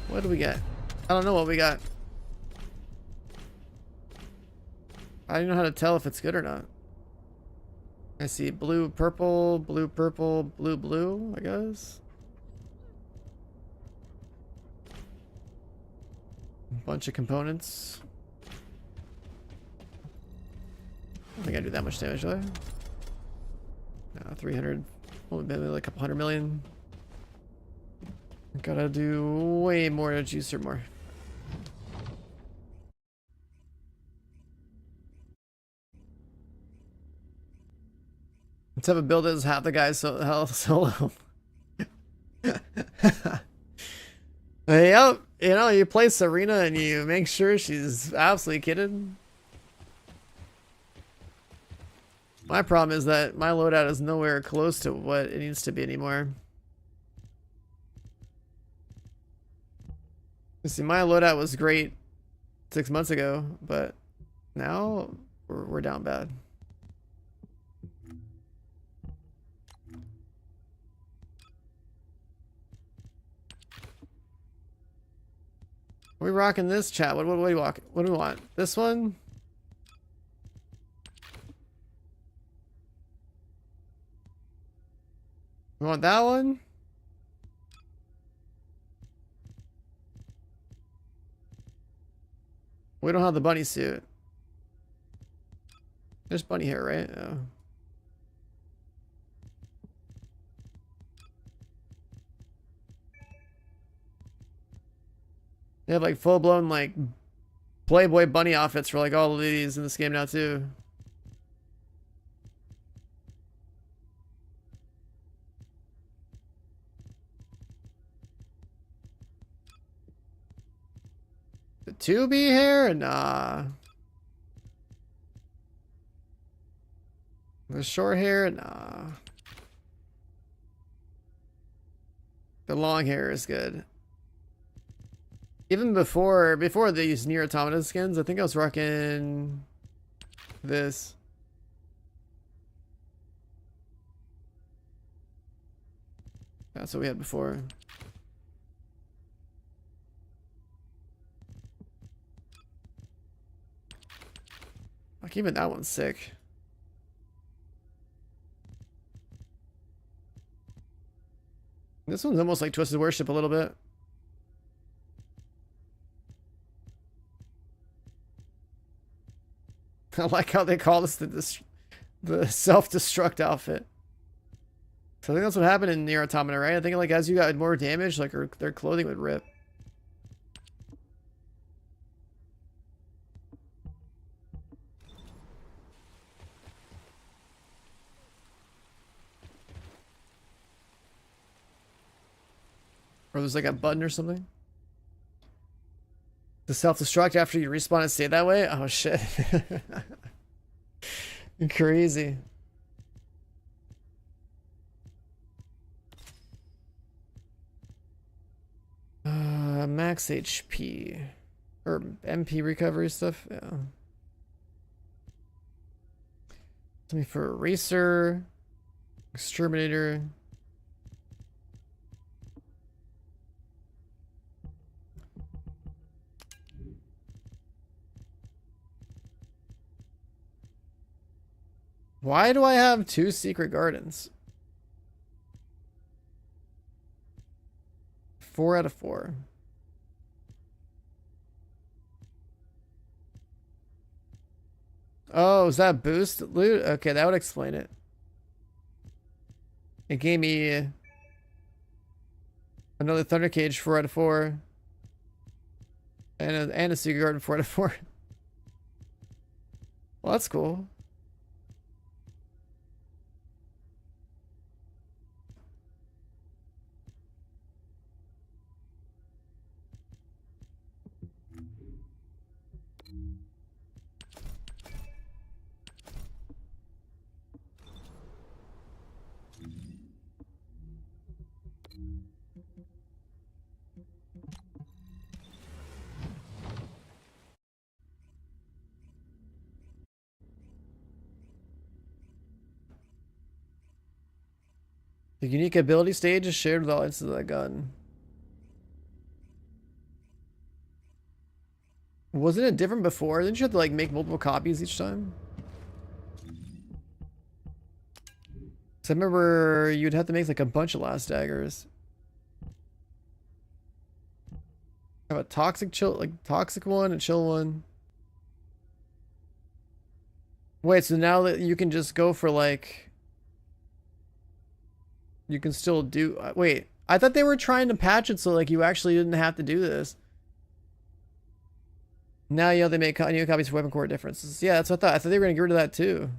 What do we get? I don't know what we got. I don't know how to tell if it's good or not. I see blue, purple, blue, purple, blue, blue, I guess. Bunch of components. I don't think I do that much damage, do I? No, 300. Only maybe like a couple 100 million. Gotta do way more to juice her more. Let's have a build as half the guys solo. Yep. You know, you play Serena and you make sure she's absolutely kitted. My problem is that my loadout is nowhere close to what it needs to be anymore. You see, my loadout was great 6 months ago, but now we're down bad. Are we rocking this, chat? What do we want? What do we want? This one? We want that one? We don't have the bunny suit. There's bunny hair, right? Oh. They have like full-blown like Playboy bunny outfits for like all the ladies in this game now too. The 2B hair? Nah. The short hair? Nah. The long hair is good. Even before these Nier Automata skins, I think I was rocking this. That's what we had before. Like even that one's sick. This one's almost like Twisted Worship a little bit. I like how they call this the self-destruct outfit. So I think that's what happened in Nier Automata, right? I think like as you got more damage, like their clothing would rip. Or there's like a button or something. To self-destruct after you respawn and stay that way? Oh shit. You're crazy. Max HP. Or MP recovery stuff, yeah. Something for Eraser. Exterminator. Why do I have 2 secret gardens? 4 out of 4. Oh, is that boost loot? Okay, that would explain it. It gave me another Thunder Cage 4 out of 4. And a secret garden 4 out of 4. Well, that's cool. The unique ability stage is shared with all instances of that gun. Wasn't it different before? Didn't you have to like make multiple copies each time? So I remember you'd have to make like a bunch of last daggers. Have a toxic chill, like toxic one, a chill one. Wait, so now that you can just go for like, you can still do. Wait, I thought they were trying to patch it so like you actually didn't have to do this. Now you know they make new copies for weapon core differences. Yeah, that's what I thought. I thought they were gonna get rid of that too.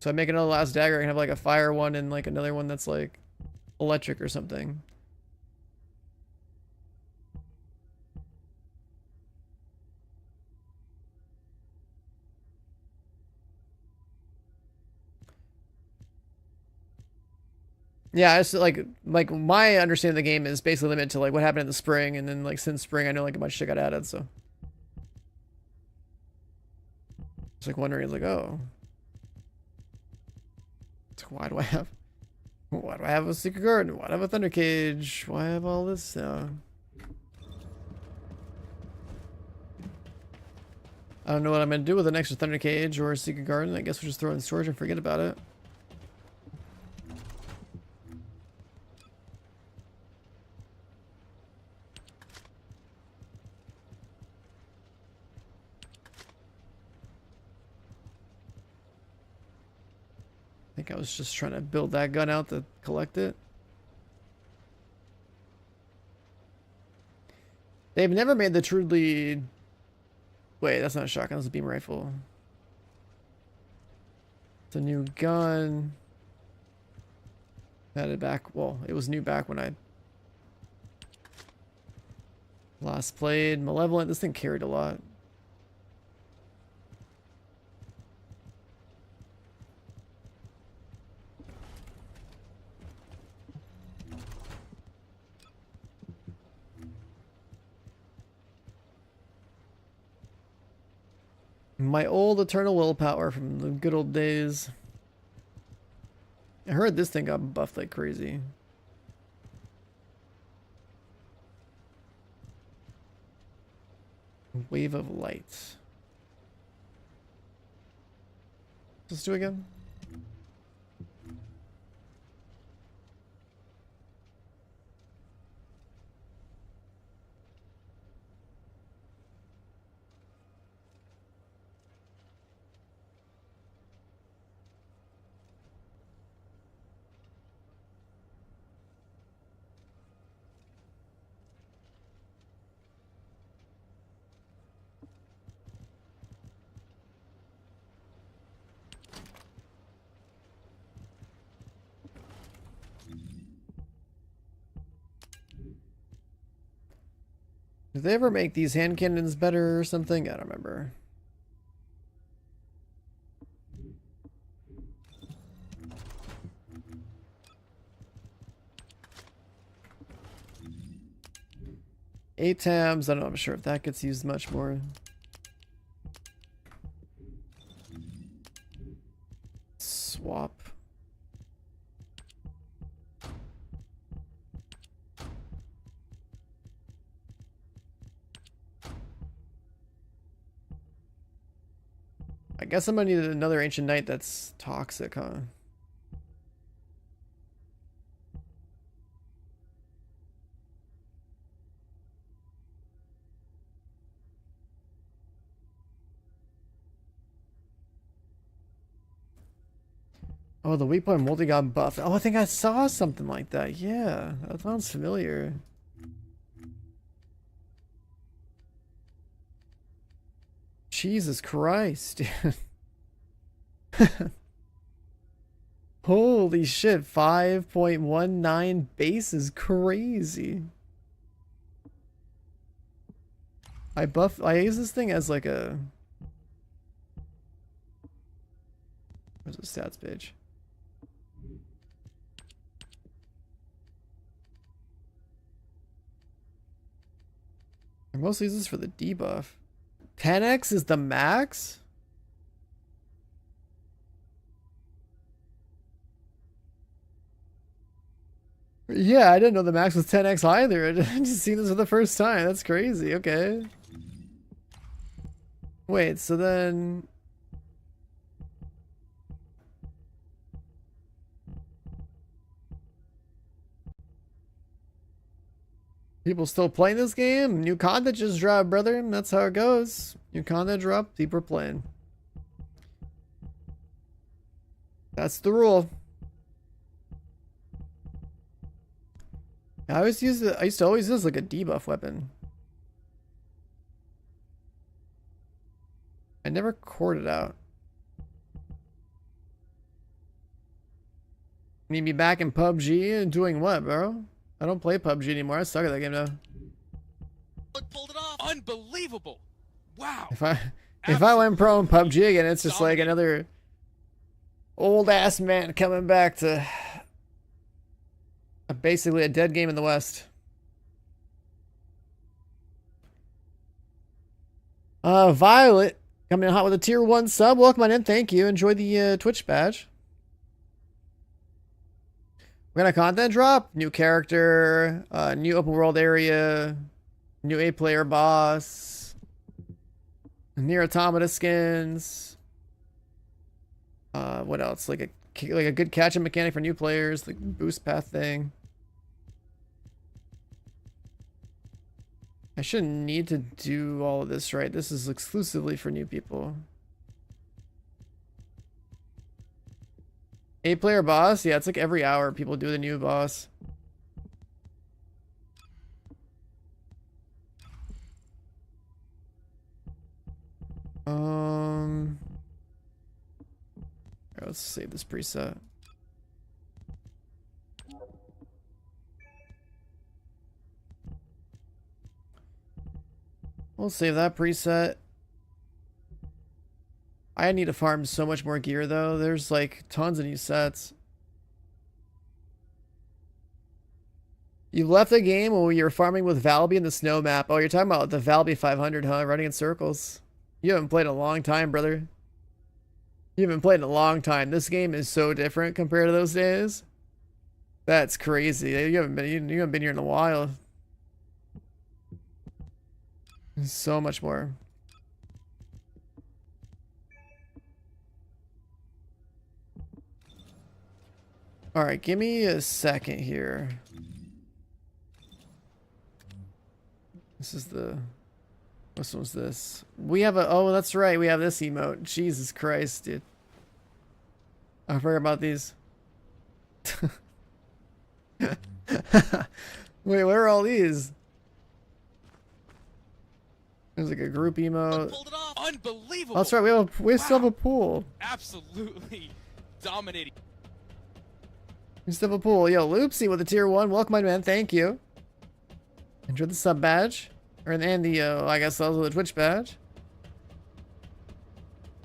So I make another last dagger. I can have like a fire one and like another one that's like electric or something. Yeah, it's like my understanding of the game is basically limited to like what happened in the spring, and then like since spring I know like a bunch of shit got added, so it's like wondering like, oh, it's like, why do I have a secret garden? Why do I have a thunder cage? Why have all this? I don't know what I'm gonna do with an extra thunder cage or a secret garden. I guess we'll just throw it in storage and forget about it. I think I was just trying to build that gun out to collect it. They've never made the truly... Wait, that's not a shotgun, that's a beam rifle. It's a new gun. Had it back, well, it was new back when I last played. Malevolent, this thing carried a lot. My old eternal willpower from the good old days. I heard this thing got buffed like crazy. Wave of light. Let's do it again. Did they ever make these hand cannons better or something? I don't remember. ATAMs, I don't know, I'm sure if that gets used much more. Swap. I guess I'm gonna need another Ancient Knight that's toxic, huh? Oh, the weak point multi got buffed. Oh, I think I saw something like that. Yeah, that sounds familiar. Jesus Christ, dude. Holy shit, 5.19 base is crazy. I use this thing as like a... Where's the stats page? I mostly use this for the debuff. 10x is the max? Yeah, I didn't know the max was 10x either. I just seen this for the first time. That's crazy. Okay. Wait, so then... People still playing this game? New content just dropped, brother. That's how it goes. New content dropped, people are playing. That's the rule. I used to always use this like a debuff weapon. I never cored it out. Need me back in PUBG and doing what, bro? I don't play PUBG anymore. I suck at that game now. Pulled it off. Unbelievable. Wow. If I went pro in PUBG again, it's just like another old ass man coming back to basically a dead game in the West. Violet coming in hot with a tier 1 sub. Welcome on in. Thank you. Enjoy the Twitch badge. We're gonna content drop, new character, new open world area, new 8-player boss, near automata skins. What else? Like a good catch-up mechanic for new players, the boost path thing. I shouldn't need to do all of this, right? This is exclusively for new people. 8-player boss? Yeah, it's like every hour people do the new boss. Alright, let's save this preset. We'll save that preset. I need to farm so much more gear though. There's like tons of new sets. You left the game when you were farming with Valby in the snow map. Oh, you're talking about the Valby 500, huh? Running in circles. You haven't played in a long time, brother. You haven't played in a long time. This game is so different compared to those days. That's crazy. You haven't been here in a while. So much more. All right, give me a second here. This is the... Which one's this? We have a... Oh, that's right. We have this emote. Jesus Christ, dude. I forgot about these. Wait, where are all these? There's like a group emote. Unbelievable. Oh, that's right. We still have a pool. Absolutely dominating. We still have a pool. Yo, Loopsy with a tier 1. Welcome, my man. Thank you. Enjoy the sub badge. Or and the I guess also the Twitch badge.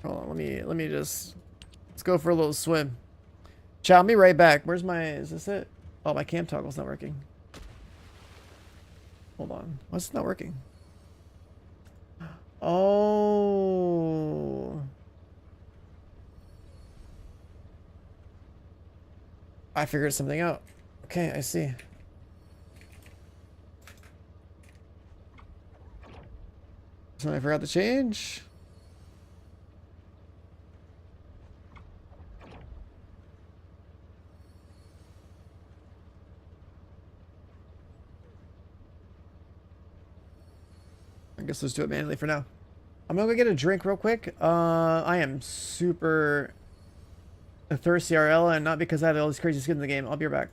Hold on, let me just let's go for a little swim. Chat, I'll be right back. Where's my is this it? Oh, my cam toggle's not working. Hold on. What's not working? Oh. I figured something out. Okay, I see. Something I forgot to change. I guess let's do it manually for now. I'm gonna go get a drink real quick. I am super thirsty RL, and not because I had all these crazy skins in the game. I'll be right back.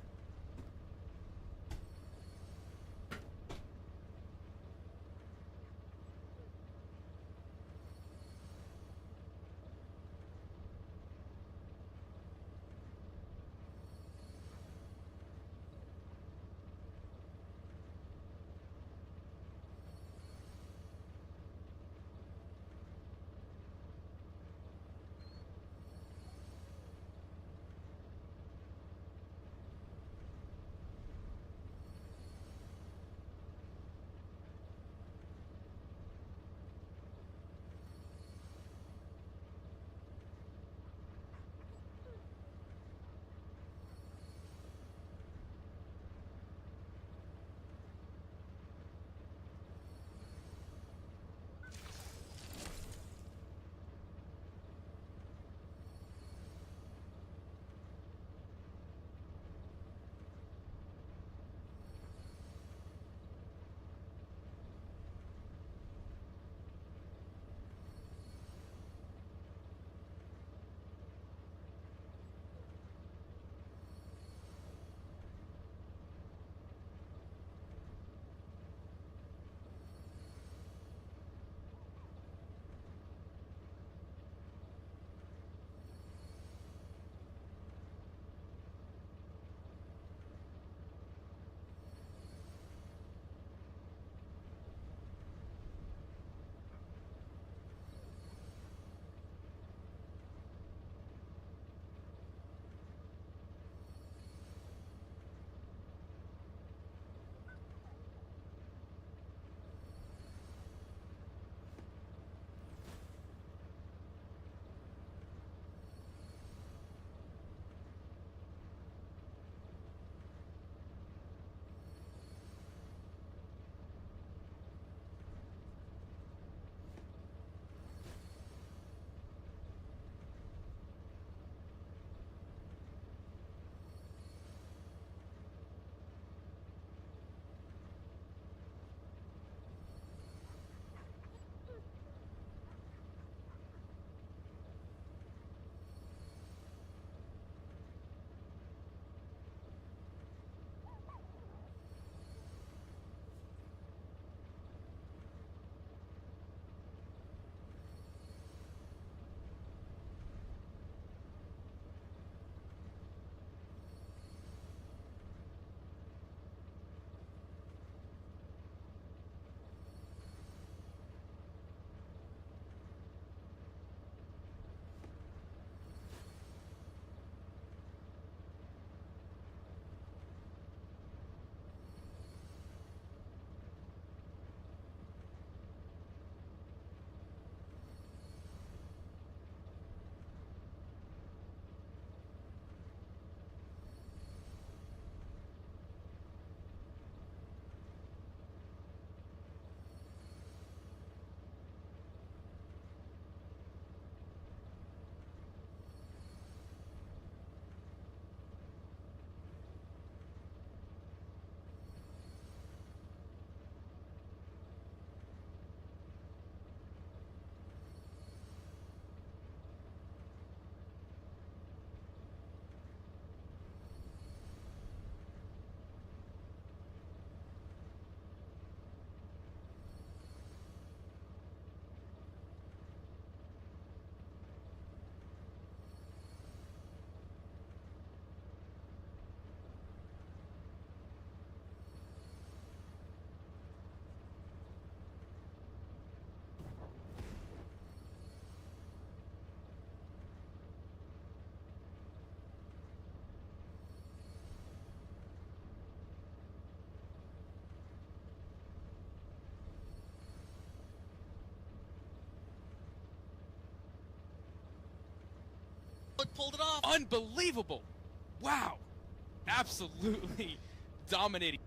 Pulled it off. Unbelievable. Wow. Absolutely dominating.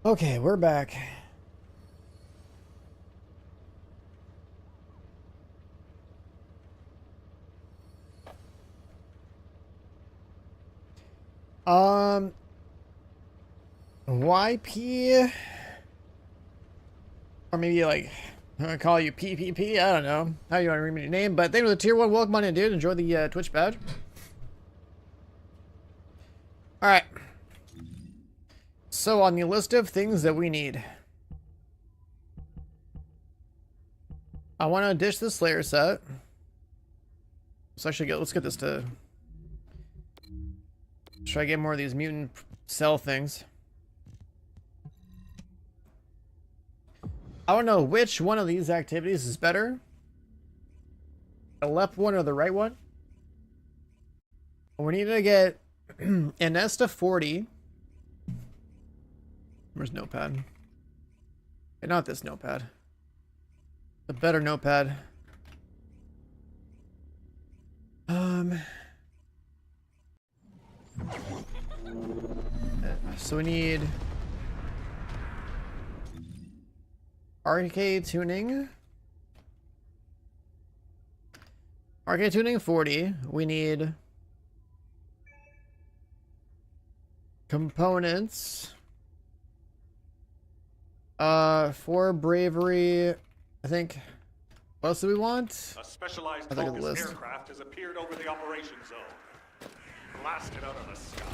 Okay, we're back. YP, or maybe like I'm gonna call you PPP. I don't know how you want to read your name, but thank you for the tier 1. Welcome on in, dude. Enjoy the Twitch badge. All right. So on the list of things that we need, I want to dish the Slayer set. Let's actually let's get this to try to get more of these mutant cell things. I don't know which one of these activities is better, the left one or the right one. We need to get an Nesta 40. Where's notepad? Okay, not this notepad. The better notepad. So we need RK tuning. RK tuning 40. We need components. For bravery, I think. What else do we want? A specialized I think of the focus list. aircraft has appeared over the operation zone. Blasted out of the sky.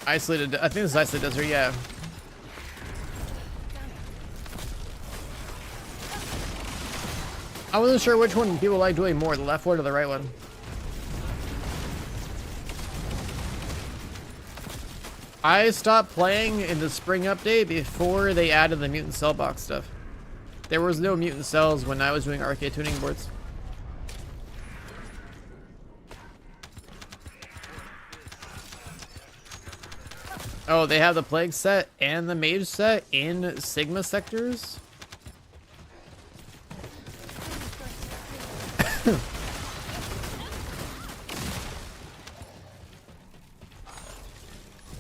Isolated. I think this is isolated desert. Yeah. I wasn't sure which one people like doing more, the left one or the right one. I stopped playing in the spring update before they added the mutant cell box stuff. There was no mutant cells when I was doing arcade tuning boards. Oh, they have the plague set and the mage set in Sigma sectors?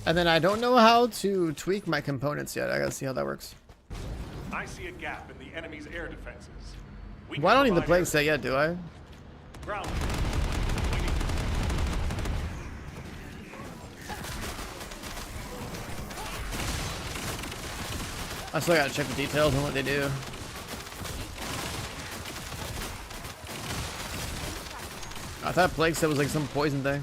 And then I don't know how to tweak my components yet. I gotta see how that works. I see a gap in the enemy's air defenses. Well, I don't need the plague set yet, do I? Ground. I still gotta check the details on what they do. I thought plague set was like some poison thing.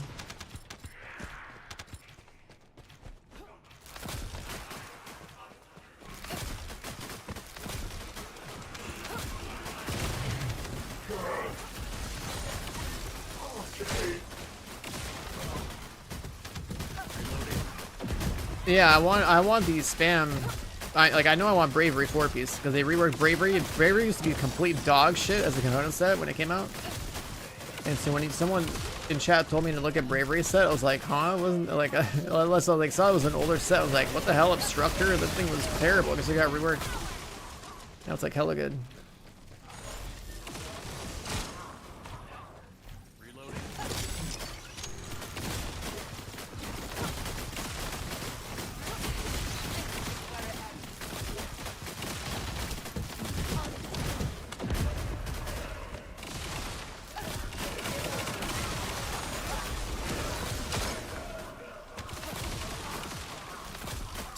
Yeah, I want the spam. I know I want bravery 4-piece because they reworked bravery. Bravery used to be complete dog shit as a component set when it came out. And so when someone in chat told me to look at bravery set, I was like, huh? It wasn't like unless I saw it was an older set. I was like, what the hell, Obstructor? The thing was terrible because it got reworked. Now it's like hella good.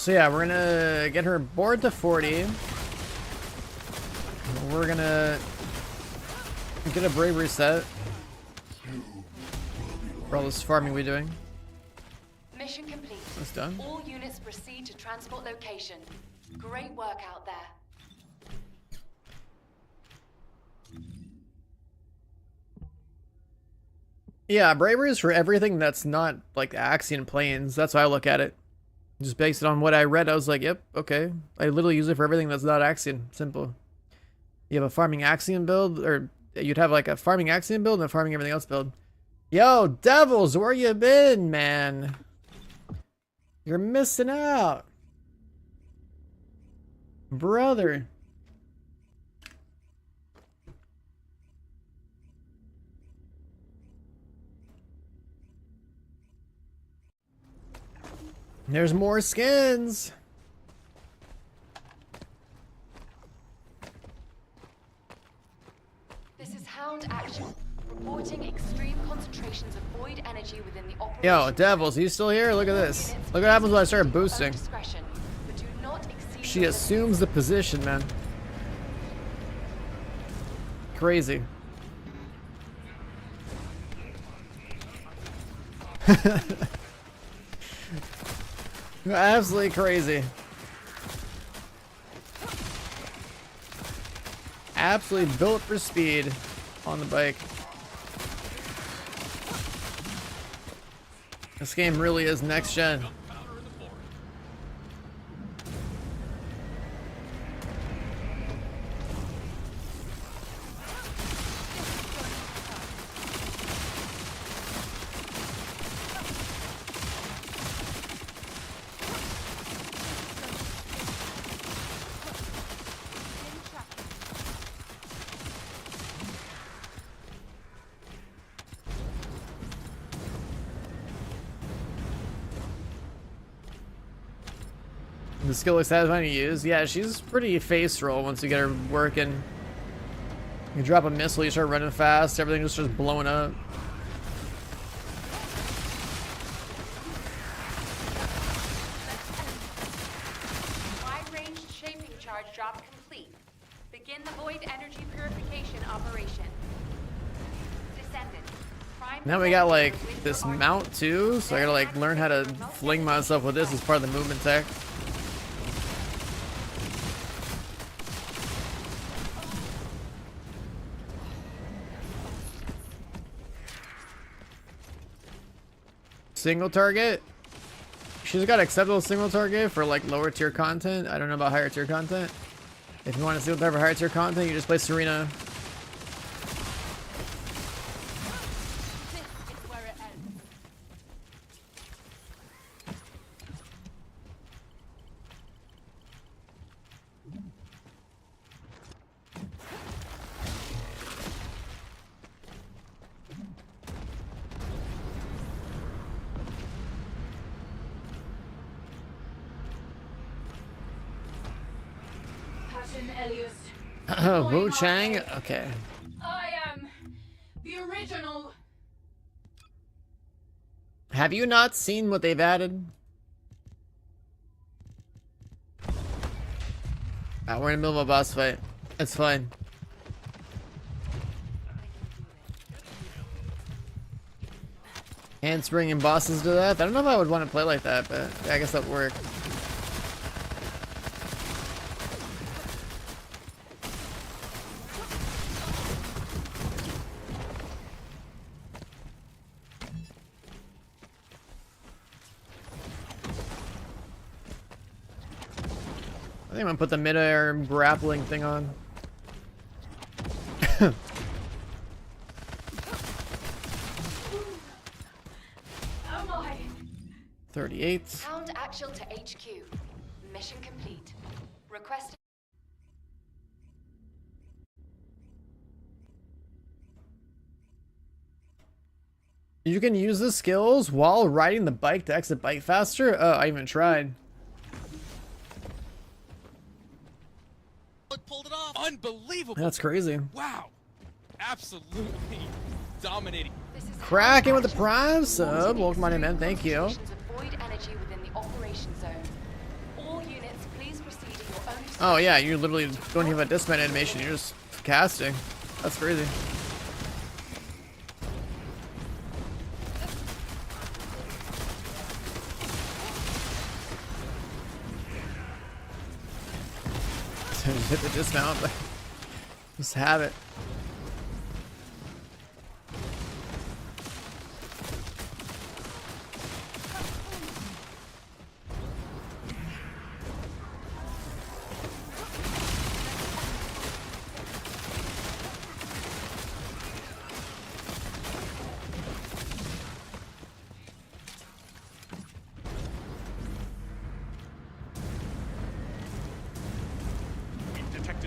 So yeah, we're gonna get her board to 40. We're gonna get a bravery set for all this farming we're doing. Mission complete. That's done. All units proceed to transport location. Great work out there. Yeah, bravery is for everything that's not like the Axiom Plains. That's how I look at it. Just based on what I read, I was like, yep, okay. I literally use it for everything that's not Axiom. Simple. You have a farming Axiom build, or you'd have like a farming Axiom build and a farming everything else build. Yo, Devils, where you been, man? You're missing out. Brother. There's more skins. This is Hound Action, reporting extreme concentrations of void energy within the operation. Yo, Devils, you still here? Look at this. Look what happens when I start boosting. She assumes the position, man. Crazy. Absolutely crazy. Absolutely built for speed on the bike. This game really is next gen. The skill looks satisfying to use. Yeah, she's pretty face roll once you get her working. You drop a missile, you start running fast, everything just starts blowing up. Wide-range shaping charge drop complete. Begin the void energy purification operation. Descendant. Now we got like this mount too, so I gotta like learn how to fling myself with this as part of the movement tech. Single target. She's got acceptable single target for like lower tier content. I don't know about higher tier content. If you want to single target for higher tier content, you just play Serena. Wu Chang? Okay. I am the original. Have you not seen what they've added? We're in the middle of a boss fight. It's fine. Hands bringing bosses to death? I don't know if I would want to play like that, but yeah, I guess that would work. I think I'm gonna put the mid-air grappling thing on. Oh my. 38. Hound Axion to HQ. Mission complete. Request. You can use the skills while riding the bike to exit bike faster? Oh, I even tried. Pulled it off. Unbelievable. That's crazy. Wow. Absolutely dominating. Cracking with the prime sub. Welcome on in, man. Thank you. Void energy within the operation zone. Oh yeah, you literally don't even have a dismount animation, you're just casting. That's crazy. Just hit the dismount, but just have it.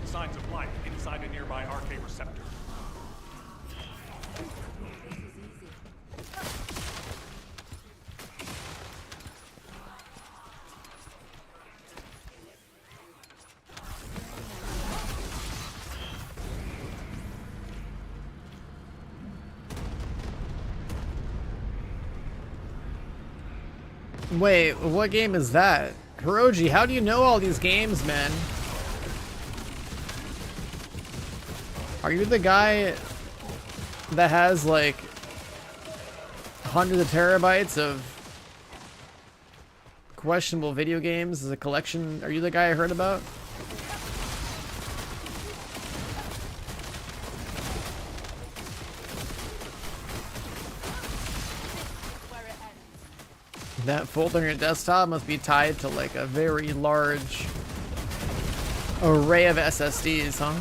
Signs of life inside a nearby RK receptor. Wait, what game is that? Hiroji, how do you know all these games, man? Are you the guy that has like hundreds of terabytes of questionable video games as a collection? Are you the guy I heard about? That folder on your desktop must be tied to like a very large array of SSDs, huh?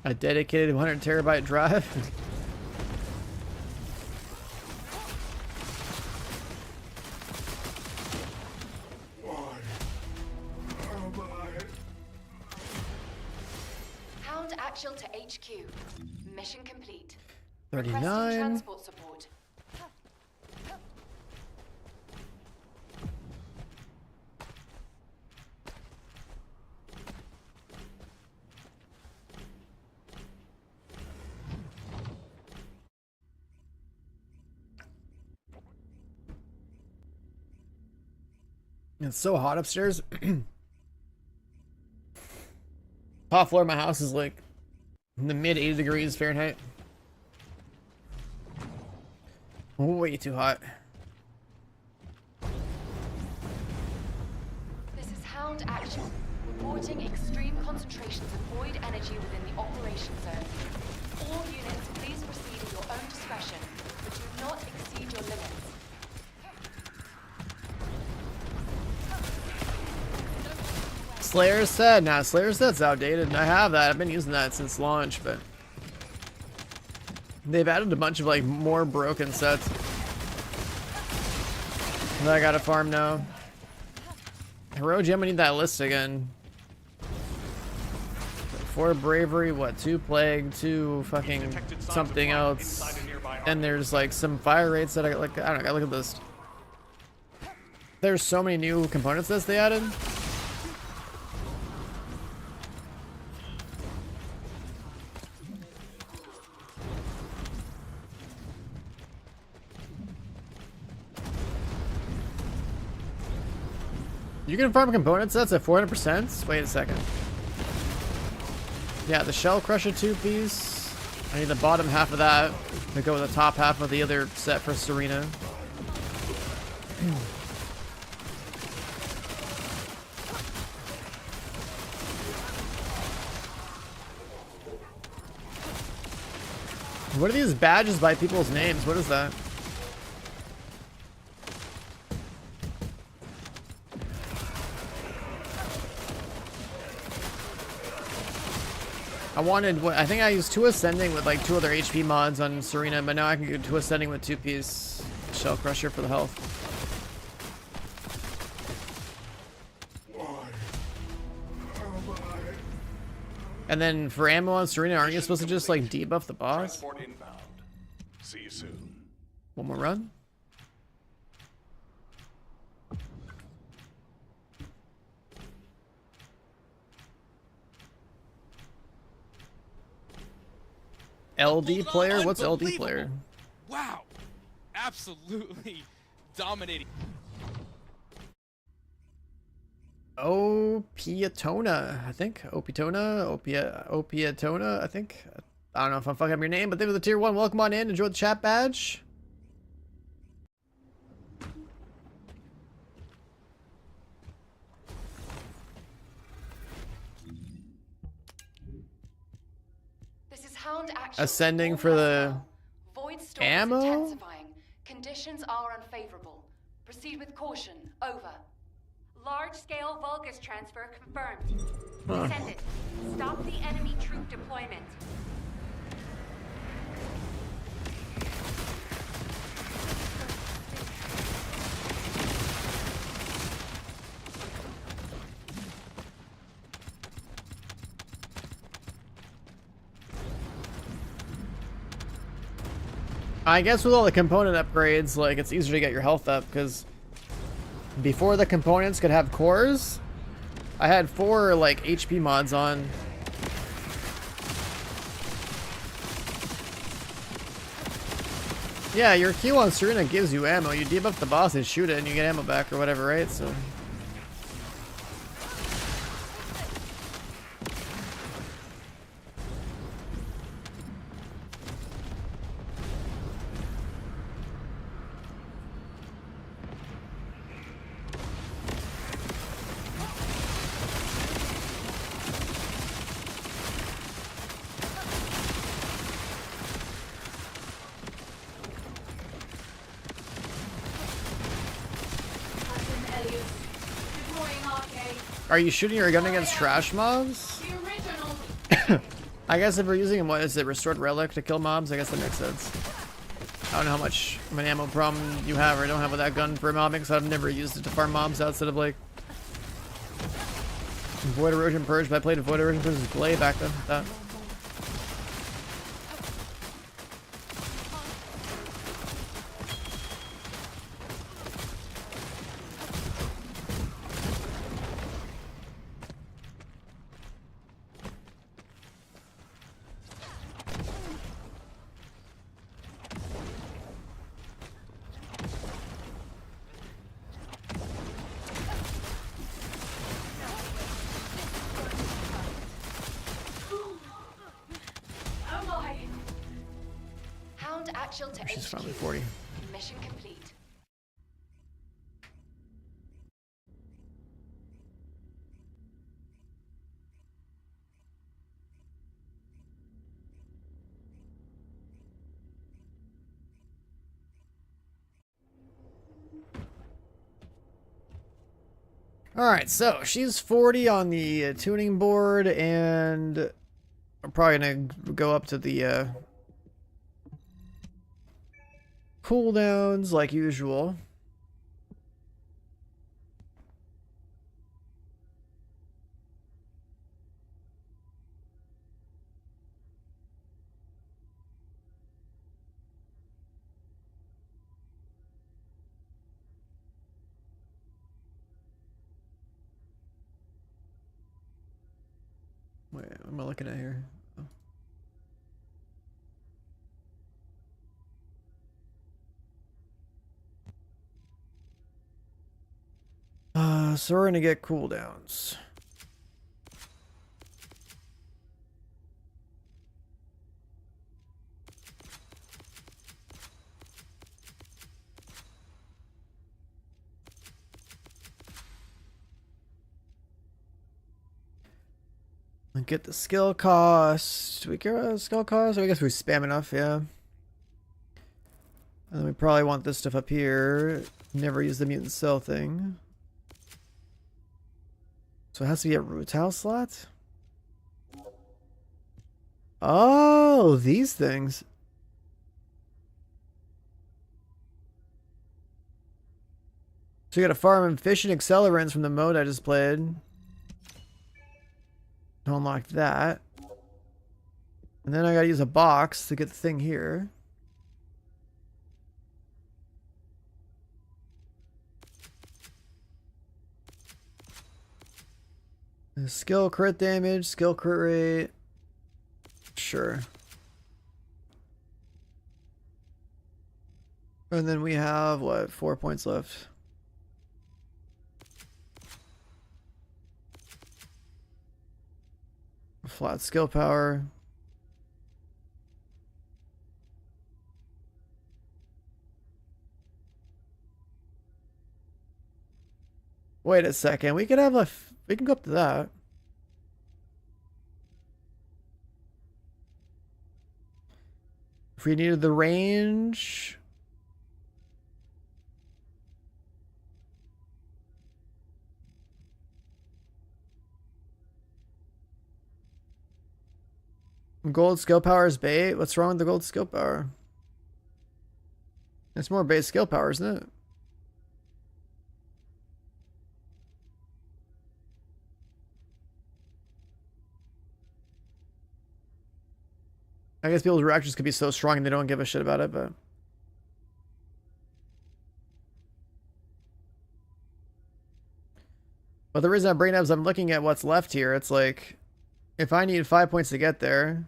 A dedicated 100 terabyte drive. Hound Axiom to HQ. Mission complete. 39. Requesting transport support. It's so hot upstairs. Top floor of my house is like in the mid 80 degrees Fahrenheit. Way too hot. This is Hound Axiom. Reporting extreme concentrations of void energy within the operation zone. All units, please proceed at your own discretion, but do not exceed your limits. Slayer set? Nah, Slayer set's outdated. I have that. I've been using that since launch, but they've added a bunch of like more broken sets that I gotta farm now. Hiroji, I'm gonna need that list again. 4 bravery, what? 2 plague, 2 fucking something else, and there's like some fire rates that I don't know. I gotta look at this. There's so many new components that they added. You can farm component sets at 400%? Wait a second. Yeah, the Shell Crusher 2-piece. I need the bottom half of that to go with the top half of the other set for Serena. What are these badges by people's names? What is that? I think I used 2 Ascending with like 2 other HP mods on Serena, but now I can do 2 Ascending with 2-piece Shell Crusher for the health. And then for ammo on Serena, aren't you supposed to just like debuff the boss? Transport inbound. See you soon. One more run? LD player? What's LD player? Wow. absolutely dominating. Opiatona, I think. Opiatona, I think. I don't know if I'm fucking up your name, but they were the tier 1. Welcome on in. Enjoy the chat badge. This is Hound Axiom. Ascending for the Void storm is ammo? intensifying. Conditions are unfavorable. Proceed with caution. Over. Large-scale Vulgus transfer confirmed. Huh. Descendant, stop the enemy troop deployment. I guess with all the component upgrades, like, it's easier to get your health up, because before the components could have cores, I had 4, like, HP mods on. Yeah, your Q on Serena gives you ammo. You debuff the boss and shoot it, and you get ammo back or whatever, right? So... Are you shooting your gun against trash mobs? I guess if we're using, what is it, restored relic to kill mobs? I guess that makes sense. I don't know how much of an ammo problem you have or don't have with that gun for mobbing, so I've never used it to farm mobs outside of, like, Void Erosion Purge, but I played Void Erosion Purge with Blade back then. That. Hound Axiom to She's HQ. finally 40. Mission complete. Alright, so she's 40 on the tuning board, and I'm probably gonna go up to the cooldowns like usual. Wait, what am I looking at here? Oh. So we're gonna get cooldowns. And get the skill cost. Do we care about the skill cost? I guess we spam enough, yeah. And then we probably want this stuff up here. Never use the mutant cell thing. So it has to be a Rutile slot? Oh, these things. So you gotta farm efficient accelerants from the mode I just played. To unlock that. And then I gotta use a box to get the thing here. Skill crit damage, skill crit rate. Sure. And then we have, what, 4 points left. Flat skill power. Wait a second. We could have a... We can go up to that. If we needed the range... Gold skill power is bait? What's wrong with the gold skill power? It's more base skill power, isn't it? I guess people's reactions could be so strong and they don't give a shit about it, but... But the reason I'm bringing it up is I'm looking at what's left here. It's like, if I need 5 points to get there...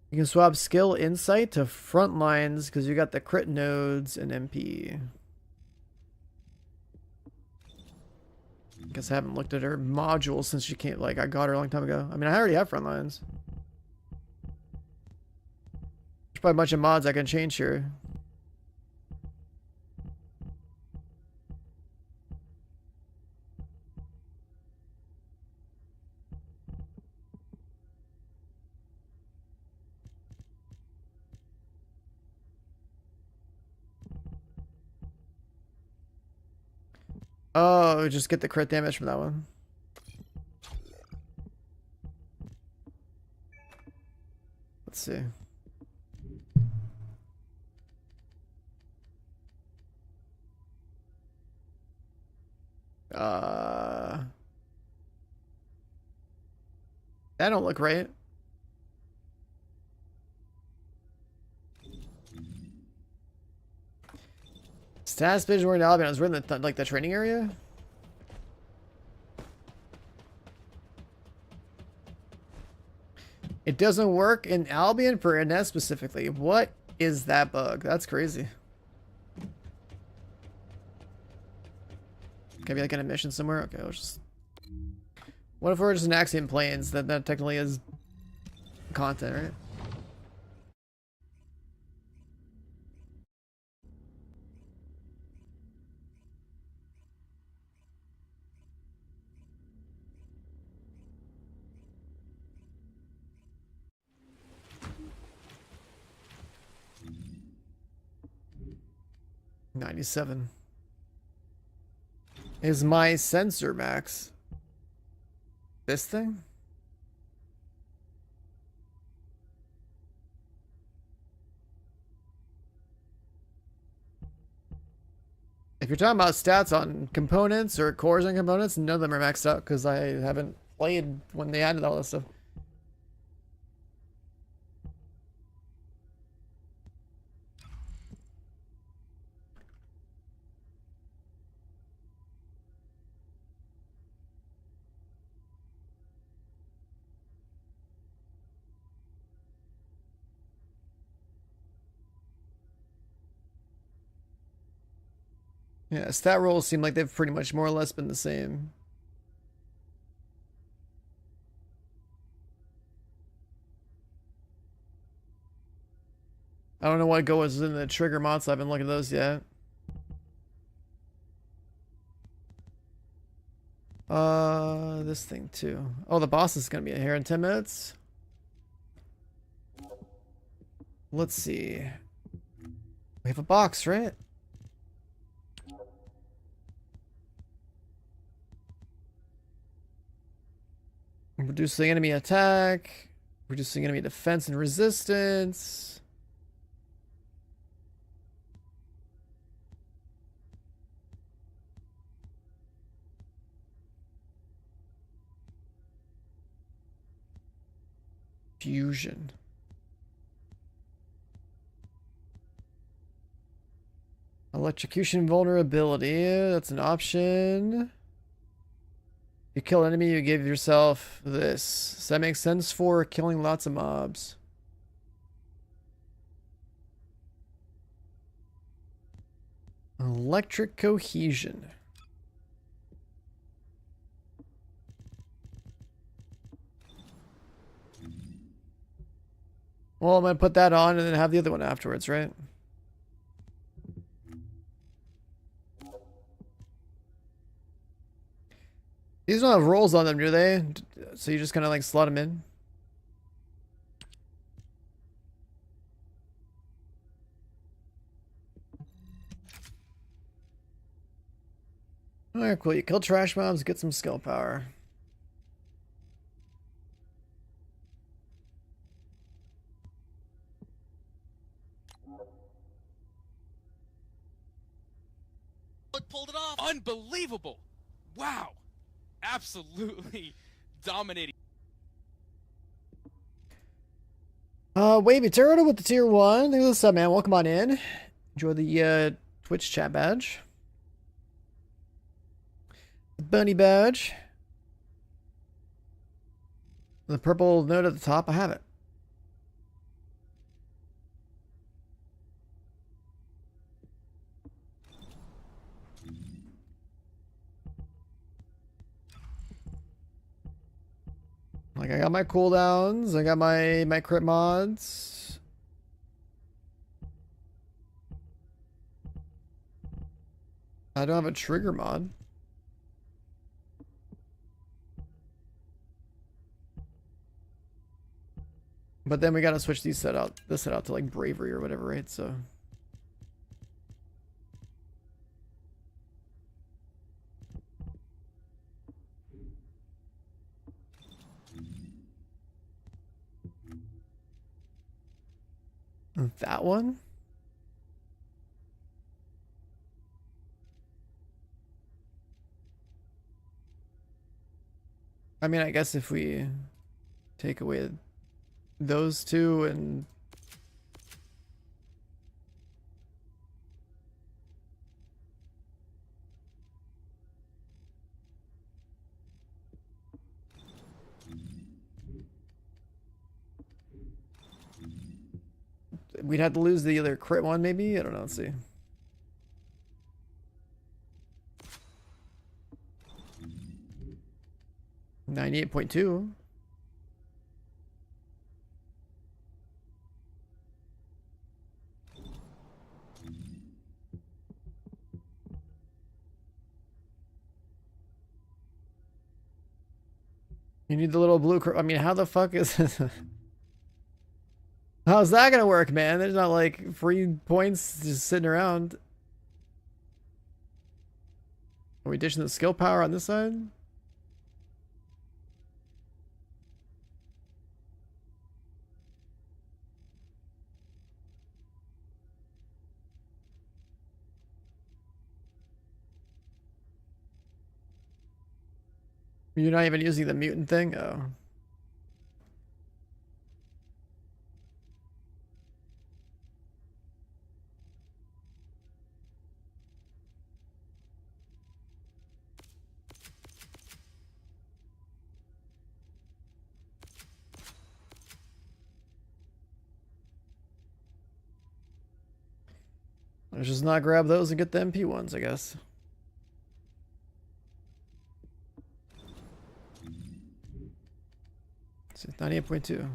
You can swap skill insight to front lines because you got the crit nodes and MP. Guess I haven't looked at her module since she came, like, I got her a long time ago. I mean, I already have front lines. There's probably a bunch of mods I can change here. Oh, just get the crit damage from that one. Let's see. That don't look right. Status page we're in Albion. We're in the like the training area. It doesn't work in Albion for Ines specifically. What is that bug? That's crazy. Can be like an mission somewhere. Okay, I'll just. What if we're just in Axiom Plains? That technically is content, right? $97. Is my sensor max? This thing? If you're talking about stats on components or cores and components, none of them are maxed out because I haven't played when they added all this stuff. Yeah, stat rolls seem like they've pretty much more or less been the same. I don't know what goes in the trigger mods, so I haven't looked at those yet. This thing too. Oh, the boss is gonna be here in 10 minutes. Let's see. We have a box, right? Reducing enemy attack, reducing enemy defense and resistance. Fusion. Electrocution vulnerability. That's an option. You kill an enemy, you give yourself this. Does that make sense for killing lots of mobs? Electric cohesion. Well, I'm going to put that on and then have the other one afterwards, right? These don't have rolls on them, do they? So you just kind of like slot them in? Alright, cool. You kill trash mobs, get some skill power. Pulled it off. Unbelievable. Wow. Absolutely dominating. Wavy Turtle with the tier 1. What's up, man? Welcome on in. Enjoy the Twitch chat badge. The bunny badge. The purple note at the top. I have it. Like, I got my cooldowns, I got my crit mods. I don't have a trigger mod. But then we gotta switch this set out to like bravery or whatever, right? So that one? I mean, I guess if we take away those two and we'd have to lose the other crit one, maybe? I don't know. Let's see. $98.2. You need the little blue I mean, how the fuck is how's that gonna work, man? There's not like free points just sitting around. Are we dishing the skill power on this side? You're not even using the mutant thing? Oh. Let's just not grab those and get the MP ones, I guess. It's 98.2.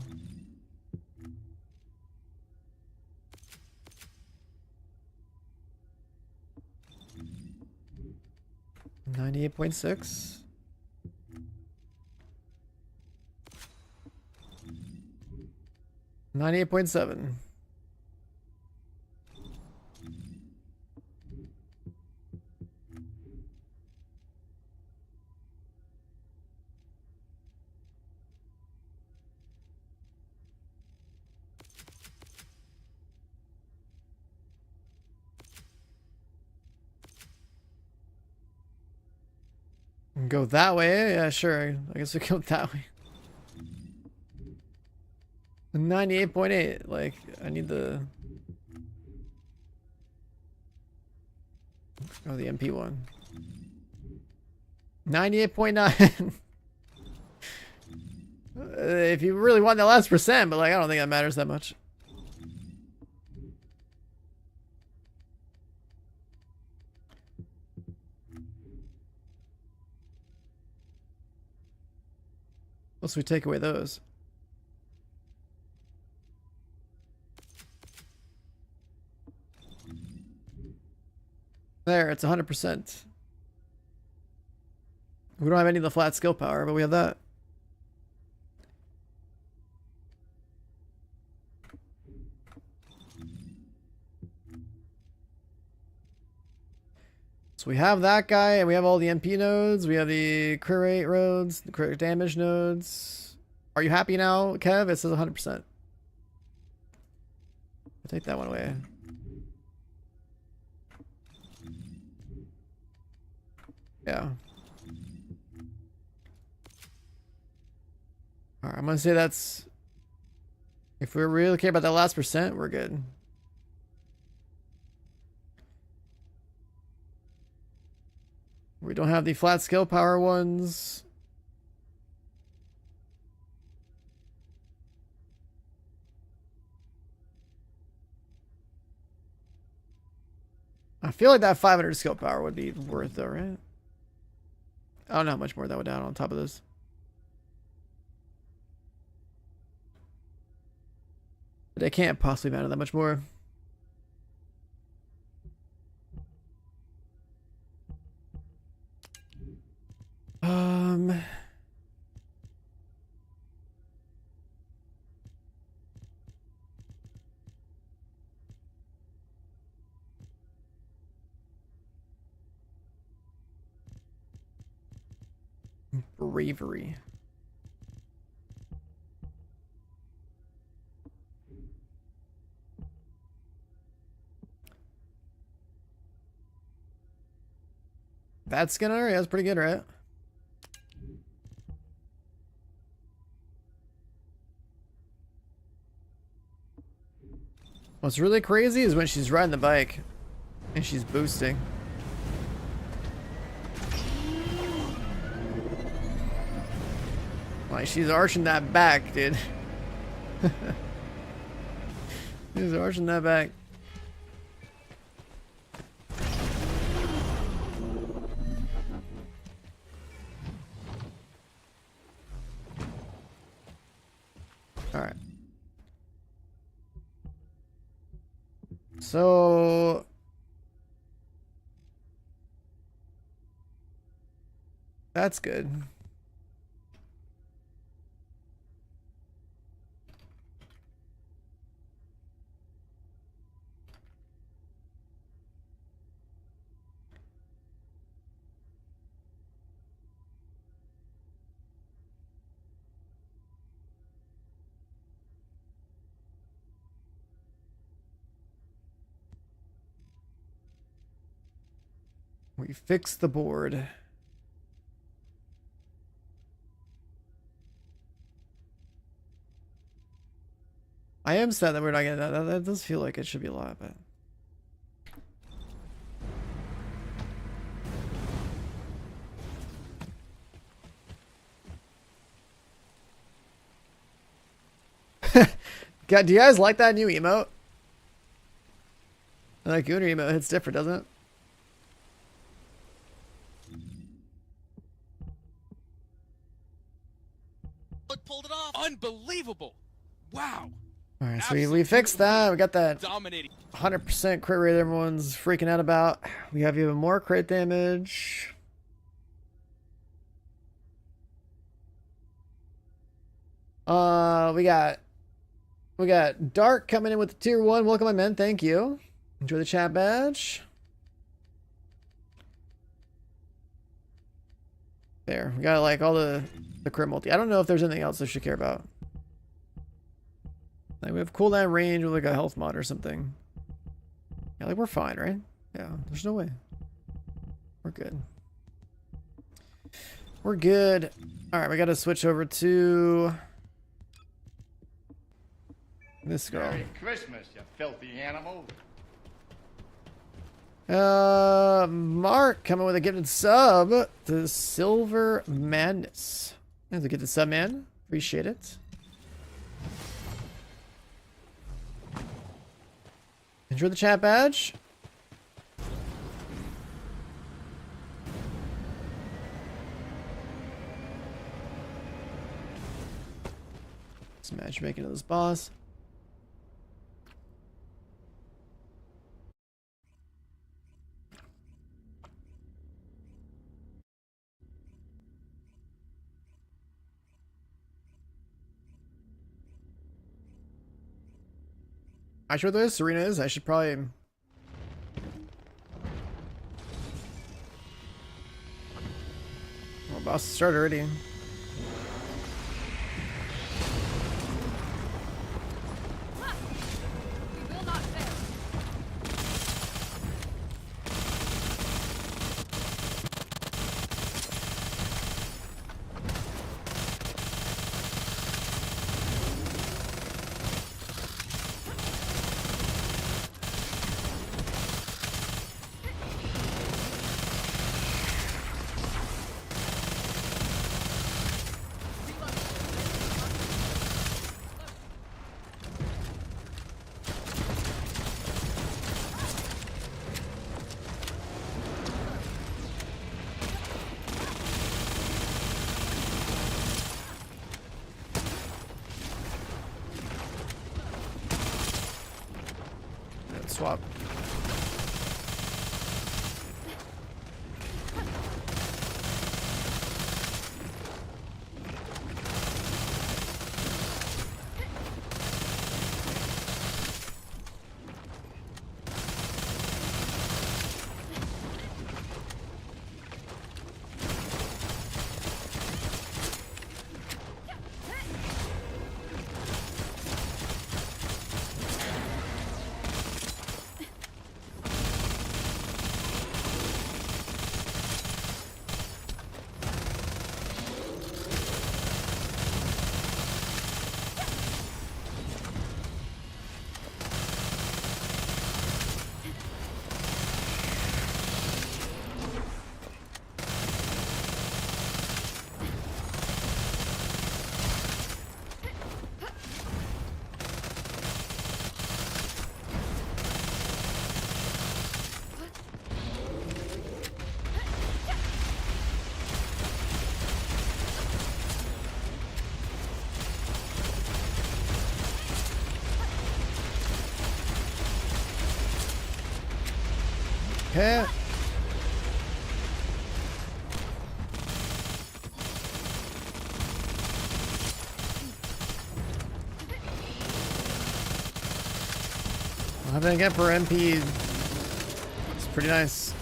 $98.6. $98.7. Go that way? Yeah, sure. I guess we go that way. 98.8. Like, I need the... Oh, the MP one. 98.9. If you really want the last percent, but like I don't think that matters that much. Once we take away those. There, it's 100%. We don't have any of the flat skill power, but we have that. So we have that guy, and we have all the MP nodes. We have the crit rate nodes, the crit damage nodes. Are you happy now, Kev? It says 100%. I'll take that one away. Yeah. Alright, I'm gonna say that's... If we really care about that last percent, we're good. We don't have the flat skill power ones. I feel like that 500 skill power would be worth though, right? I don't know how much more that would add on top of this. But it can't possibly matter that much more. Bravery. That Skinner, yeah, that's pretty good, right? What's really crazy is when she's riding the bike and she's boosting. Like, she's arching that back, dude. She's arching that back. Alright. So... That's good. We fixed the board. I am sad that we're not getting that. That does feel like it should be a lot, but... God, do you guys like that new emote? Like Gooner emote hits different, doesn't it? Pulled it off. Unbelievable. Wow. Alright, so we fixed that. We got that Dominating. 100% crit rate everyone's freaking out about. We have even more crit damage. We got Dark coming in with the tier 1. Welcome, my men. Thank you. Enjoy the chat badge. There. We got like all the crit multi. I don't know if there's anything else I should care about. Like we have cooldown range with like a health mod or something. Yeah, like we're fine, right? Yeah, there's no way. We're good. We're good. Alright, we gotta switch over to this girl. Merry Christmas, you filthy animal. Mark coming with a gifted sub to Silver Madness. There's a gifted sub, man. Appreciate it. Enjoy the chat badge. Some matchmaking of this boss. I sure this Serena is. I should probably. Well, boss started already. Swap. Okay. I'll have to get for MP. It's pretty nice.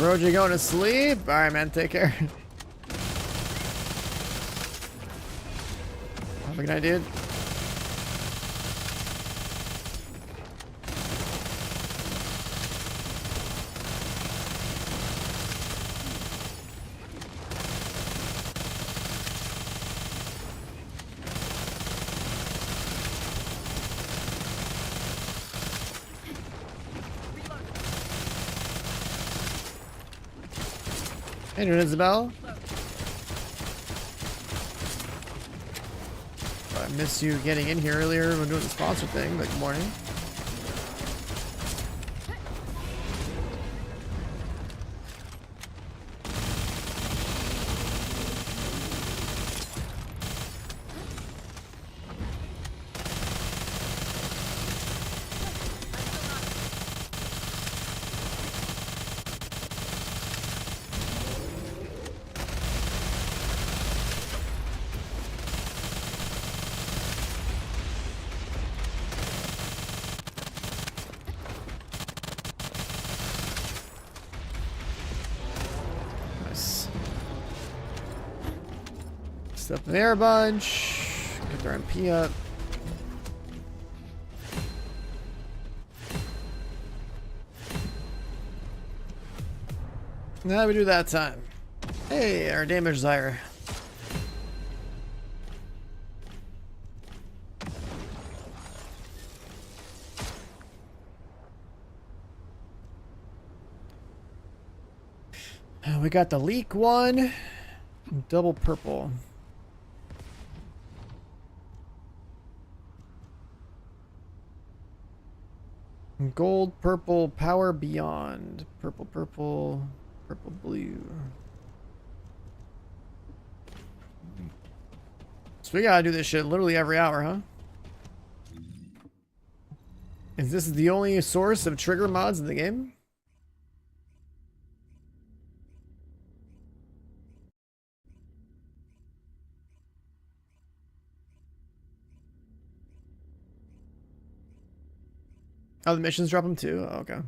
Roger going to sleep? Alright, man, take care. Good night, dude. Hey, doing Isabel? I missed you getting in here earlier when doing the sponsor thing, like morning. Up in there a bunch. Get their MP up. Now we do that time. Hey, our damage is higher. We got the leak one. Double purple. Gold, purple, power beyond. Purple, purple, purple, blue. So we gotta do this shit literally every hour, huh? Is this the only source of trigger mods in the game? Oh, the missions drop them too? Oh, okay.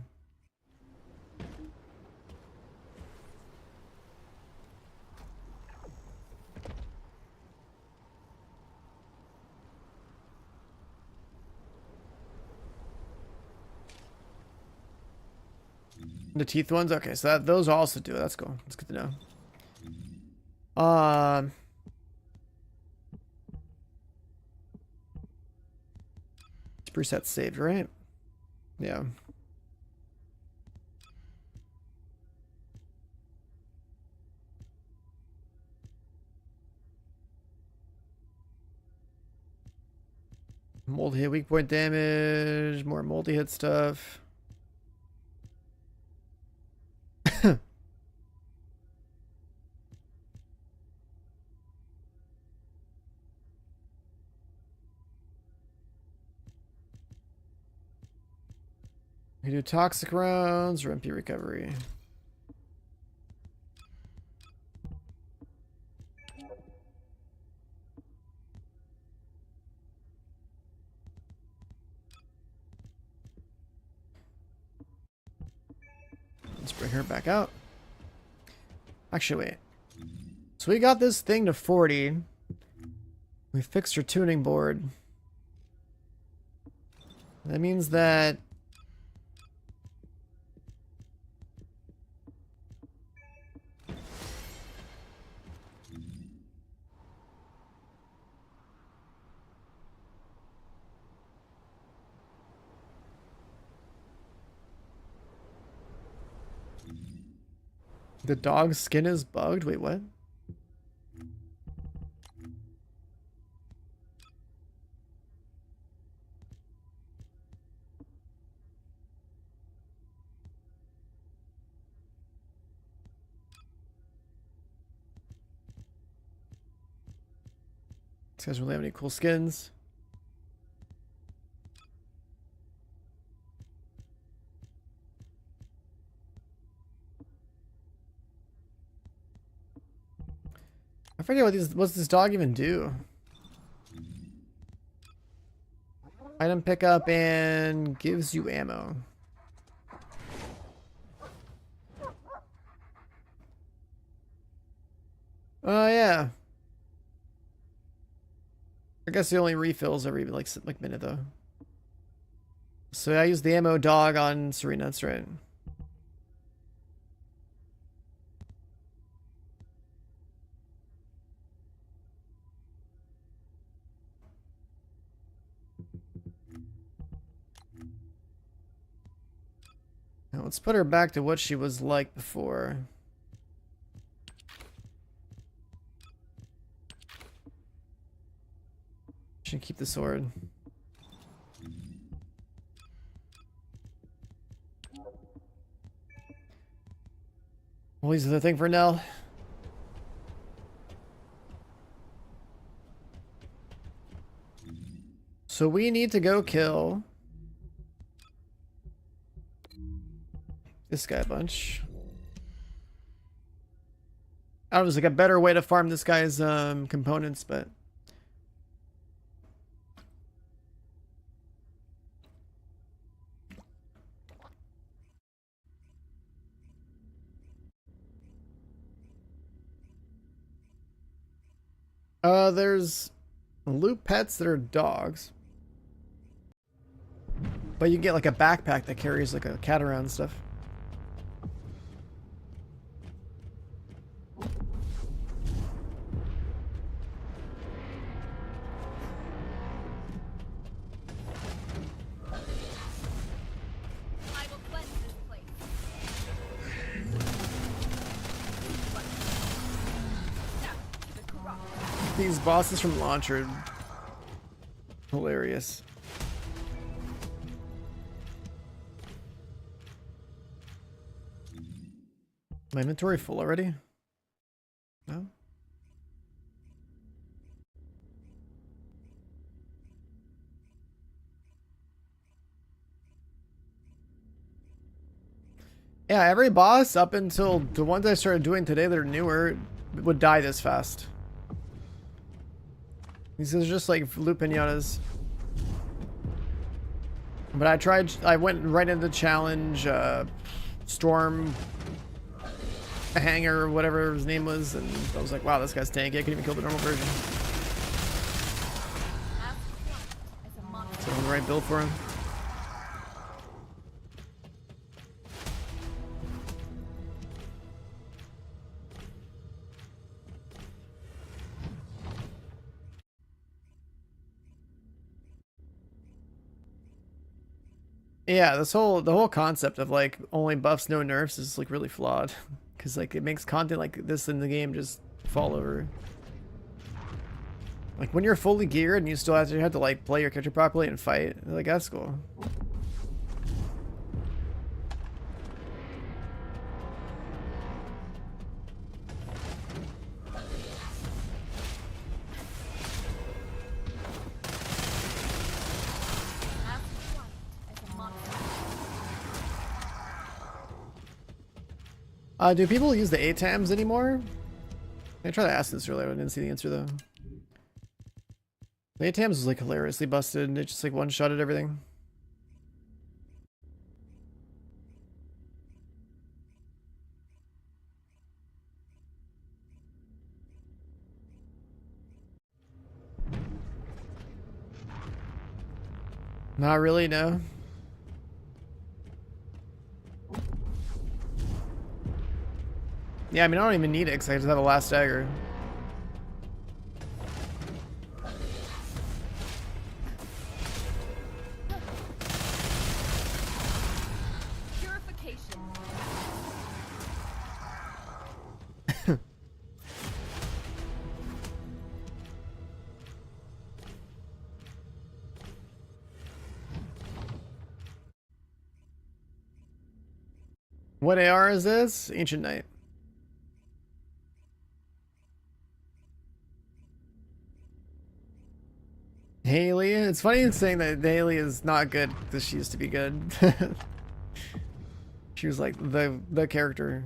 The teeth ones? Okay, so those also do it. That's cool. That's good to know. Preset saved, right? Yeah. Multi-hit weak point damage, more multi-hit stuff. We do toxic rounds or MP recovery. Let's bring her back out. Actually, wait. So we got this thing to 40. We fixed her tuning board. That means that the dog's skin is bugged? Wait, what? These guys really have any cool skins? I forget what's this dog even do? Item pickup and gives you ammo. Oh yeah. I guess it only refills every like minute though. So I use the ammo dog on Serena, that's right. Now let's put her back to what she was like before. Should keep the sword. We'll use the thing for Nell. So we need to go kill this guy a bunch. I was like a better way to farm this guy's components, but there's loot pets that are dogs. But you get like a backpack that carries like a cat around and stuff. These bosses from launch are hilarious. My inventory full already? No? Yeah, every boss up until the ones I started doing today that are newer would die this fast. These are just like loot pinatas. But I went right into the challenge, Storm Hanger, or whatever his name was, and I was like, wow, this guy's tanky. I couldn't even kill the normal version. So I'm the right build for him. Yeah, the whole concept of like only buffs, no nerfs is like really flawed, because like it makes content like this in the game just fall over. Like when you're fully geared and you still have to like play your character properly and fight, like that's cool. Do people use the ATAMs anymore? I tried to ask this earlier, I didn't see the answer though. The ATAMs was like hilariously busted and it just like one-shotted everything. Not really, no. Yeah, I mean, I don't even need it because I just have a last dagger. Purification. What AR is this? Ancient Knight. Haley, it's funny saying that Haley is not good because she used to be good. She was like the character.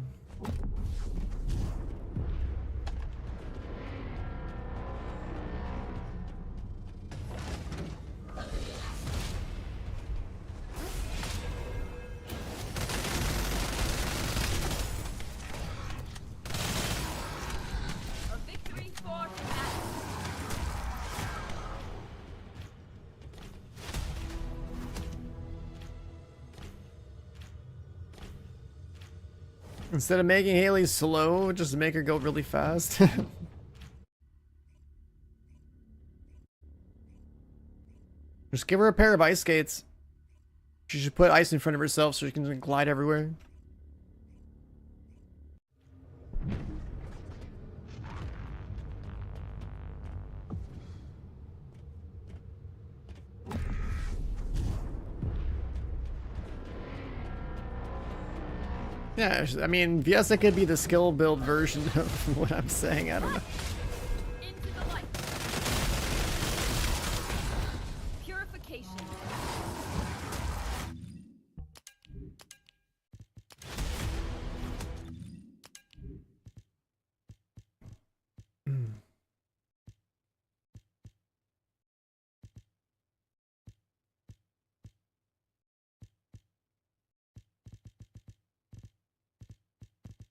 Instead of making Haley slow, just make her go really fast. Just give her a pair of ice skates. She should put ice in front of herself so she can glide everywhere. Yeah, I mean, yes, it could be the skill build version of what I'm saying. I don't know. Into the light. Purification.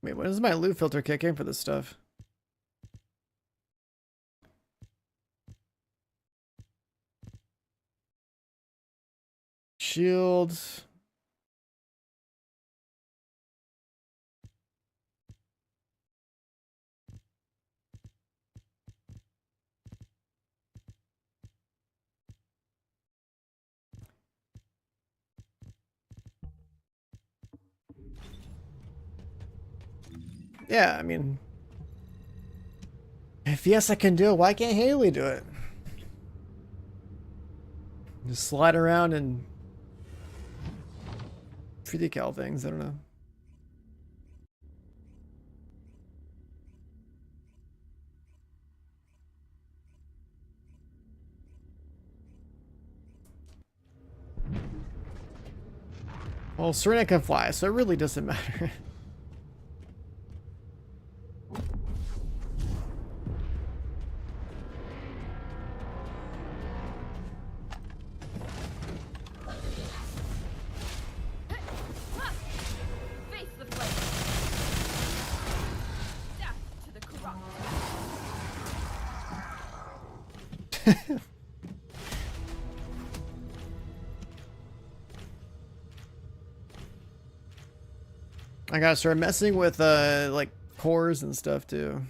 Wait, when does my loot filter kick in for this stuff? Shields. Yeah, I mean, if yes, I can do it, why can't Haley do it? Just slide around and free decal things, I don't know. Well, Serena can fly, so it really doesn't matter. Face the flame. Death to the corrupt. I gotta start messing with like cores and stuff too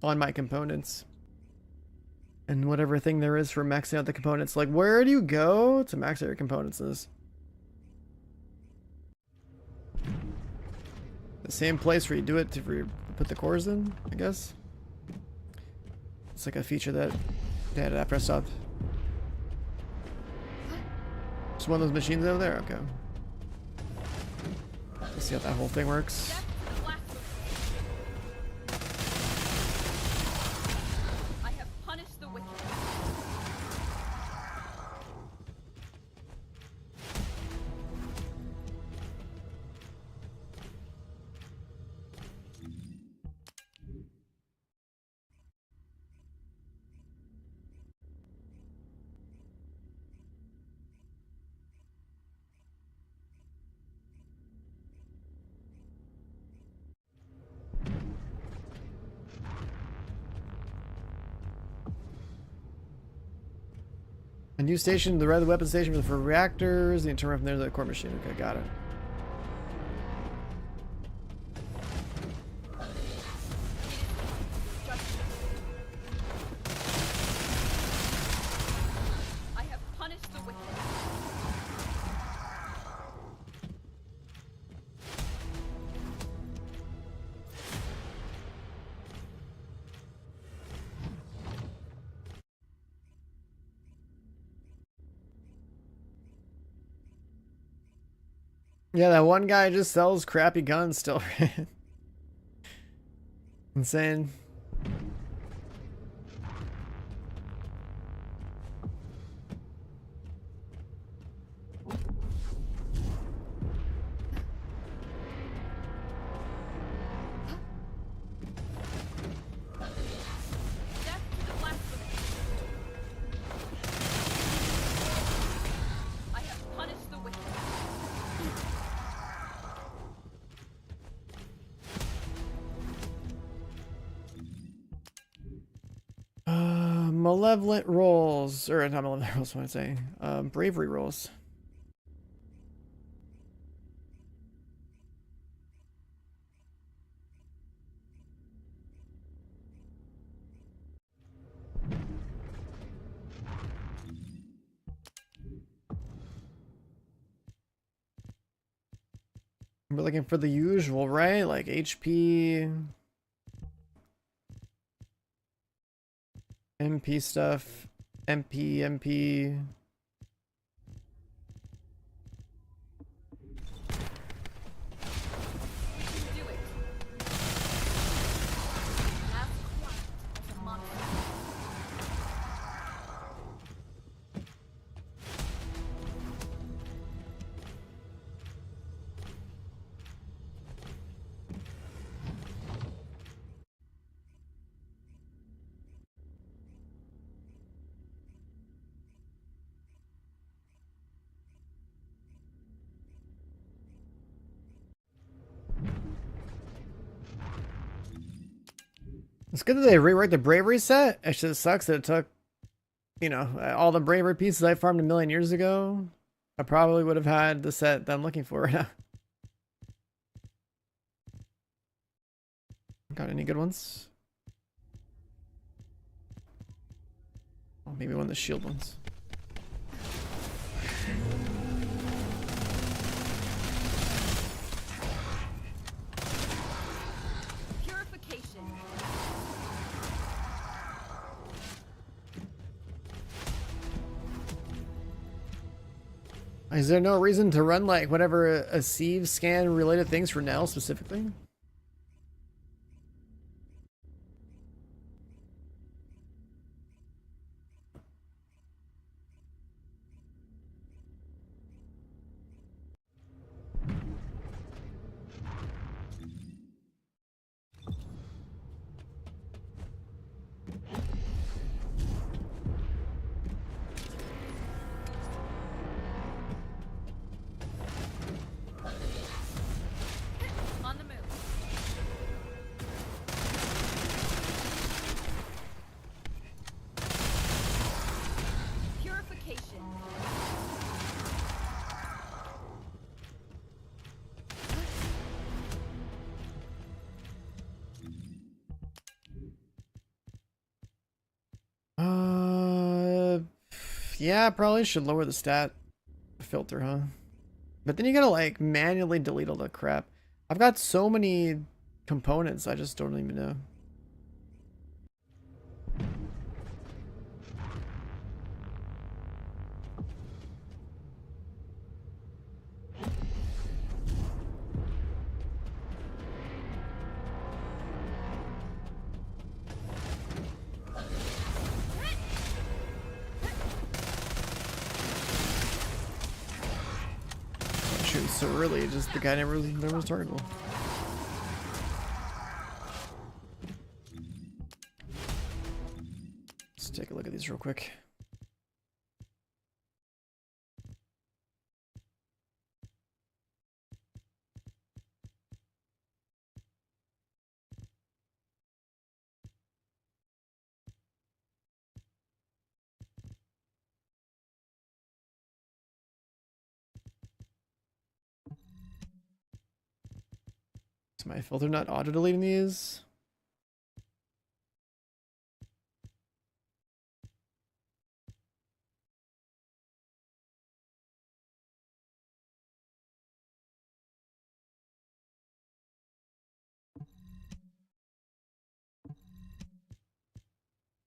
on my components and whatever thing there is for maxing out the components. Like, where do you go to max out your components? Is the same place where you do it to put the cores in, I guess. It's like a feature that they had after I stopped. Just one of those machines over there. Okay. Let's see how that whole thing works. I have punished the wicked. A new station, the weapon station for reactors. The internal from there to the core machine. Okay, got it. I have punished the wicked. Yeah, that one guy just sells crappy guns still. Insane. I have punished the wicked. Malevolent rolls, or not malevolent rolls, what am I saying? Bravery rolls. We're looking for the usual, right? Like HP, MP stuff, MP. It's good that they rewrite the bravery set. It just sucks that it took, you know, all the bravery pieces I farmed a million years ago. I probably would have had the set that I'm looking for right now. Got any good ones? Oh, maybe one of the shield ones. Is there no reason to run like whatever a sieve scan related things for Nell specifically? Yeah, probably should lower the stat filter, huh? But then you gotta like manually delete all the crap. I've got so many components, I just don't even know. Shooting so early, just the guy never was targetable. Let's take a look at these real quick. Is my filter not auto deleting these?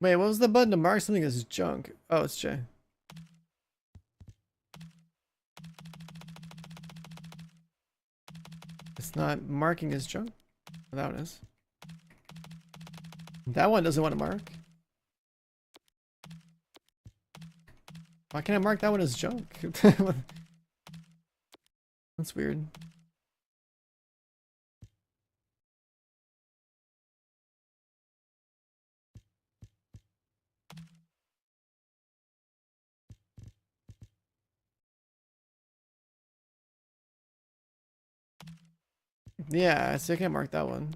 Wait, what was the button to mark something as junk? Oh, it's J. It's not marking as junk? Oh, that one is. That one doesn't want to mark. Why can't I mark that one as junk? That's weird. Yeah, so I can't mark that one.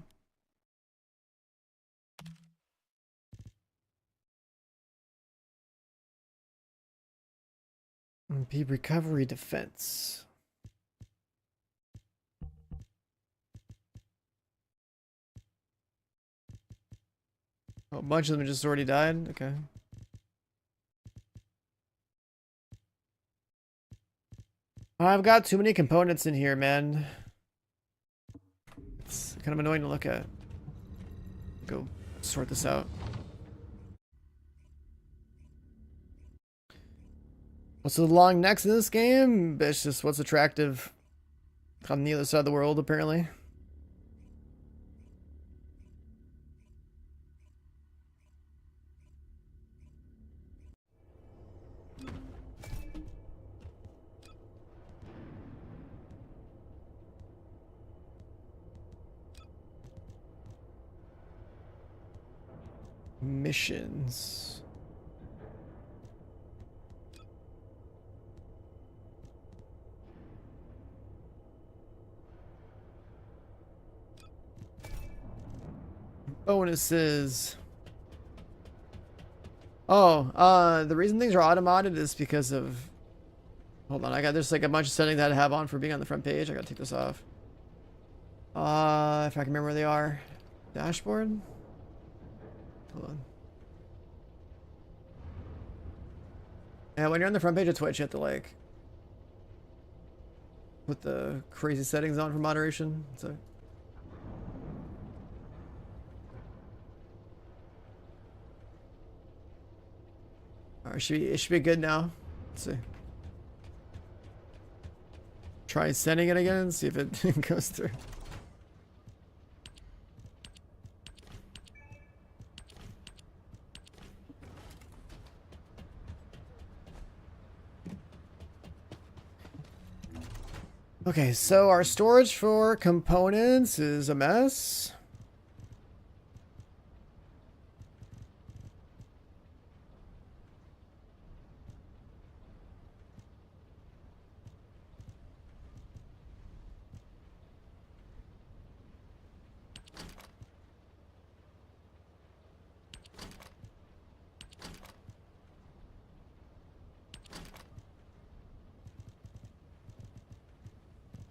Be recovery defense. Oh, a bunch of them just already died? Okay. I've got too many components in here, man. Kind of annoying to look at. Go sort this out. What's the long necks in this game? It's just what's attractive on the other side of the world, apparently. Missions. Bonuses. Oh, the reason things are automated is because of... Hold on, there's like a bunch of settings that I have on for being on the front page. I gotta take this off. If I can remember where they are. Dashboard? Hold on. Yeah, when you're on the front page of Twitch, you have to like put the crazy settings on for moderation. So alright, it should be good now. Let's see. Try sending it again and see if it goes through. Okay, so our storage for components is a mess.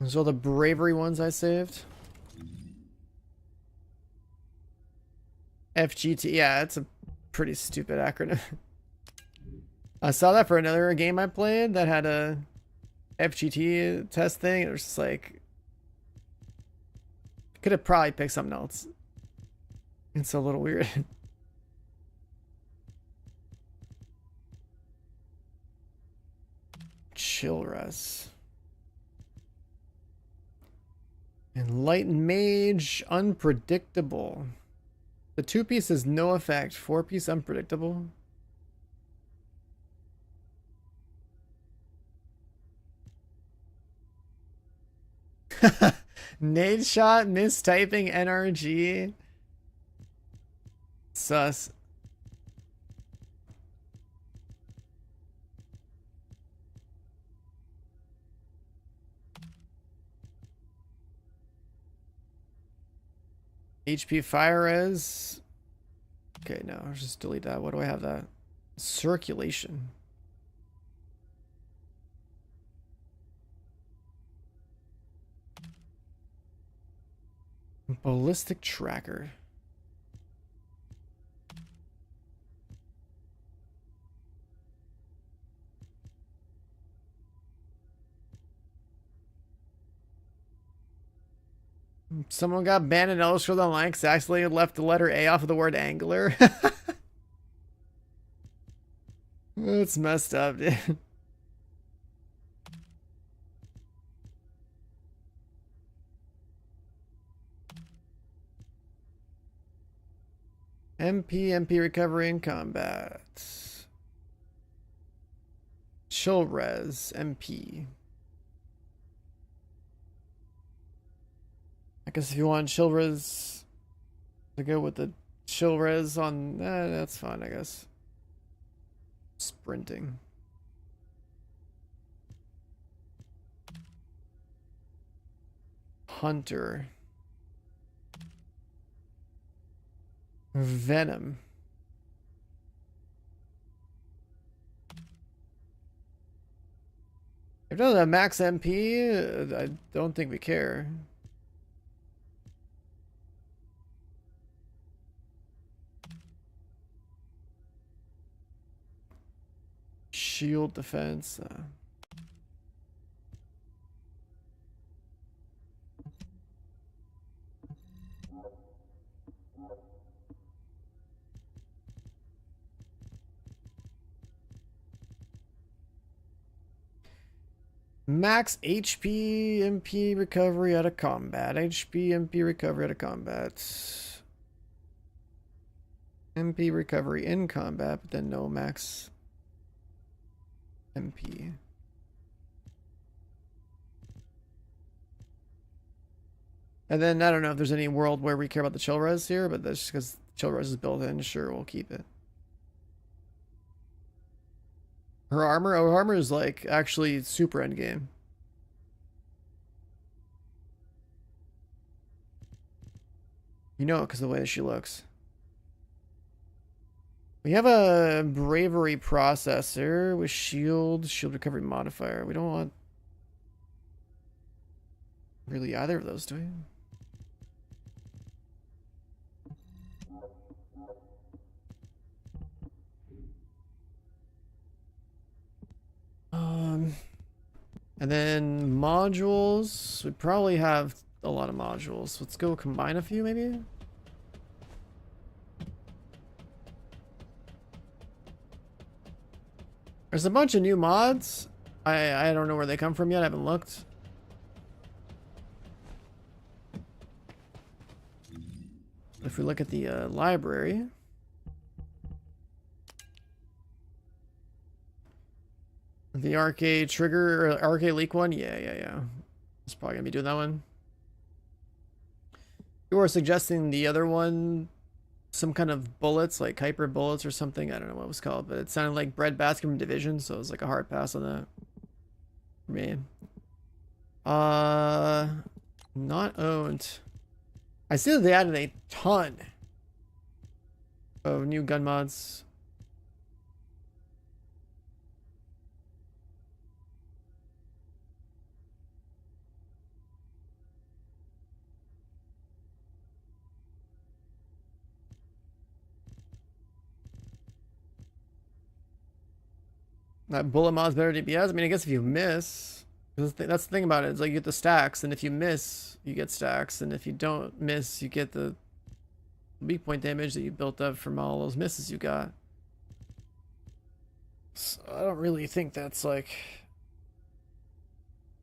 Those are all the bravery ones I saved. FGT, yeah, it's a pretty stupid acronym. I saw that for another game I played that had a FGT test thing. It was just like, could have probably picked something else. It's a little weird. Chill res. Enlightened Mage, unpredictable. The 2-piece is no effect. 4-piece unpredictable. Nade shot, mistyping NRG. Sus. HP fire res. Okay, no, I'll just delete that. What do I have that? Circulation. Ballistic tracker. Someone got banned in Elder Scrolls Online because accidentally left the letter A off of the word angler. That's messed up, dude. MP recovery in combat. Chill res, MP. I guess if you want chill res to go with the chill res on, that's fine, I guess. Sprinting. Hunter. Venom. If it doesn't have max MP, I don't think we care. Shield defense. Max HP, MP recovery out of combat. HP, MP recovery out of combat. MP recovery in combat, but then no max MP. And then I don't know if there's any world where we care about the chill res here, but that's just because chill res is built in. Sure, we'll keep it. Her armor? Oh, her armor is like actually super endgame. You know it because of the way that she looks. We have a bravery processor with shield recovery modifier. We don't want really either of those, do we? And then modules. We probably have a lot of modules. Let's go combine a few, maybe. There's a bunch of new mods. I don't know where they come from yet. I haven't looked. If we look at the library. The arcade trigger, or arcade leak one? Yeah. It's probably gonna be doing that one. You were suggesting the other one, some kind of bullets, like hyper bullets or something. I don't know what it was called, but it sounded like breadbasket from Division, so it was like a hard pass on that for me. Not owned. I see that they added a ton of new gun mods. That bullet mod's better DPS. I mean, I guess if you miss, that's the thing about it. It's like you get the stacks, and if you miss, you get stacks, and if you don't miss, you get the weak point damage that you built up from all those misses you got. So I don't really think that's like,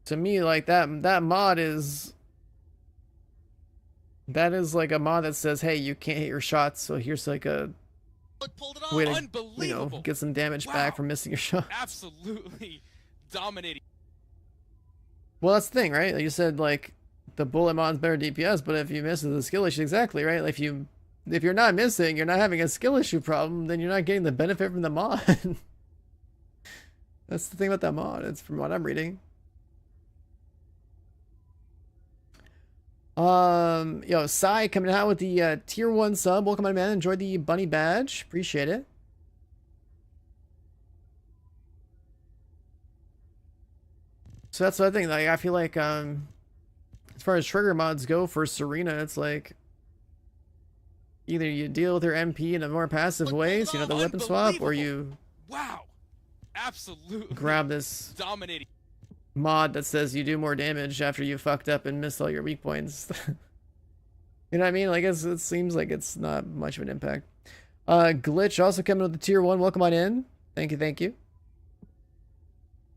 to me, like that mod is, that is like a mod that says, hey, you can't hit your shots, so here's like a way to, you know, get some damage back from missing your shot. Absolutely dominating. Well, that's the thing, right? Like you said, like the bullet mod's better DPS, but if you miss, it's a skill issue. Exactly, right? Like if you're not missing, you're not having a skill issue problem, then you're not getting the benefit from the mod. That's the thing about that mod. It's from what I'm reading. Yo, Sai coming out with the tier 1 sub. Welcome on, man. Enjoyed the bunny badge. Appreciate it. So that's the other thing. Like, I feel like as far as trigger mods go for Serena, it's like either you deal with her MP in a more passive way, so you know the weapon swap, or you absolutely grab this dominating mod that says you do more damage after you fucked up and missed all your weak points. You know what I mean? Like it seems like it's not much of an impact. Glitch also coming with the tier 1. Welcome on in. Thank you.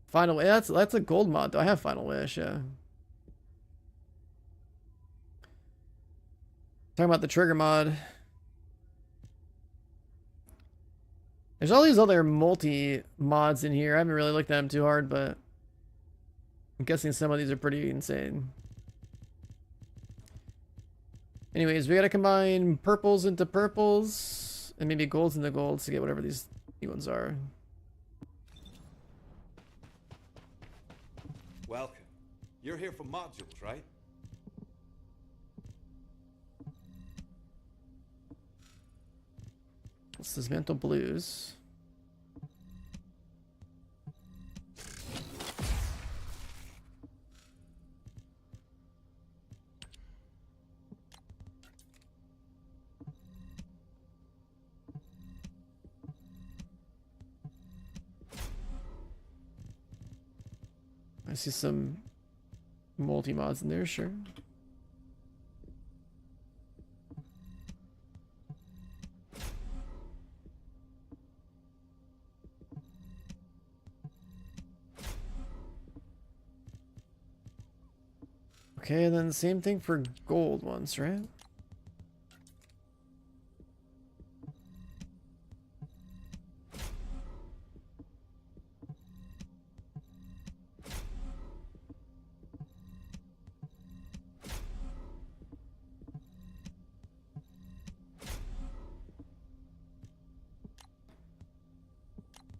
Final Wish. That's a gold mod though. I have Final Wish, yeah. Talking about the trigger mod. There's all these other multi mods in here. I haven't really looked at them too hard, but I'm guessing some of these are pretty insane. Anyways, we gotta combine purples into purples and maybe golds into golds to get whatever these new ones are. Welcome. You're here for modules, right? This is Mental Blues. I see some multi-mods in there, sure. Okay, then same thing for gold ones, right?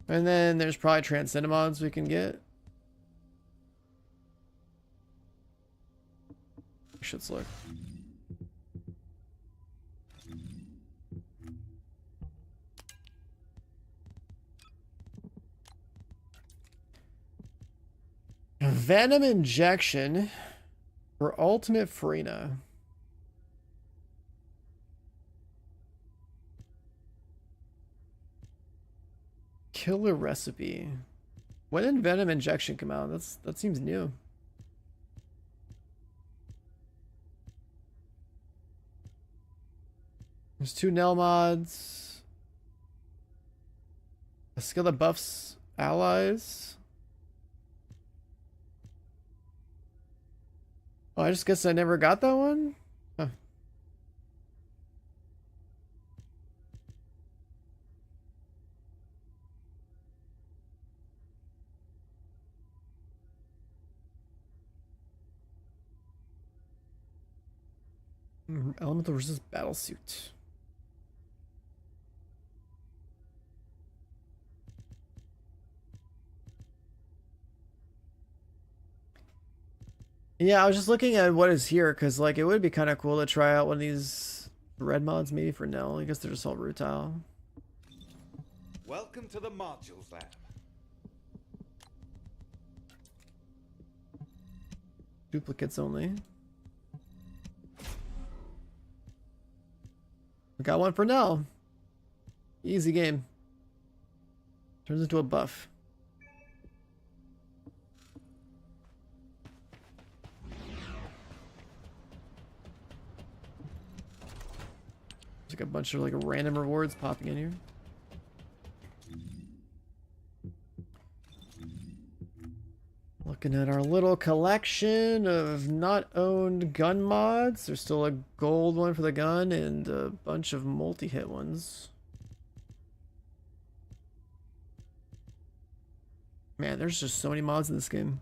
And then there's probably transcendent mods we can get. Shit's look. Venom injection for ultimate Farina. Killer recipe. When did Venom injection come out? That seems new. There's 2 Nell mods. A skill that buffs allies. Oh, I just guess I never got that one? Huh. Elemental versus battlesuit. Yeah, I was just looking at what is here, because like it would be kind of cool to try out one of these red mods maybe for Nell. I guess they're just all rutile. Welcome to the modules lab. Duplicates only. We got one for Nell. Easy game. Turns into a buff. There's like a bunch of like random rewards popping in here. Looking at our little collection of not owned gun mods. There's still a gold one for the gun and a bunch of multi-hit ones. Man, there's just so many mods in this game.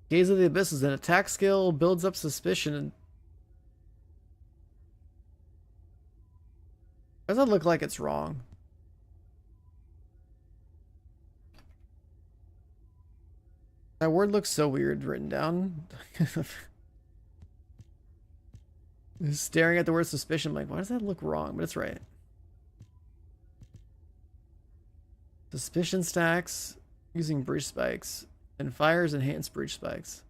Gaze of the Abyss is an attack skill, builds up suspicion. And does that look like it's wrong? That word looks so weird written down. Just staring at the word suspicion, I'm like, why does that look wrong? But it's right. Suspicion stacks using breach spikes and fires enhanced breach spikes.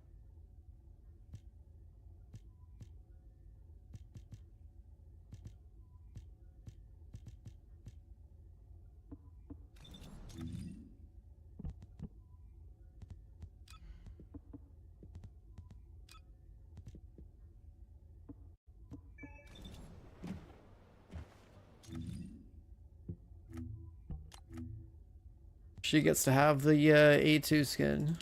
She gets to have the A2 skin.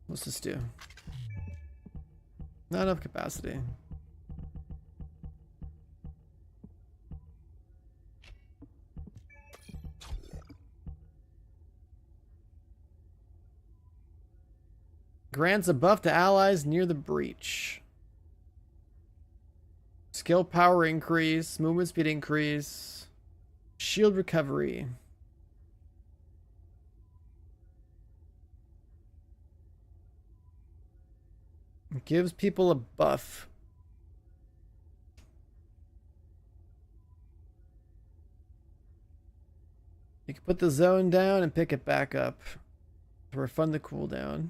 What's this do? Not enough capacity. Grants a buff to allies near the breach. Skill power increase, movement speed increase, shield recovery. It gives people a buff. You can put the zone down and pick it back up to refund the cooldown.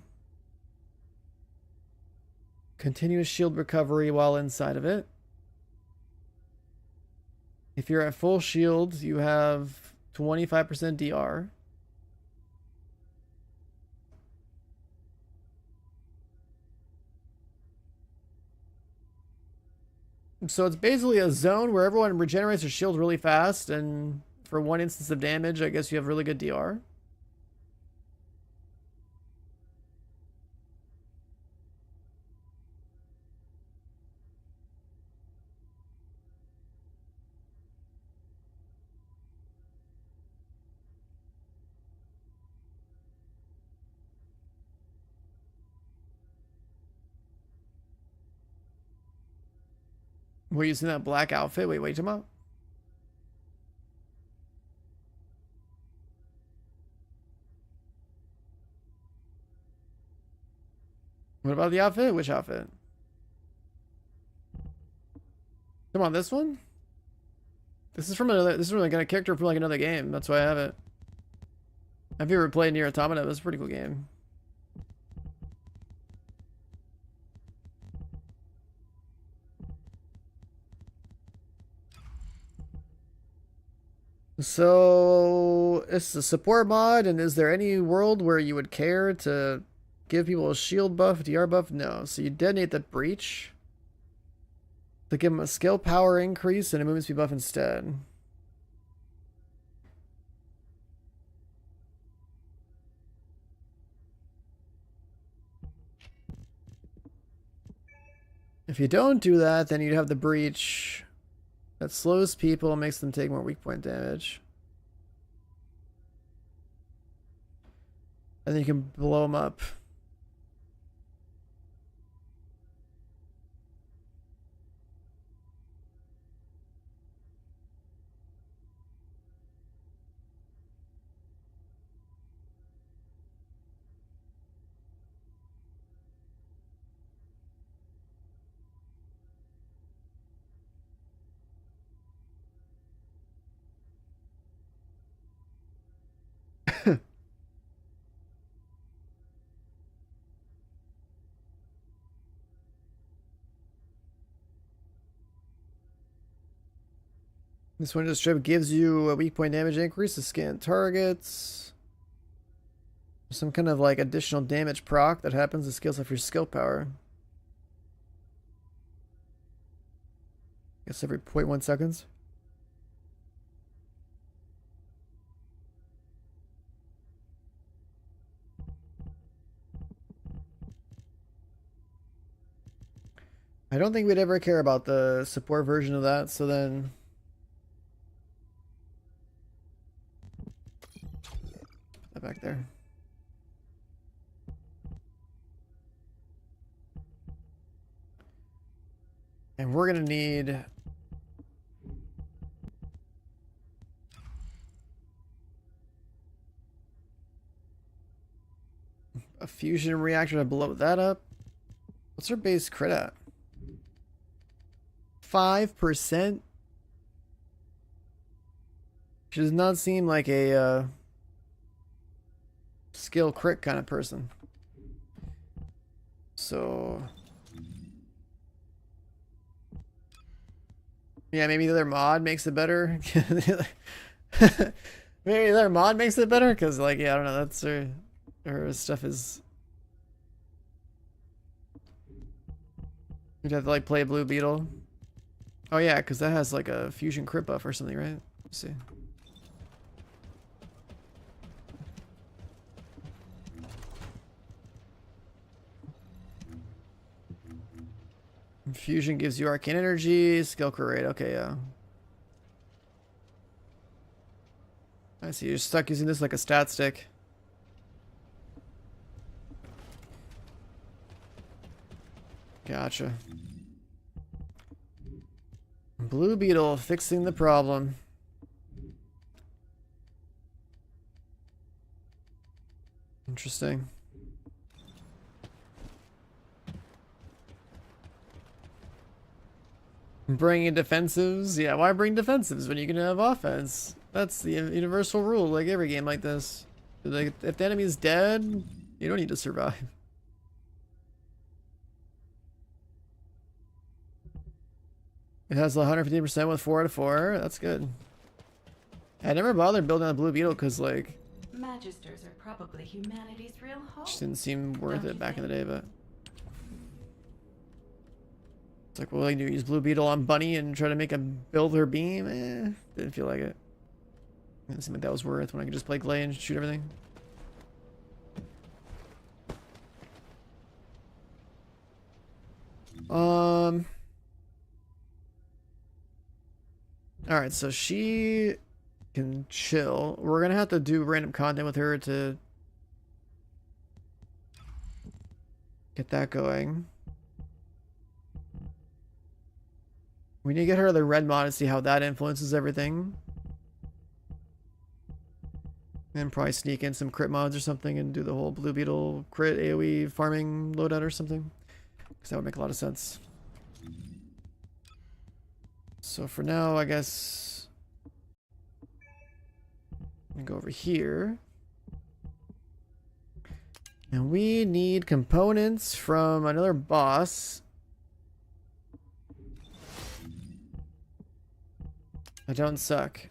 Continuous shield recovery while inside of it. If you're at full shield, you have 25% DR. So it's basically a zone where everyone regenerates their shield really fast, and for one instance of damage, I guess you have really good DR. Were you using that black outfit? Wait, wait, come out. What about the outfit? Which outfit? Come on, this one? This is from another. This is from like a character from like another game. That's why I have it. Have you ever played Nier Automata? It was a pretty cool game. So it's a support mod, and is there any world where you would care to give people a shield buff, DR buff? No. So you detonate the breach to give them a skill power increase and a movement speed buff instead. If you don't do that, then you'd have the breach that slows people and makes them take more weak point damage. And then you can blow them up. This window strip gives you a weak point damage increase to scan targets. Some kind of like additional damage proc that happens to scales off your skill power. Guess every 0.1 seconds. I don't think we'd ever care about the support version of that, so then put that back there. And we're gonna need a fusion reactor to blow that up. What's her base crit at? 5%? She does not seem like a skill crit kind of person. So yeah, maybe the other mod makes it better. Maybe the other mod makes it better, because like, yeah, I don't know, that's her stuff is. You'd have to like play Blue Beetle. Oh yeah, because that has like a fusion crit buff or something, right? Let's see. Fusion gives you arcane energy, skill crit rate. Okay, yeah. I see. You're stuck using this like a stat stick. Gotcha. Blue Beetle fixing the problem. Interesting. Bringing defensives? Yeah, why bring defensives when you can have offense? That's the universal rule, like every game like this. Like, if the enemy's dead, you don't need to survive. It has 150% with 4 out of 4. That's good. I never bothered building a blue beetle because, like, Magisters are probably humanity's real hope. just didn't seem worth it back in the day, but it's like, well, I do use blue beetle on Bunny and try to make him build her beam. Didn't feel like it. Didn't seem like that was worth when I could just play Clay and shoot everything. Alright, so she can chill. We're gonna have to do random content with her to get that going. We need to get her the red mod and see how that influences everything. And probably sneak in some crit mods or something and do the whole blue beetle crit AoE farming loadout or something. Because that would make a lot of sense. So for now, I guess I'm gonna go over here. And we need components from another boss. I don't suck.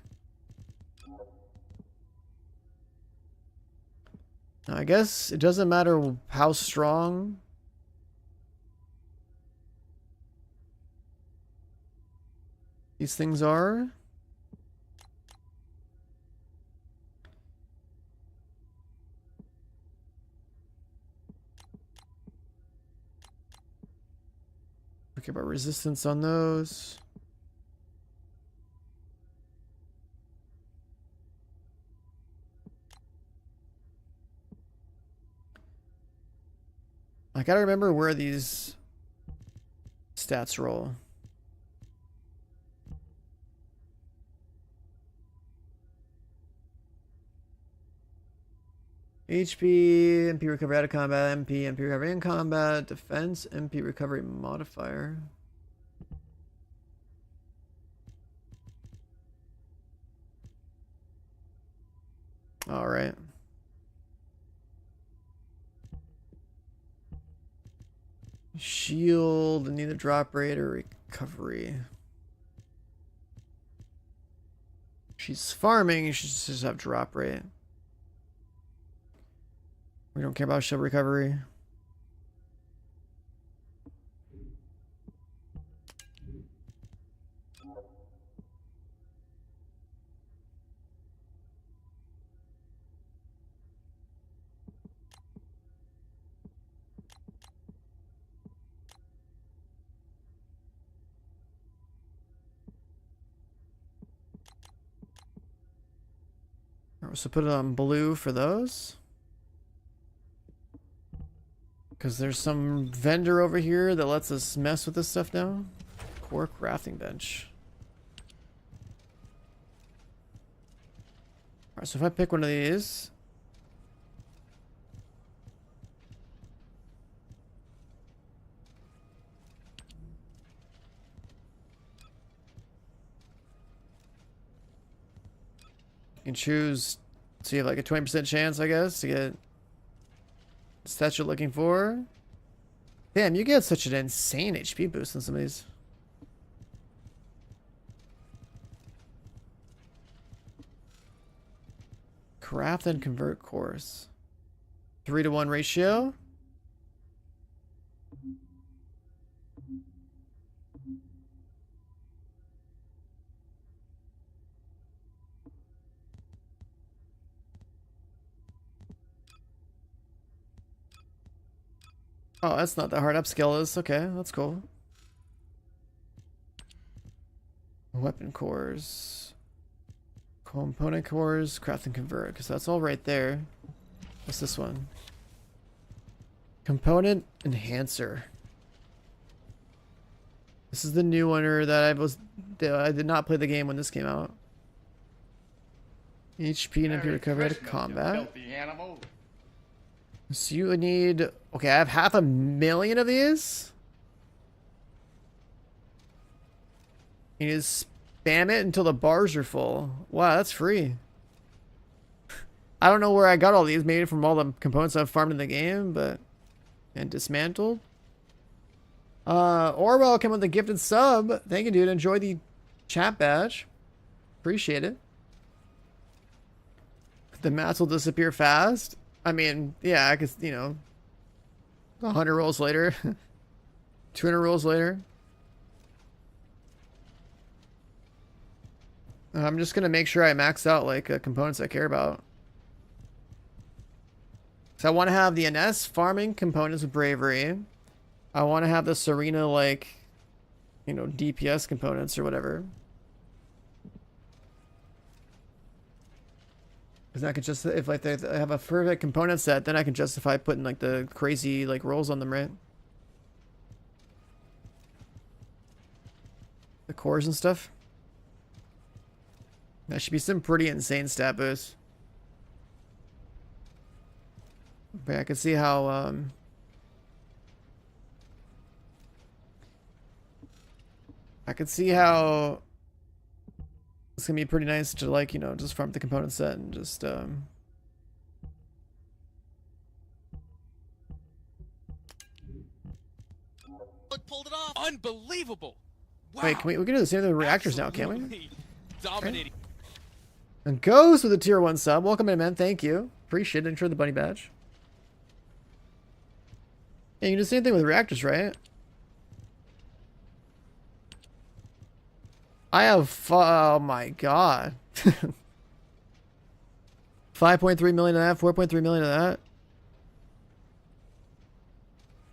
Now, I guess it doesn't matter how strong these things are. Okay, about resistance on those. I gotta remember where these stats roll. HP, MP recovery out of combat, MP recovery in combat, defense, MP recovery modifier. All right. Shield, need a drop rate or recovery. She's farming, she should just have drop rate. We don't care about shield recovery. Alright, so put it on blue for those. Because there's some vendor over here that lets us mess with this stuff now. Core crafting bench. Alright, so if I pick one of these. You can choose, so you have like a 20% chance, I guess, to get stats you're looking for. Damn, you get such an insane HP boost in some of these. Craft and convert course. 3-to-1 ratio. Oh, that's not that hard. Upscale is okay. That's cool. Weapon cores, component cores, craft and convert, because that's all right there. What's this one? Component enhancer. This is the new one that I did not play the game when this came out. HP and MP recovery out of combat. So you need, okay, I have 500,000 of these. You need to spam it until the bars are full. Wow, that's free. I don't know where I got all these, maybe from all the components I've farmed in the game, but and dismantled. Orwell came with a gifted sub. Thank you, dude. Enjoy the chat badge. Appreciate it. The mats will disappear fast. I mean, yeah, I could, you know, 100 rolls later, 200 rolls later. I'm just gonna make sure I max out like components I care about. So I want to have the NS farming components with bravery. I want to have the Serena like, you know, DPS components or whatever. Because I could just, if like they have a perfect component set, then I can justify putting like the crazy like rolls on them, right? The cores and stuff. That should be some pretty insane stat boosts. But I can see how I can see how it's gonna be pretty nice to, like, you know, just farm the component set and just But pulled it off. Unbelievable. Wow. Wait, we can do the same thing with reactors now, can't we? Absolutely dominating. Right. And Ghost with a tier 1 sub. Welcome in, man. Thank you. Appreciate it. Enjoy the bunny badge. Yeah, you can do the same thing with reactors, right? I have, oh my god. 5.3 million of that, 4.3 million of that.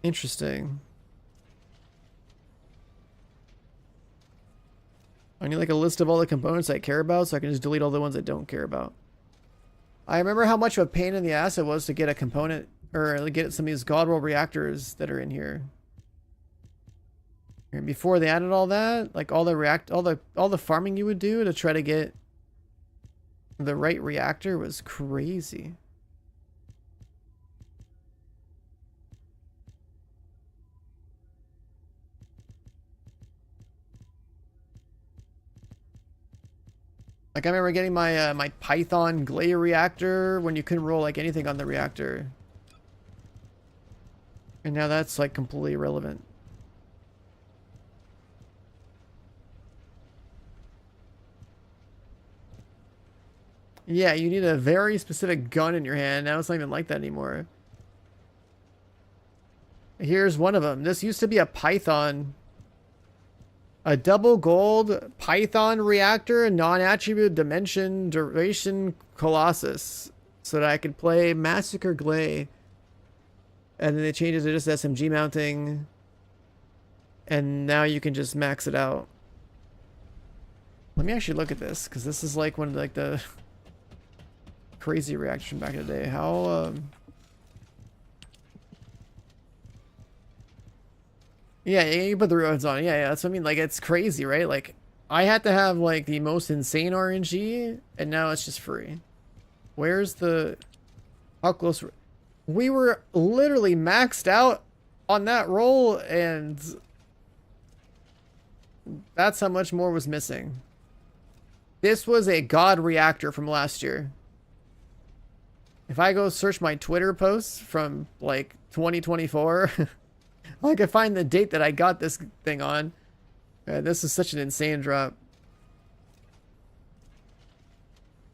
Interesting. I need like a list of all the components I care about so I can just delete all the ones I don't care about. I remember how much of a pain in the ass it was to get a component or get some of these god roll reactors that are in here. And before they added all that, like all the farming you would do to try to get the right reactor was crazy. Like I remember getting my my Python Glay reactor when you couldn't roll like anything on the reactor. And now that's like completely irrelevant. Yeah, you need a very specific gun in your hand. Now it's not even like that anymore. Here's one of them. This used to be a Python. A double gold Python reactor, non-attribute dimension duration colossus. So that I could play Massacre Glay. And then they changed it to just SMG mounting. And now you can just max it out. Let me actually look at this, because this is like one of like the crazy reactors from back in the day. How yeah, you put the roads on. Yeah, that's what I mean. Like, it's crazy, right? Like, I had to have like the most insane RNG, and now it's just free. Where's the... How close... We were literally maxed out on that roll, and that's how much more was missing. This was a god reactor from last year. If I go search my Twitter posts from like 2024, I can find the date that I got this thing on. This is such an insane drop.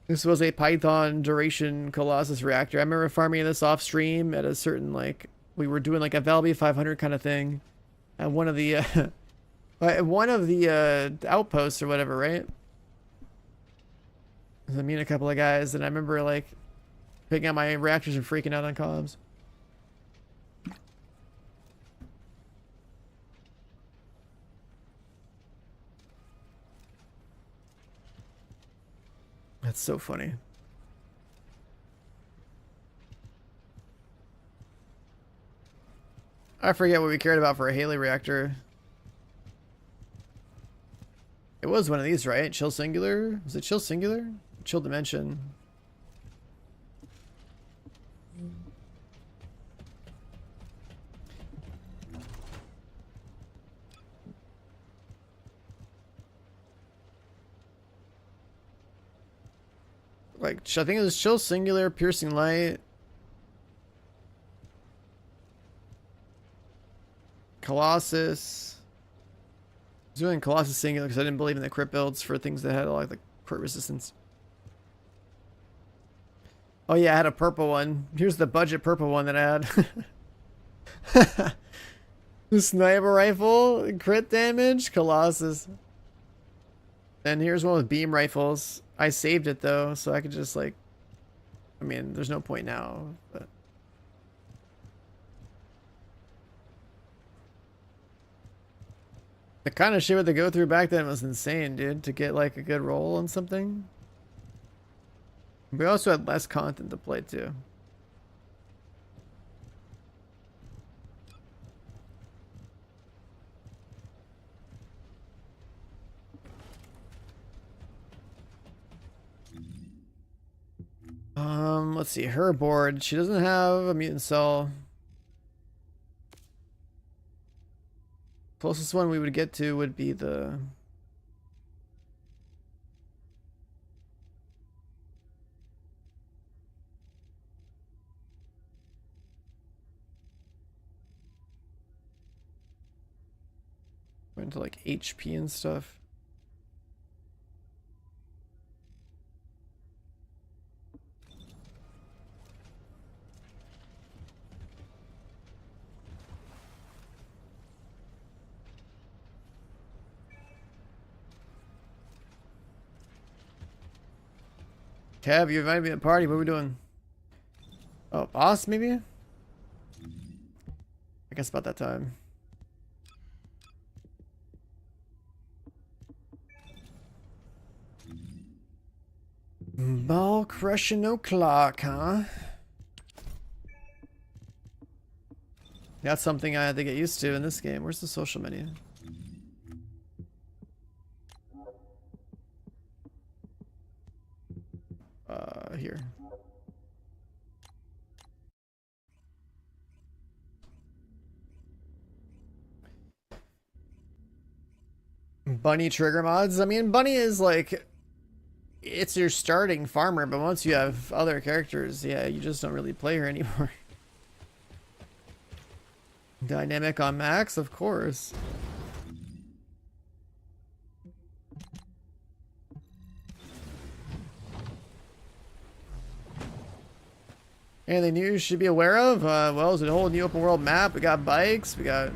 This was a Python duration Colossus reactor. I remember farming this off stream at a certain, like, we were doing like a Valby 500 kind of thing at one of the outposts or whatever, right? So me and a couple of guys, and I remember like picking out my reactors and freaking out on comms. That's so funny. I forget what we cared about for a Haley reactor. It was one of these, right? Chill Singular? Was it Chill Singular? Chill Dimension. Like, I think it was Chill Singular, Piercing Light. Colossus. I was doing Colossus singular because I didn't believe in the crit builds for things that had like the crit resistance. Oh yeah, I had a purple one. Here's the budget purple one that I had. The sniper rifle, crit damage, Colossus. And here's one with beam rifles. I saved it though, so I could just like, I mean, there's no point now, but. The kind of shit to go through back then was insane, dude, to get like a good roll on something. We also had less content to play too. Let's see, her board. She doesn't have a mutant cell. Closest one we would get to would be the into like HP and stuff. Kev, you invited me to the party. What are we doing? Oh, boss, maybe? I guess about that time. Ball crushing o'clock, huh? That's something I had to get used to in this game. Where's the social menu? Here. Bunny trigger mods. I mean, Bunny is like, it's your starting farmer, but once you have other characters, yeah, you just don't really play her anymore. Dynamic on max, of course. Anything new you should be aware of? Well, it's a whole new open world map. We got bikes. We got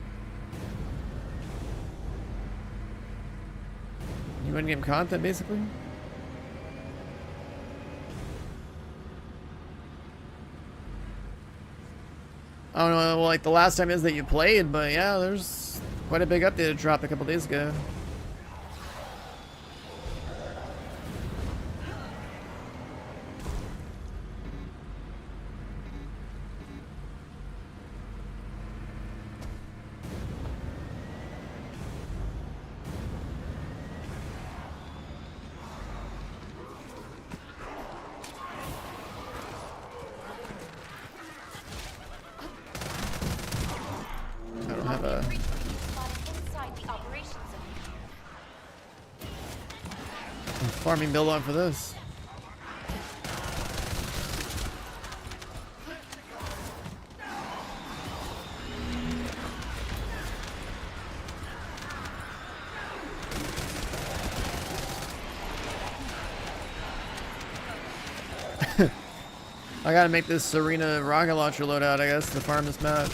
new in-game content, basically. I don't know, like the last time is that you played, but yeah, there's quite a big update that dropped a couple days ago. Farming build on for this. I gotta make this Serena rocket launcher loadout, I guess, to farm this map.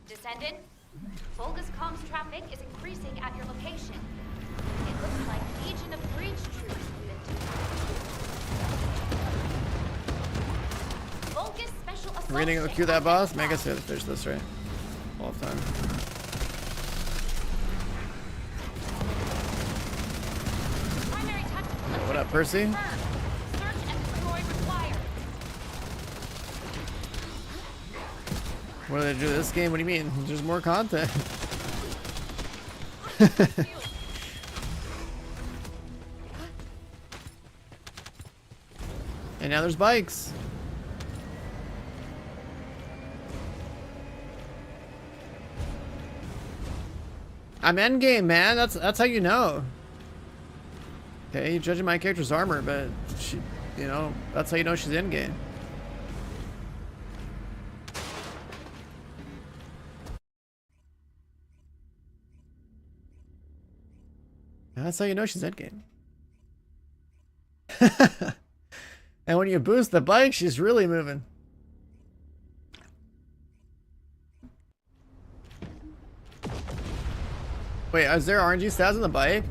Descendant, Vulgus comms traffic is increasing at your location. It looks like Legion of Breach troops have been Vulgus special assault. We're gonna go queue that boss? Man, I guess we have to finish this, right? All the time. What up, Percy? What do they do this game? What do you mean? There's more content. And now there's bikes. I'm endgame, man. That's how you know. Okay, you're judging my character's armor, but she, you know, that's how you know she's endgame. That's how you know she's endgame. And when you boost the bike, she's really moving. Wait, is there RNG stats on the bike?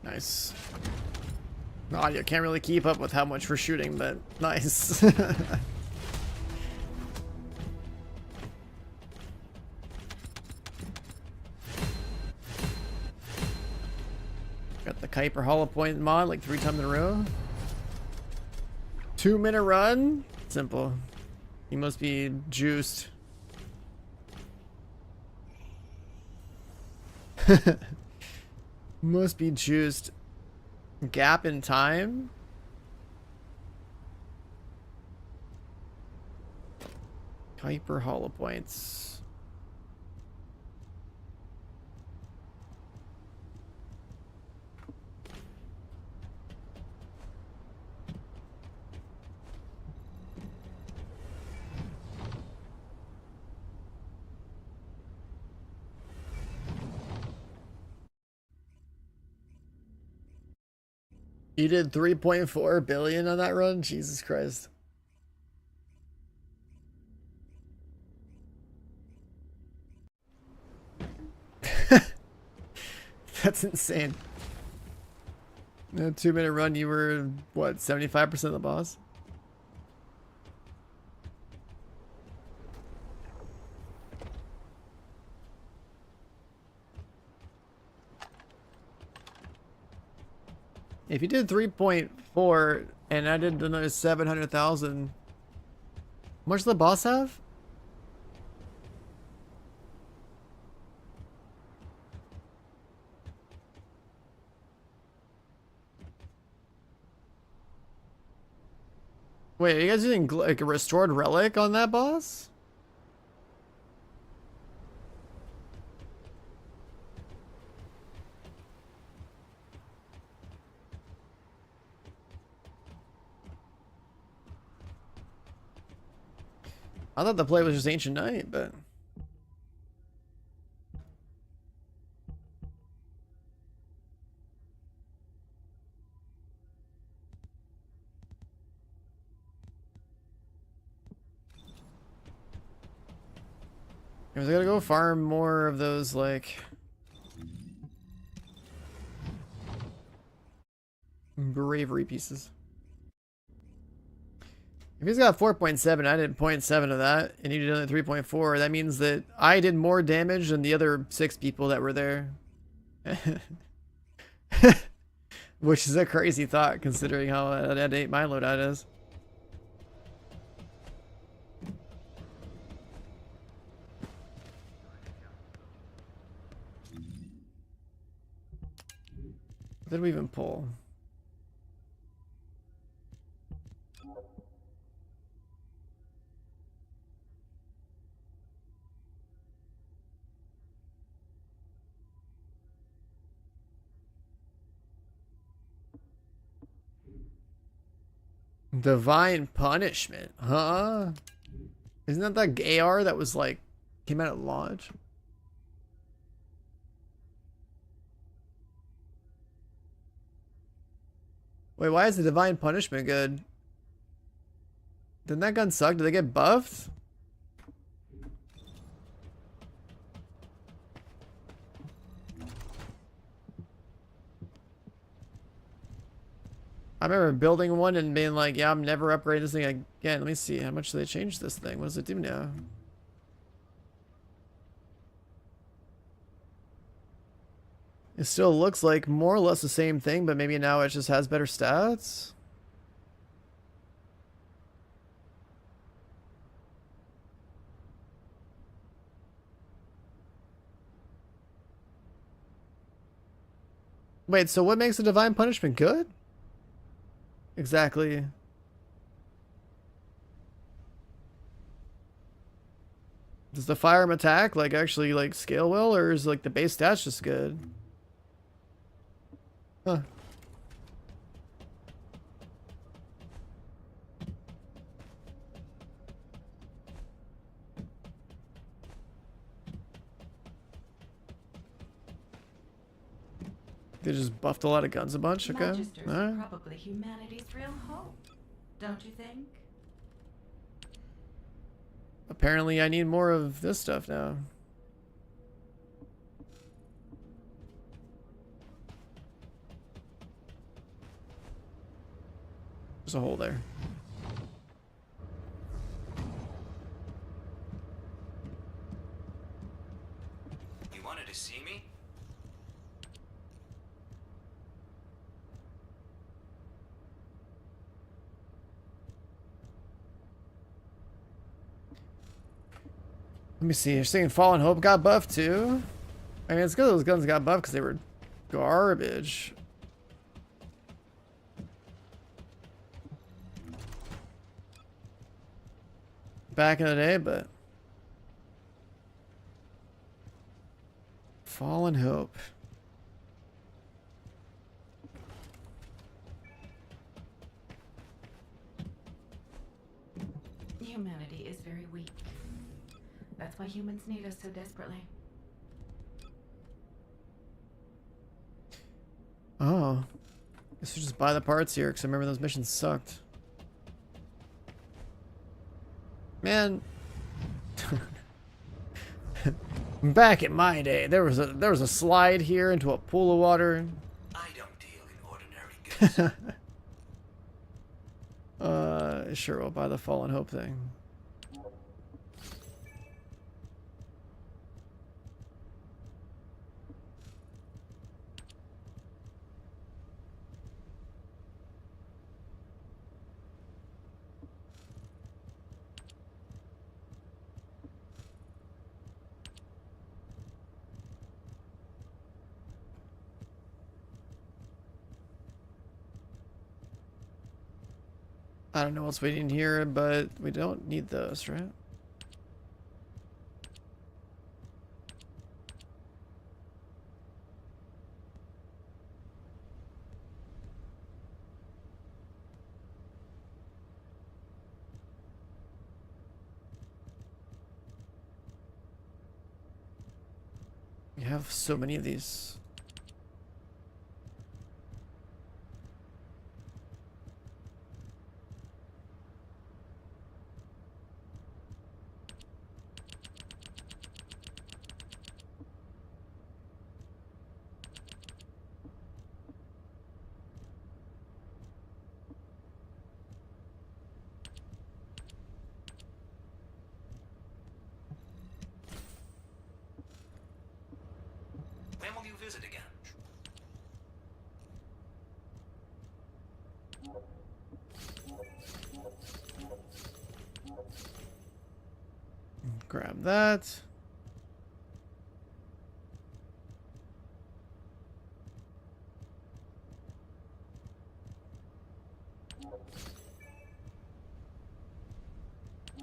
Nice. Audio can't really keep up with how much we're shooting, but nice. Got the Kuiper Hollow Point mod like 3 times in a row. 2-minute run? Simple. You must be juiced. Must be juiced. Gap in time? Kuiper Hollow Points. You did 3.4 billion on that run? Jesus Christ. That's insane. In a 2-minute run, you were, what, 75% of the boss? If you did 3.4 and I did another 700,000, how much does the boss have? Wait, are you guys using like a restored relic on that boss? I thought the play was just Ancient Knight, but... I gotta go farm more of those, like... bravery pieces. If he's got 4.7, I did 0.7 of that, and you did only 3.4, that means that I did more damage than the other 6 people that were there. Which is a crazy thought, considering how at 8 my loadout is. What did we even pull? Divine Punishment, huh? Isn't that the AR that was like, came out at launch? Wait, why is the Divine Punishment good? Didn't that gun suck? Did they get buffed? I remember building one and being like, yeah, I'm never upgrading this thing again. Let me see. How much do they change this thing? What does it do now? It still looks like more or less the same thing, but maybe now it just has better stats? Wait, so what makes the Divine Punishment good? Exactly. Does the firearm attack like actually like scale well, or is like the base stats just good? Huh. They just buffed a lot of guns a bunch, okay? Magisters All are right. probably humanity's real hope, don't you think? Apparently I need more of this stuff now. There's a hole there. You wanted to see me? Let me see. You're saying Fallen Hope got buffed too? I mean, it's good those guns got buffed because they were garbage. Back in the day, but... Fallen Hope. Humanity is very weak. That's why humans need us so desperately. Oh. Guess we just buy the parts here, because I remember those missions sucked. Man. Back in my day, there was a slide here into a pool of water. I don't deal in ordinary goods. Sure, we'll buy the Fallen Hope thing. I don't know what's waiting here, but we don't need those, right? We have so many of these. When will you visit again? Grab that.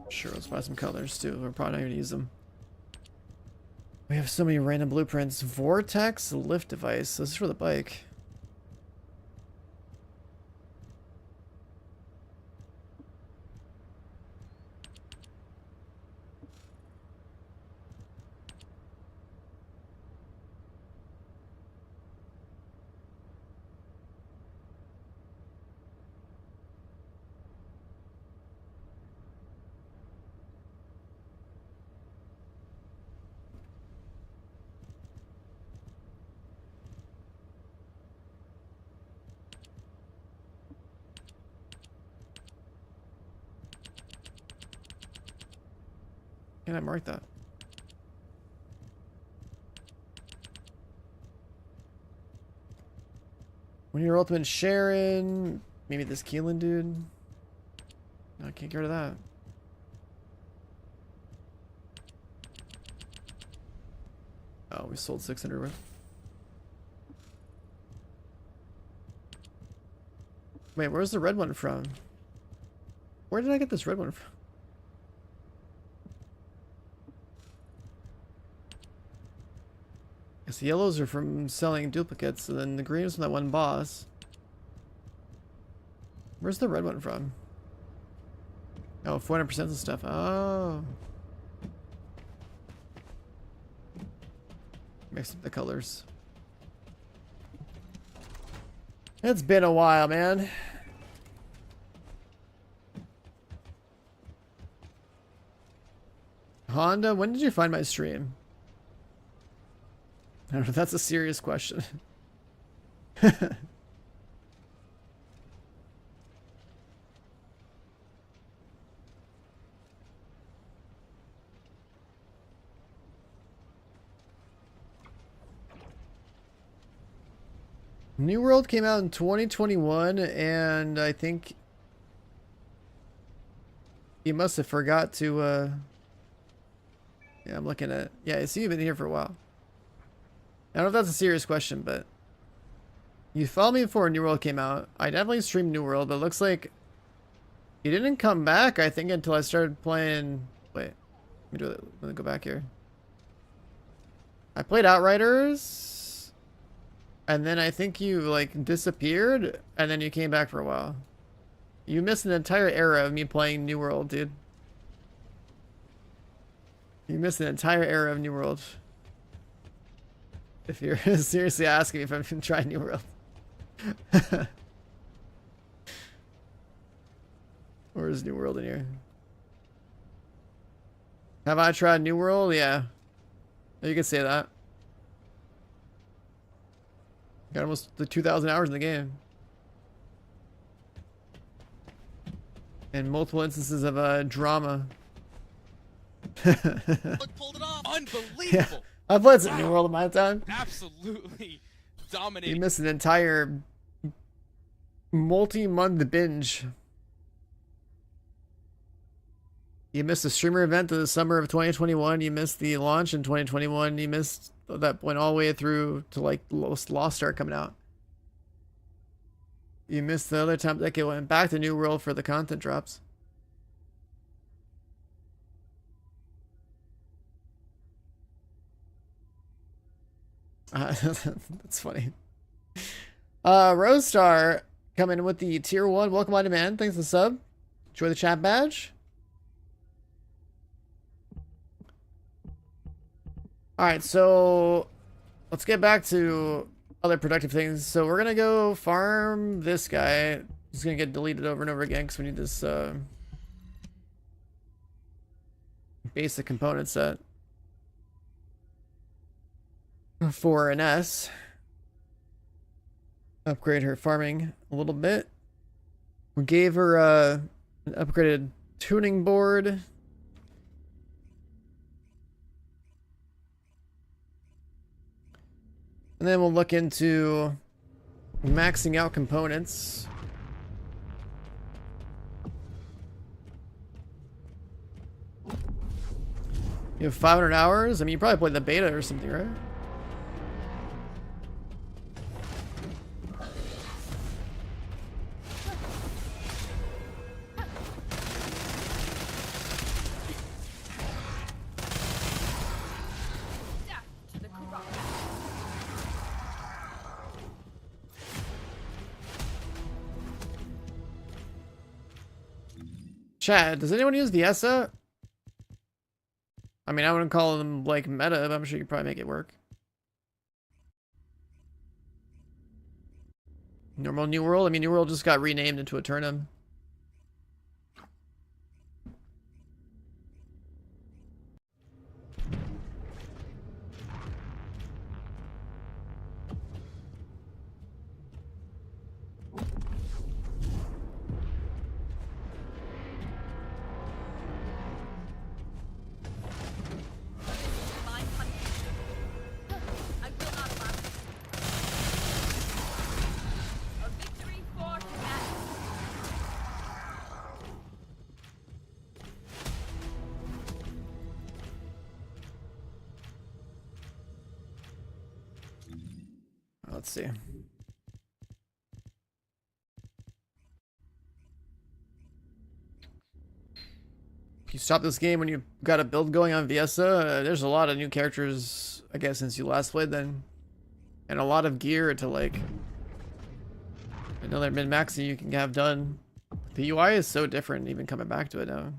Sure, let's buy some colors too. We're probably not even gonna use them. We have so many random blueprints. Vortex lift device. This is for the bike. Can I mark that? When your ultimate Sharon, maybe this Keelan dude. No, I can't get rid of that. Oh, we sold 600 worth. Wait, where's the red one from? Where did I get this red one from? The yellows are from selling duplicates, and then the green is from that one boss. Where's the red one from? Oh, 400% of stuff. Oh. Mix up the colors. It's been a while, man. Honda, when did you find my stream? I don't know if that's a serious question. New World came out in 2021, and I think he must have forgot to, yeah, I'm looking at, yeah, I see you've been here for a while. I don't know if that's a serious question, but you followed me before New World came out. I definitely streamed New World, but it looks like you didn't come back, I think, until I started playing... Wait, let me go back here. I played Outriders, and then I think you, like, disappeared, and then you came back for a while. You missed an entire era of me playing New World, dude. You missed an entire era of New World. If you're seriously asking me if I'm gonna try New World. Or is New World in here? Have I tried New World? Yeah. You could say that. Got almost the 2,000 hours in the game. And multiple instances of drama. Look, pulled it off. Unbelievable. Yeah. I've played some New World in my time. Absolutely dominating. You missed an entire multi-month binge. You missed the streamer event of the summer of 2021. You missed the launch in 2021. You missed that went all the way through to like Lost Star coming out. You missed the other time that it went back to New World for the content drops. That's funny. Rose Star coming with the tier 1. Welcome on demand. Thanks for the sub. Enjoy the chat badge. Alright, so let's get back to other productive things. So we're gonna go farm this guy. He's gonna get deleted over and over again because we need this basic component set for an S. Upgrade her farming a little bit. We gave her an upgraded tuning board. And then we'll look into maxing out components. You have 500 hours? I mean, you probably played the beta or something, right? Chad, does anyone use Viesa? I mean, I wouldn't call them like meta, but I'm sure you could probably make it work. Normal New World? I mean, New World just got renamed into Eternum. Let's see. If you stop this game when you've got a build going on Viesa, there's a lot of new characters, I guess, since you last played then. And a lot of gear to, like, another min-maxing you can have done. The UI is so different, even coming back to it now.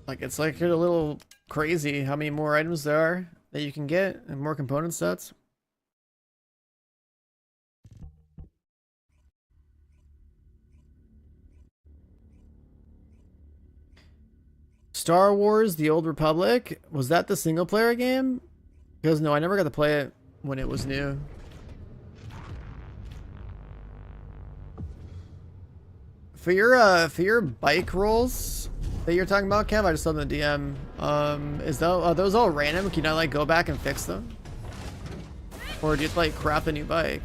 Like, it's like you're a little crazy how many more items there are that you can get and more component sets. Star Wars: The Old Republic, was that the single player game? Because no, I never got to play it when it was new. For your bike rolls that you're talking about, Kev, I just saw in the DM. Are those all random? Can I like go back and fix them? Or do you like craft a new bike?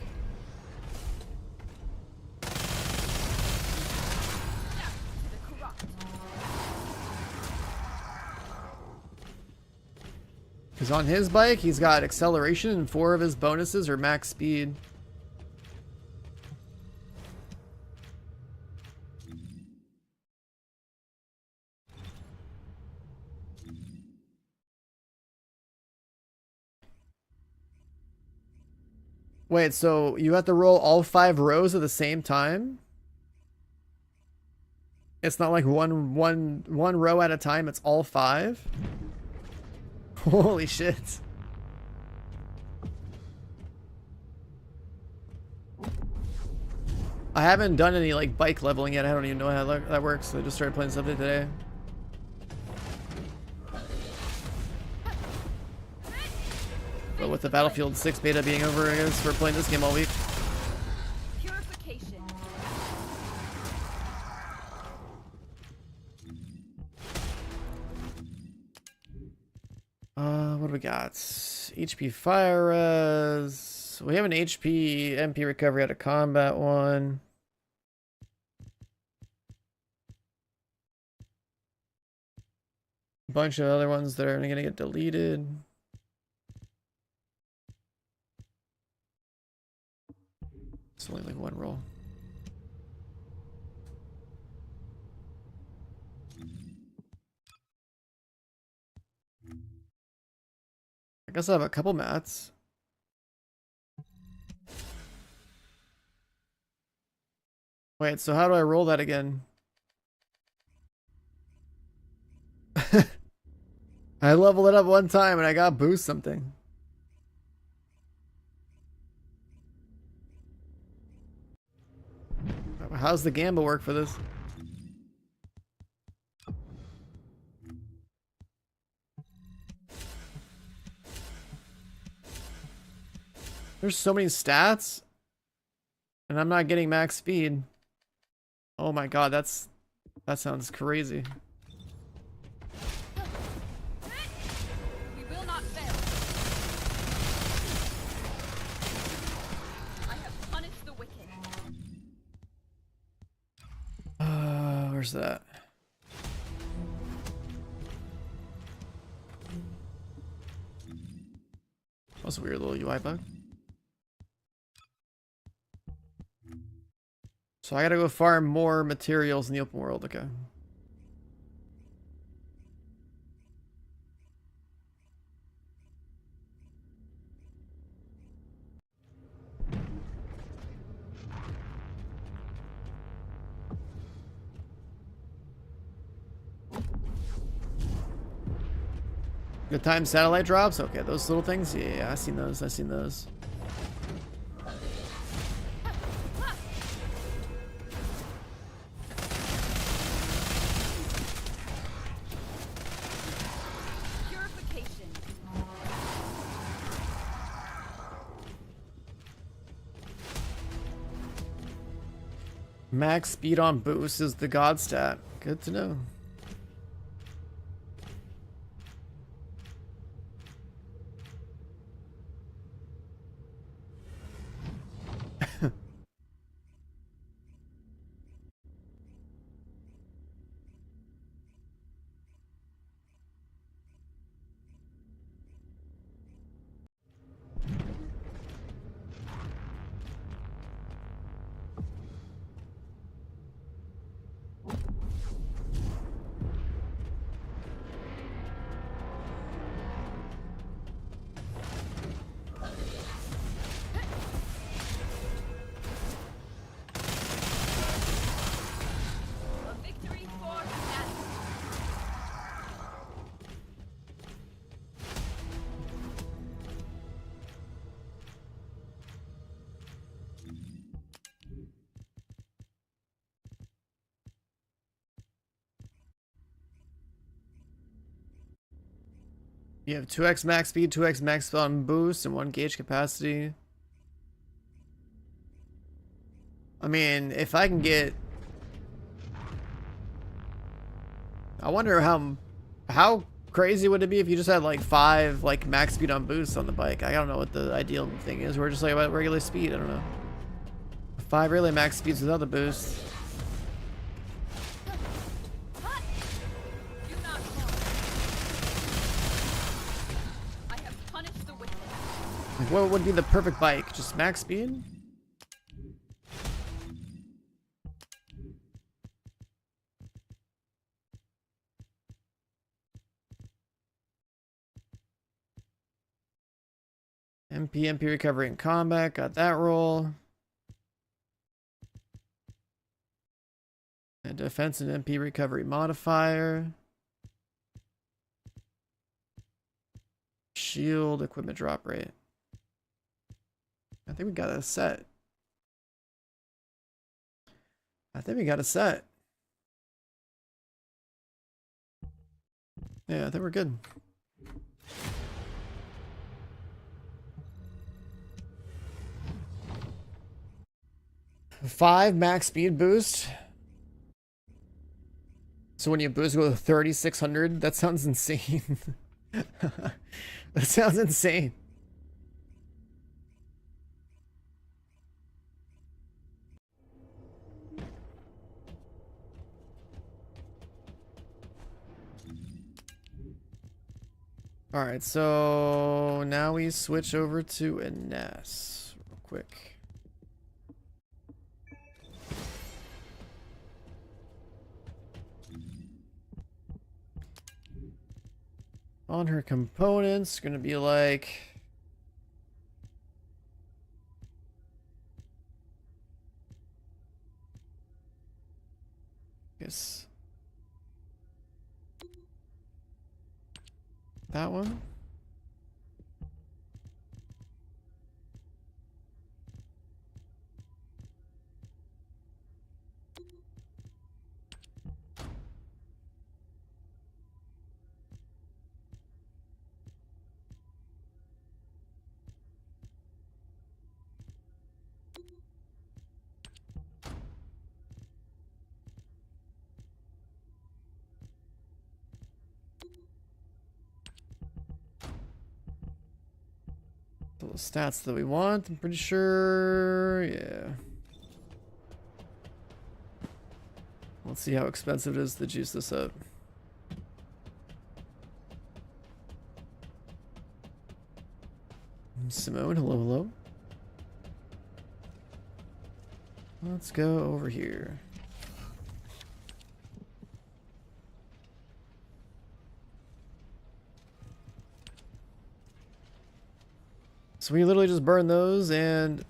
Because on his bike, he's got acceleration and 4 of his bonuses are max speed. Wait, so you have to roll all 5 rows at the same time? It's not like one row at a time, it's all 5? Holy shit. I haven't done any like bike leveling yet. I don't even know how that works. I just started playing something today. But with the Battlefield 6 beta being over, I guess we're playing this game all week. Purification. we got? HP fire res. We have an HP MP recovery out of combat one. A bunch of other ones that are gonna get deleted. It's only like one roll. I guess I have a couple mats. Wait, so how do I roll that again? I leveled it up one time and I got boost something. How's the gamble work for this? There's so many stats and I'm not getting max speed. Oh my god, that sounds crazy. We will not fail. I have punished the wicked. Where's that? That's a weird little UI bug. So I gotta go farm more materials in the open world, okay. Good time satellite drops? Okay, those little things? Yeah, I've seen those, I've seen those. Max speed on boost is the god stat. Good to know. You have 2x max speed, 2x max spawn boost, and 1 gauge capacity. I mean, if I can get... I wonder how crazy would it be if you just had like 5 like max speed on boost on the bike. I don't know what the ideal thing is. We're just like about regular speed. I don't know. 5 really max speeds without the boost. Like, what would be the perfect bike? Just max speed? MP recovery in combat. Got that roll. And defense and MP recovery modifier. Shield equipment drop rate. I think we got a set. I think we got a set. Yeah, I think we're good. Five max speed boost. So when you boost, go to 3,600. That sounds insane. That sounds insane. Alright, so now we switch over to Ines real quick. On her components, gonna be like... guess... that one? The stats that we want, I'm pretty sure. Yeah. Let's see how expensive it is to juice this up. Simone, hello, hello. Let's go over here. So we literally just burn those and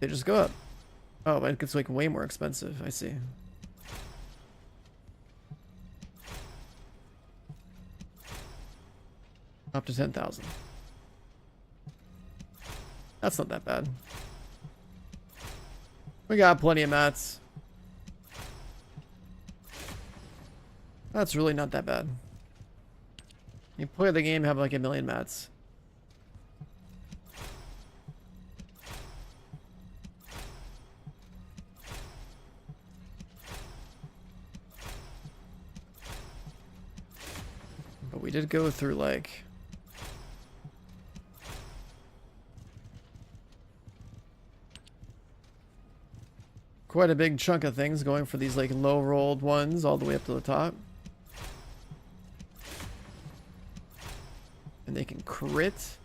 they just go up. Oh, but it gets like way more expensive. I see. Up to 10,000. That's not that bad. We got plenty of mats. That's really not that bad. You play the game, have like 1,000,000 mats. But we did go through like... quite a big chunk of things going for these like low rolled ones all the way up to the top. And they can crit.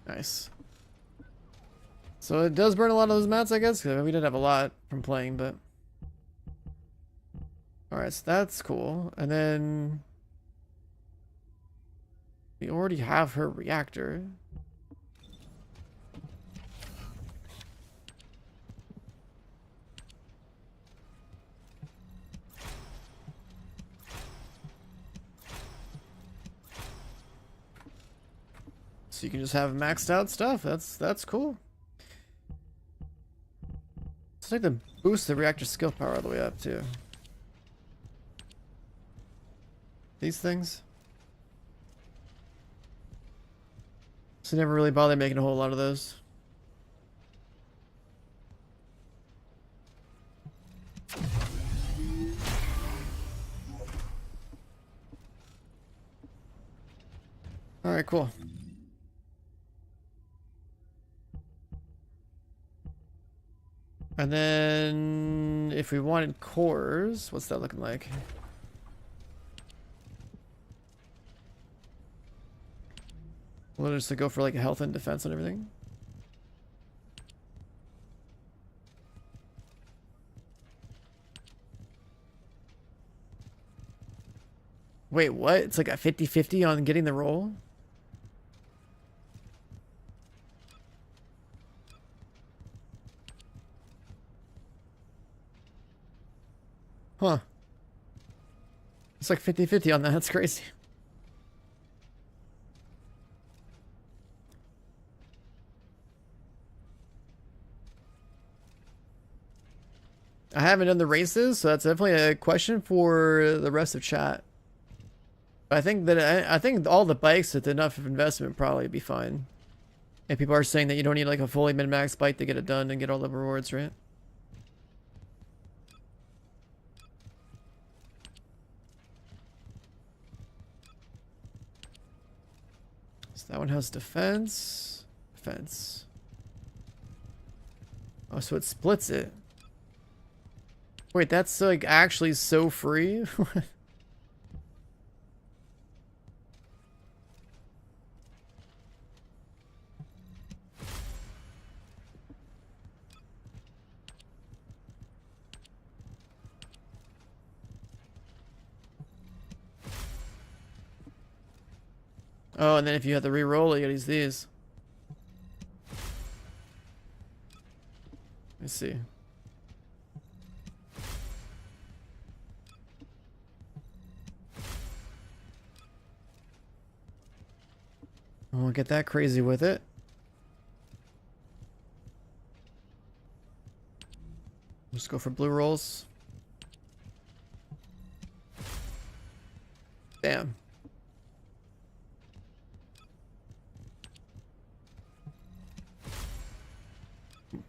Nice. So it does burn a lot of those mats, I guess. We did have a lot from playing, but... Alright, so that's cool. And then... we already have her reactor. So you can just have maxed out stuff. That's cool. Let's take the boost the reactor skill power all the way up too. These things. So never really bothered making a whole lot of those. Alright, cool. And then if we wanted cores, what's that looking like? We'll just go for like health and defense and everything. Wait, what? It's like a 50-50 on getting the roll? Huh. It's like 50-50 on that. That's crazy. I haven't done the races, so that's definitely a question for the rest of chat. But I think all the bikes with enough of investment probably be fine. And people are saying that you don't need like a fully min-max bike to get it done and get all the rewards, right? So that one has defense. Defense. Oh, so it splits it. Wait, that's like actually so free? Oh, and then if you have to re-roll it, you gotta use these. Let's see. I won't get that crazy with it. Just go for blue rolls. Damn.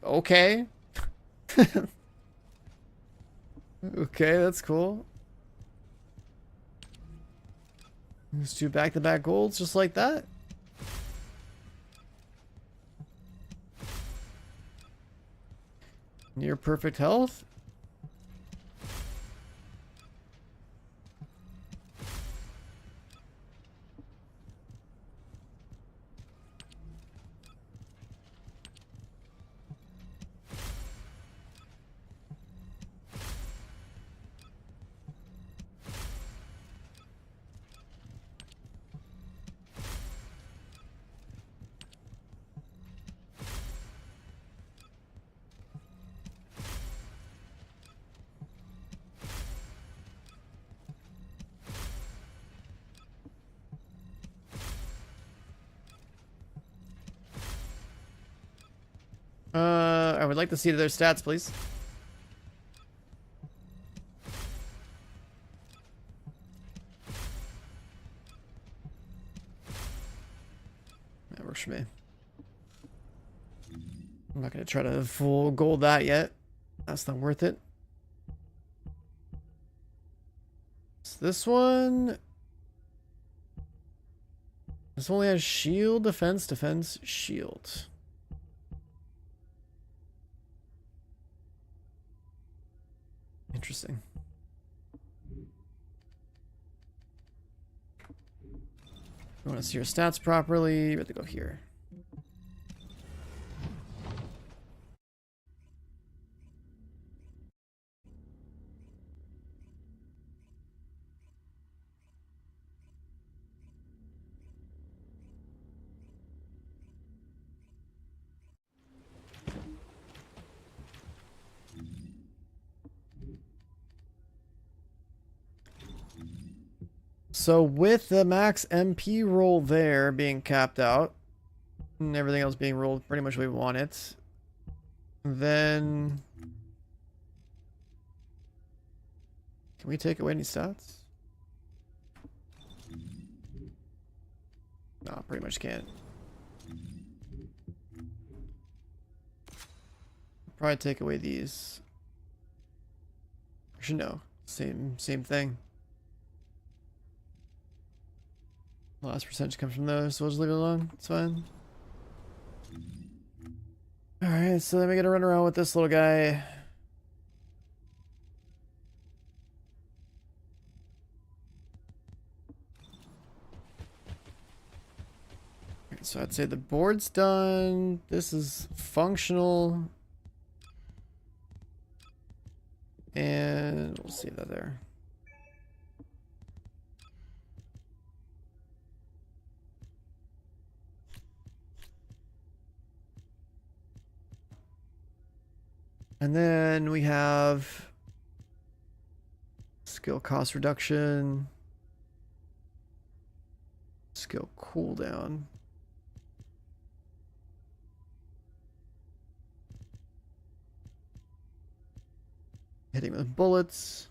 Okay. Okay, that's cool. Just 2 back-to-back golds just like that. Near perfect health. I would like to see their stats, please. That works for me. I'm not gonna try to full gold that yet. That's not worth it. So this one only has shield, defense, defense, shield. Interesting. You want to see your stats properly, you have to go here. So with the max MP roll there being capped out, and everything else being rolled pretty much we want it, then can we take away any stats? No, pretty much can't. Probably take away these. Actually, no. Same thing. Last percentage comes from those, so we'll just leave it alone. It's fine. Alright, so then we gotta run around with this little guy. Alright, so I'd say the board's done. This is functional. And we'll see that there. And then we have skill cost reduction, skill cooldown. Hitting with bullets.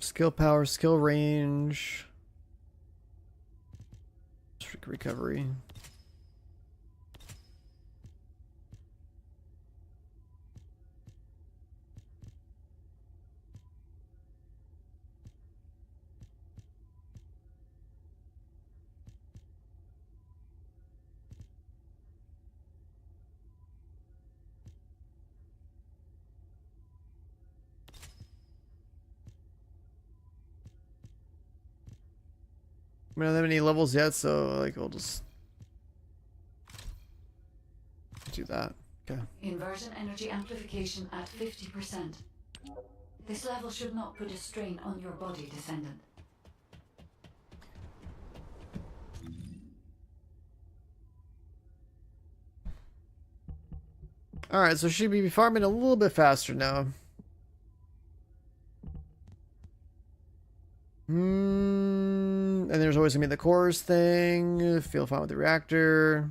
Skill power, skill range. Recovery. We don't have any levels yet, so like we'll just do that. Okay. Inversion energy amplification at 50%. This level should not put a strain on your body, Descendant. Alright, so she'd be farming a little bit faster now. And there's always gonna be the cores thing. Feel fine with the reactor.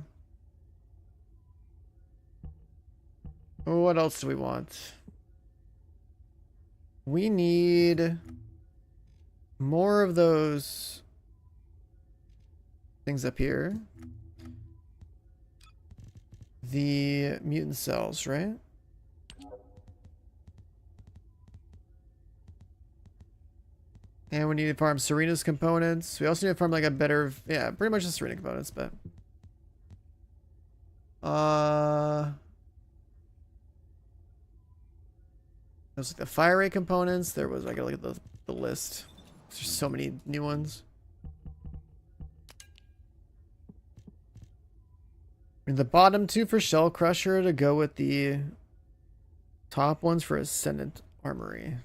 What else do we want? We need more of those things up here. The mutant cells, right? And we need to farm Serena's components. We also need to farm like a better, yeah, pretty much the Serena components, but those like the fire rate components. There was, I gotta look at the list. There's so many new ones. And the bottom two for Shell Crusher to go with the top ones for Ascendant Armory.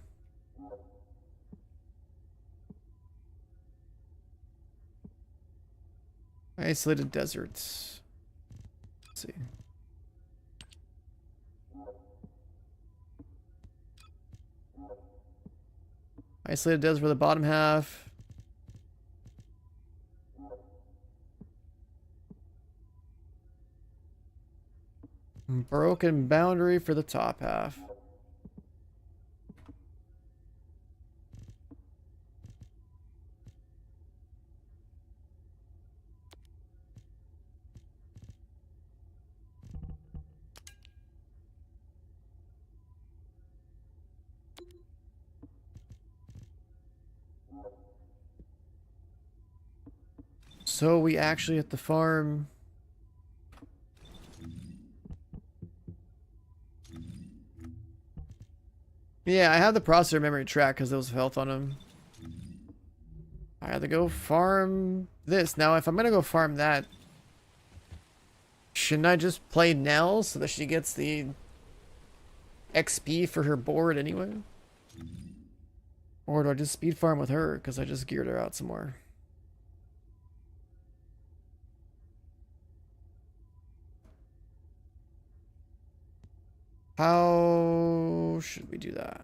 Isolated deserts. Let's see. Isolated desert for the bottom half. Broken boundary for the top half. So we actually have to farm. Yeah, I have the processor memory track because there was health on him. I had to go farm this. Now, if I'm going to go farm that, shouldn't I just play Nell so that she gets the XP for her board anyway? Or do I just speed farm with her because I just geared her out some more? How should we do that?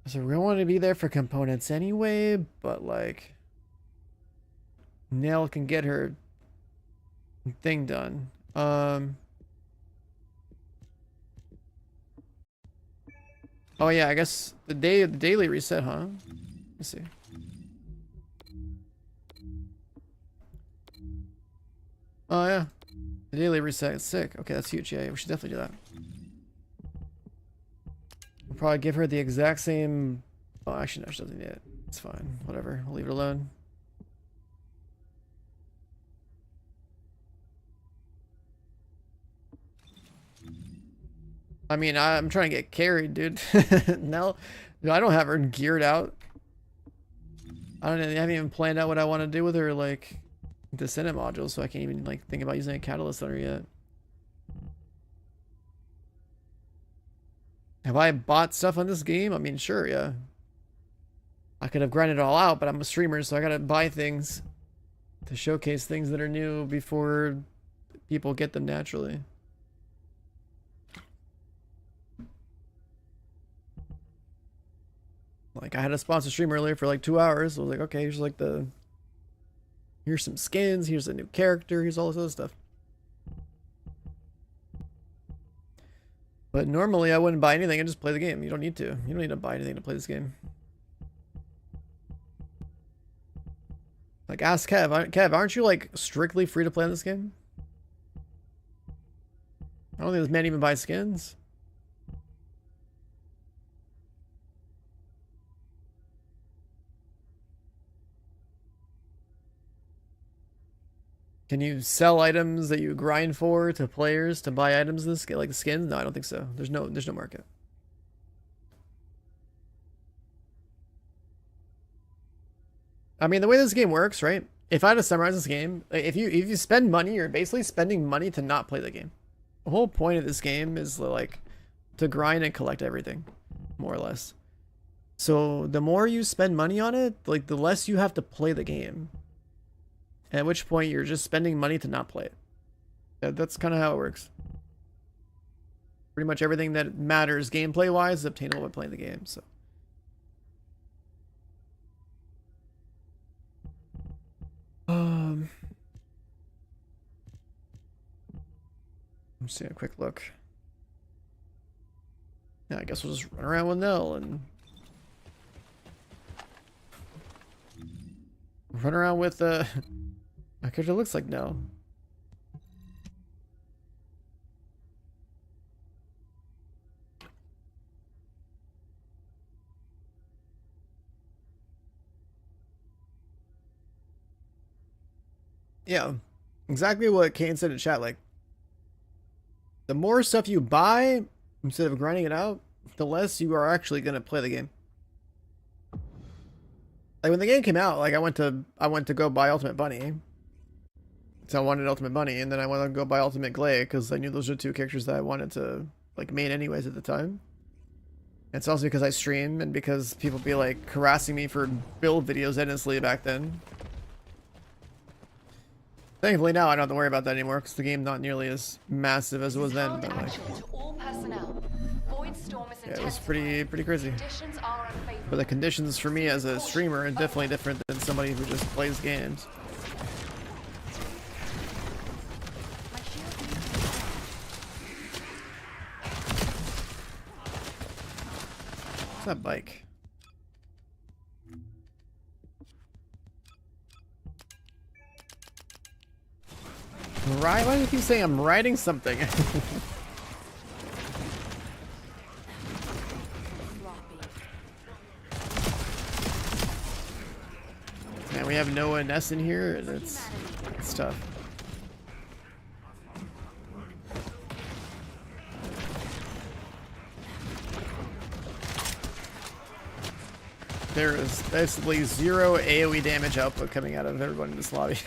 So we don't want to be there for components anyway, but like Nell can get her thing done. Oh yeah, I guess the daily reset, huh? Let's see. Oh yeah, the daily reset is sick. Okay, that's huge. Yeah, we should definitely do that. We'll probably give her the exact same. Oh, actually, no, she doesn't need it. It's fine. Whatever. We'll leave it alone. I mean, I'm trying to get carried, dude. Nell, no, I don't have her geared out. I haven't even planned out what I want to do with her, like, Descendant module, so I can't even, like, think about using a catalyst on her yet. Have I bought stuff on this game? I mean, sure, yeah. I could have grinded it all out, but I'm a streamer, so I gotta buy things to showcase things that are new before people get them naturally. Like, I had a sponsor stream earlier for like 2 hours. I was like, okay, here's like here's some skins, here's a new character, here's all this other stuff. But normally I wouldn't buy anything and just play the game. You don't need to. You don't need to buy anything to play this game. Like, ask Kev. Kev, aren't you like strictly free to play on this game? I don't think this man even buys skins. Can you sell items that you grind for to players to buy items in this game, like the skins? No, I don't think so. There's no market. I mean, the way this game works, right? If I had to summarize this game, if you spend money, you're basically spending money to not play the game. The whole point of this game is like to grind and collect everything, more or less. So the more you spend money on it, like the less you have to play the game. At which point you're just spending money to not play it. That's kind of how it works. Pretty much everything that matters gameplay wise is obtainable by playing the game. So let's see a quick look. Yeah, I guess we'll just run around with Nell and run around with my character looks like Nell. Yeah, exactly what Kane said in chat. Like, the more stuff you buy instead of grinding it out, the less you are actually gonna play the game. Like when the game came out, like I went to go buy Ultimate Bunny. So I wanted Ultimate Bunny, and then I went to go buy Ultimate Glay because I knew those are two characters that I wanted to like main anyways at the time. It's also because I stream and because people be like harassing me for build videos endlessly back then. Thankfully now I don't have to worry about that anymore because the game's not nearly as massive as it was then. But like, yeah, it was pretty crazy. But the conditions for me as a streamer are definitely different than somebody who just plays games. What's that bike? Right? Why do you keep saying I'm riding something? Man, we have Noah and Ness in here. It's tough. There is basically zero AoE damage output coming out of everyone in this lobby.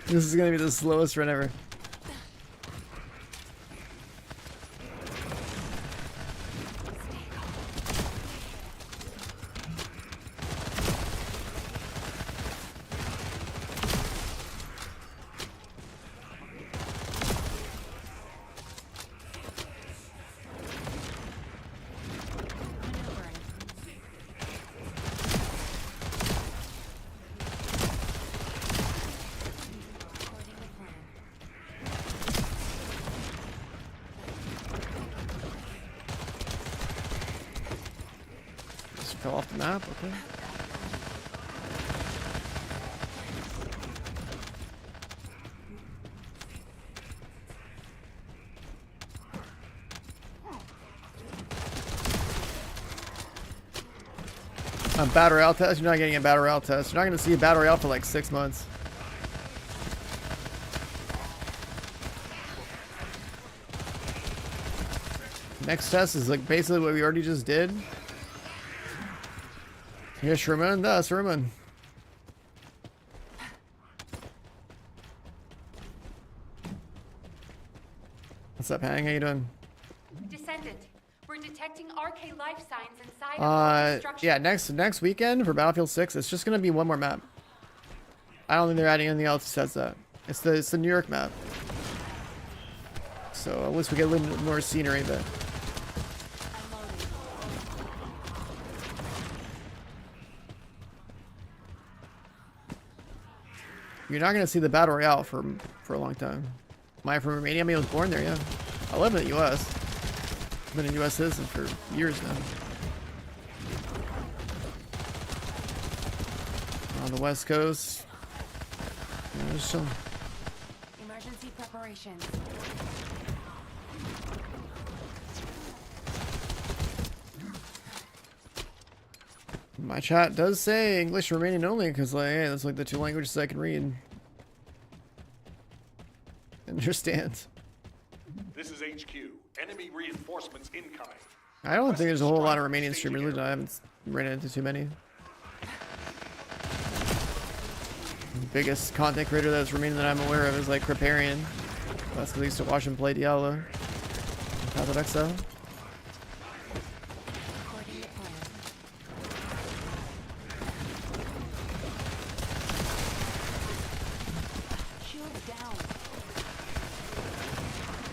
This is gonna be the slowest run ever. Fell off the map, okay. Battle Royale test? You're not getting a Battle Royale test. You're not going to see a Battle Royale for like 6 months. Next test is like basically what we already just did. Here's Sherman, that's Sherman. What's up, Hang? How you doing? Descendant, we're detecting RK life signs inside of the structure. Yeah, next weekend for Battlefield 6, it's just gonna be one more map. I don't think they're adding anything else besides that. It's the New York map. So at least we get a little bit more scenery, but you're not gonna see the Battle Royale for a long time. Am I from Romania? I mean, I was born there, yeah. I live in the US. I've been a US citizen for years now. On the West Coast. Yeah, just chilling. Emergency preparations. My chat does say English Romanian only because, like, hey, that's like the 2 languages I can read. Understand. This is HQ. Enemy reinforcements incoming. I don't think there's a whole lot of Romanian streamers. I haven't ran into too many. The biggest content creator that's Romanian that I'm aware of is like Criparian. That's because I used to watch him play Diablo. Path of Exile.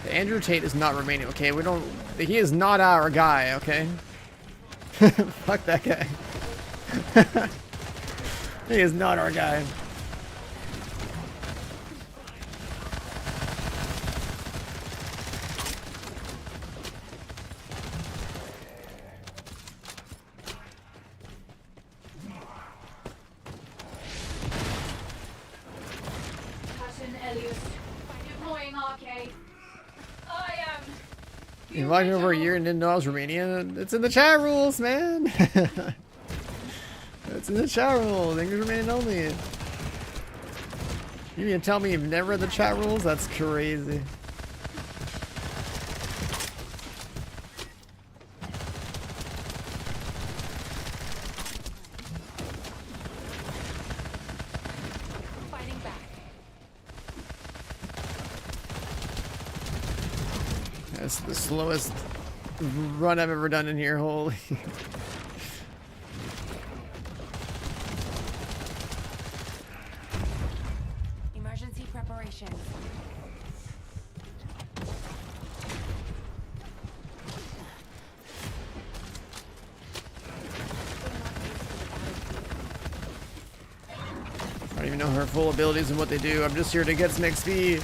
Andrew Tate is not Romanian, okay? We don't... He is not our guy, okay? Fuck that guy. He is not our guy. You've watched me over a year and didn't know I was Romanian? It's in the chat rules, man! It's in the chat rules. English Romanian only. You mean to tell me you've never read the chat rules? That's crazy. That's the slowest run I've ever done in here. Holy. Emergency preparation. I don't even know her full abilities and what they do. I'm just here to get some XP.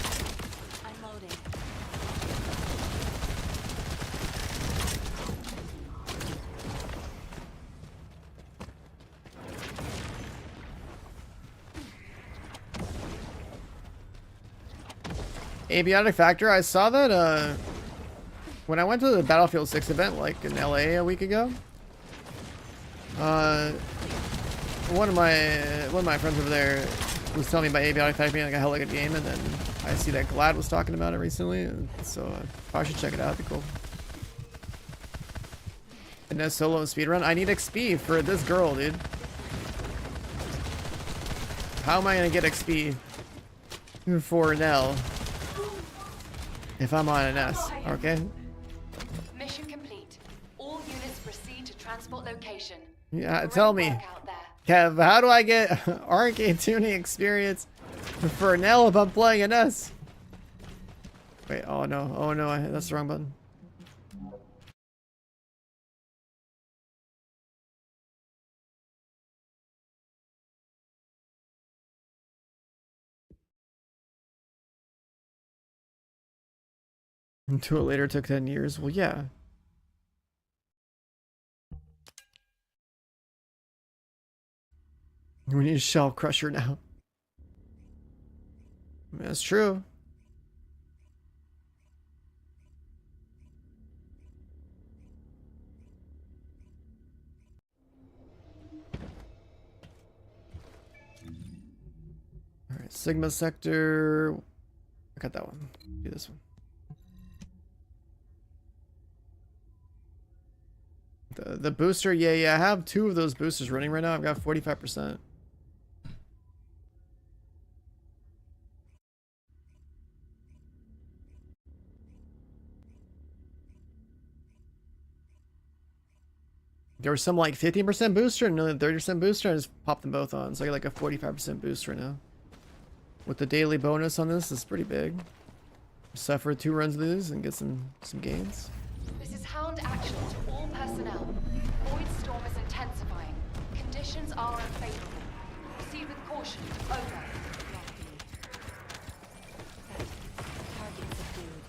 Abiotic Factor, I saw that when I went to the Battlefield 6 event like in LA a week ago. One of my friends over there was telling me about Abiotic Factor being like a hella good game, and then I see that Glad was talking about it recently, and so I probably should check it out. It'd be cool. And a solo speedrun. I need XP for this girl, dude. How am I gonna get XP for Nell? If I'm on an S, okay? Mission complete. All units proceed to transport location. Yeah, tell me, Kev, how do I get RK tuning experience for Nell if I'm playing an S? Wait, oh no, that's the wrong button. Until it later took 10 years. Well, yeah. We need a shell crusher now. I mean, that's true. Alright, Sigma Sector. I got that one. Do this one. The booster, yeah, I have 2 of those boosters running right now. I've got 45%. There was some like 15% booster and another 30% booster. I just popped them both on, so I got like a 45% boost right now. With the daily bonus on this, it's pretty big. Suffer 2 runs of these and get some gains. This is Hound Action to all personnel. Void storm is intensifying. Conditions are unfavorable. Proceed with caution. Over. Target subdued.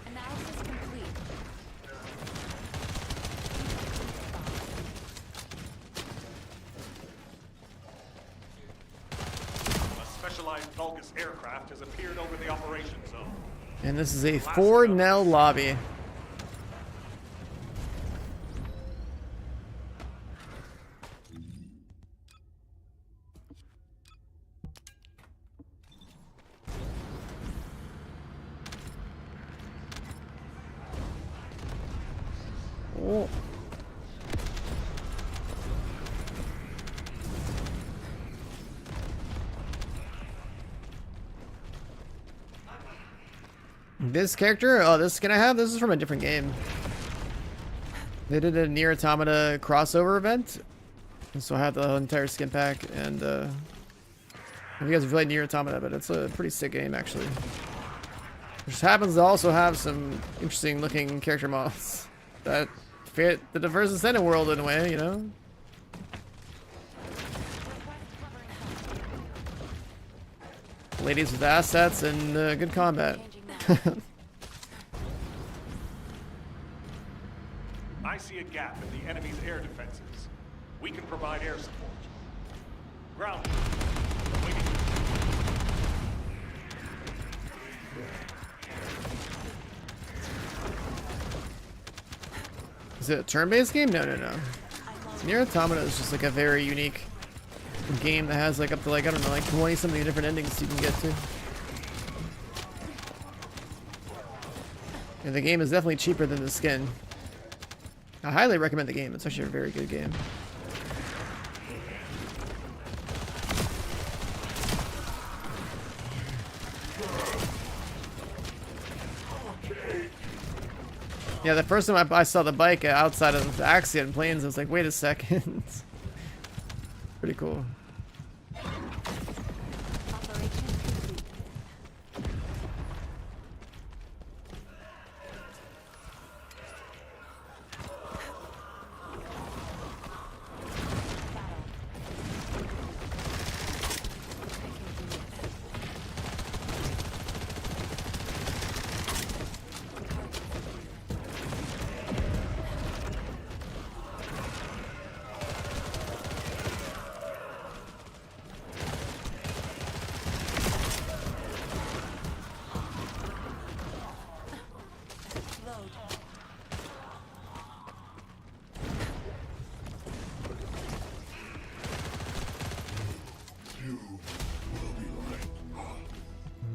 Analysis complete. A specialized Vulgus aircraft has appeared over the operation zone. And this is a 4 Nell lobby. Oh. This character, oh, this skin I have, this is from a different game. They did a Nier Automata crossover event, so I have the entire skin pack. And if you guys have played Nier Automata, but it's a pretty sick game actually. Which happens to also have some interesting looking character models that fit the First Descendant world in a way, you know? Ladies with assets and good combat. I see a gap in the enemy's air defenses. We can provide air support. Ground. Waiting. Is it a turn-based game? No. Nier Automata is just like a very unique game that has like up to like, I don't know, like 20 something different endings you can get to. And the game is definitely cheaper than the skin. I highly recommend the game. It's actually a very good game. Yeah, the first time I saw the bike outside of the Axiom Plains, I was like, wait a second. Pretty cool.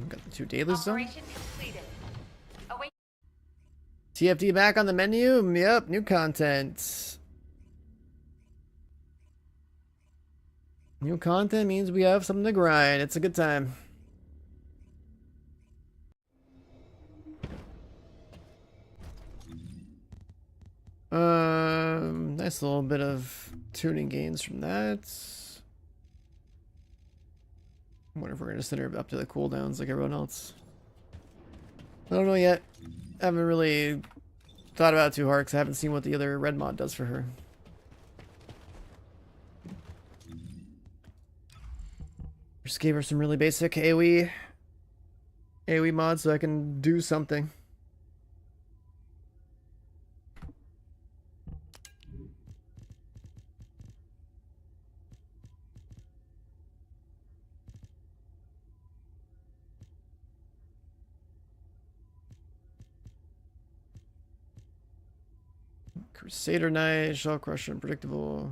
Got the 2 dailies done. TFD back on the menu. Yep, new content. New content means we have something to grind. It's a good time. Nice little bit of tuning gains from that. I wonder if we're gonna send her up to the cooldowns like everyone else. I don't know yet. I haven't really thought about it too hard because I haven't seen what the other red mod does for her. Just gave her some really basic AoE mods so I can do something. Crusader Knight, Shell Crusher, Unpredictable.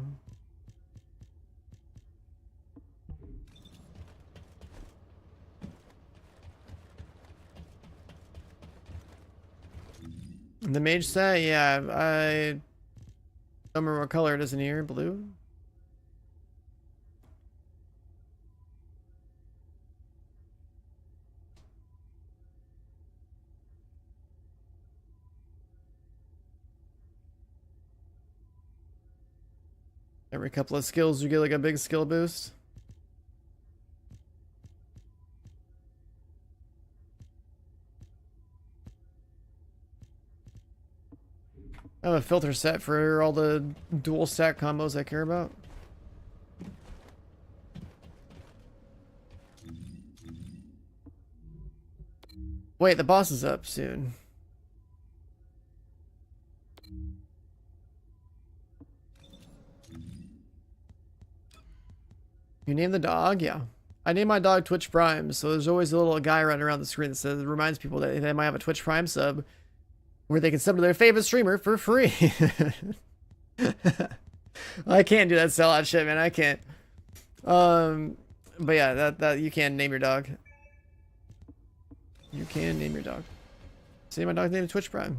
The mage set, yeah, I don't remember what color it is in here. Blue? Every couple of skills you get like a big skill boost. I have a filter set for all the dual stack combos I care about. Wait, the boss is up soon. You name the dog? Yeah. I named my dog Twitch Prime, so there's always a little guy running around the screen that says, reminds people that they might have a Twitch Prime sub where they can sub to their favorite streamer for free. I can't do that sellout shit, man. I can't. But yeah, that you can name your dog. You can name your dog. Say my dog's name is Twitch Prime.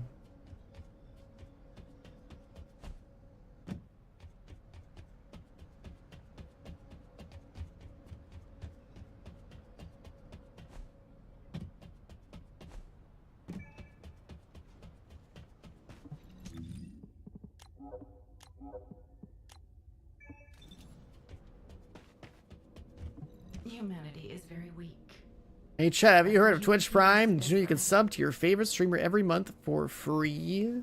Humanity is very weak. Hey chat, have you heard of Twitch Prime? Did you know you can sub to your favorite streamer every month for free?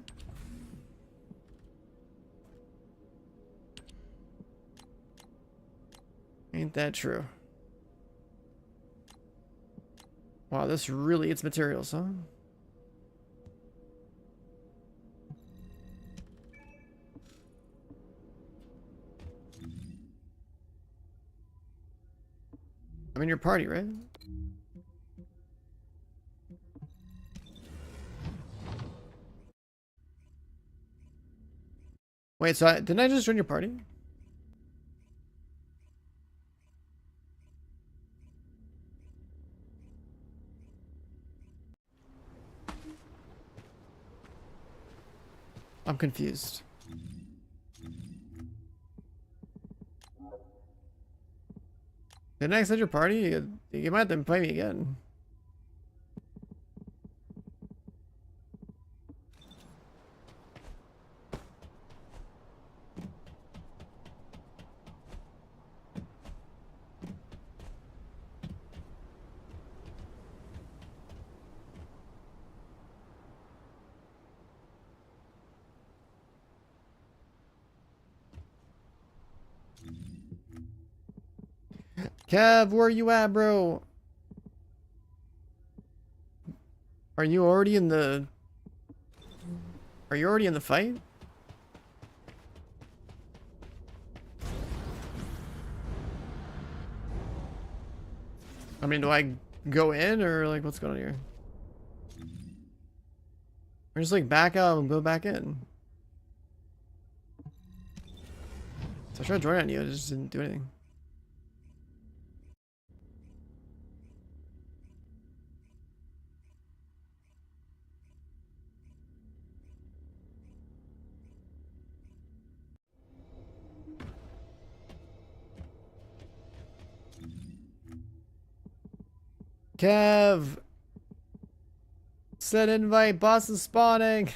Ain't that true? Wow, this really eats materials, huh? I'm in your party, right? Wait, so didn't I just join your party? I'm confused. Didn't I accept your party? You might have to play me again. Kev, where are you at, bro? Are you already in the... Are you already in the fight? I mean, do I go in or like what's going on here? Or just like back out and go back in? So I tried to join on you, it just didn't do anything. Kev! Said invite, boss is spawning!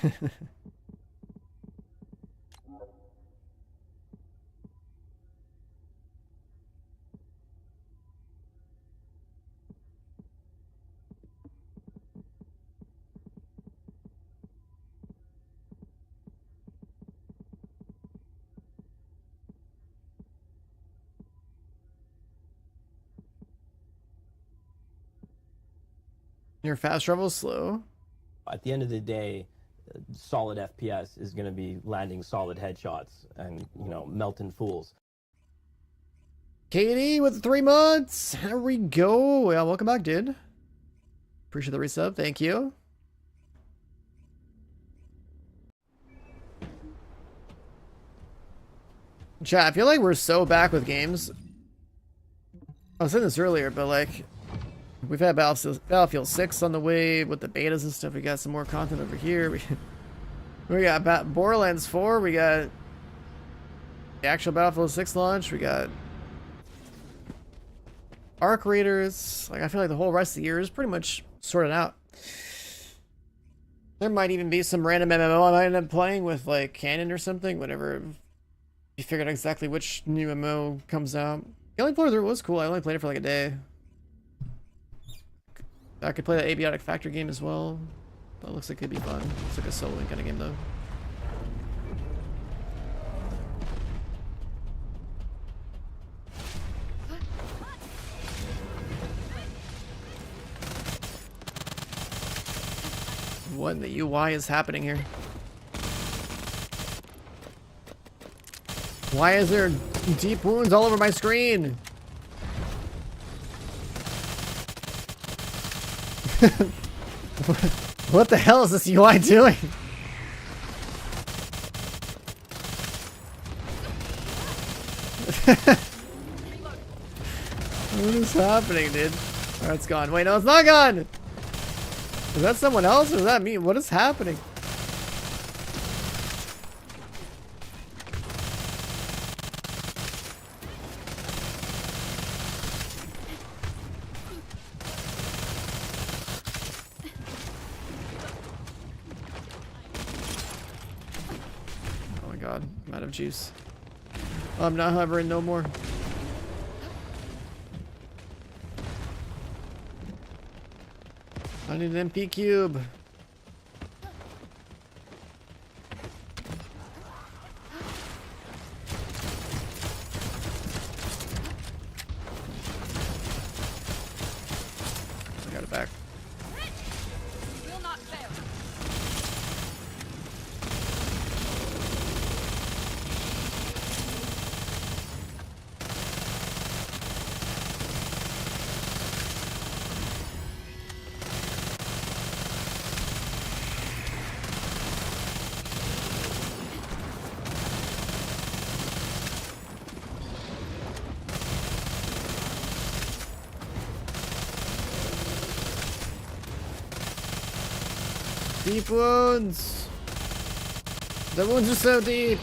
Your fast travel is slow. At the end of the day, solid FPS is going to be landing solid headshots and, you know, melting fools. Katie with 3 months. There we go. Yeah, welcome back, dude. Appreciate the resub. Thank you. Chat, I feel like we're so back with games. I was saying this earlier, but like, we've had Battlefield 6 on the way with the betas and stuff. We got some more content over here. We got Borderlands 4. We got the actual Battlefield 6 launch. We got Arc Raiders. Like, I feel like the whole rest of the year is pretty much sorted out. There might even be some random MMO I might end up playing with, like, Canon or something, whenever you figured out exactly which new MMO comes out. The only playthrough was cool. I only played it for like a day. I could play the Abiotic Factor game as well. That looks like it'd be fun. It's like a soloing kind of game, though. What in the UI is happening here? Why is there deep wounds all over my screen? What the hell is this UI doing? What is happening, dude? Alright, it's gone. Wait, no, it's not gone! Is that someone else or is that me? What is happening? Oh my god, I'm out of juice. I'm not hovering no more. I need an MP cube. I got it back. Will not fail. Deep wounds. The wounds are so deep.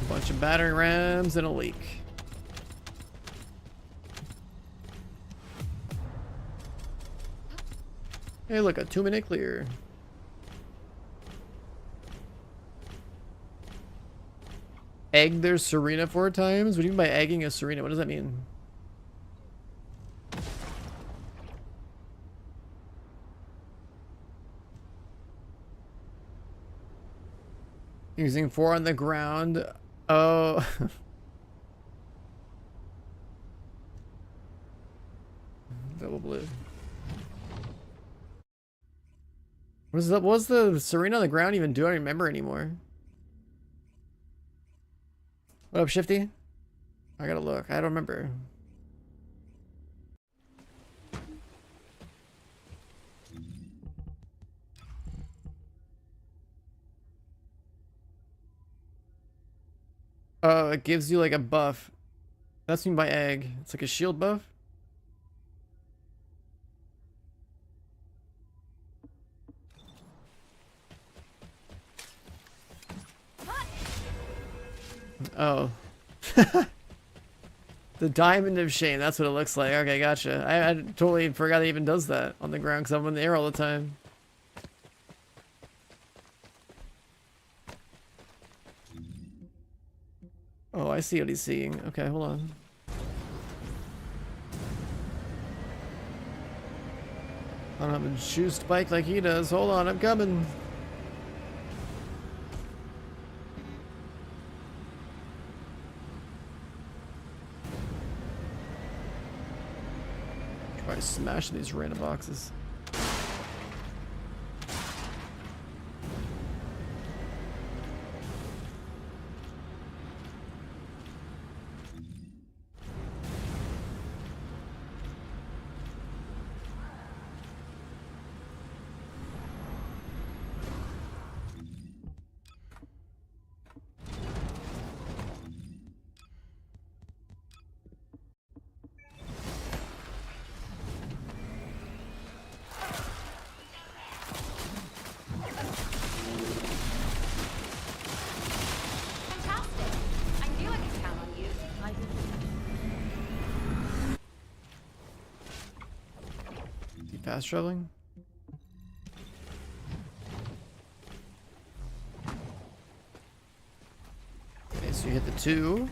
A bunch of battering rams and a leak. Hey, look, a 2-minute clear. Egg their Serena 4 times? What do you mean by egging a Serena? What does that mean? Using 4 on the ground. Oh. Double blue. What was the Serena on the ground even do? I don't remember anymore. What up, Shifty? I gotta look. I don't remember. Oh, it gives you like a buff. That's mean by egg. It's like a shield buff. Oh. The Diamond of Shame, that's what it looks like. Okay, gotcha. I totally forgot it even does that on the ground because I'm in the air all the time. Oh, I see what he's seeing. Okay, hold on. I don't have a juice spike like he does. Hold on, I'm coming. Try smashing these random boxes. fast traveling. Okay, so you hit the 2.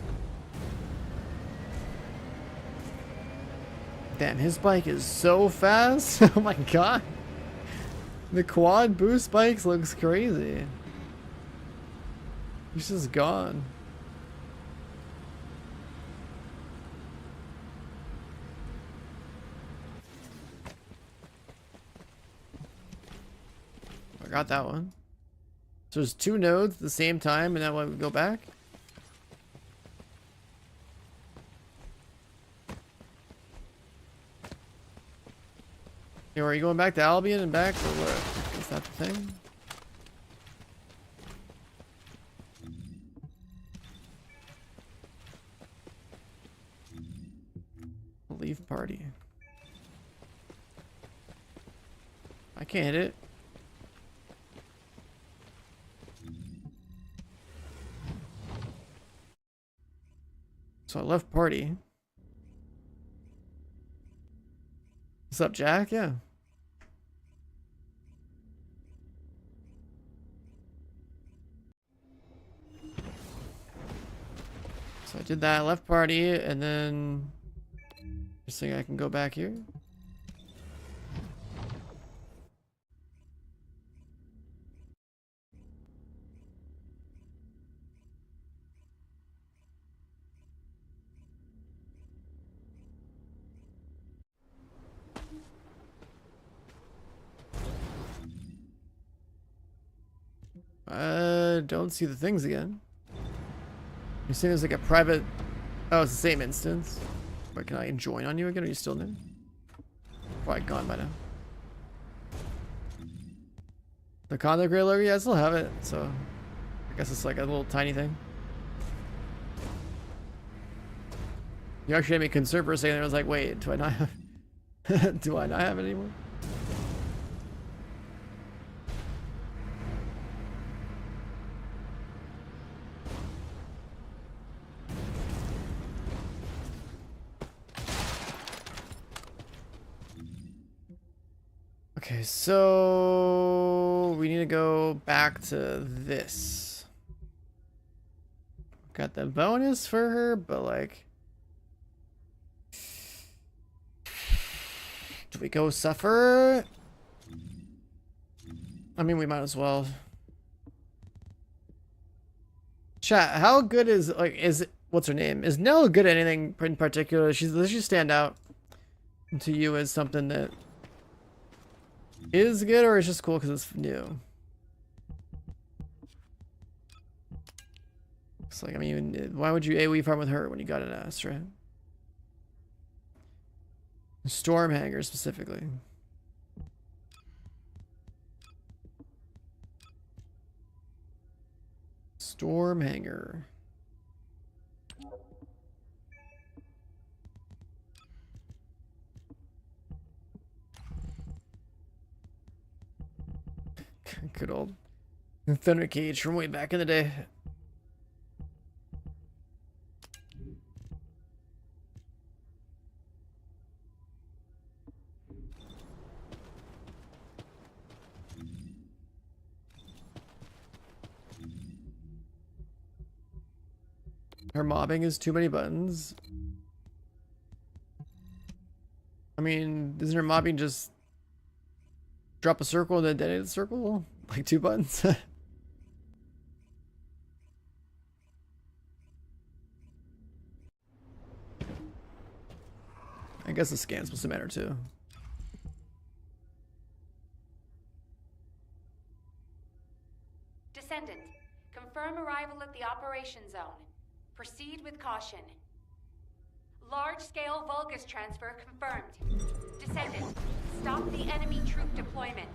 Damn, his bike is so fast. Oh my god. The quad boost bikes looks crazy. He's just gone. I got that one. So there's 2 nodes at the same time, and that one would go back. Are you going back to Albion and back, or what? Is that the thing? Leave party. I can't hit it. So I left party. What's up, Jack? Yeah. So I did that, left party, and then just think I can go back here. Don't see the things again. You're saying there's like a private... Oh, it's the same instance. But can I join on you again? Are you still new? Probably gone by now. The contact gray logo? Yeah, I still have it. So I guess it's like a little tiny thing. You actually had me concerned for a second. I was like, wait, do I not have... do I not have it anymore? Okay, so we need to go back to this. Got the bonus for her, but like, do we go suffer? I mean, we might as well. Chat, how good is what's her name? Is Nell good at anything in particular? Does she stand out to you as something that is good, or it's just cool because it's new? It's like, I mean, why would you AoE farm with her when you got an Astra? Stormhanger specifically. Stormhanger. Good old Thunder Cage from way back in the day. Her mobbing is too many buttons. I mean, isn't her mobbing just drop a circle and then detonate the circle? Like 2 buttons? I guess the scan's supposed to matter too. Descendant, confirm arrival at the operation zone. Proceed with caution. Large-scale Vulgus transfer confirmed. Descendant, stop the enemy troop deployment.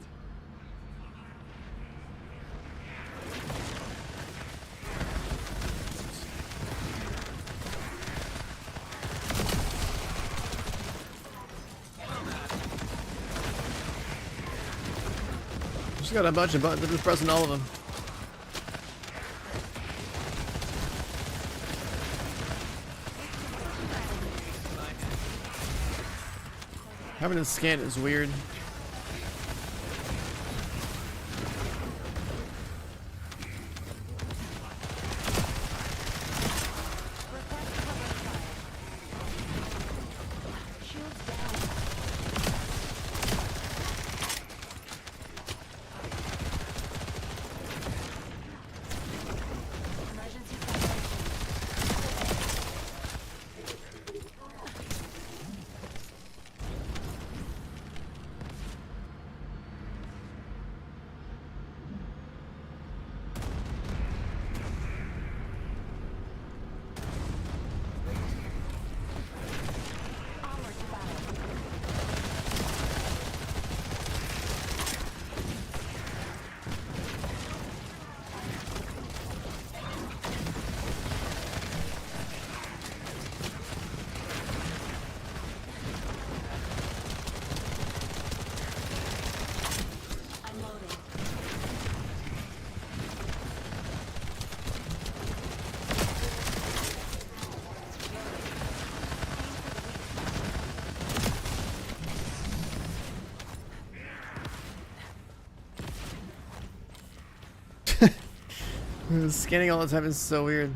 She's got a bunch of buttons. I'm just pressing all of them. Having a scan is weird. Scanning all the time is so weird.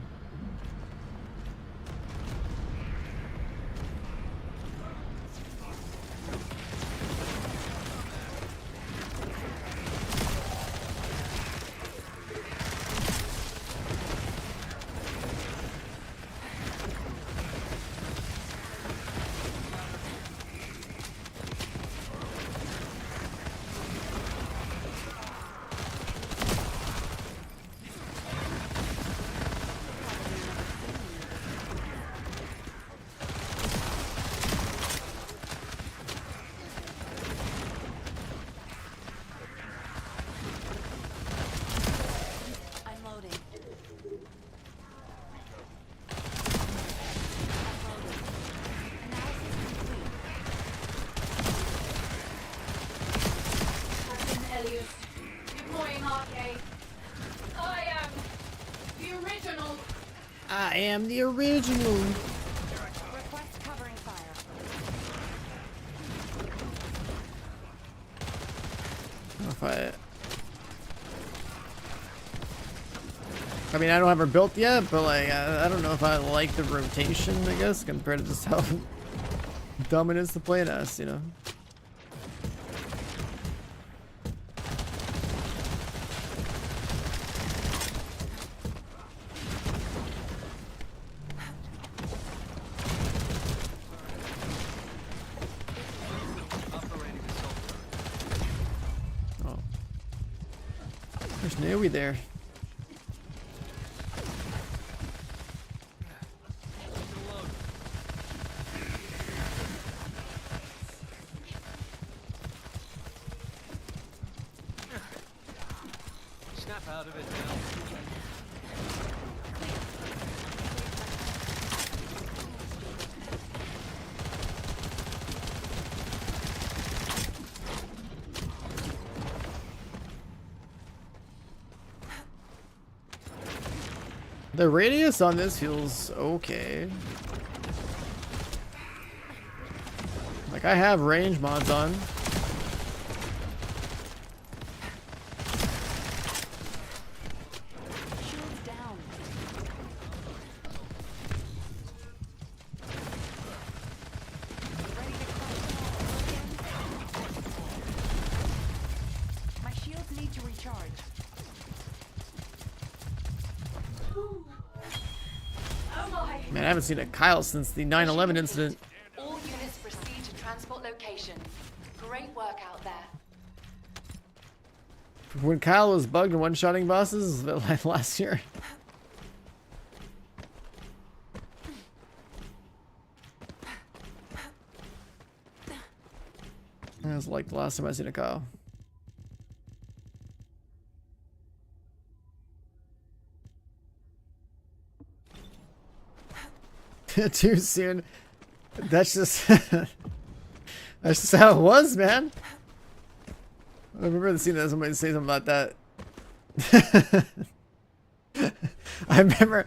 I am the original. Request covering fire. I mean, I don't have her built yet, but like, I don't know if I like the rotation, I guess, compared to just how dumb it is to play an S, you know? Oh. There's Naomi there. Snap out of it now. The radius on this feels okay. Like, I have range mods on. My shields need to recharge. Man, I haven't seen a Kyle since the 9/11 incident. All units proceed to transport location. Great work out there. When Kyle was bugged and one-shotting bosses last year. That was like the last time I seen a Kyle. Too soon. That's just that's just how it was, man. I remember seeing that somebody say something about that. I remember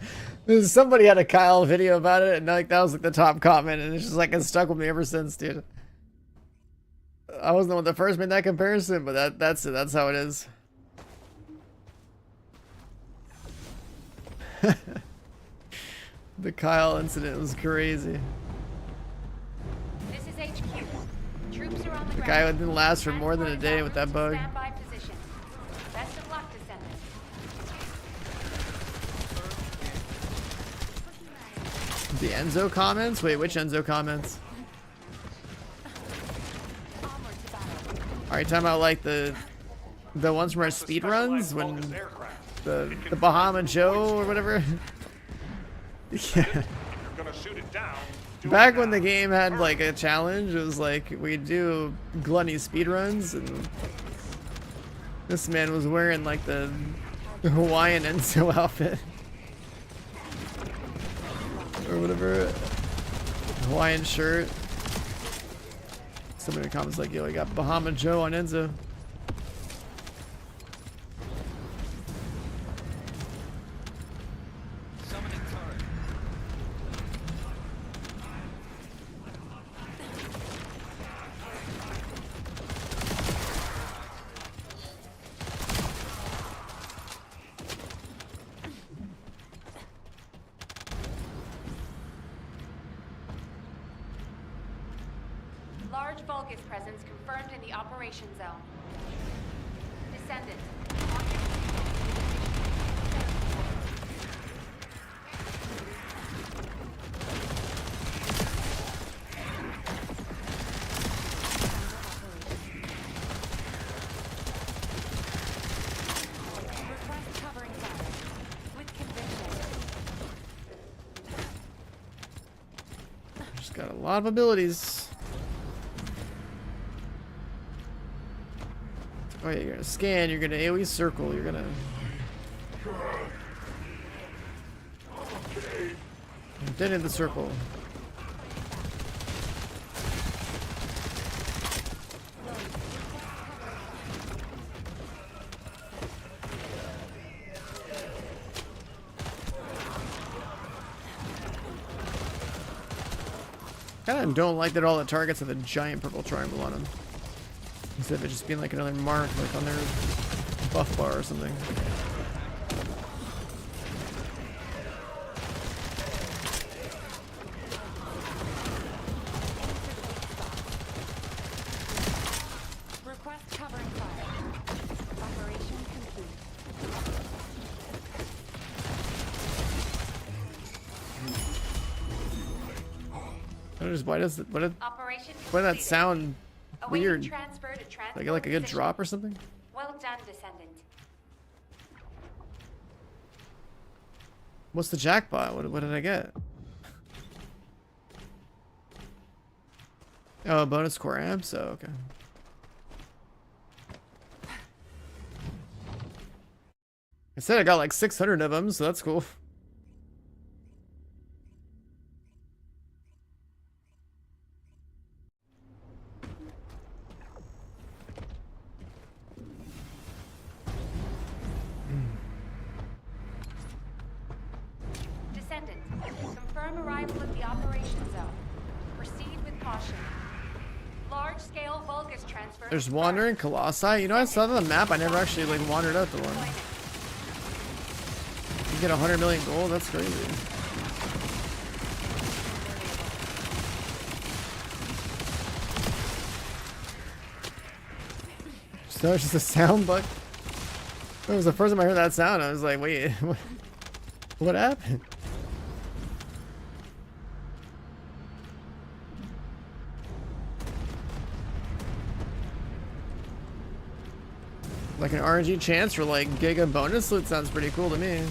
somebody had a Kyle video about it, and like that was like the top comment, and it's just like it's stuck with me ever since, dude. I wasn't the one that first made that comparison, but that's it. That's how it is. The Kyle incident was crazy. This is HQ. Troops are on the The ground. guy didn't last for more than a day with that bug. Standby position. Best of luck, Descendant. The Enzo comments? Wait, which Enzo comments? Are you talking about like the ones from our speed runs when the Bahama Joe or whatever? Yeah. Back when the game had like a challenge, it was like we'd do Glunny speedruns, and this man was wearing like the Hawaiian Enzo outfit or whatever, Hawaiian shirt. Somebody in the comments like, yo, I got Bahama Joe on Enzo. Large Vulgus presence confirmed in the operation zone. Descendant. Just got a lot of abilities. Oh yeah, you're gonna scan, you're gonna AoE circle, you're gonna... Dead in the circle. Kinda don't like that all the targets have a giant purple triangle on them. Instead of it just being like another mark, like on their buff bar or something. Request covering fire. Operation complete. Why does that sound weird? Like a good drop or something? Well done, Descendant. What's the jackpot? What did I get? Oh, bonus core amps? Oh, okay. I said I got like 600 of them, so that's cool. Descendant, confirm arrival at the operation zone. Proceed with caution. Large-scale Vulgus transfer. There's wandering colossi. You know, I saw the map. I never actually like wandered out the one. You get 100 million gold. That's crazy. So it's just a sound bug. It was the first time I heard that sound. I was like, wait, what happened? Like an RNG chance for like Giga bonus loot sounds pretty cool to me.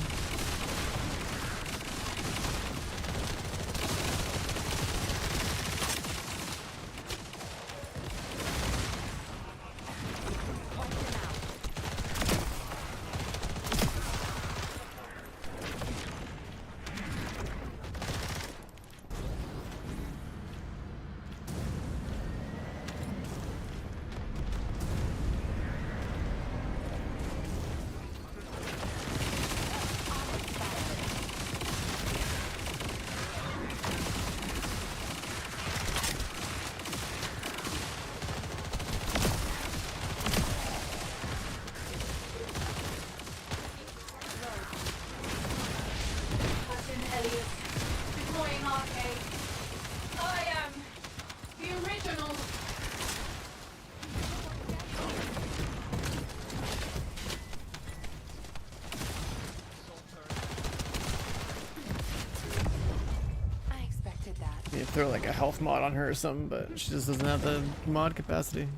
You throw like a health mod on her or something, but she just doesn't have the mod capacity.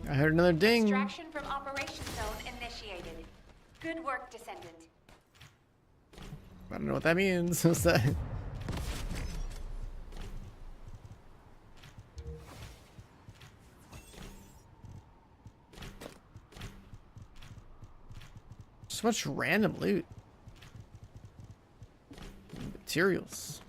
I heard another ding. Extraction from operation zone initiated. Good work, Descendant. I don't know what that means. What's that? So much random loot. Materials.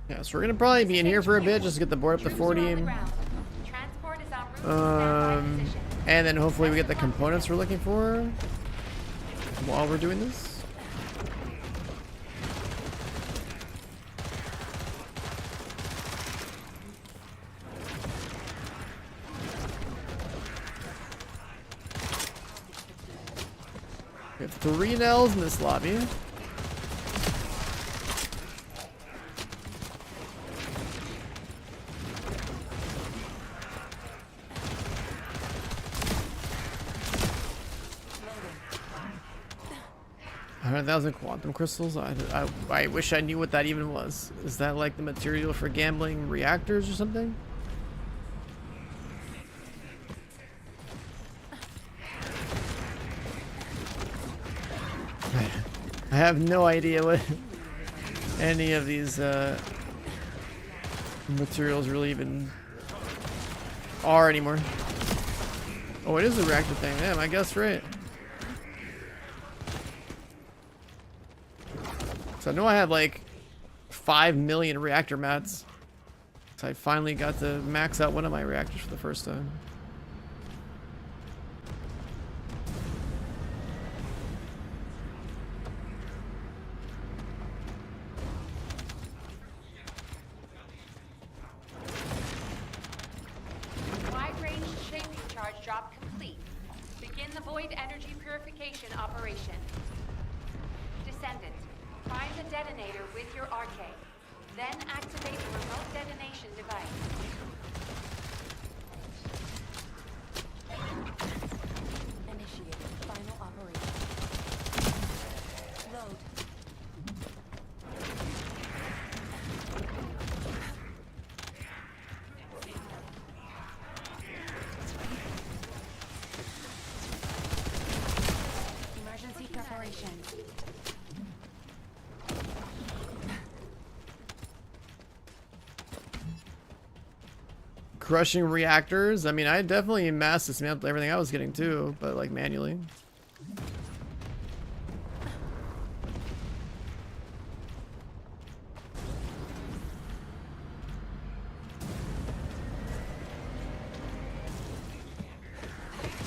Yeah, so we're gonna probably be in here for a bit just to get the board up to 40. And then hopefully we get the components we're looking for while we're doing this. We have 3 Nells in this lobby. $100,000 quantum crystals. I wish I knew what that even was. Is that like the material for gambling reactors or something? I have no idea what any of these materials really even are anymore. Oh, it is a reactor thing. Damn, I guess right. So I know I have like 5 million reactor mats. So I finally got to max out one of my reactors for the first time. Wide-range shaping charge drop complete. Begin the void energy purification operation. Descendant, prime the detonator with your arcade. Then activate the remote detonation device. Initiate final operation. Load. Emergency preparation. Crushing reactors. I mean, I definitely mass dismantled everything I was getting too, but like manually.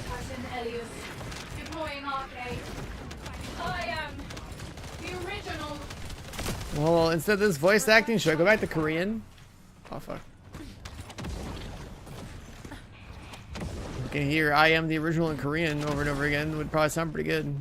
Captain Elias, deploying arcade. I am the original. Well, instead of this voice acting, should I go back to Korean? Oh fuck. You can hear I am the original in Korean over and over again. Would probably sound pretty good.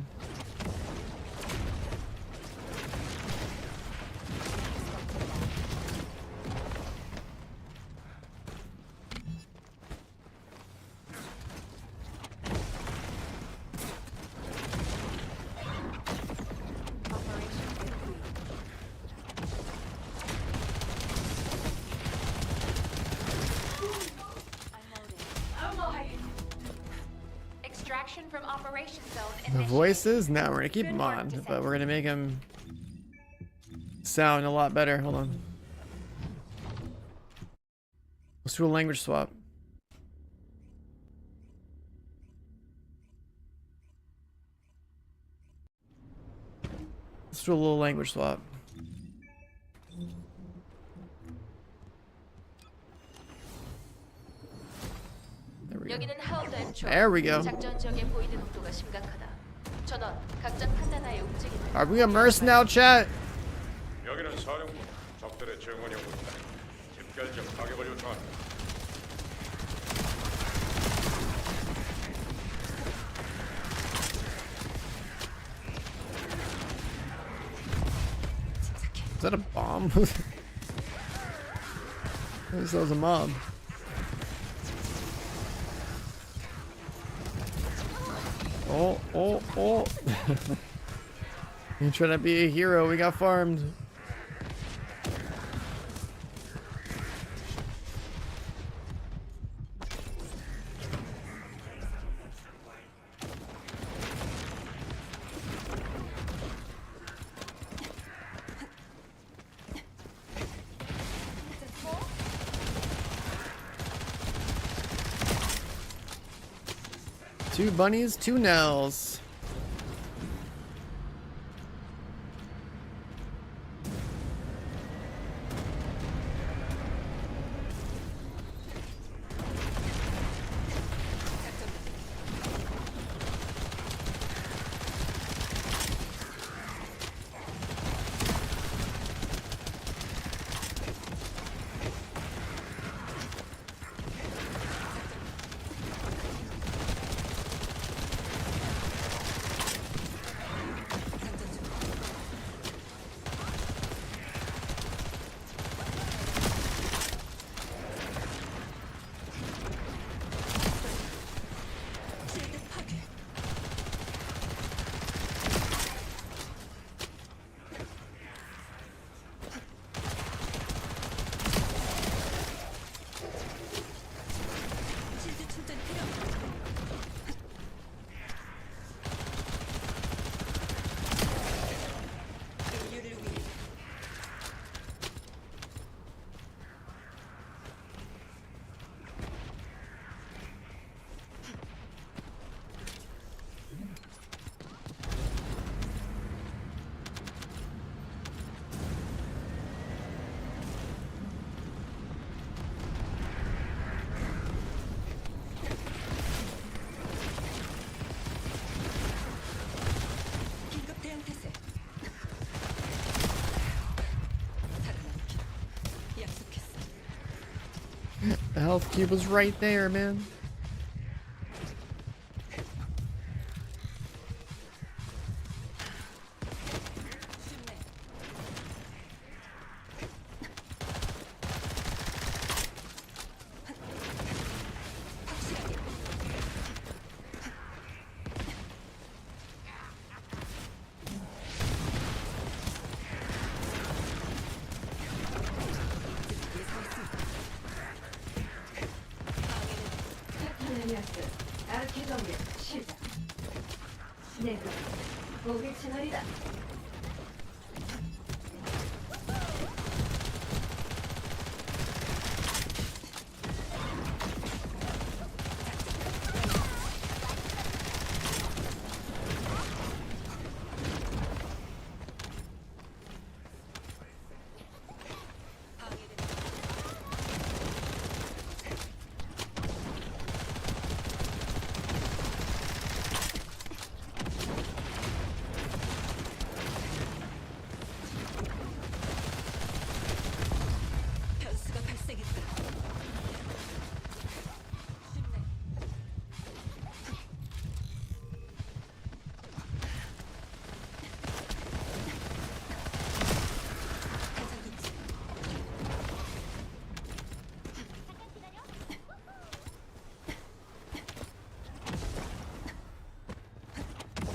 Extraction from operation zone The initiated. voices? No, we're gonna keep them on, but we're gonna make them sound a lot better. Hold on. Let's do a language swap. Let's do a little language swap. There we go. Are we immersed now, chat? 여기는 사령부. 적들의 증언이 오고 있다. 집결적 타격을 요청한다. Is that a bomb? At least that was a mob. Oh, oh, oh. You trying to be a hero, we got farmed. Two bunnies, two Nells. The health cube was right there, man.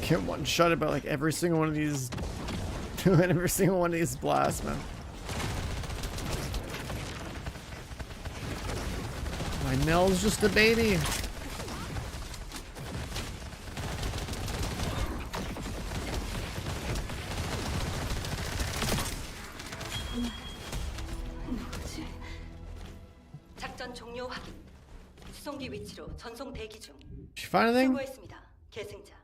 Get one shot by like every single one of these every single one of these blasts, man. My Nell's just a baby. 작전 종료 확인. 수송기 위치로 전송 대기 중. Did you find anything? 수고했습니다. 계승자.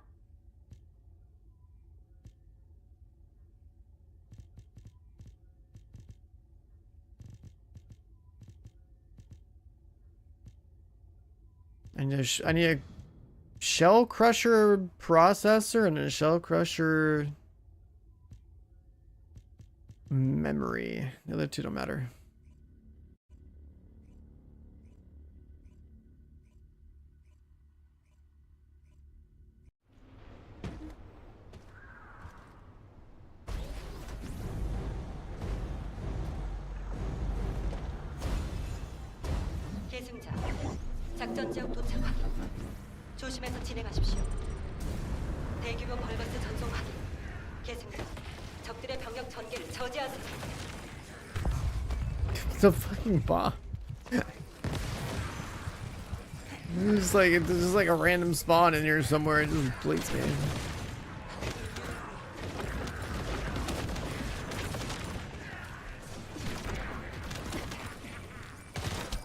I need a shell crusher processor and a shell crusher memory. The other two don't matter. 계승자, 작전 지역 도착 확인. 조심해서 진행하십시오. 대규모 벌거스 전송 확인. 계승자, 적들의 병력 전개를 저지하세요. It's a fucking bomb. It's just like a random spawn in here somewhere. It just bleeds me.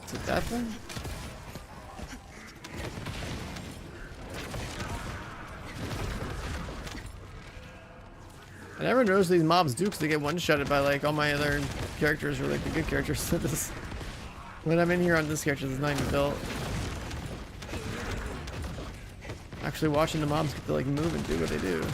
Is it that thing? I never noticed these mobs do because they get one-shotted by like all my other characters or like the good characters. So this, when I'm in here on this character, it's not even built. Actually watching the mobs get to like move and do what they do.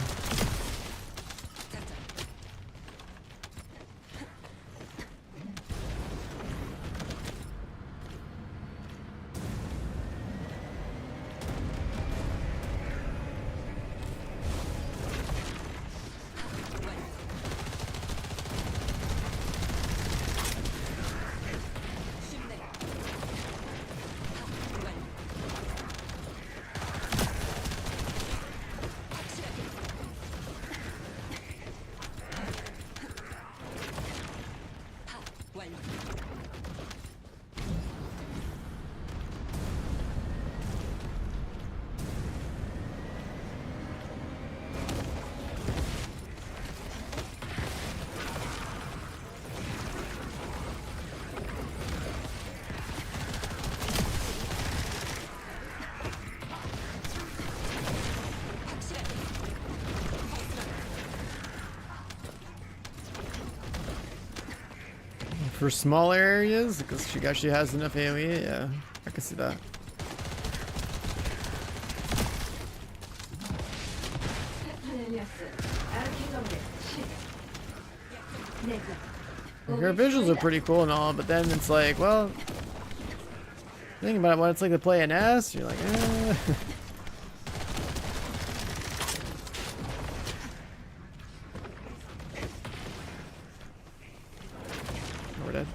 For small areas, because she actually has enough AoE, yeah, I can see that. Like, her visuals are pretty cool and all, but then it's like, well, thinking about what it's like to play an S, you're like, eh. We're dead.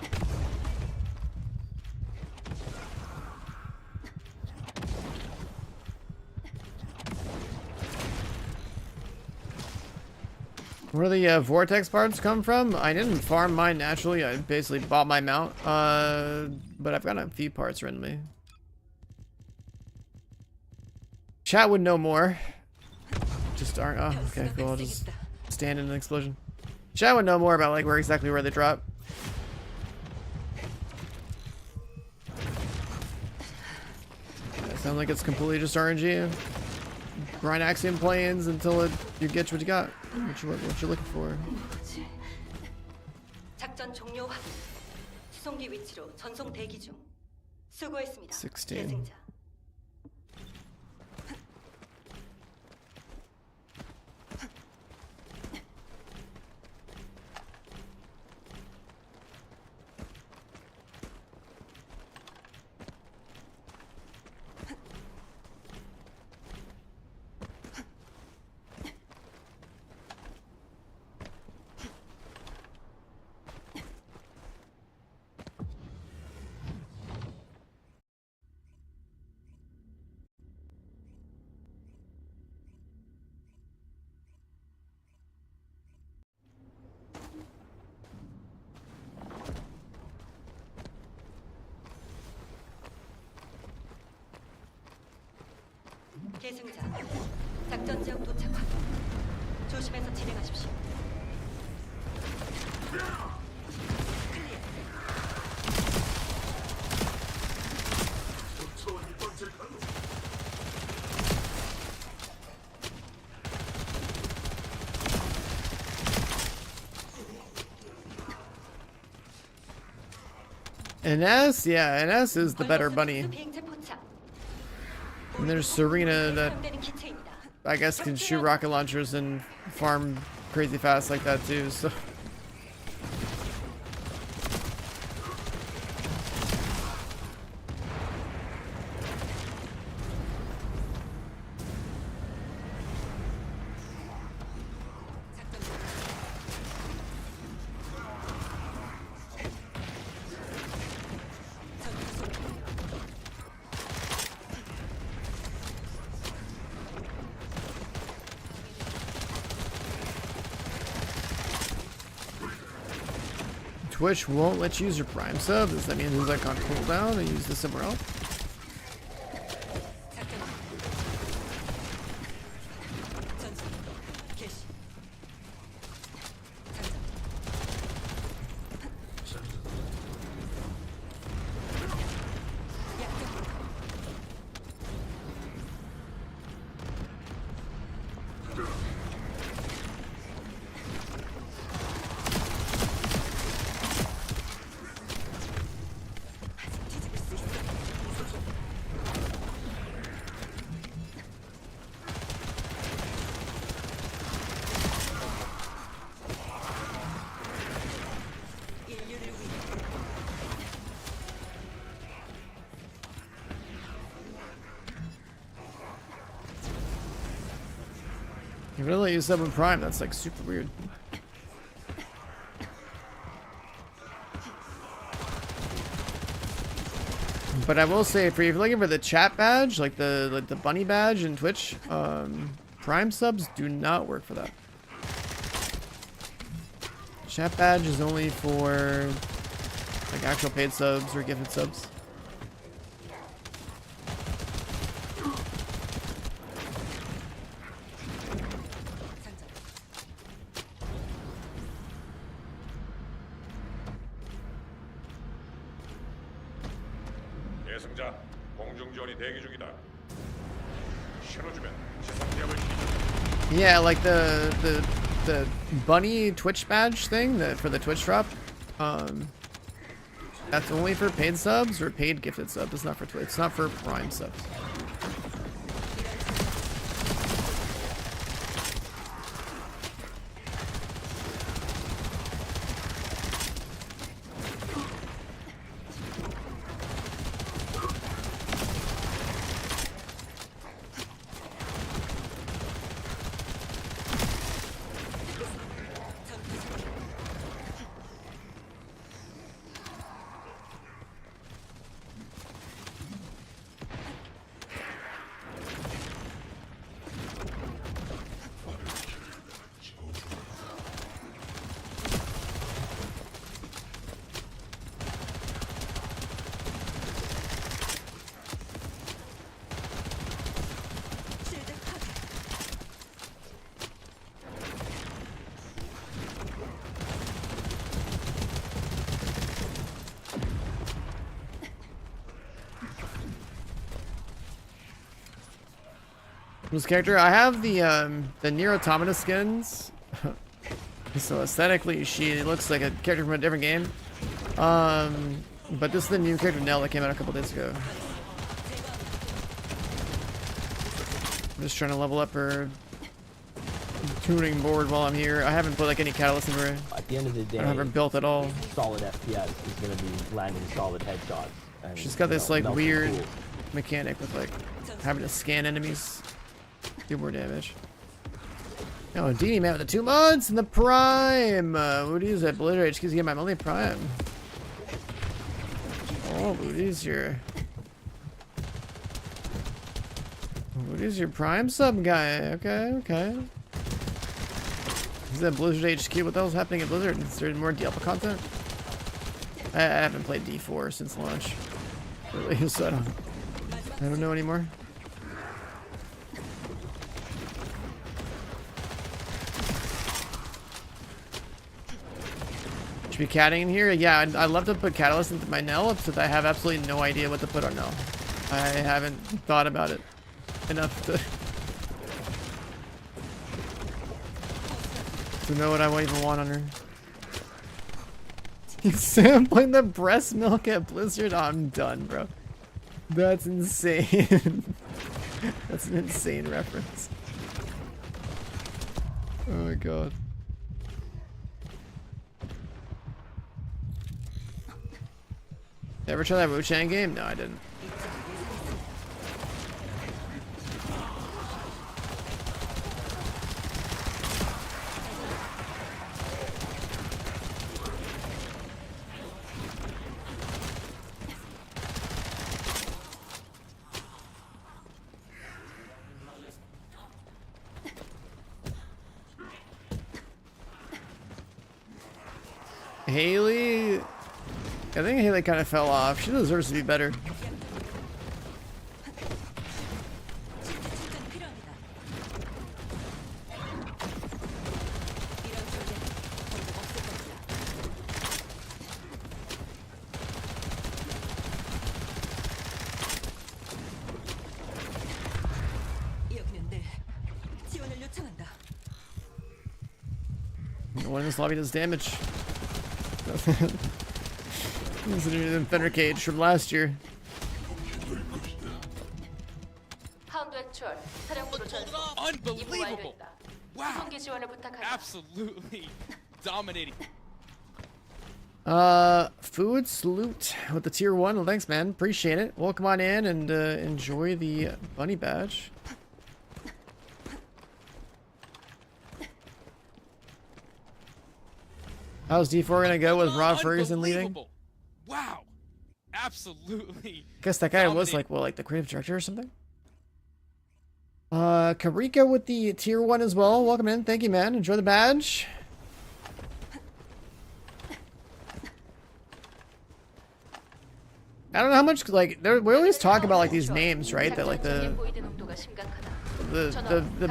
Where the vortex parts come from? I didn't farm mine naturally. I basically bought my mount. But I've got a few parts randomly. Chat would know more. Just aren't. Oh, okay, cool. I'll just stand in an explosion. Chat would know more about like where they drop. Sounds like it's completely just RNG. Grind Axiom Plains until you get what you got, what you're looking for. 작전 종료 확인. 수송기 위치로 전송 대기 중. 수고했습니다. 16. 계승자. 계승자, 작전 지역 도착 확인. 조심해서 진행하십시오. NS? Yeah, NS is the better bunny. And there's Serena that I guess can shoot rocket launchers and farm crazy fast like that too, so. Twitch won't let you use your Prime sub? Does that mean it's like on cooldown and use this somewhere else? You really let you sub in Prime? That's like super weird. But I will say, if you're looking for the chat badge, like the bunny badge in Twitch, Prime subs do not work for that. Chat badge is only for like actual paid subs or gifted subs. 예승자, 공중지원이 대기 중이다. 신호주면 지상 제압을 시작. Yeah, like the bunny Twitch badge thing for the Twitch drop. That's only for paid subs or paid gifted subs. It's not for Twitch. It's not for Prime subs. This character, I have the Nier Automata skins, so aesthetically she looks like a character from a different game. But this is the new character Nell that came out a couple days ago. I'm just trying to level up her tuning board while I'm here. I haven't put like any catalyst in her. At the end of the day, I haven't built at all. Solid FPS is going to be landing solid headshots. And, She's got this like weird cool mechanic with like having to scan enemies, do more damage. Oh, Dini man with the 2 months and the Prime. What is that? Blizzard HQ's getting my monthly Prime. Oh, Woody's your Prime sub guy. Okay, okay. Is that Blizzard HQ? What the hell's happening at Blizzard? Is there more Diablo content? I haven't played D4 since launch. Really, so I don't know anymore. Should be catting in here? Yeah, I'd love to put Catalyst into my Nell, except I have absolutely no idea what to put on Nell. I haven't thought about it enough to know what I even want on her. He's sampling the breast milk at Blizzard? Oh, I'm done, bro. That's insane. That's an insane reference. Oh my god. Ever try that Wu-Chang game? No, I didn't. Haley, I think Haley kind of fell off. She deserves to be better. No one in this lobby does damage. This is a new Thunder Cage from last year. Unbelievable! Wow! Absolutely dominating. Food salute with the tier 1. Well, thanks, man. Appreciate it. Welcome on in and enjoy the bunny badge. How's D4 gonna go with Rob Ferguson leaving? Wow! Absolutely. Guess that guy was like, well, like the creative director or something. Karika with the tier 1 as well. Welcome in. Thank you, man. Enjoy the badge. I don't know how much, like, we always talk about like these names, right? That like the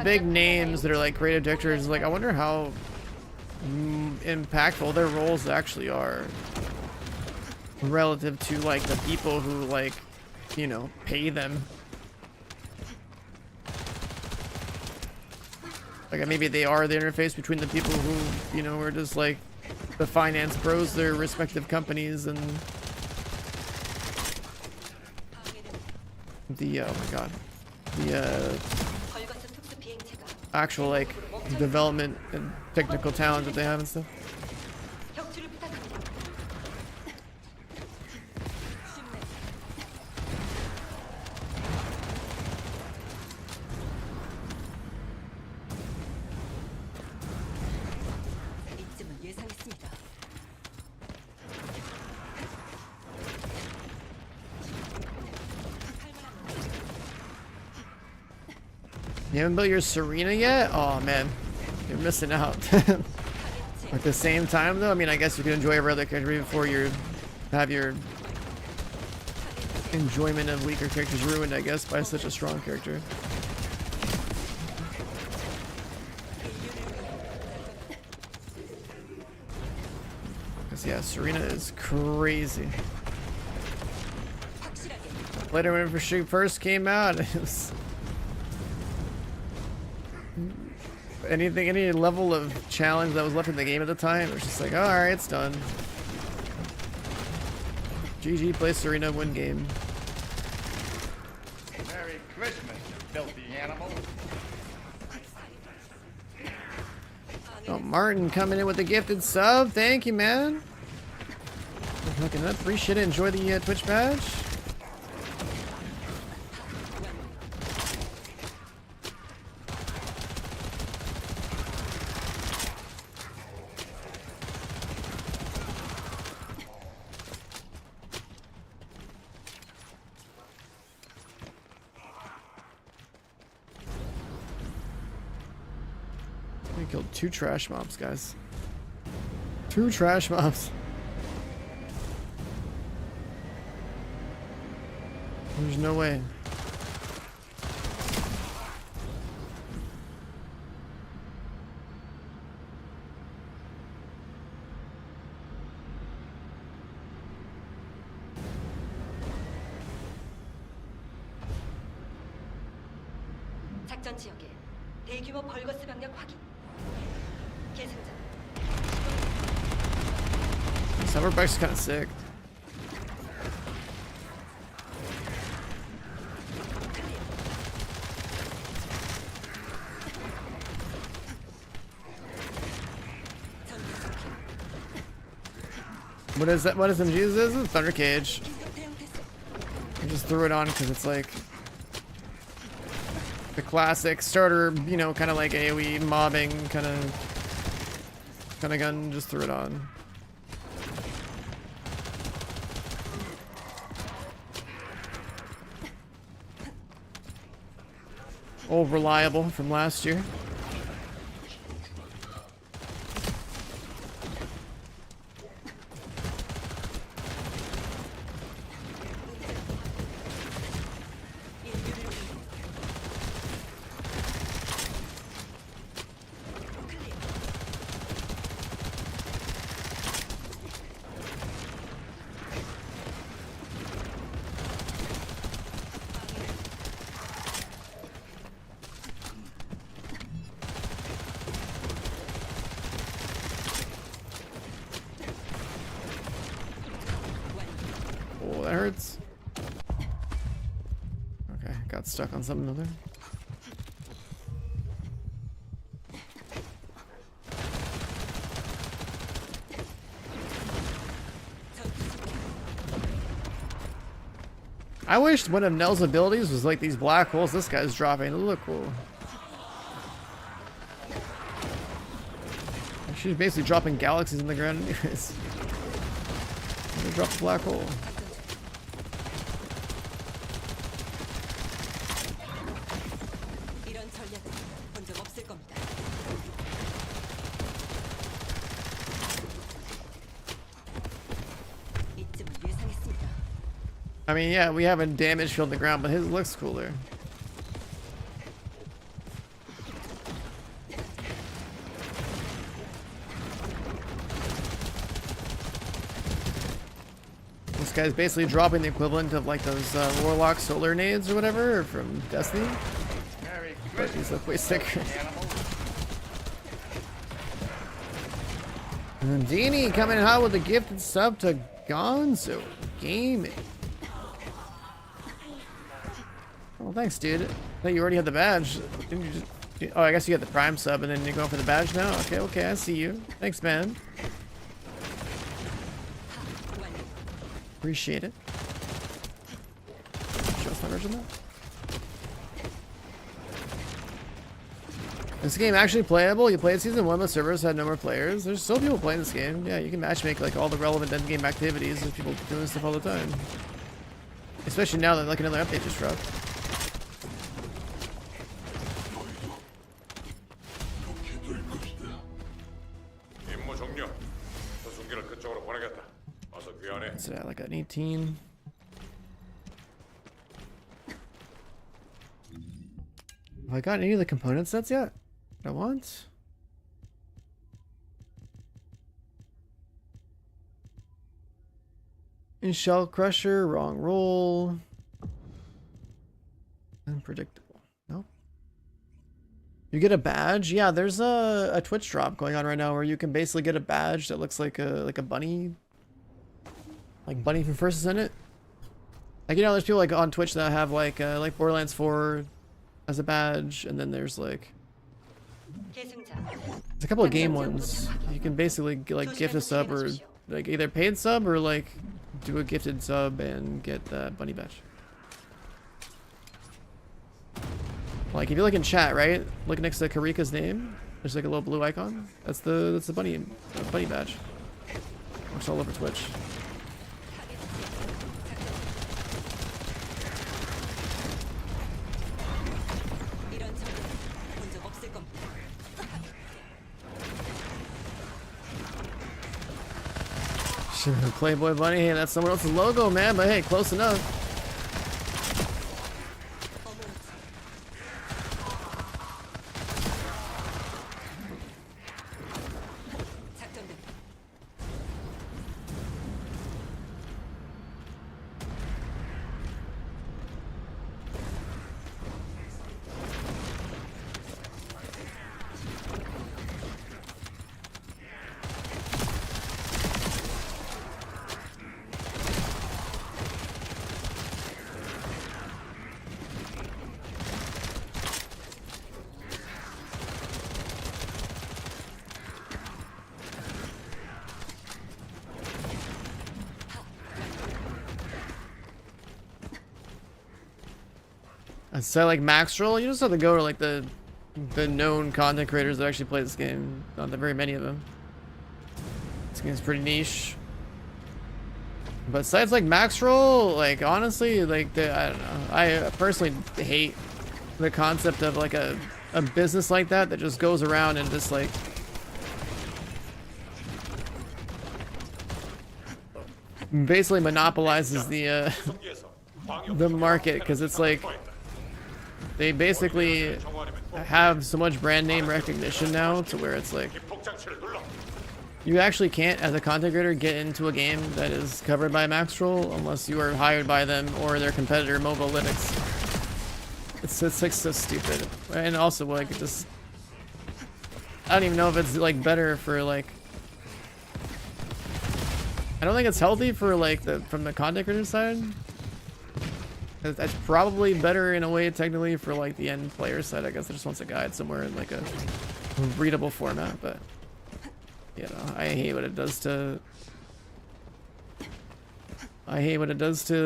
big names that are like creative directors. Like, I wonder how impactful their roles actually are relative to like the people who, like, you know, pay them. Like, maybe they are the interface between the people who, you know, are just like the finance pros, their respective companies, and the oh my god, the actual like development and technical talent that they have and stuff. You haven't built your Serena yet? Oh man, you're missing out. At the same time though, I mean, I guess you can enjoy every other character before you have your enjoyment of weaker characters ruined, I guess, by such a strong character. Because yeah, Serena is crazy. Played her when she first came out. It was any level of challenge that was left in the game at the time, it was just like, oh, alright, it's done. GG, play Serena, win game. Merry Christmas, you filthy animal. Oh, Martin coming in with a gifted sub. Thank you, man. Looking up, appreciate it. Enjoy the Twitch badge. We killed 2 trash mobs, guys. 2 trash mobs. There's no way. 작전 지역에 대규모 벌거스 병력 확인. 계승자. Cyberbuck's kind of sick. What is that? What is MG's? This is Thunder Cage. I just threw it on because it's like the classic starter, you know, kind of like AoE mobbing kind of gun. Just threw it on. Old reliable from last year. parts. Okay, got stuck on something there. I wish one of Nell's abilities was like these black holes this guy's dropping. They look cool. She's basically dropping galaxies in the ground anyways. They drop a black hole. I mean, yeah, we have a damage field in the ground, but his looks cooler. This guy's basically dropping the equivalent of like those Warlock solar nades or whatever from Destiny. But these look way sicker. And Dini coming out with a gifted sub to Gonzo Gaming. Well, thanks, dude. I thought you already had the badge. Didn't you just... Oh, I guess you got the Prime sub and then you're going for the badge now? Okay, okay, I see you. Thanks, man. Appreciate it. Show us my version though. Is this game actually playable? You played season 1, but servers had no more players. There's still people playing this game. Yeah, you can matchmake like all the relevant endgame activities and people doing stuff all the time. Especially now that like another update just dropped. What's that, like an 18? Have I got any of the component sets yet? I want? In Shell Crusher, wrong roll. Unpredictable. Nope. You get a badge? Yeah, there's a Twitch drop going on right now where you can basically get a badge that looks like a bunny. Like Bunny from First Descendant. Like, you know, there's people like on Twitch that have like Borderlands 4 as a badge, and then there's like a couple of game ones. You can basically like gift a sub or like either paid sub or like do a gifted sub and get that bunny badge. Like if you look in chat, right? Look next to Karika's name. There's like a little blue icon. That's the bunny badge. Works all over Twitch. Playboy Bunny, hey, that's someone else's logo, man, but hey, close enough. So like max roll, you just have to go to like the known content creators that actually play this game. Not that very many of them. This game's pretty niche. But sites like max roll, like honestly, like I don't know. I personally hate the concept of like a business like that just goes around and just like basically monopolizes the market, because it's like they basically have so much brand name recognition now to where it's like you actually can't, as a content creator, get into a game that is covered by Maxroll unless you are hired by them or their competitor, Mobalytics. It's like so stupid. And also like it just, I don't even know if it's like better for like I don't think it's healthy for like from the content creator side. That's probably better in a way technically for like the end player side. I guess it just wants a guide somewhere in like a readable format, but you know, I hate what it does to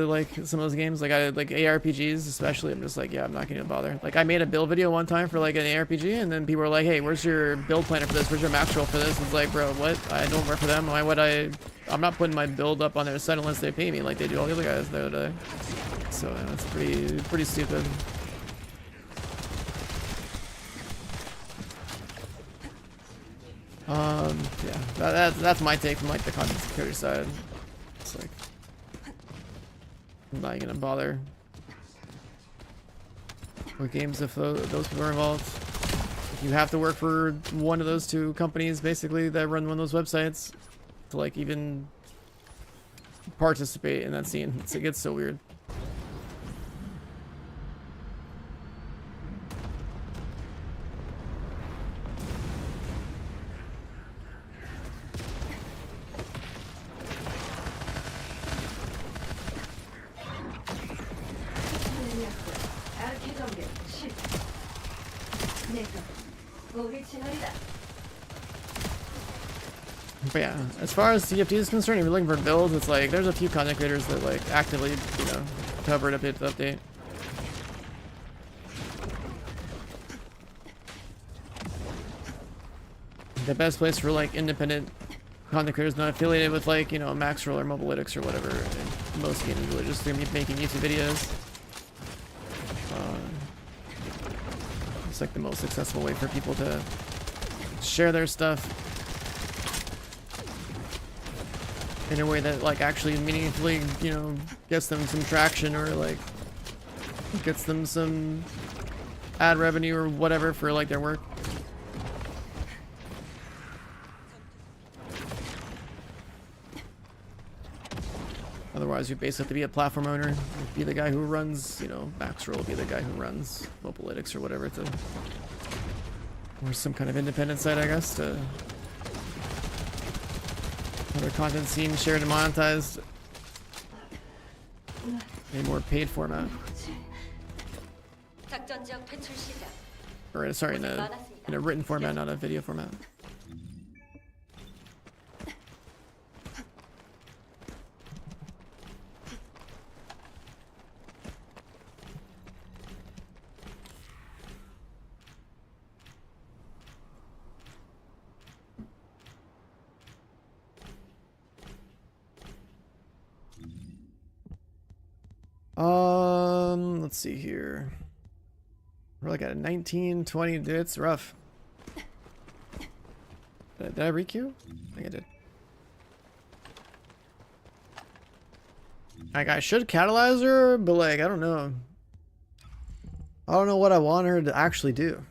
like some of those games. Like I like ARPGs especially. I'm just like, yeah, I'm not gonna bother. Like I made a build video one time for like an ARPG, and then people were like, hey, where's your build planner for this? Where's your max roll for this? It's like, bro, what? I don't work for them. Why would I'm not putting my build up on their site unless they pay me like they do all the other guys there today. So that's pretty stupid. Yeah, that's my take from like the content security side. It's like I'm not gonna bother with games if those people are involved. You have to work for one of those two companies basically that run one of those websites to like even participate in that scene. It gets so weird. But yeah, as far as TFT is concerned, if you're looking for builds, it's like there's a few content creators that like actively, you know, cover it update to update. The best place for like independent content creators not affiliated with like, you know, Maxroll or Mobilytics or whatever. In most games really just they're making YouTube videos. It's like the most accessible way for people to share their stuff in a way that like actually meaningfully, you know, gets them some traction or like gets them some ad revenue or whatever for like their work. Otherwise, you basically have to be a platform owner, be the guy who runs, you know, Maxroll, be the guy who runs Mobilytics or whatever, or some kind of independent site, I guess, to other content seen, shared, and monetized in a more paid format. Or sorry, in a written format, not a video format. Let's see here. We're like at a 19, 20. Dude, it's rough. Did I re-queue? I think I did. Like, I should catalyze her, but like, I don't know. I don't know what I want her to actually do.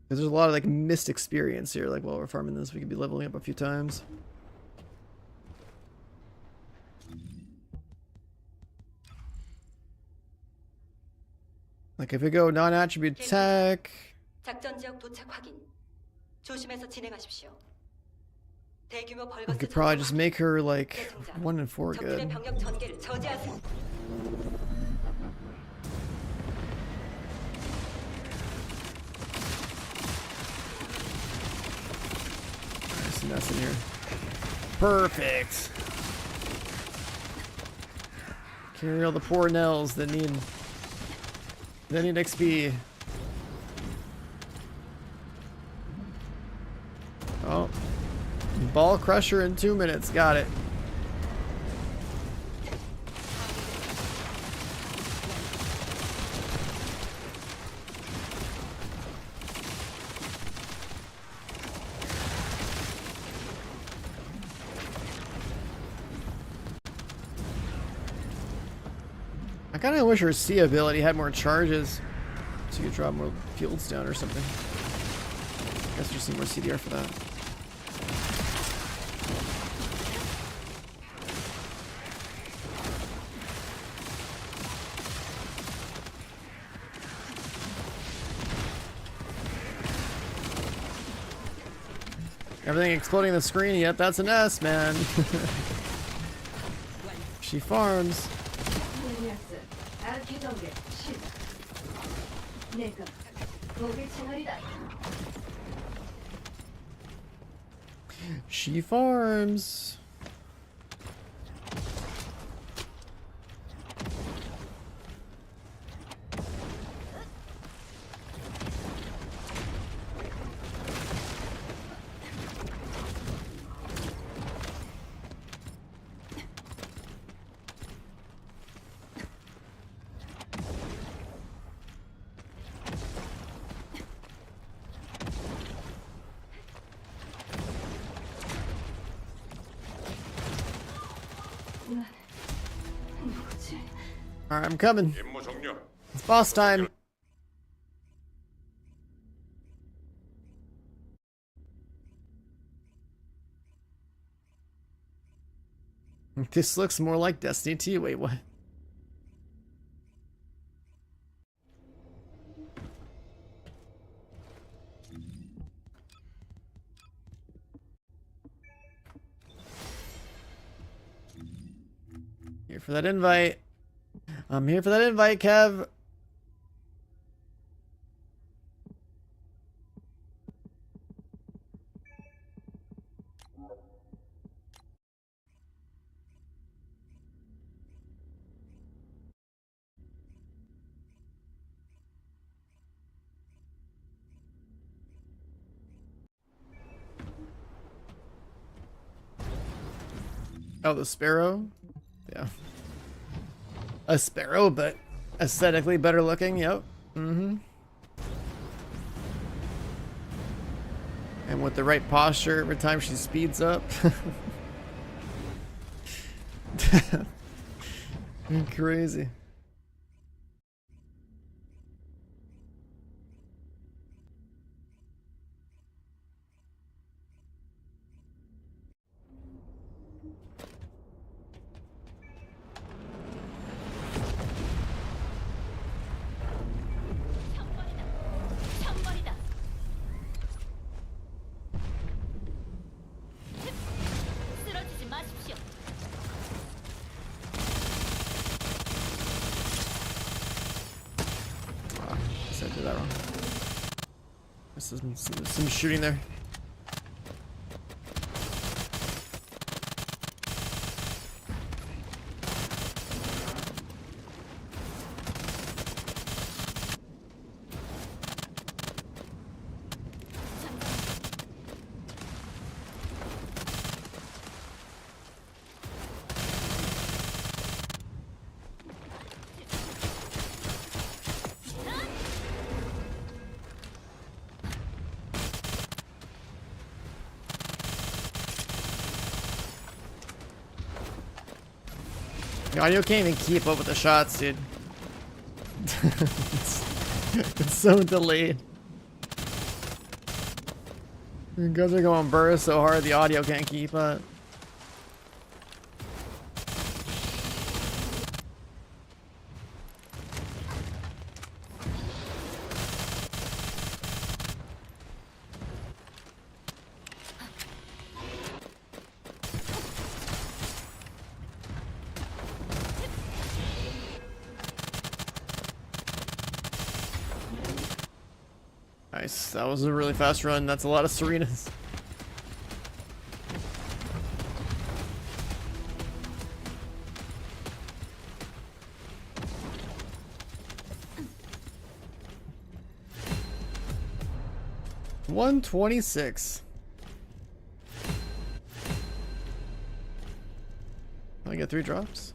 Because there's a lot of like missed experience here. Like while we're farming this, we could be leveling up a few times. Like if we go non-attribute tech, we could probably just make her like 1 and 4 good. Nice mess in here. Perfect. Carry all the poor Nells that need XP. Oh. Ball crusher in 2 minutes. Got it. I kind of wish her C ability had more charges, so you could drop more fields down or something. I guess we just need more CDR for that. Everything exploding on the screen. Yep, that's an S, man. She farms. She farms. Alright, I'm coming. It's boss time. This looks more like Destiny 2. Wait, what? Here for that invite. I'm here for that invite, Kev. Oh, the sparrow? Yeah. A sparrow, but aesthetically better looking, yep. Mm-hmm. And with the right posture every time she speeds up. Crazy. I did that wrong. There's some shooting there. The audio can't even keep up with the shots, dude. it's so delayed. You guys are going burst so hard the audio can't keep up. Nice. That was a really fast run. That's a lot of Serenas. $126. I get 3 drops.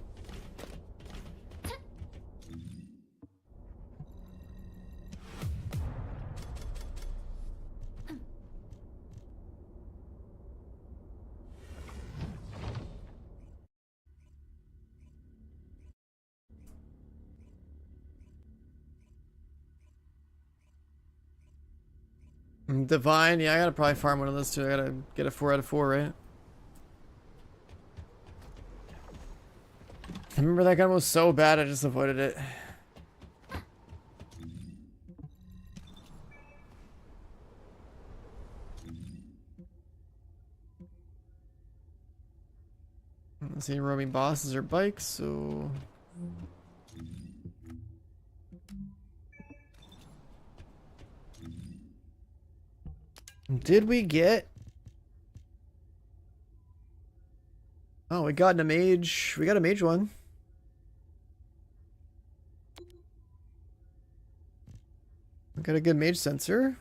Divine, yeah, I gotta probably farm one of those two. I gotta get a 4 out of 4, right? I remember that gun was so bad, I just avoided it. I don't see any roaming bosses or bikes, so... Did we get... Oh, we got a mage. We got a mage one. We got a good mage sensor.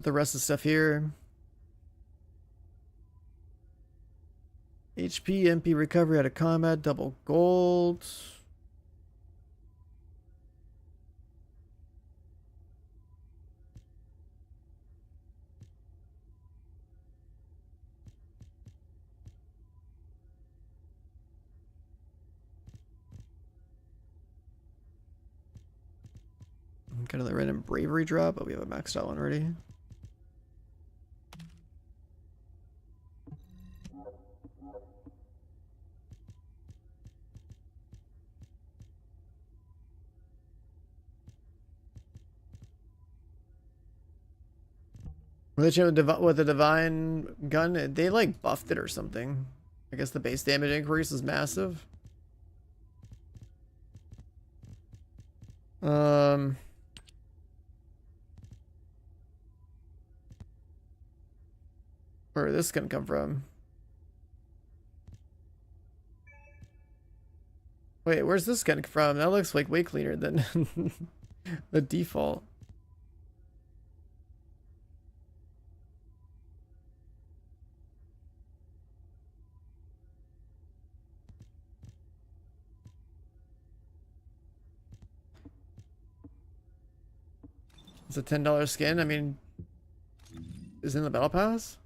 The rest of the stuff here. HP, MP recovery out of combat, double gold. Kind of the random bravery drop, but we have a maxed out one already. With the divine gun, they like buffed it or something. I guess the base damage increase is massive. Where did this gun come from? Wait, where's this gun from? That looks like way cleaner than the default. It's a $10 skin. I mean, is it in the battle pass?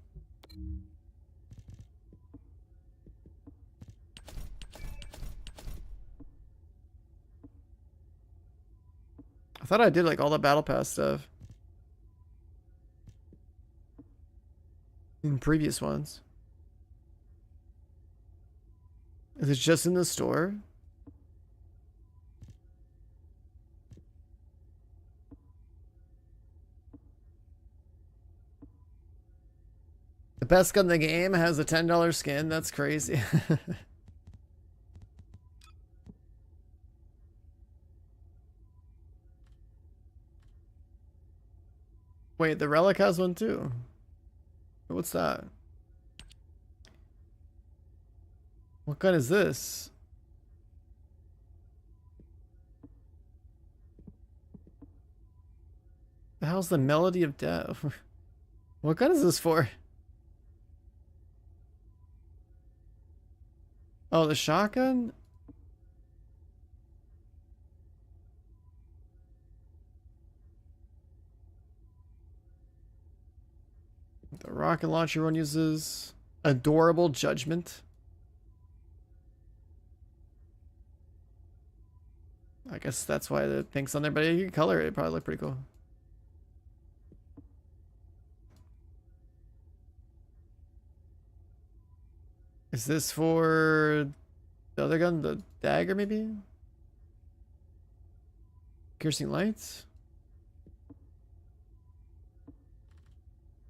I thought I did like all the battle pass stuff in previous ones. Is it just in the store? The best gun in the game has a $10 skin. That's crazy. Wait, the relic has one too. What's that? What gun is this? The hell's the Melody of Death? What gun is this for? Oh, the shotgun? The rocket launcher one uses Adorable Judgment. I guess that's why the pink's on there, but you can color it. It'd probably look pretty cool. Is this for the other gun, the dagger maybe? Piercing lights?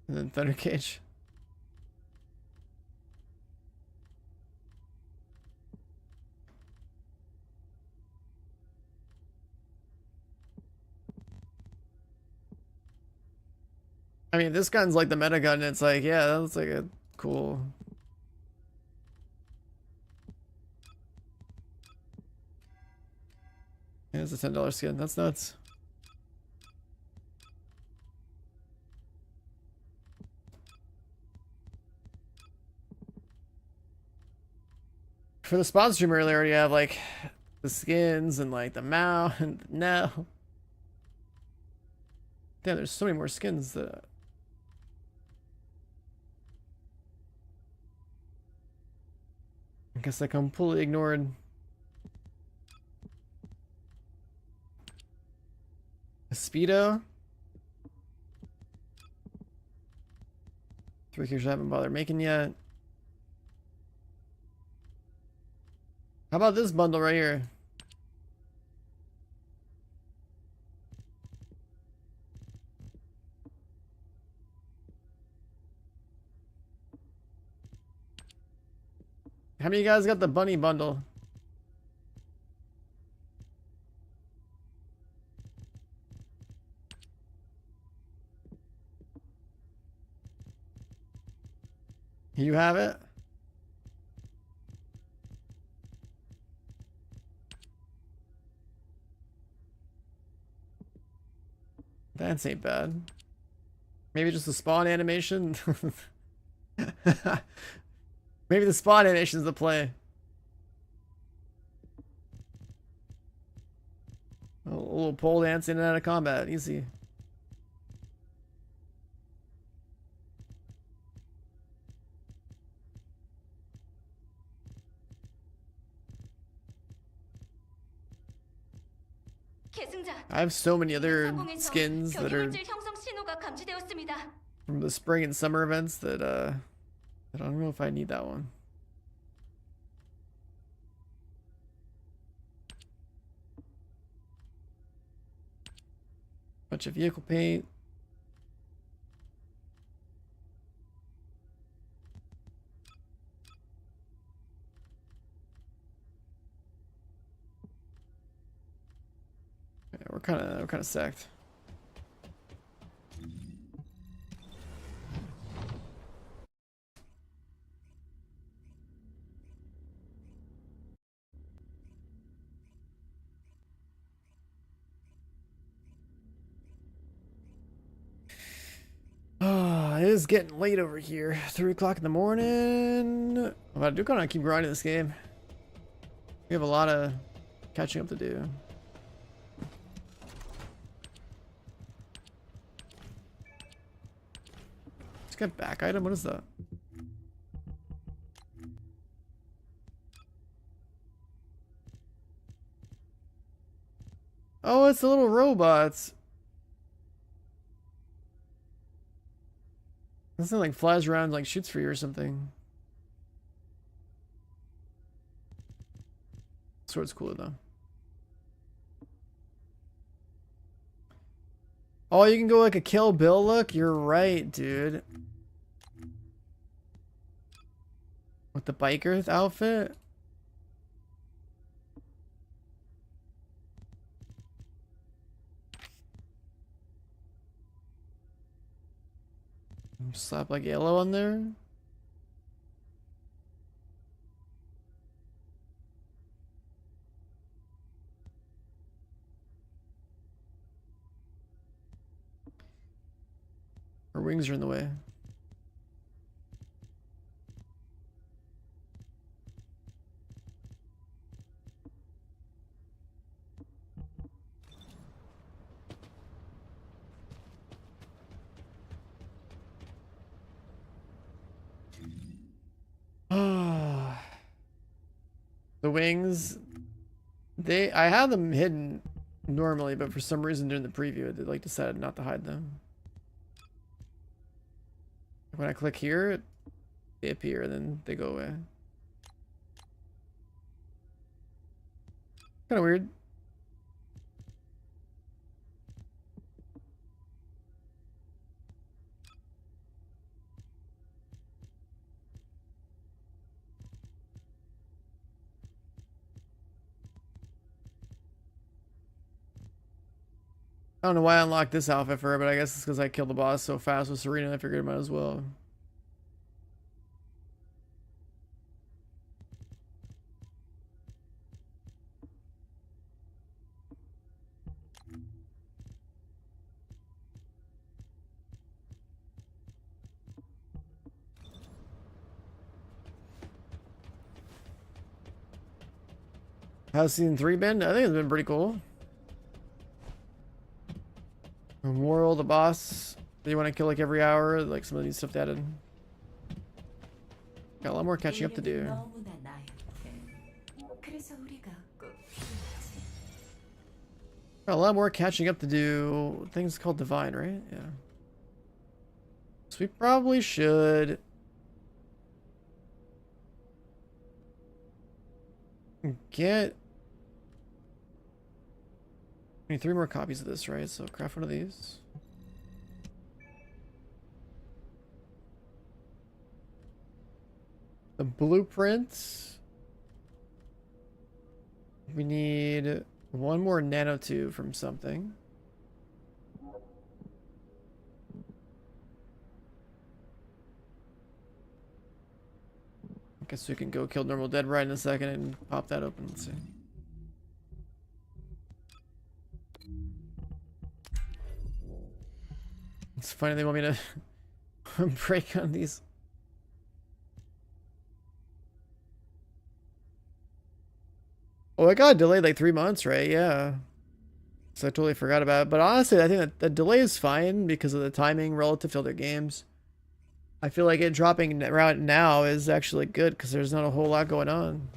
And then Thunder Cage. I mean, this gun's like the meta gun. It's like, yeah, that looks like a cool. Yeah, it's a $10 skin. That's nuts. For the spawn stream earlier, you have like the skins and like the mount and the Nell. Damn, there's so many more skins that. I guess I completely ignored. A Speedo. 3 characters I haven't bothered making yet. How about this bundle right here? How many of you guys got the bunny bundle? You have it? That ain't bad. Maybe just the spawn animation? Maybe the spawn animation is the play. A little pole dance in and out of combat. Easy. I have so many other skins that are from the spring and summer events that I don't know if I need that one. Bunch of vehicle paint. Yeah, we're kind of sacked. It is getting late over here. 3 o'clock in the morning. I do kind of keep grinding this game. We have a lot of catching up to do. Just got back item. What is that? Oh, it's the little robots. This thing like flies around, like shoots for you or something. Sword's cooler though. Oh, you can go like a Kill Bill look? You're right, dude. With the biker outfit? Slap like yellow on there. Her wings are in the way. The wings, I have them hidden normally, but for some reason during the preview, they like decided not to hide them. When I click here, they appear and then they go away. Kind of weird. I don't know why I unlocked this outfit for her, but I guess it's because I killed the boss so fast with Serena. I figured I might as well. How's season 3 been? I think it's been pretty cool. Memorial, the boss that you want to kill like every hour, like some of these stuff they added. Got a lot more catching up to do. Got a lot more catching up to do. Things called Divine, right? Yeah. So we probably should get... I need 3 more copies of this, right? So craft one of these. The blueprints. We need 1 more nanotube from something. I guess we can go kill normal dead right in a second and pop that open. Let's see. It's funny they want me to break on these. Oh, it got delayed like 3 months, right? Yeah. So I totally forgot about it. But honestly, I think that the delay is fine because of the timing relative to other games. I feel like it dropping right now is actually good because there's not a whole lot going on.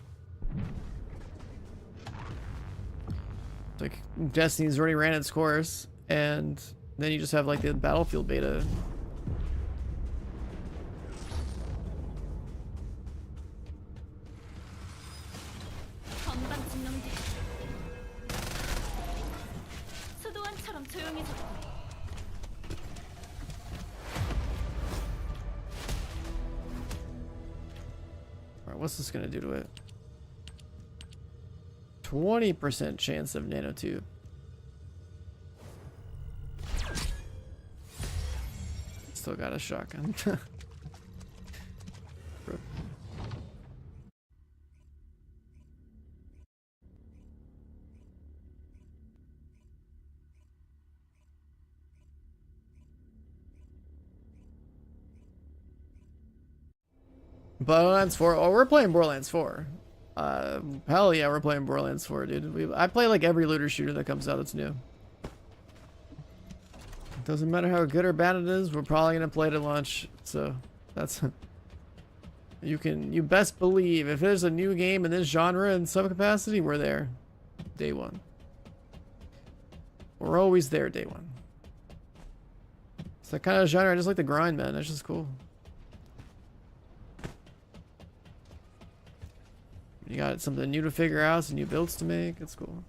Like, Destiny's already ran its course, and then you just have like the Battlefield beta. Alright, what's this gonna do to it? 20% chance of nanotube. Still got a shotgun. Borderlands 4. Oh, we're playing Borderlands 4. Hell yeah, we're playing Borderlands 4, dude. I play like every looter shooter that comes out that's new. Doesn't matter how good or bad it is, we're probably gonna play it at launch. So that's you best believe if there's a new game in this genre in some capacity, we're there. Day one. We're always there day one. It's that kind of genre. I just like the grind, man. That's just cool. You got something new to figure out, some new builds to make. It's cool.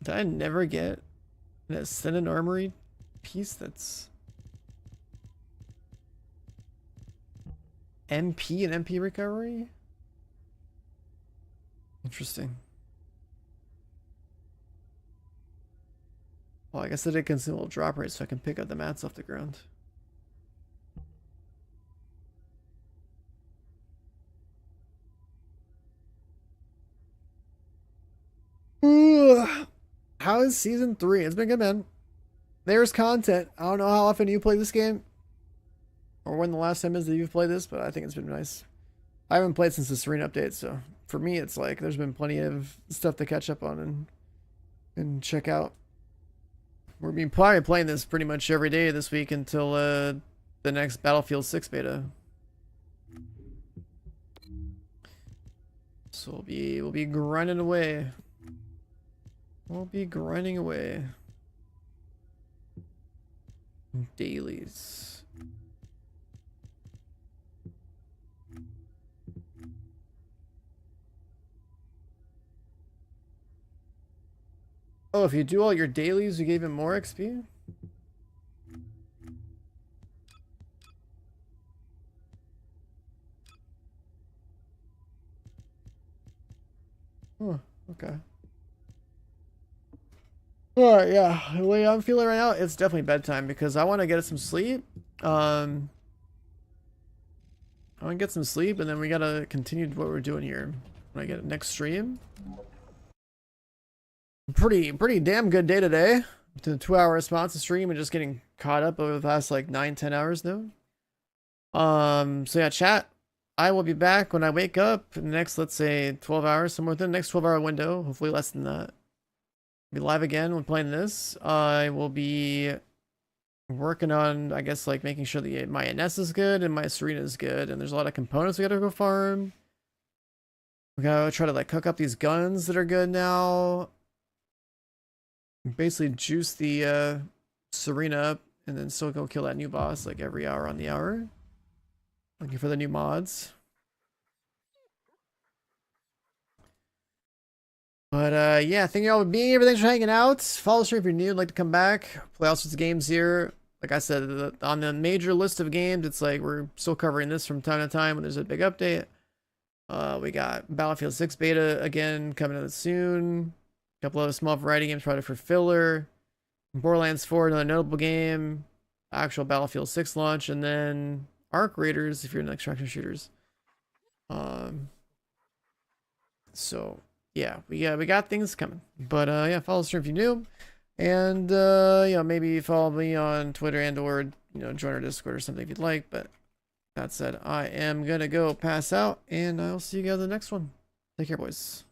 Did I never get an Ascendant Armory piece that's MP and MP recovery? Interesting. Well, I guess I did consumable drop rate so I can pick up the mats off the ground. Ooh. How is season 3? It's been good, man. There's content. I don't know how often you play this game or when the last time is that you've played this, but I think it's been nice. I haven't played since the Serene update, so for me it's like there's been plenty of stuff to catch up on and check out. We're probably playing this pretty much every day this week until the next Battlefield 6 beta. So we'll be grinding away. We'll be grinding away. Dailies. Oh, if you do all your dailies, you gave him more XP? Oh, okay. Alright, yeah. The way I'm feeling right now, it's definitely bedtime because I want to get some sleep. I want to get some sleep and then we gotta continue what we're doing here. When I get next stream. Pretty damn good day today. To the 2-hour response to stream and just getting caught up over the past like 9-10 hours now. So yeah, chat. I will be back when I wake up in the next, let's say 12 hours, somewhere within the next 12-hour window, hopefully less than that. Be live again when playing this. I will be working on, I guess, like making sure that my Ines is good and my Serena is good, and there's a lot of components we gotta go farm. We gotta try to like cook up these guns that are good now. Basically juice the Serena up and then still go kill that new boss like every hour on the hour. Looking for the new mods. But yeah, thank you all for being here. Thanks for hanging out. Follow the stream if you're new, like to come back. Play all sorts of games here. Like I said, on the major list of games, it's like we're still covering this from time to time when there's a big update. We got Battlefield 6 beta again coming out soon. A couple of small variety games probably for filler. Borderlands 4, another notable game. Actual Battlefield 6 launch, and then Arc Raiders if you're into extraction shooters. So yeah, we got things coming. But yeah, follow the stream if you're new. And yeah, maybe follow me on Twitter and or join our Discord or something if you'd like. But that said, I am gonna go pass out, and I'll see you guys in the next one. Take care, boys.